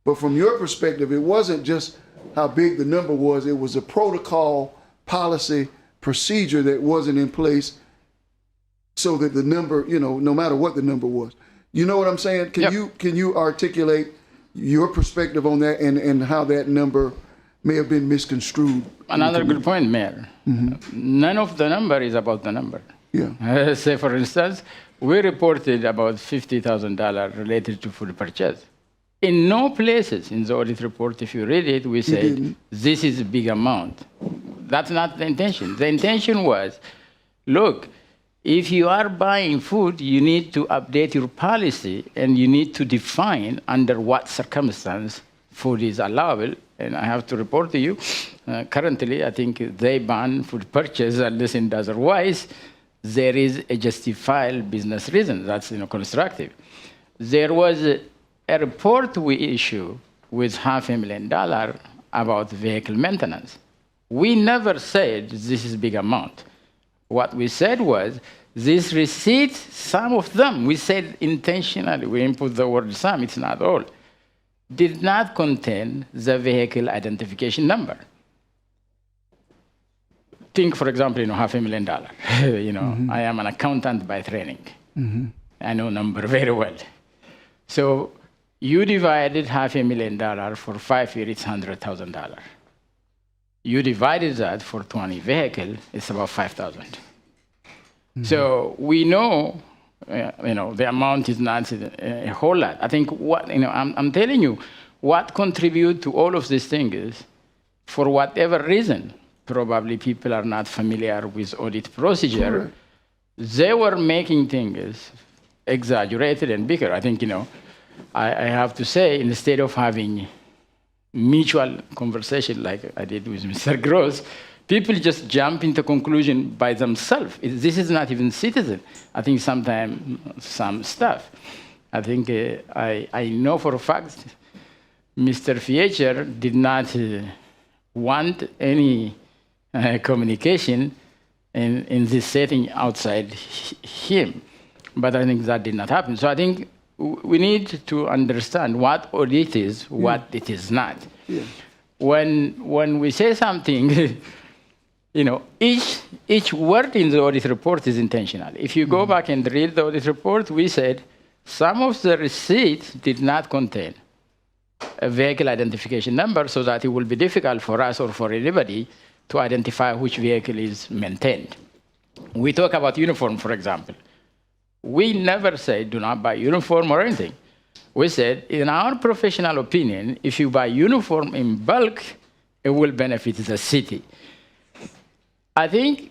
But from your perspective, it wasn't just how big the number was. It was a protocol, policy, procedure that wasn't in place so that the number, no matter what the number was. You know what I'm saying? Can you articulate your perspective on that and how that number may have been misconstrued? Another good point, Mayor. Mm-hmm. None of the number is about the number. Yeah. Say, for instance, we reported about $50,000 related to food purchase. In no places in the audit report, if you read it, we said, this is a big amount. That's not the intention. The intention was, look, if you are buying food, you need to update your policy and you need to define under what circumstance food is allowable. And I have to report to you, currently, I think they ban food purchase unless it does otherwise. There is a justified business reason. That's constructive. There was a report we issued with $500,000 about vehicle maintenance. We never said this is a big amount. What we said was, these receipts, some of them, we said intentionally, we input the word some, it's not all, did not contain the vehicle identification number. Think, for example, $500,000. Mm-hmm. I am an accountant by training. Mm-hmm. I know number very well. So you divided $500,000 for 5 years, it's $100,000. You divided that for 20 vehicles, it's about 5,000. Mm-hmm. So we know, the amount is not a whole lot. I think what, I'm telling you, what contribute to all of these things is, for whatever reason, probably people are not familiar with audit procedure. Correct. They were making things exaggerated and bigger. I think, I have to say, instead of having mutual conversation like I did with Mr. Gross, people just jump into conclusion by themselves. This is not even citizen. I think sometimes some stuff. I think I know for a fact Mr. Fiecher did not want any communication in this setting outside him. But I think that did not happen. So I think we need to understand what audit is, what it is not. Yeah. When we say something, each word in the audit report is intentional. If you go back and read the audit report, we said some of the receipts did not contain a vehicle identification number so that it will be difficult for us or for anybody to identify which vehicle is maintained. We talk about uniform, for example. We never say do not buy uniform or anything. We said, in our professional opinion, if you buy uniform in bulk, it will benefit the city. I think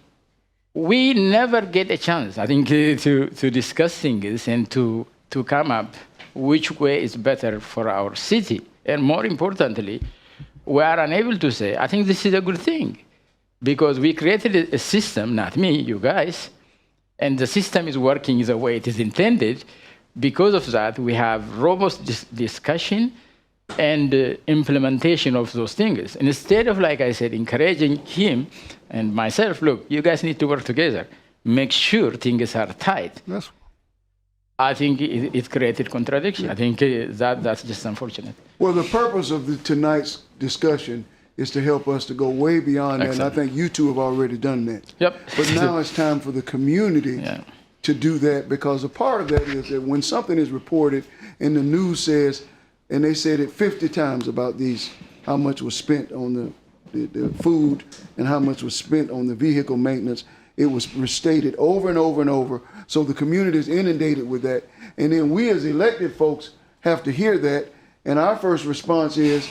we never get a chance, I think, to discuss things and to come up which way is better for our city. And more importantly, we are unable to say, I think this is a good thing, because we created a system, not me, you guys, and the system is working the way it is intended. Because of that, we have robust discussion and implementation of those things. And instead of, like I said, encouraging him and myself, look, you guys need to work together, make sure things are tight. Yes. I think it created contradiction. I think that's just unfortunate. Well, the purpose of tonight's discussion is to help us to go way beyond that, and I think you two have already done that. Yep. But now it's time for the community to do that, because a part of that is that when something is reported and the news says, and they said it 50 times about these, how much was spent on the food and how much was spent on the vehicle maintenance, it was restated over and over and over. So the community is inundated with that. And then we as elected folks have to hear that. And our first response is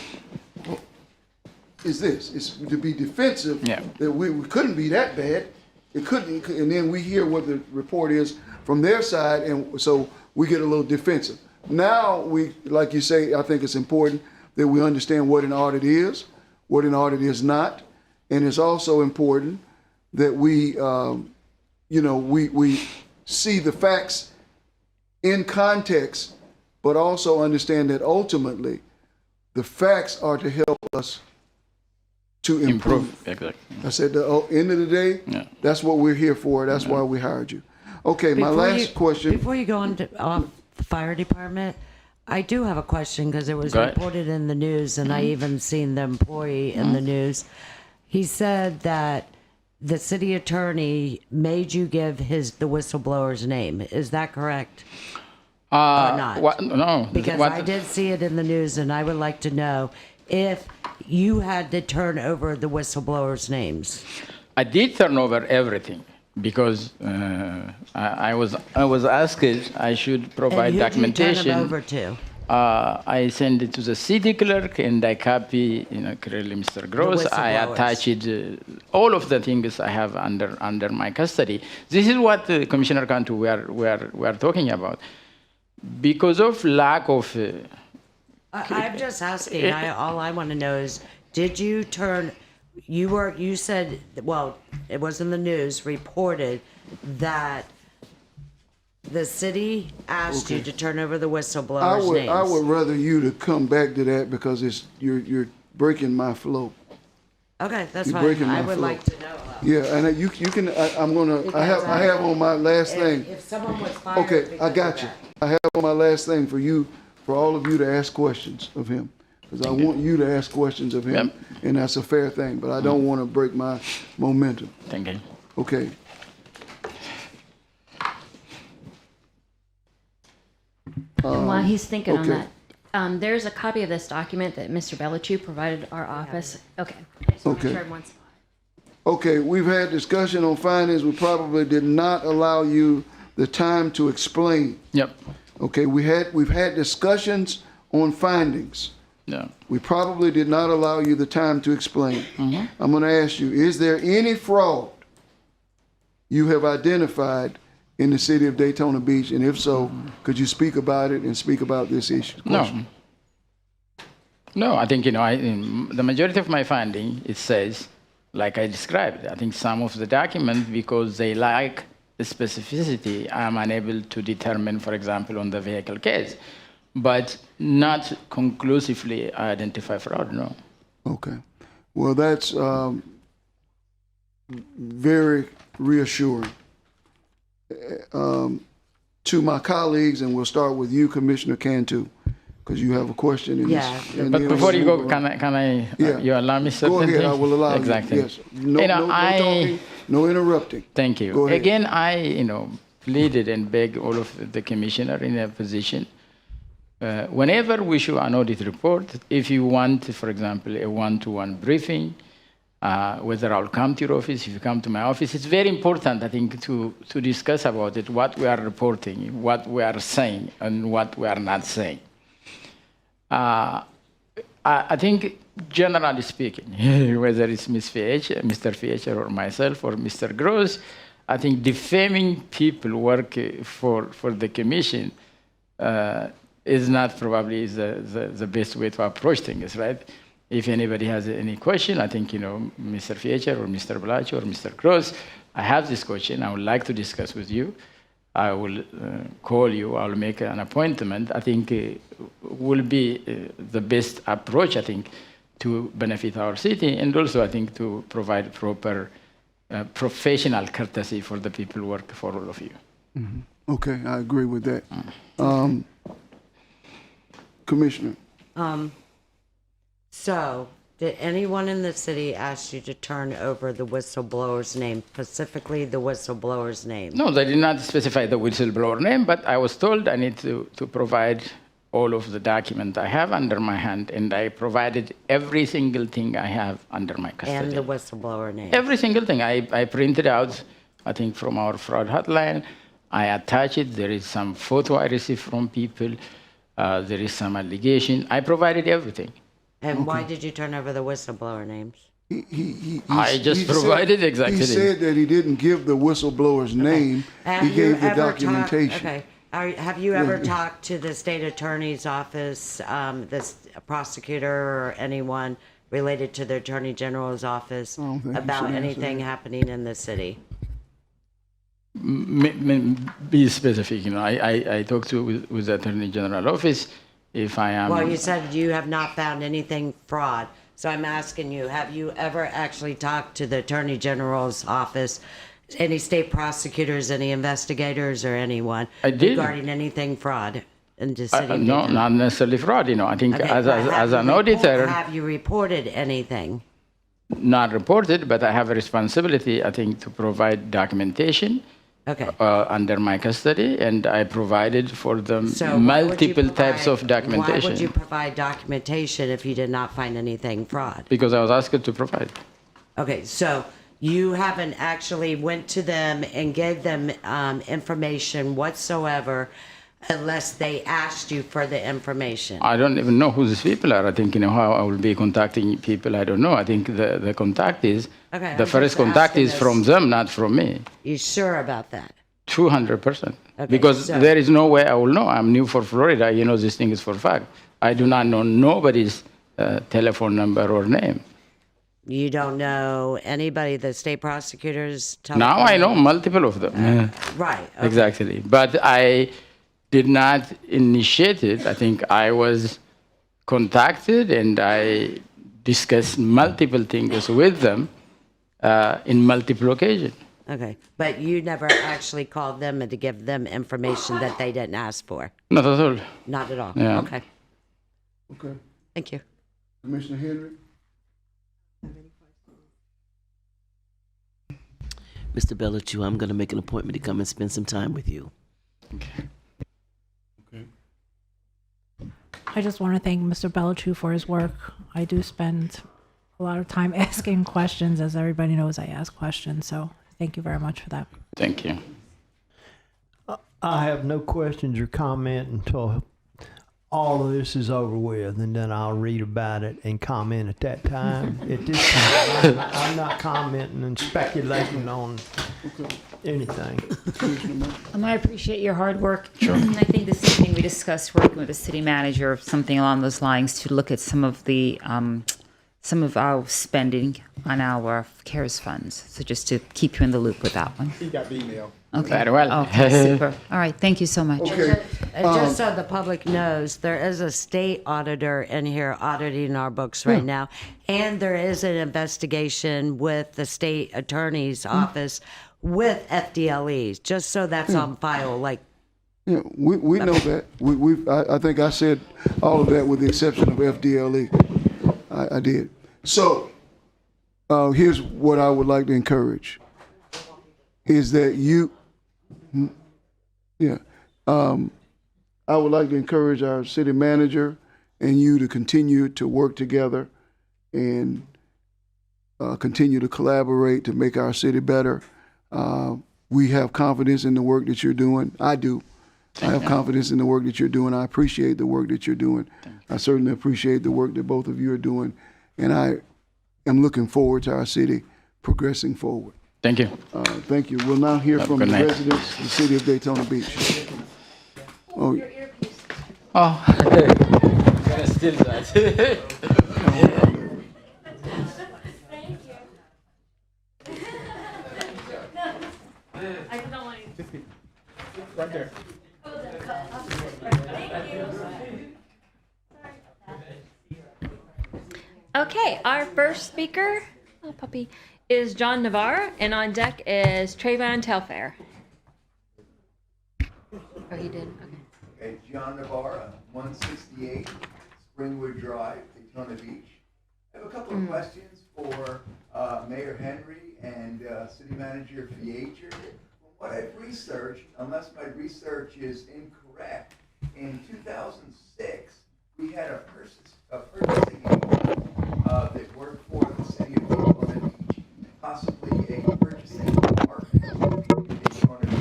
this, it's to be defensive, that we couldn't be that bad. It couldn't, and then we hear what the report is from their side, and so we get a little defensive. Now we, like you say, I think it's important that we understand what an audit is, what an audit is not, and it's also important that we, we see the facts in context, but also understand that ultimately the facts are to help us to improve. Exactly. I said, the end of the day, that's what we're here for. That's why we hired you. Okay, my last question. Before you go on to off the fire department, I do have a question, because it was reported in the news, and I even seen the employee in the news. He said that the city attorney made you give the whistleblower's name. Is that correct? Or not? No. Because I did see it in the news, and I would like to know if you had to turn over the whistleblowers' names. I did turn over everything, because I was asked I should provide documentation. Did you turn them over to? I send it to the city clerk, and I copy, clearly Mr. Gross. I attached all of the things I have under my custody. This is what Commissioner Cantu we are talking about. Because of lack of. I'm just asking. All I want to know is, did you turn? You said, well, it was in the news, reported that the city asked you to turn over the whistleblowers' names. I would rather you to come back to that, because you're breaking my flow. Okay, that's fine. I would like to know. Yeah, and you can. I have on my last thing. If someone was fired. Okay, I got you. I have on my last thing for all of you to ask questions of him, because I want you to ask questions of him, and that's a fair thing. But I don't want to break my momentum. Thank you. Okay. And while he's thinking on that, there's a copy of this document that Mr. Bellichu provided our office. Okay. Okay, we've had discussion on findings. We probably did not allow you the time to explain. Yep. Okay, we've had discussions on findings. Yeah. We probably did not allow you the time to explain. I'm going to ask you, is there any fraud you have identified in the city of Daytona Beach? And if so, could you speak about it and speak about this issue? No, I think, the majority of my finding, it says, like I described, I think some of the documents, because they lack the specificity, I'm unable to determine, for example, on the vehicle case, but not conclusively identify fraud, no. Okay. Well, that's very reassuring. To my colleagues, and we'll start with you, Commissioner Cantu, because you have a question. But before you go, can I you allow me certain Go ahead, things? I will allow exactly. you. Yes. No talking, no interrupting. Thank you. Go ahead. Again, I pleaded and begged all of the commissioner in a position Whenever we issue an audit report, if you want, for example, a one-to-one briefing, whether I'll come to your office, if you come to my office, it's very important, I think, to discuss about it, what we are reporting, what we are saying, and what we are not saying. I think, generally speaking, whether it's Mr. Fietcher or myself or Mr. Gross, I think defaming people work for the commission is not probably the best way to approach things, right? If anybody has any question, I think, Mr. Fietcher or Mr. Blatch or Mr. Gross, I have this question I would like to discuss with you. I will call you, I'll make an appointment. I think will be the best approach, I think, to benefit our city, and also, I think, to provide proper professional courtesy for the people who work for all of you. Mm-hmm. Okay, I agree with that. Commissioner. So, did anyone in the city ask you to turn over the whistleblower's name, specifically the whistleblower's name? No, they did not specify the whistleblower name, but I was told I need to provide all of the documents I have under my hand, and I provided every single thing I have under my custody. And the whistleblower name? Every single thing. I printed out, I think, from our fraud hotline. I attached it. There is some photo I received from people. There is some allegation. I provided everything. And why did you turn over the whistleblower names? I just provided exactly. He said that he didn't give the whistleblower's name. He gave the documentation. Have you ever talked to the state attorney's office, the prosecutor, or anyone related to the attorney general's office about anything happening in the city? Be specific. I talked with the attorney general office. If I am. Well, you said you have not found anything fraud. So I'm asking you, have you ever actually talked to the Attorney General's office, any state prosecutors, any investigators, or anyone regarding anything fraud in the city? No, not necessarily fraud. I think as an auditor. Have you reported anything? Not reported, but I have a responsibility, I think, to provide documentation. Okay. Under my custody, and I provided for them multiple types of documentation. Why would you provide documentation if you did not find anything fraud? Because I was asked to provide. Okay, so you haven't actually went to them and gave them information whatsoever unless they asked you for the information. I don't even know who these people are. I think, how I will be contacting people, I don't know. I think the contact is, the first contact is from them, not from me. You sure about that? 200%. Because there is no way I will know. I'm new for Florida. This thing is for fact. I do not know nobody's telephone number or name. You don't know anybody, the state prosecutors? Now I know multiple of them. Right. Okay. Exactly. But I did not initiate it. I think I was contacted and I discussed multiple things with them in multiple occasions. Okay, but you never actually called them to give them information that they didn't ask for? Not at all. Not at all? Yeah. Okay. Okay. Thank you. Commissioner Henry? Mr. Bellichu, I'm going to make an appointment to come and spend some time with you. Okay. I just want to thank Mr. Bellichu for his work. I do spend a lot of time asking questions. As everybody knows, I ask questions. So thank you very much for that. Thank you. I have no questions or comment until all of this is over with, and then I'll read about it and comment at that time. At this time, I'm not commenting and speculating on anything. I appreciate your hard work. Sure. I think this evening we discussed working with the city manager, something along those lines, to look at some of our spending on our CARES funds. So just to keep you in the loop with that one. He got the email. Okay. Very well. Okay, super. All right. Thank you so much. Okay. Just so the public knows, there is a state auditor in here auditing our books right now, and there is an investigation with the state attorney's office with FDLEs, just so that's on file. Yeah, we know that. I think I said all of that with the exception of FDLE. I did. So here's what I would like to encourage, is that I would like to encourage our city manager and you to continue to work together and continue to collaborate to make our city better. We have confidence in the work that you're doing. I do. I have confidence in the work that you're doing. I appreciate the work that you're doing. I certainly appreciate the work that both of you are doing. And I am looking forward to our city progressing forward. Thank you. Thank you. We'll now hear from the good night. residents of the city of Daytona Beach. Oh, Oh, gotta steal that. Right there. Okay, our first speaker, oh puppy, is John Navarre, and on deck is Trayvon Telfair. Oh, he did? Okay. Okay, John Navarre, 168 Springwood Drive, Daytona Beach. I have a couple of questions for Mayor Henry and City Manager Fieger. From what I've researched, unless my research is incorrect, in 2006, we had a purchasing agent that worked for the city of Daytona Beach, possibly a purchasing department in Daytona Beach.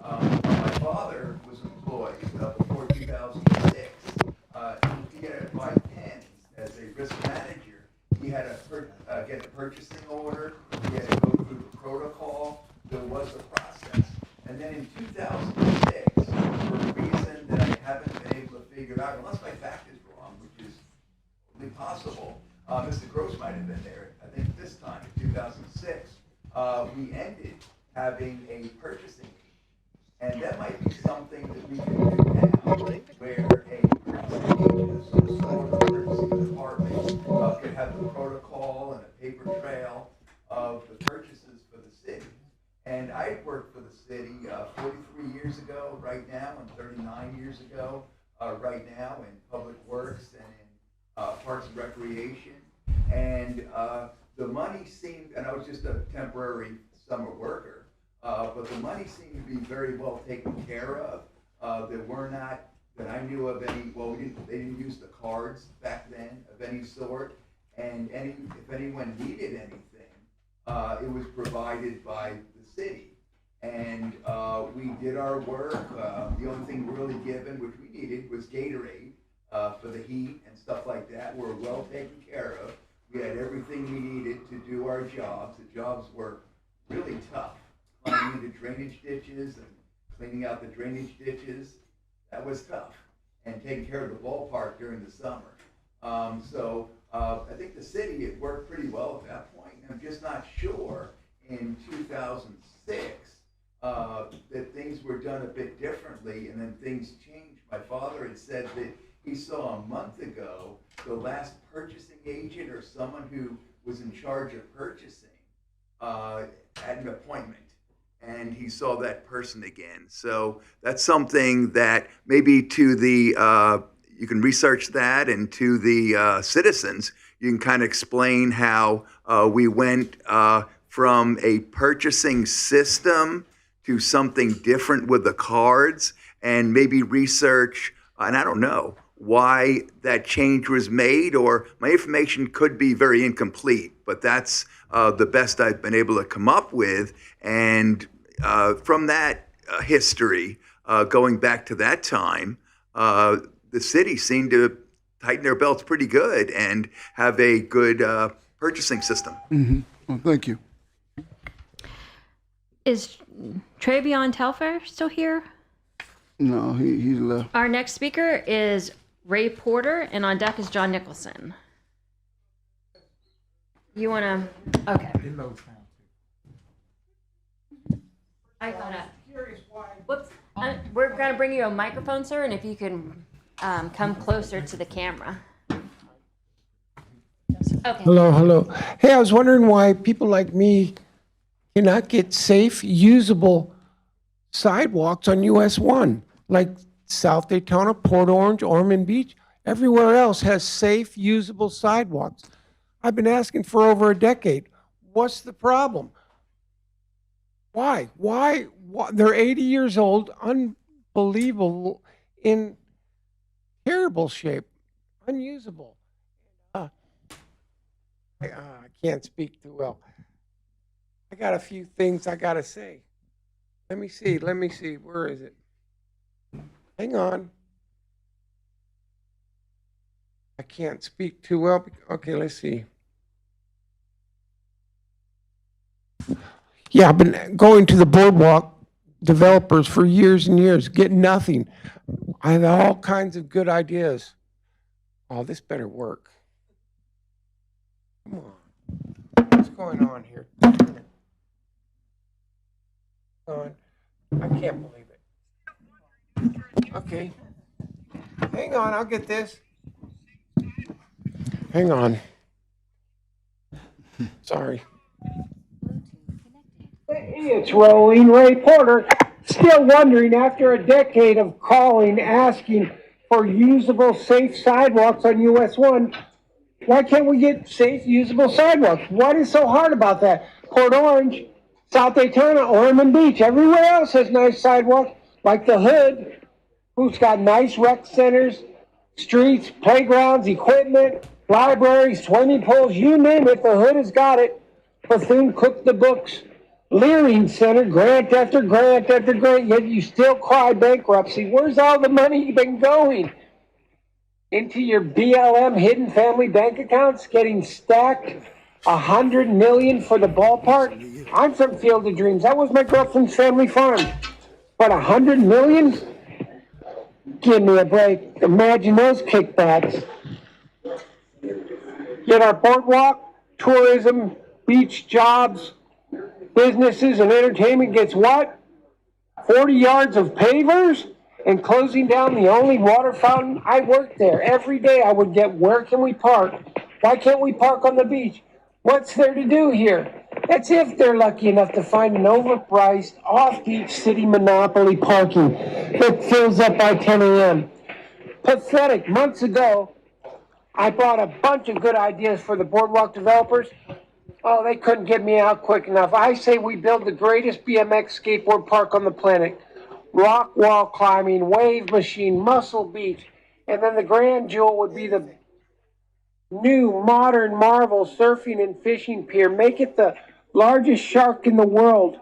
My father was employed before 2006. He had to buy pens as a risk manager. He had to get a purchasing order. He had to go through the protocol. There was a process. And then in 2006, for a reason that I haven't been able to figure out, unless my fact is wrong, which is only possible, Mr. Gross might have been there, I think this time, in 2006, we ended having a purchasing agent. And that might be something that we can do now, where a purchasing agent, some sort of purchasing department, could have the protocol and a paper trail of the purchases for the city. And I worked for the city 43 years ago, right now, and 39 years ago, right now, in Public Works and in Parks and Recreation. And the money seemed, and I was just a temporary summer worker, but the money seemed to be very well taken care of. There were not, that I knew of, any, well, they didn't use the cards back then of any sort. And if anyone needed anything, it was provided by the city. And we did our work. The only thing really given, which we needed, was Gatorade for the heat and stuff like that. We're well taken care of. We had everything we needed to do our jobs. The jobs were really tough. Climbing into drainage ditches and cleaning out the drainage ditches, that was tough. And taking care of the ballpark during the summer. I think the city had worked pretty well at that point. I'm just not sure in 2006 that things were done a bit differently and then things changed. My father had said that he saw a month ago the last purchasing agent or someone who was in charge of purchasing had an appointment. And he saw that person again. So that's something that maybe to the, you can research that, and to the citizens, you can kind of explain how we went from a purchasing system to something different with the cards, and maybe research, and I don't know, why that change was made, or my information could be very incomplete, but that's the best I've been able to come up with. And from that history, going back to that time, the city seemed to tighten their belts pretty good and have a good purchasing system. Mm-hmm. Well, thank you. Is Trayvon Telfair still here? No, he's left. Our next speaker is Ray Porter, and on deck is John Nicholson. You want to? Okay. I thought whoops. We're going to bring you a microphone, sir, and if you can come closer to the camera. Okay. Hello. Hey, I was wondering why people like me cannot get safe, usable sidewalks on US 1, like South Daytona, Port Orange, Ormond Beach. Everywhere else has safe, usable sidewalks. I've been asking for over a decade. What's the problem? Why? They're 80 years old, unbelievable in terrible shape, unusable. I can't speak too well. I got a few things I got to say. Let me see. Where is it? Hang on. I can't speak too well. Okay, let's see. Yeah, I've been going to the boardwalk developers for years and years, getting nothing. I have all kinds of good ideas. Oh, this better work. Come on. What's going on here? I can't believe it. Okay. Hang on, I'll get this. Hang on. Sorry. Hey, it's Rolling Ray Porter. Still wondering, after a decade of calling, asking for usable, safe sidewalks on US 1, why can't we get safe, usable sidewalks? What is so hard about that? Port Orange, South Daytona, Ormond Beach, everywhere else has nice sidewalks, like the Hood, who's got nice rec centers, streets, playgrounds, equipment, libraries, swimming pools, you name it, the Hood has got it. Bethune cooked the books. Leering Center, grant after grant after grant, yet you still cry bankruptcy. Where's all the money been going? Into your BLM hidden family bank accounts, getting stacked $100 million for the ballpark? I'm from Field of Dreams. That was my girlfriend's family farm. But $100 million? Give me a break. Imagine those kickbacks. Yet our boardwalk, tourism, beach jobs, businesses and entertainment gets what? 40 yards of pavers and closing down the only water fountain. I worked there. Every day I would get, where can we park? Why can't we park on the beach? What's there to do here? That's if they're lucky enough to find an overpriced, off-beach city monopoly parking that fills up by 10 a.m. Pathetic. Months ago, I brought a bunch of good ideas for the boardwalk developers. Oh, they couldn't get me out quick enough. I say we build the greatest BMX skateboard park on the planet. Rock wall climbing, wave machine, Muscle Beach. And then the grand jewel would be the new modern marvel surfing and fishing pier. Make it the largest shark in the world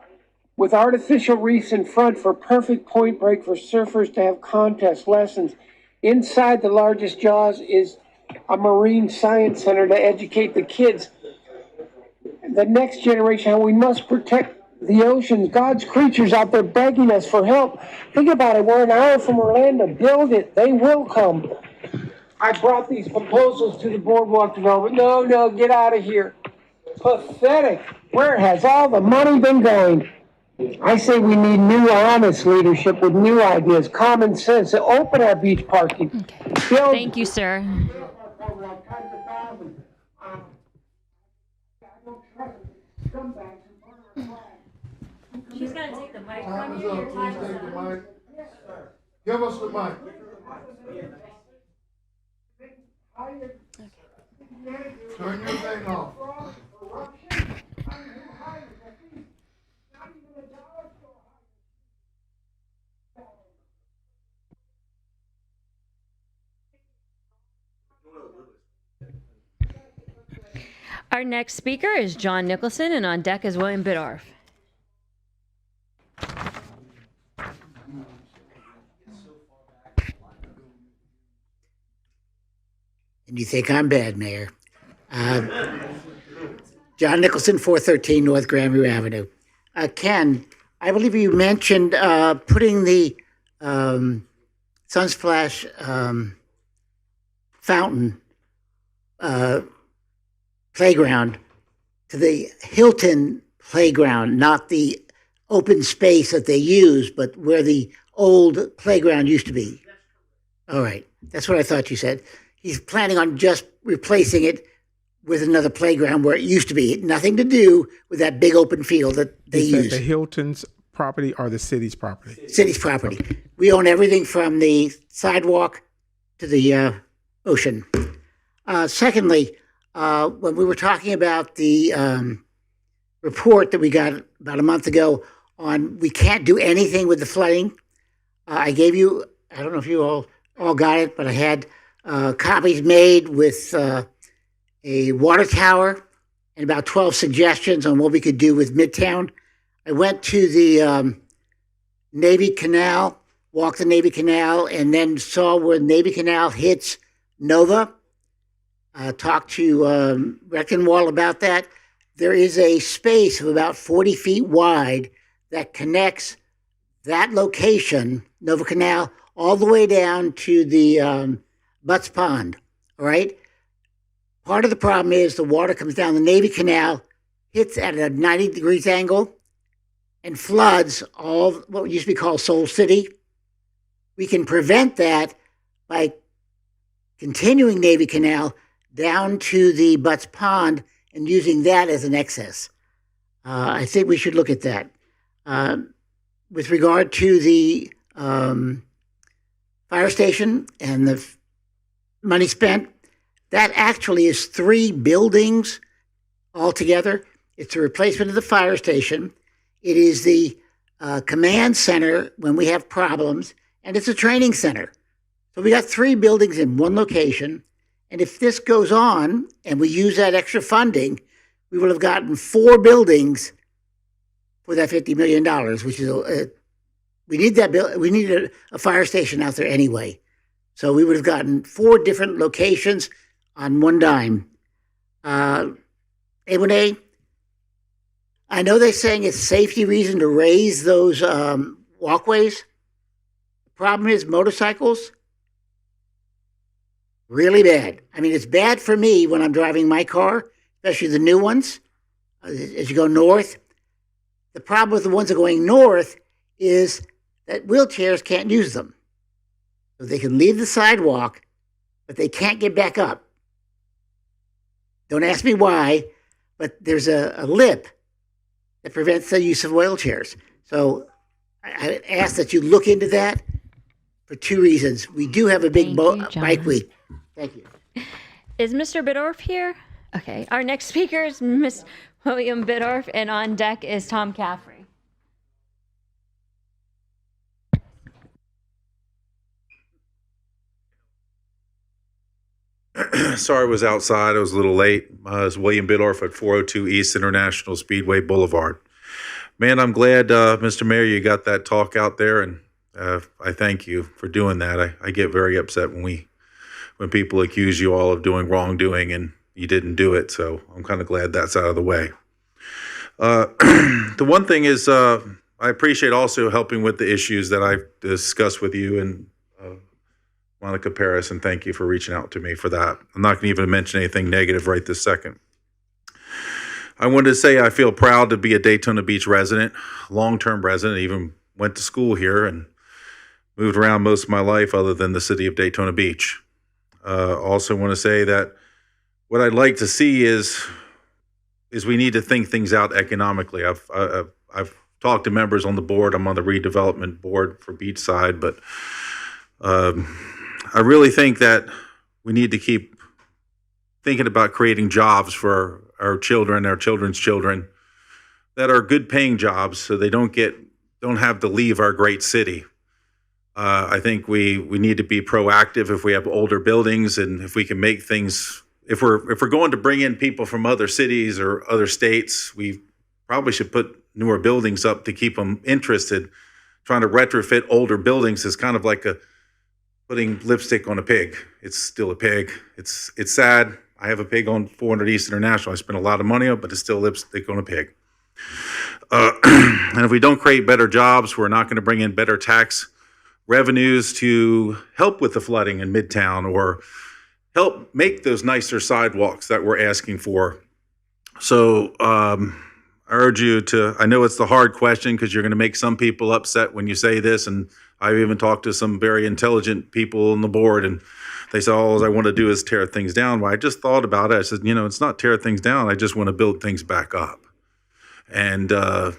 with artificial reefs in front for perfect point break for surfers to have contest lessons. Inside the largest jaws is a marine science center to educate the kids. The next generation, how we must protect the oceans, God's creatures out there begging us for help. Think about it, we're an hour from Orlando. Build it, they will come. I brought these proposals to the boardwalk developer. No, get out of here. Pathetic. Where has all the money been going? I say we need new, honest leadership with new ideas, common sense, to open our beach parking. Okay. Thank you, sir. She's going to take the mic from you. Your time is up. Yes, sir. Give us the mic. Turn your thing off. Our next speaker is John Nicholson, and on deck is William Bidorf. And you think I'm bad, Mayor. John Nicholson, 413 North Grandview Avenue. Ken, I believe you mentioned putting the Sunsplash fountain playground to the Hilton playground, not the open space that they use, but where the old playground used to be. All right. That's what I thought you said. He's planning on just replacing it with another playground where it used to be. Nothing to do with that big open field that they use. The Hilton's property or the city's property? City's property. We own everything from the sidewalk to the ocean. Secondly, when we were talking about the report that we got about a month ago on we can't do anything with the flooding, I gave you I don't know if you all got it, but I had copies made with a water tower and about 12 suggestions on what we could do with Midtown. I went to the Navy Canal, walked the Navy Canal, and then saw where Navy Canal hits Nova. Talked to Reckenwall about that. There is a space of about 40 feet wide that connects that location, Nova Canal, all the way down to the Butts Pond, all right? Part of the problem is the water comes down the Navy Canal, hits at a 90 degrees angle, and floods all what used to be called Soul City. We can prevent that by continuing Navy Canal down to the Butts Pond and using that as an excess. I think we should look at that. With regard to the fire station and the money spent, that actually is 3 buildings altogether. It's a replacement of the fire station. It is the command center when we have problems, and it's a training center. So we got 3 buildings in one location, and if this goes on and we use that extra funding, we will have gotten 4 buildings for that $50 million, which is we need that we need a fire station out there anyway. So we would have gotten 4 different locations on one dime. A1A, I know they're saying it's safety reason to raise those walkways. The problem is motorcycles, really bad. I mean, it's bad for me when I'm driving my car, especially the new ones, as you go north. The problem with the ones that are going north is that wheelchairs can't use them. So they can leave the sidewalk, but they can't get back up. Don't ask me why, but there's a lip that prevents the use of wheelchairs. So I ask that you look into that for 2 reasons. We do have a big bike week. Thank you. Is Mr. Biddorf here? Okay. Our next speaker is Ms. William Biddorf, and on deck is Tom Caffrey. Sorry, I was outside. I was a little late. It's William Biddorf at 402 East International Speedway Boulevard. Man, I'm glad, Mr. Mayor, you got that talk out there, and I thank you for doing that. I get very upset when people accuse you all of doing wrongdoing and you didn't do it, so I'm kind of glad that's out of the way. The one thing is I appreciate also helping with the issues that I've discussed with you, and Monica Paris, and thank you for reaching out to me for that. I'm not going to even mention anything negative right this second. I wanted to say I feel proud to be a Daytona Beach resident, long-term resident, even went to school here and moved around most of my life other than the city of Daytona Beach. Also want to say that what I'd like to see is we need to think things out economically. I've talked to members on the board. I'm on the redevelopment board for Beachside, but I really think that we need to keep thinking about creating jobs for our children, our children's children, that are good paying jobs so they don't have to leave our great city. I think we need to be proactive if we have older buildings, and if we can make things, if we're going to bring in people from other cities or other states, we probably should put newer buildings up to keep them interested. Trying to retrofit older buildings is kind of like putting lipstick on a pig. It's still a pig. It's sad. I have a pig on 400 East International. I spent a lot of money on it, but it's still lipstick on a pig. And if we don't create better jobs, we're not going to bring in better tax revenues to help with the flooding in Midtown or help make those nicer sidewalks that we're asking for. So I urge you to, I know it's the hard question because you're going to make some people upset when you say this, and I've even talked to some very intelligent people on the board, and they say, all I want to do is tear things down. Well, I just thought about it. I said, it's not tear things down. I just want to build things back up. And the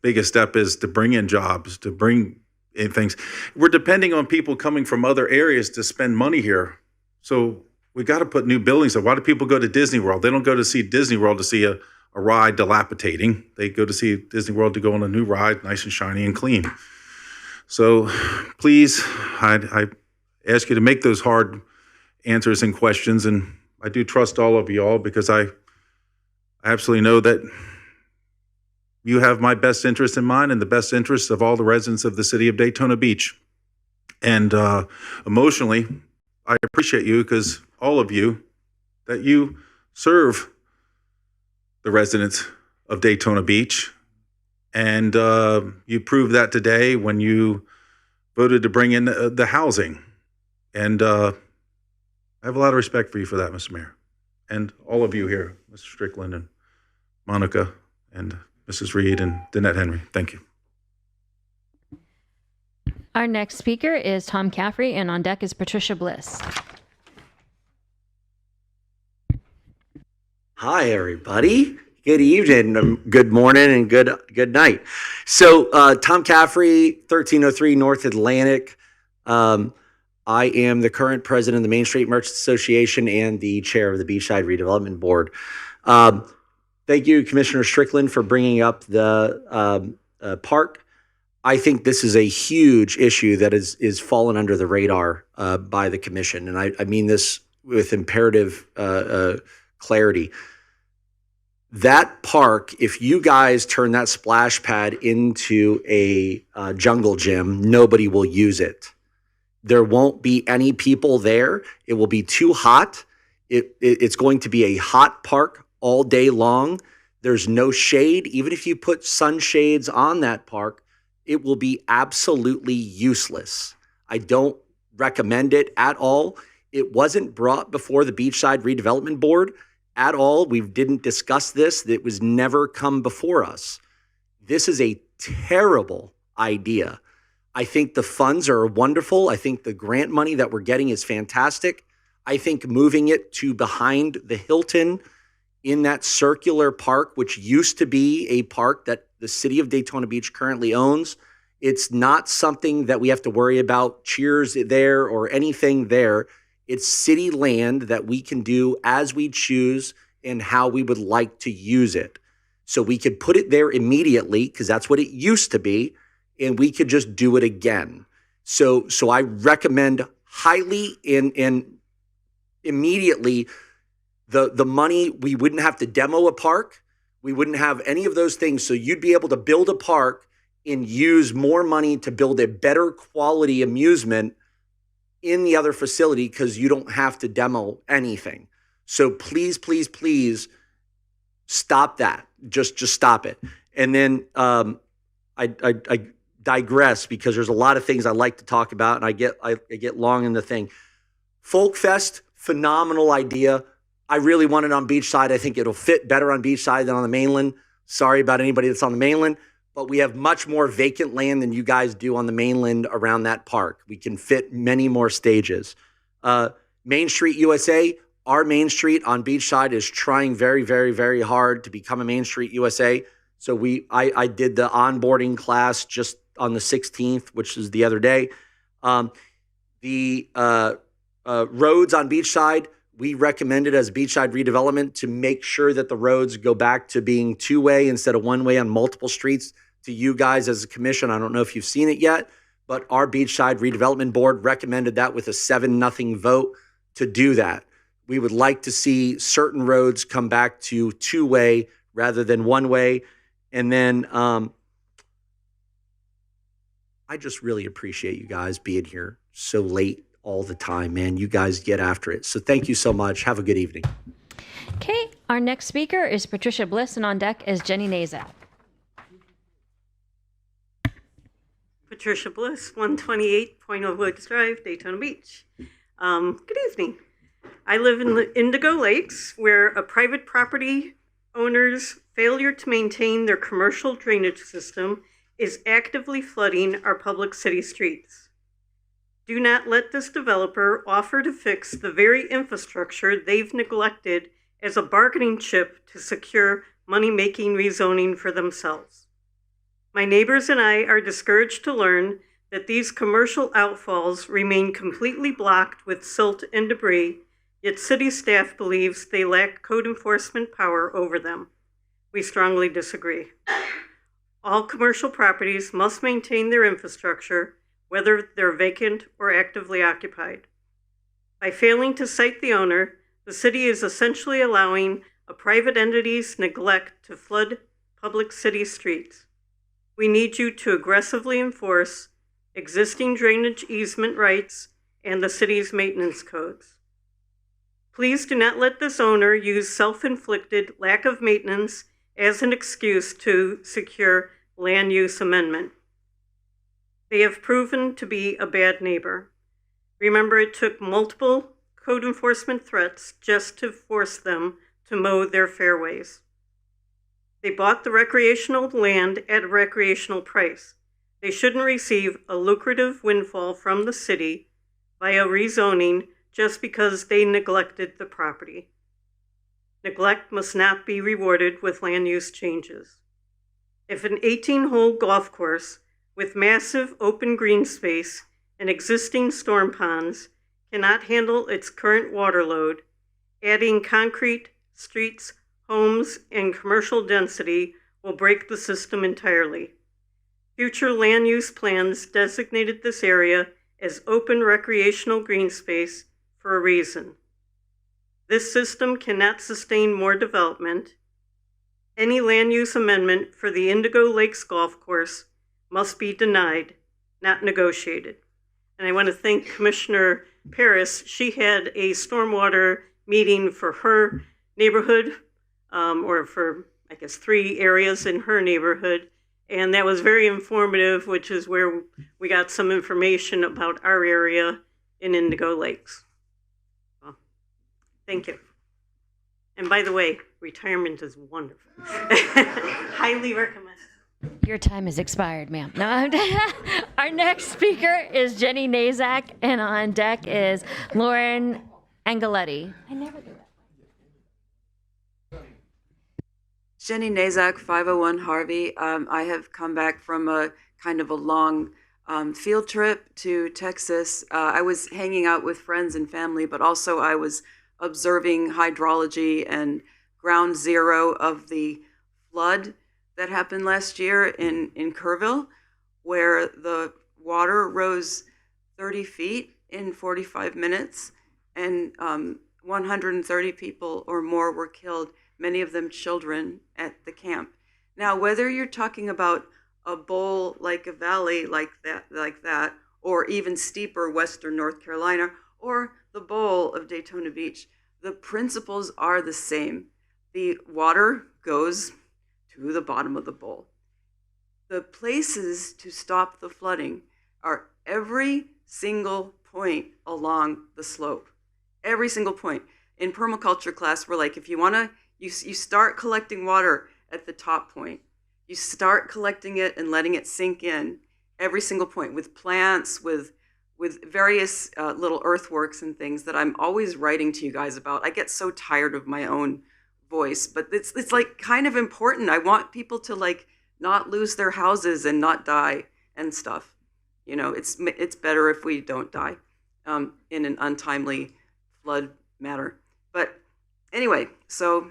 biggest step is to bring in jobs, to bring in things. We're depending on people coming from other areas to spend money here. So we got to put new buildings up. Why do people go to Disney World? They don't go to see Disney World to see a ride dilapidating. They go to see Disney World to go on a new ride, nice and shiny and clean. So please, I ask you to make those hard answers and questions, and I do trust all of you all because I absolutely know that you have my best interest in mind and the best interests of all the residents of the city of Daytona Beach. And emotionally, I appreciate you because all of you, that you serve the residents of Daytona Beach. And you proved that today when you voted to bring in the housing. And I have a lot of respect for you for that, Mr. Mayor. And all of you here, Mr. Strickland and Monica and Mrs. Reed and Danette Henry. Thank you. Our next speaker is Tom Caffrey, and on deck is Patricia Bliss. Hi, everybody. Good evening, good morning, and good night. So, Tom Caffrey, 1303 North Atlantic. I am the current president of the Main Street Merchants Association and the chair of the Beachside Redevelopment Board. Thank you, Commissioner Strickland, for bringing up the park. I think this is a huge issue that is fallen under the radar by the commission, and I mean this with imperative clarity. That park, if you guys turn that splash pad into a jungle gym, nobody will use it. There won't be any people there. It will be too hot. It's going to be a hot park all day long. There's no shade. Even if you put sunshades on that park, it will be absolutely useless. I don't recommend it at all. It wasn't brought before the Beachside Redevelopment Board at all. We didn't discuss this. It was never come before us. This is a terrible idea. I think the funds are wonderful. I think the grant money that we're getting is fantastic. I think moving it to behind the Hilton in that circular park, which used to be a park that the city of Daytona Beach currently owns, it's not something that we have to worry about cheers there or anything there. It's city land that we can do as we choose and how we would like to use it. So we could put it there immediately because that's what it used to be, and we could just do it again. So I recommend highly and immediately the money. We wouldn't have to demo a park. We wouldn't have any of those things. So you'd be able to build a park and use more money to build a better quality amusement in the other facility because you don't have to demo anything. So please, please, please stop that. Just stop it. And then I digress because there's a lot of things I like to talk about, and I get long in the thing. Folk Fest, phenomenal idea. I really want it on Beachside. I think it'll fit better on Beachside than on the mainland. Sorry about anybody that's on the mainland, but we have much more vacant land than you guys do on the mainland around that park. We can fit many more stages. Main Street USA, our Main Street on Beachside is trying very, very, very hard to become a Main Street USA. So I did the onboarding class just on the 16th, which is the other day. The roads on Beachside, we recommended as Beachside Redevelopment to make sure that the roads go back to being two-way instead of one-way on multiple streets to you guys as a commission. I don't know if you've seen it yet, but our Beachside Redevelopment Board recommended that with a 7-0 vote to do that. We would like to see certain roads come back to two-way rather than one-way. And then I just really appreciate you guys being here so late all the time, man. You guys get after it. So thank you so much. Have a good evening. Okay, our next speaker is Patricia Bliss, and on deck is Jenny Nazat. Patricia Bliss, 128 Point of Woods Drive, Daytona Beach. Good evening. I live in the Indigo Lakes, where a private property owner's failure to maintain their commercial drainage system is actively flooding our public city streets. Do not let this developer offer to fix the very infrastructure they've neglected as a bargaining chip to secure money-making rezoning for themselves. My neighbors and I are discouraged to learn that these commercial outfalls remain completely blocked with silt and debris, yet city staff believes they lack code enforcement power over them. We strongly disagree. All commercial properties must maintain their infrastructure, whether they're vacant or actively occupied. By failing to cite the owner, the city is essentially allowing a private entity's neglect to flood public city streets. We need you to aggressively enforce existing drainage easement rights and the city's maintenance codes. Please do not let this owner use self-inflicted lack of maintenance as an excuse to secure land use amendment. They have proven to be a bad neighbor. Remember, it took multiple code enforcement threats just to force them to mow their fairways. They bought the recreational land at a recreational price. They shouldn't receive a lucrative windfall from the city via rezoning just because they neglected the property. Neglect must not be rewarded with land use changes. If an 18-hole golf course with massive open green space and existing storm ponds cannot handle its current water load, adding concrete, streets, homes, and commercial density will break the system entirely. Future land use plans designated this area as open recreational green space for a reason. This system cannot sustain more development. Any land use amendment for the Indigo Lakes Golf Course must be denied, not negotiated. And I want to thank Commissioner Paris. She had a stormwater meeting for her neighborhood, or for, I guess, 3 areas in her neighborhood. And that was very informative, which is where we got some information about our area in Indigo Lakes. Well, thank you. And by the way, retirement is wonderful. Highly recommend. Your time has expired, ma'am. No, our next speaker is Jenny Nazak, and on deck is Lauren Angeletti. I never do that. Jenny Nazak, 501 Harvey. I have come back from a kind of a long field trip to Texas. I was hanging out with friends and family, but also I was observing hydrology and ground zero of the flood that happened last year in Kerrville, where the water rose 30 feet in 45 minutes, and 130 people or more were killed, many of them children, at the camp. Now, whether you're talking about a bowl like a valley like that, or even steeper western North Carolina, or the bowl of Daytona Beach, the principles are the same. The water goes to the bottom of the bowl. The places to stop the flooding are every single point along the slope. Every single point. In permaculture class, we're like, if you want to, you start collecting water at the top point. You start collecting it and letting it sink in every single point with plants, with various little earthworks and things that I'm always writing to you guys about. I get so tired of my own voice, but it's like kind of important. I want people to like not lose their houses and not die and stuff. You know, it's better if we don't die in an untimely flood matter. But anyway, so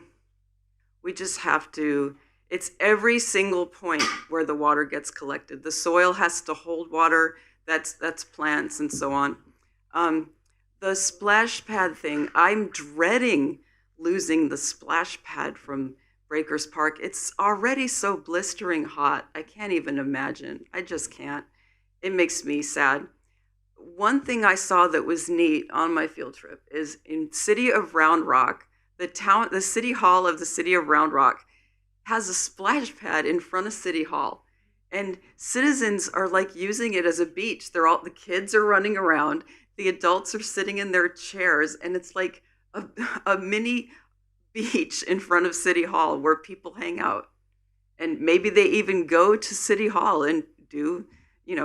we just have to, it's every single point where the water gets collected. The soil has to hold water. That's plants and so on. The splash pad thing, I'm dreading losing the splash pad from Breakers Park. It's already so blistering hot. I can't even imagine. I just can't. It makes me sad. One thing I saw that was neat on my field trip is in City of Round Rock, the city hall of the City of Round Rock has a splash pad in front of City Hall. And citizens are like using it as a beach. The kids are running around, the adults are sitting in their chairs, and it's like a mini beach in front of City Hall where people hang out. And maybe they even go to City Hall and do,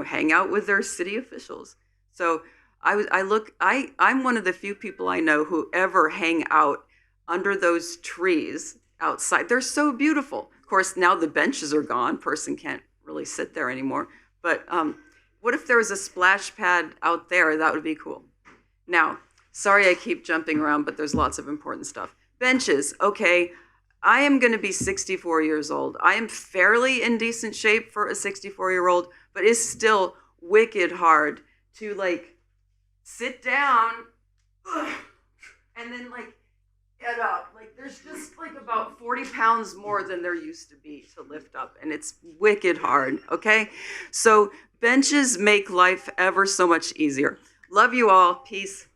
hang out with their city officials. So I'm one of the few people I know who ever hang out under those trees outside. They're so beautiful. Of course, now the benches are gone. Person can't really sit there anymore. But what if there was a splash pad out there? That would be cool. Now, sorry I keep jumping around, but there's lots of important stuff. Benches, okay. I am going to be 64 years old. I am fairly in decent shape for a 64-year-old, but it's still wicked hard to like sit down and then like get up. Like there's just like about 40 pounds more than there used to be to lift up, and it's wicked hard, okay? So benches make life ever so much easier. Love you all. Peace.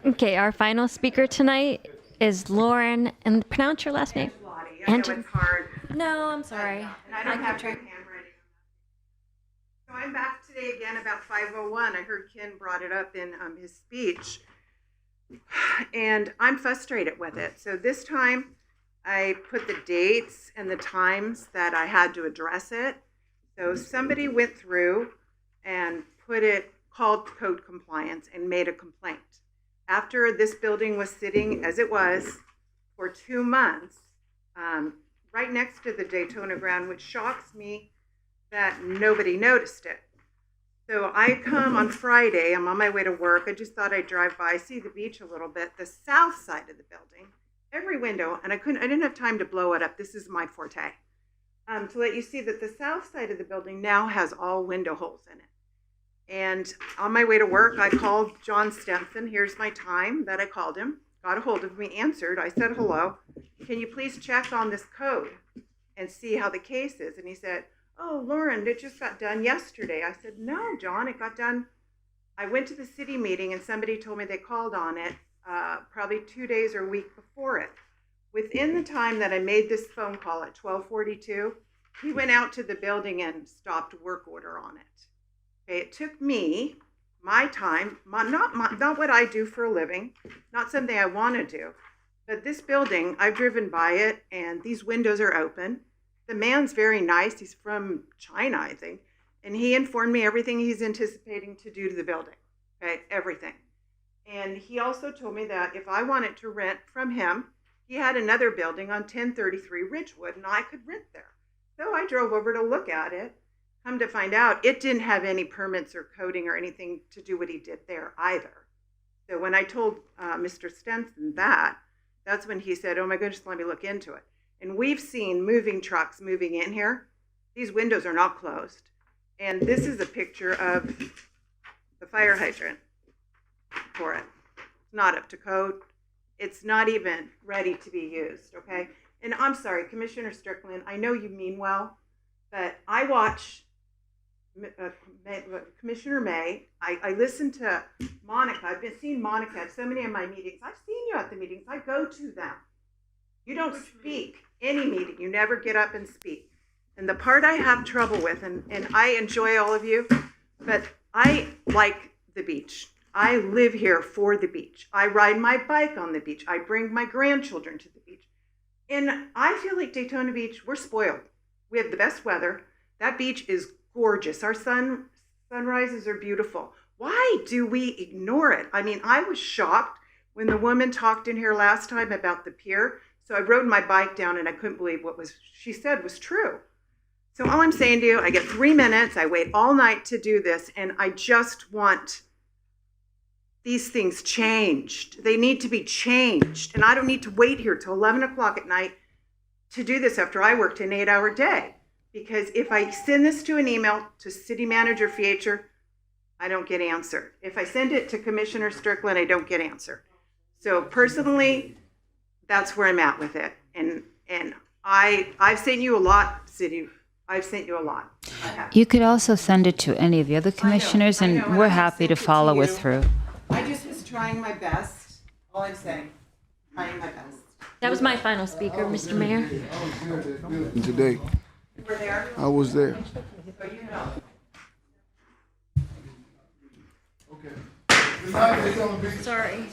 Okay, our final speaker tonight is Lauren, and pronounce your last name. I know it's hard. No, I'm sorry. And I don't have your handwriting. So I'm back today again about 501. I heard Ken brought it up in his speech. And I'm frustrated with it. So this time I put the dates and the times that I had to address it. So somebody went through and called code compliance and made a complaint. After this building was sitting as it was for 2 months, right next to the Daytona ground, which shocks me that nobody noticed it. So I come on Friday, I'm on my way to work. I just thought I'd drive by, see the beach a little bit, the south side of the building, every window, and I didn't have time to blow it up. This is my forte. To let you see that the south side of the building now has all window holes in it. And on my way to work, I called John Stemson. Here's my time that I called him. Got a hold of me, answered. I said, hello. Can you please check on this code and see how the case is? And he said, oh, Lauren, it just got done yesterday. I said, no, John, it got done. I went to the city meeting and somebody told me they called on it probably 2 days or a week before it. Within the time that I made this phone call at 12:42, he went out to the building and stopped work order on it. Okay, it took me my time, not what I do for a living, not something I want to do, but this building, I've driven by it and these windows are open. The man's very nice. He's from China, I think. And he informed me everything he's anticipating to do to the building. Okay, everything. And he also told me that if I wanted to rent from him, he had another building on 1033 Ridgewood and I could rent there. So I drove over to look at it. Come to find out, it didn't have any permits or coding or anything to do what he did there either. So when I told Mr. Stenson that's when he said, oh my goodness, let me look into it. And we've seen moving trucks moving in here. These windows are not closed. And this is a picture of the fire hydrant for it. It's not up to code. It's not even ready to be used, okay? And I'm sorry, Commissioner Strickland, I know you mean well, but I watch Commissioner May. I listen to Monica. I've been seeing Monica at so many of my meetings. I've seen you at the meetings. I go to them. You don't speak any meeting. You never get up and speak. And the part I have trouble with, and I enjoy all of you, but I like the beach. I live here for the beach. I ride my bike on the beach. I bring my grandchildren to the beach. And I feel like Daytona Beach, we're spoiled. We have the best weather. That beach is gorgeous. Our sunrises are beautiful. Why do we ignore it? I mean, I was shocked when the woman talked in here last time about the pier. So I rode my bike down and I couldn't believe what she said was true. So all I'm saying to you, I get 3 minutes. I wait all night to do this. And I just want these things changed. They need to be changed. And I don't need to wait here till 11 o'clock at night to do this after I worked an 8-hour day. Because if I send this to an email to City Manager Fietcher, I don't get answer. If I send it to Commissioner Strickland, I don't get answer. So personally, that's where I'm at with it. And I've sent you a lot, City. I've sent you a lot. You could also send it to any of the other commissioners, and we're happy to follow it through. I just was trying my best. All I'm saying, trying my best. That was my final speaker, Mr. Mayor. Today. You were there? I was there. So you know. Sorry.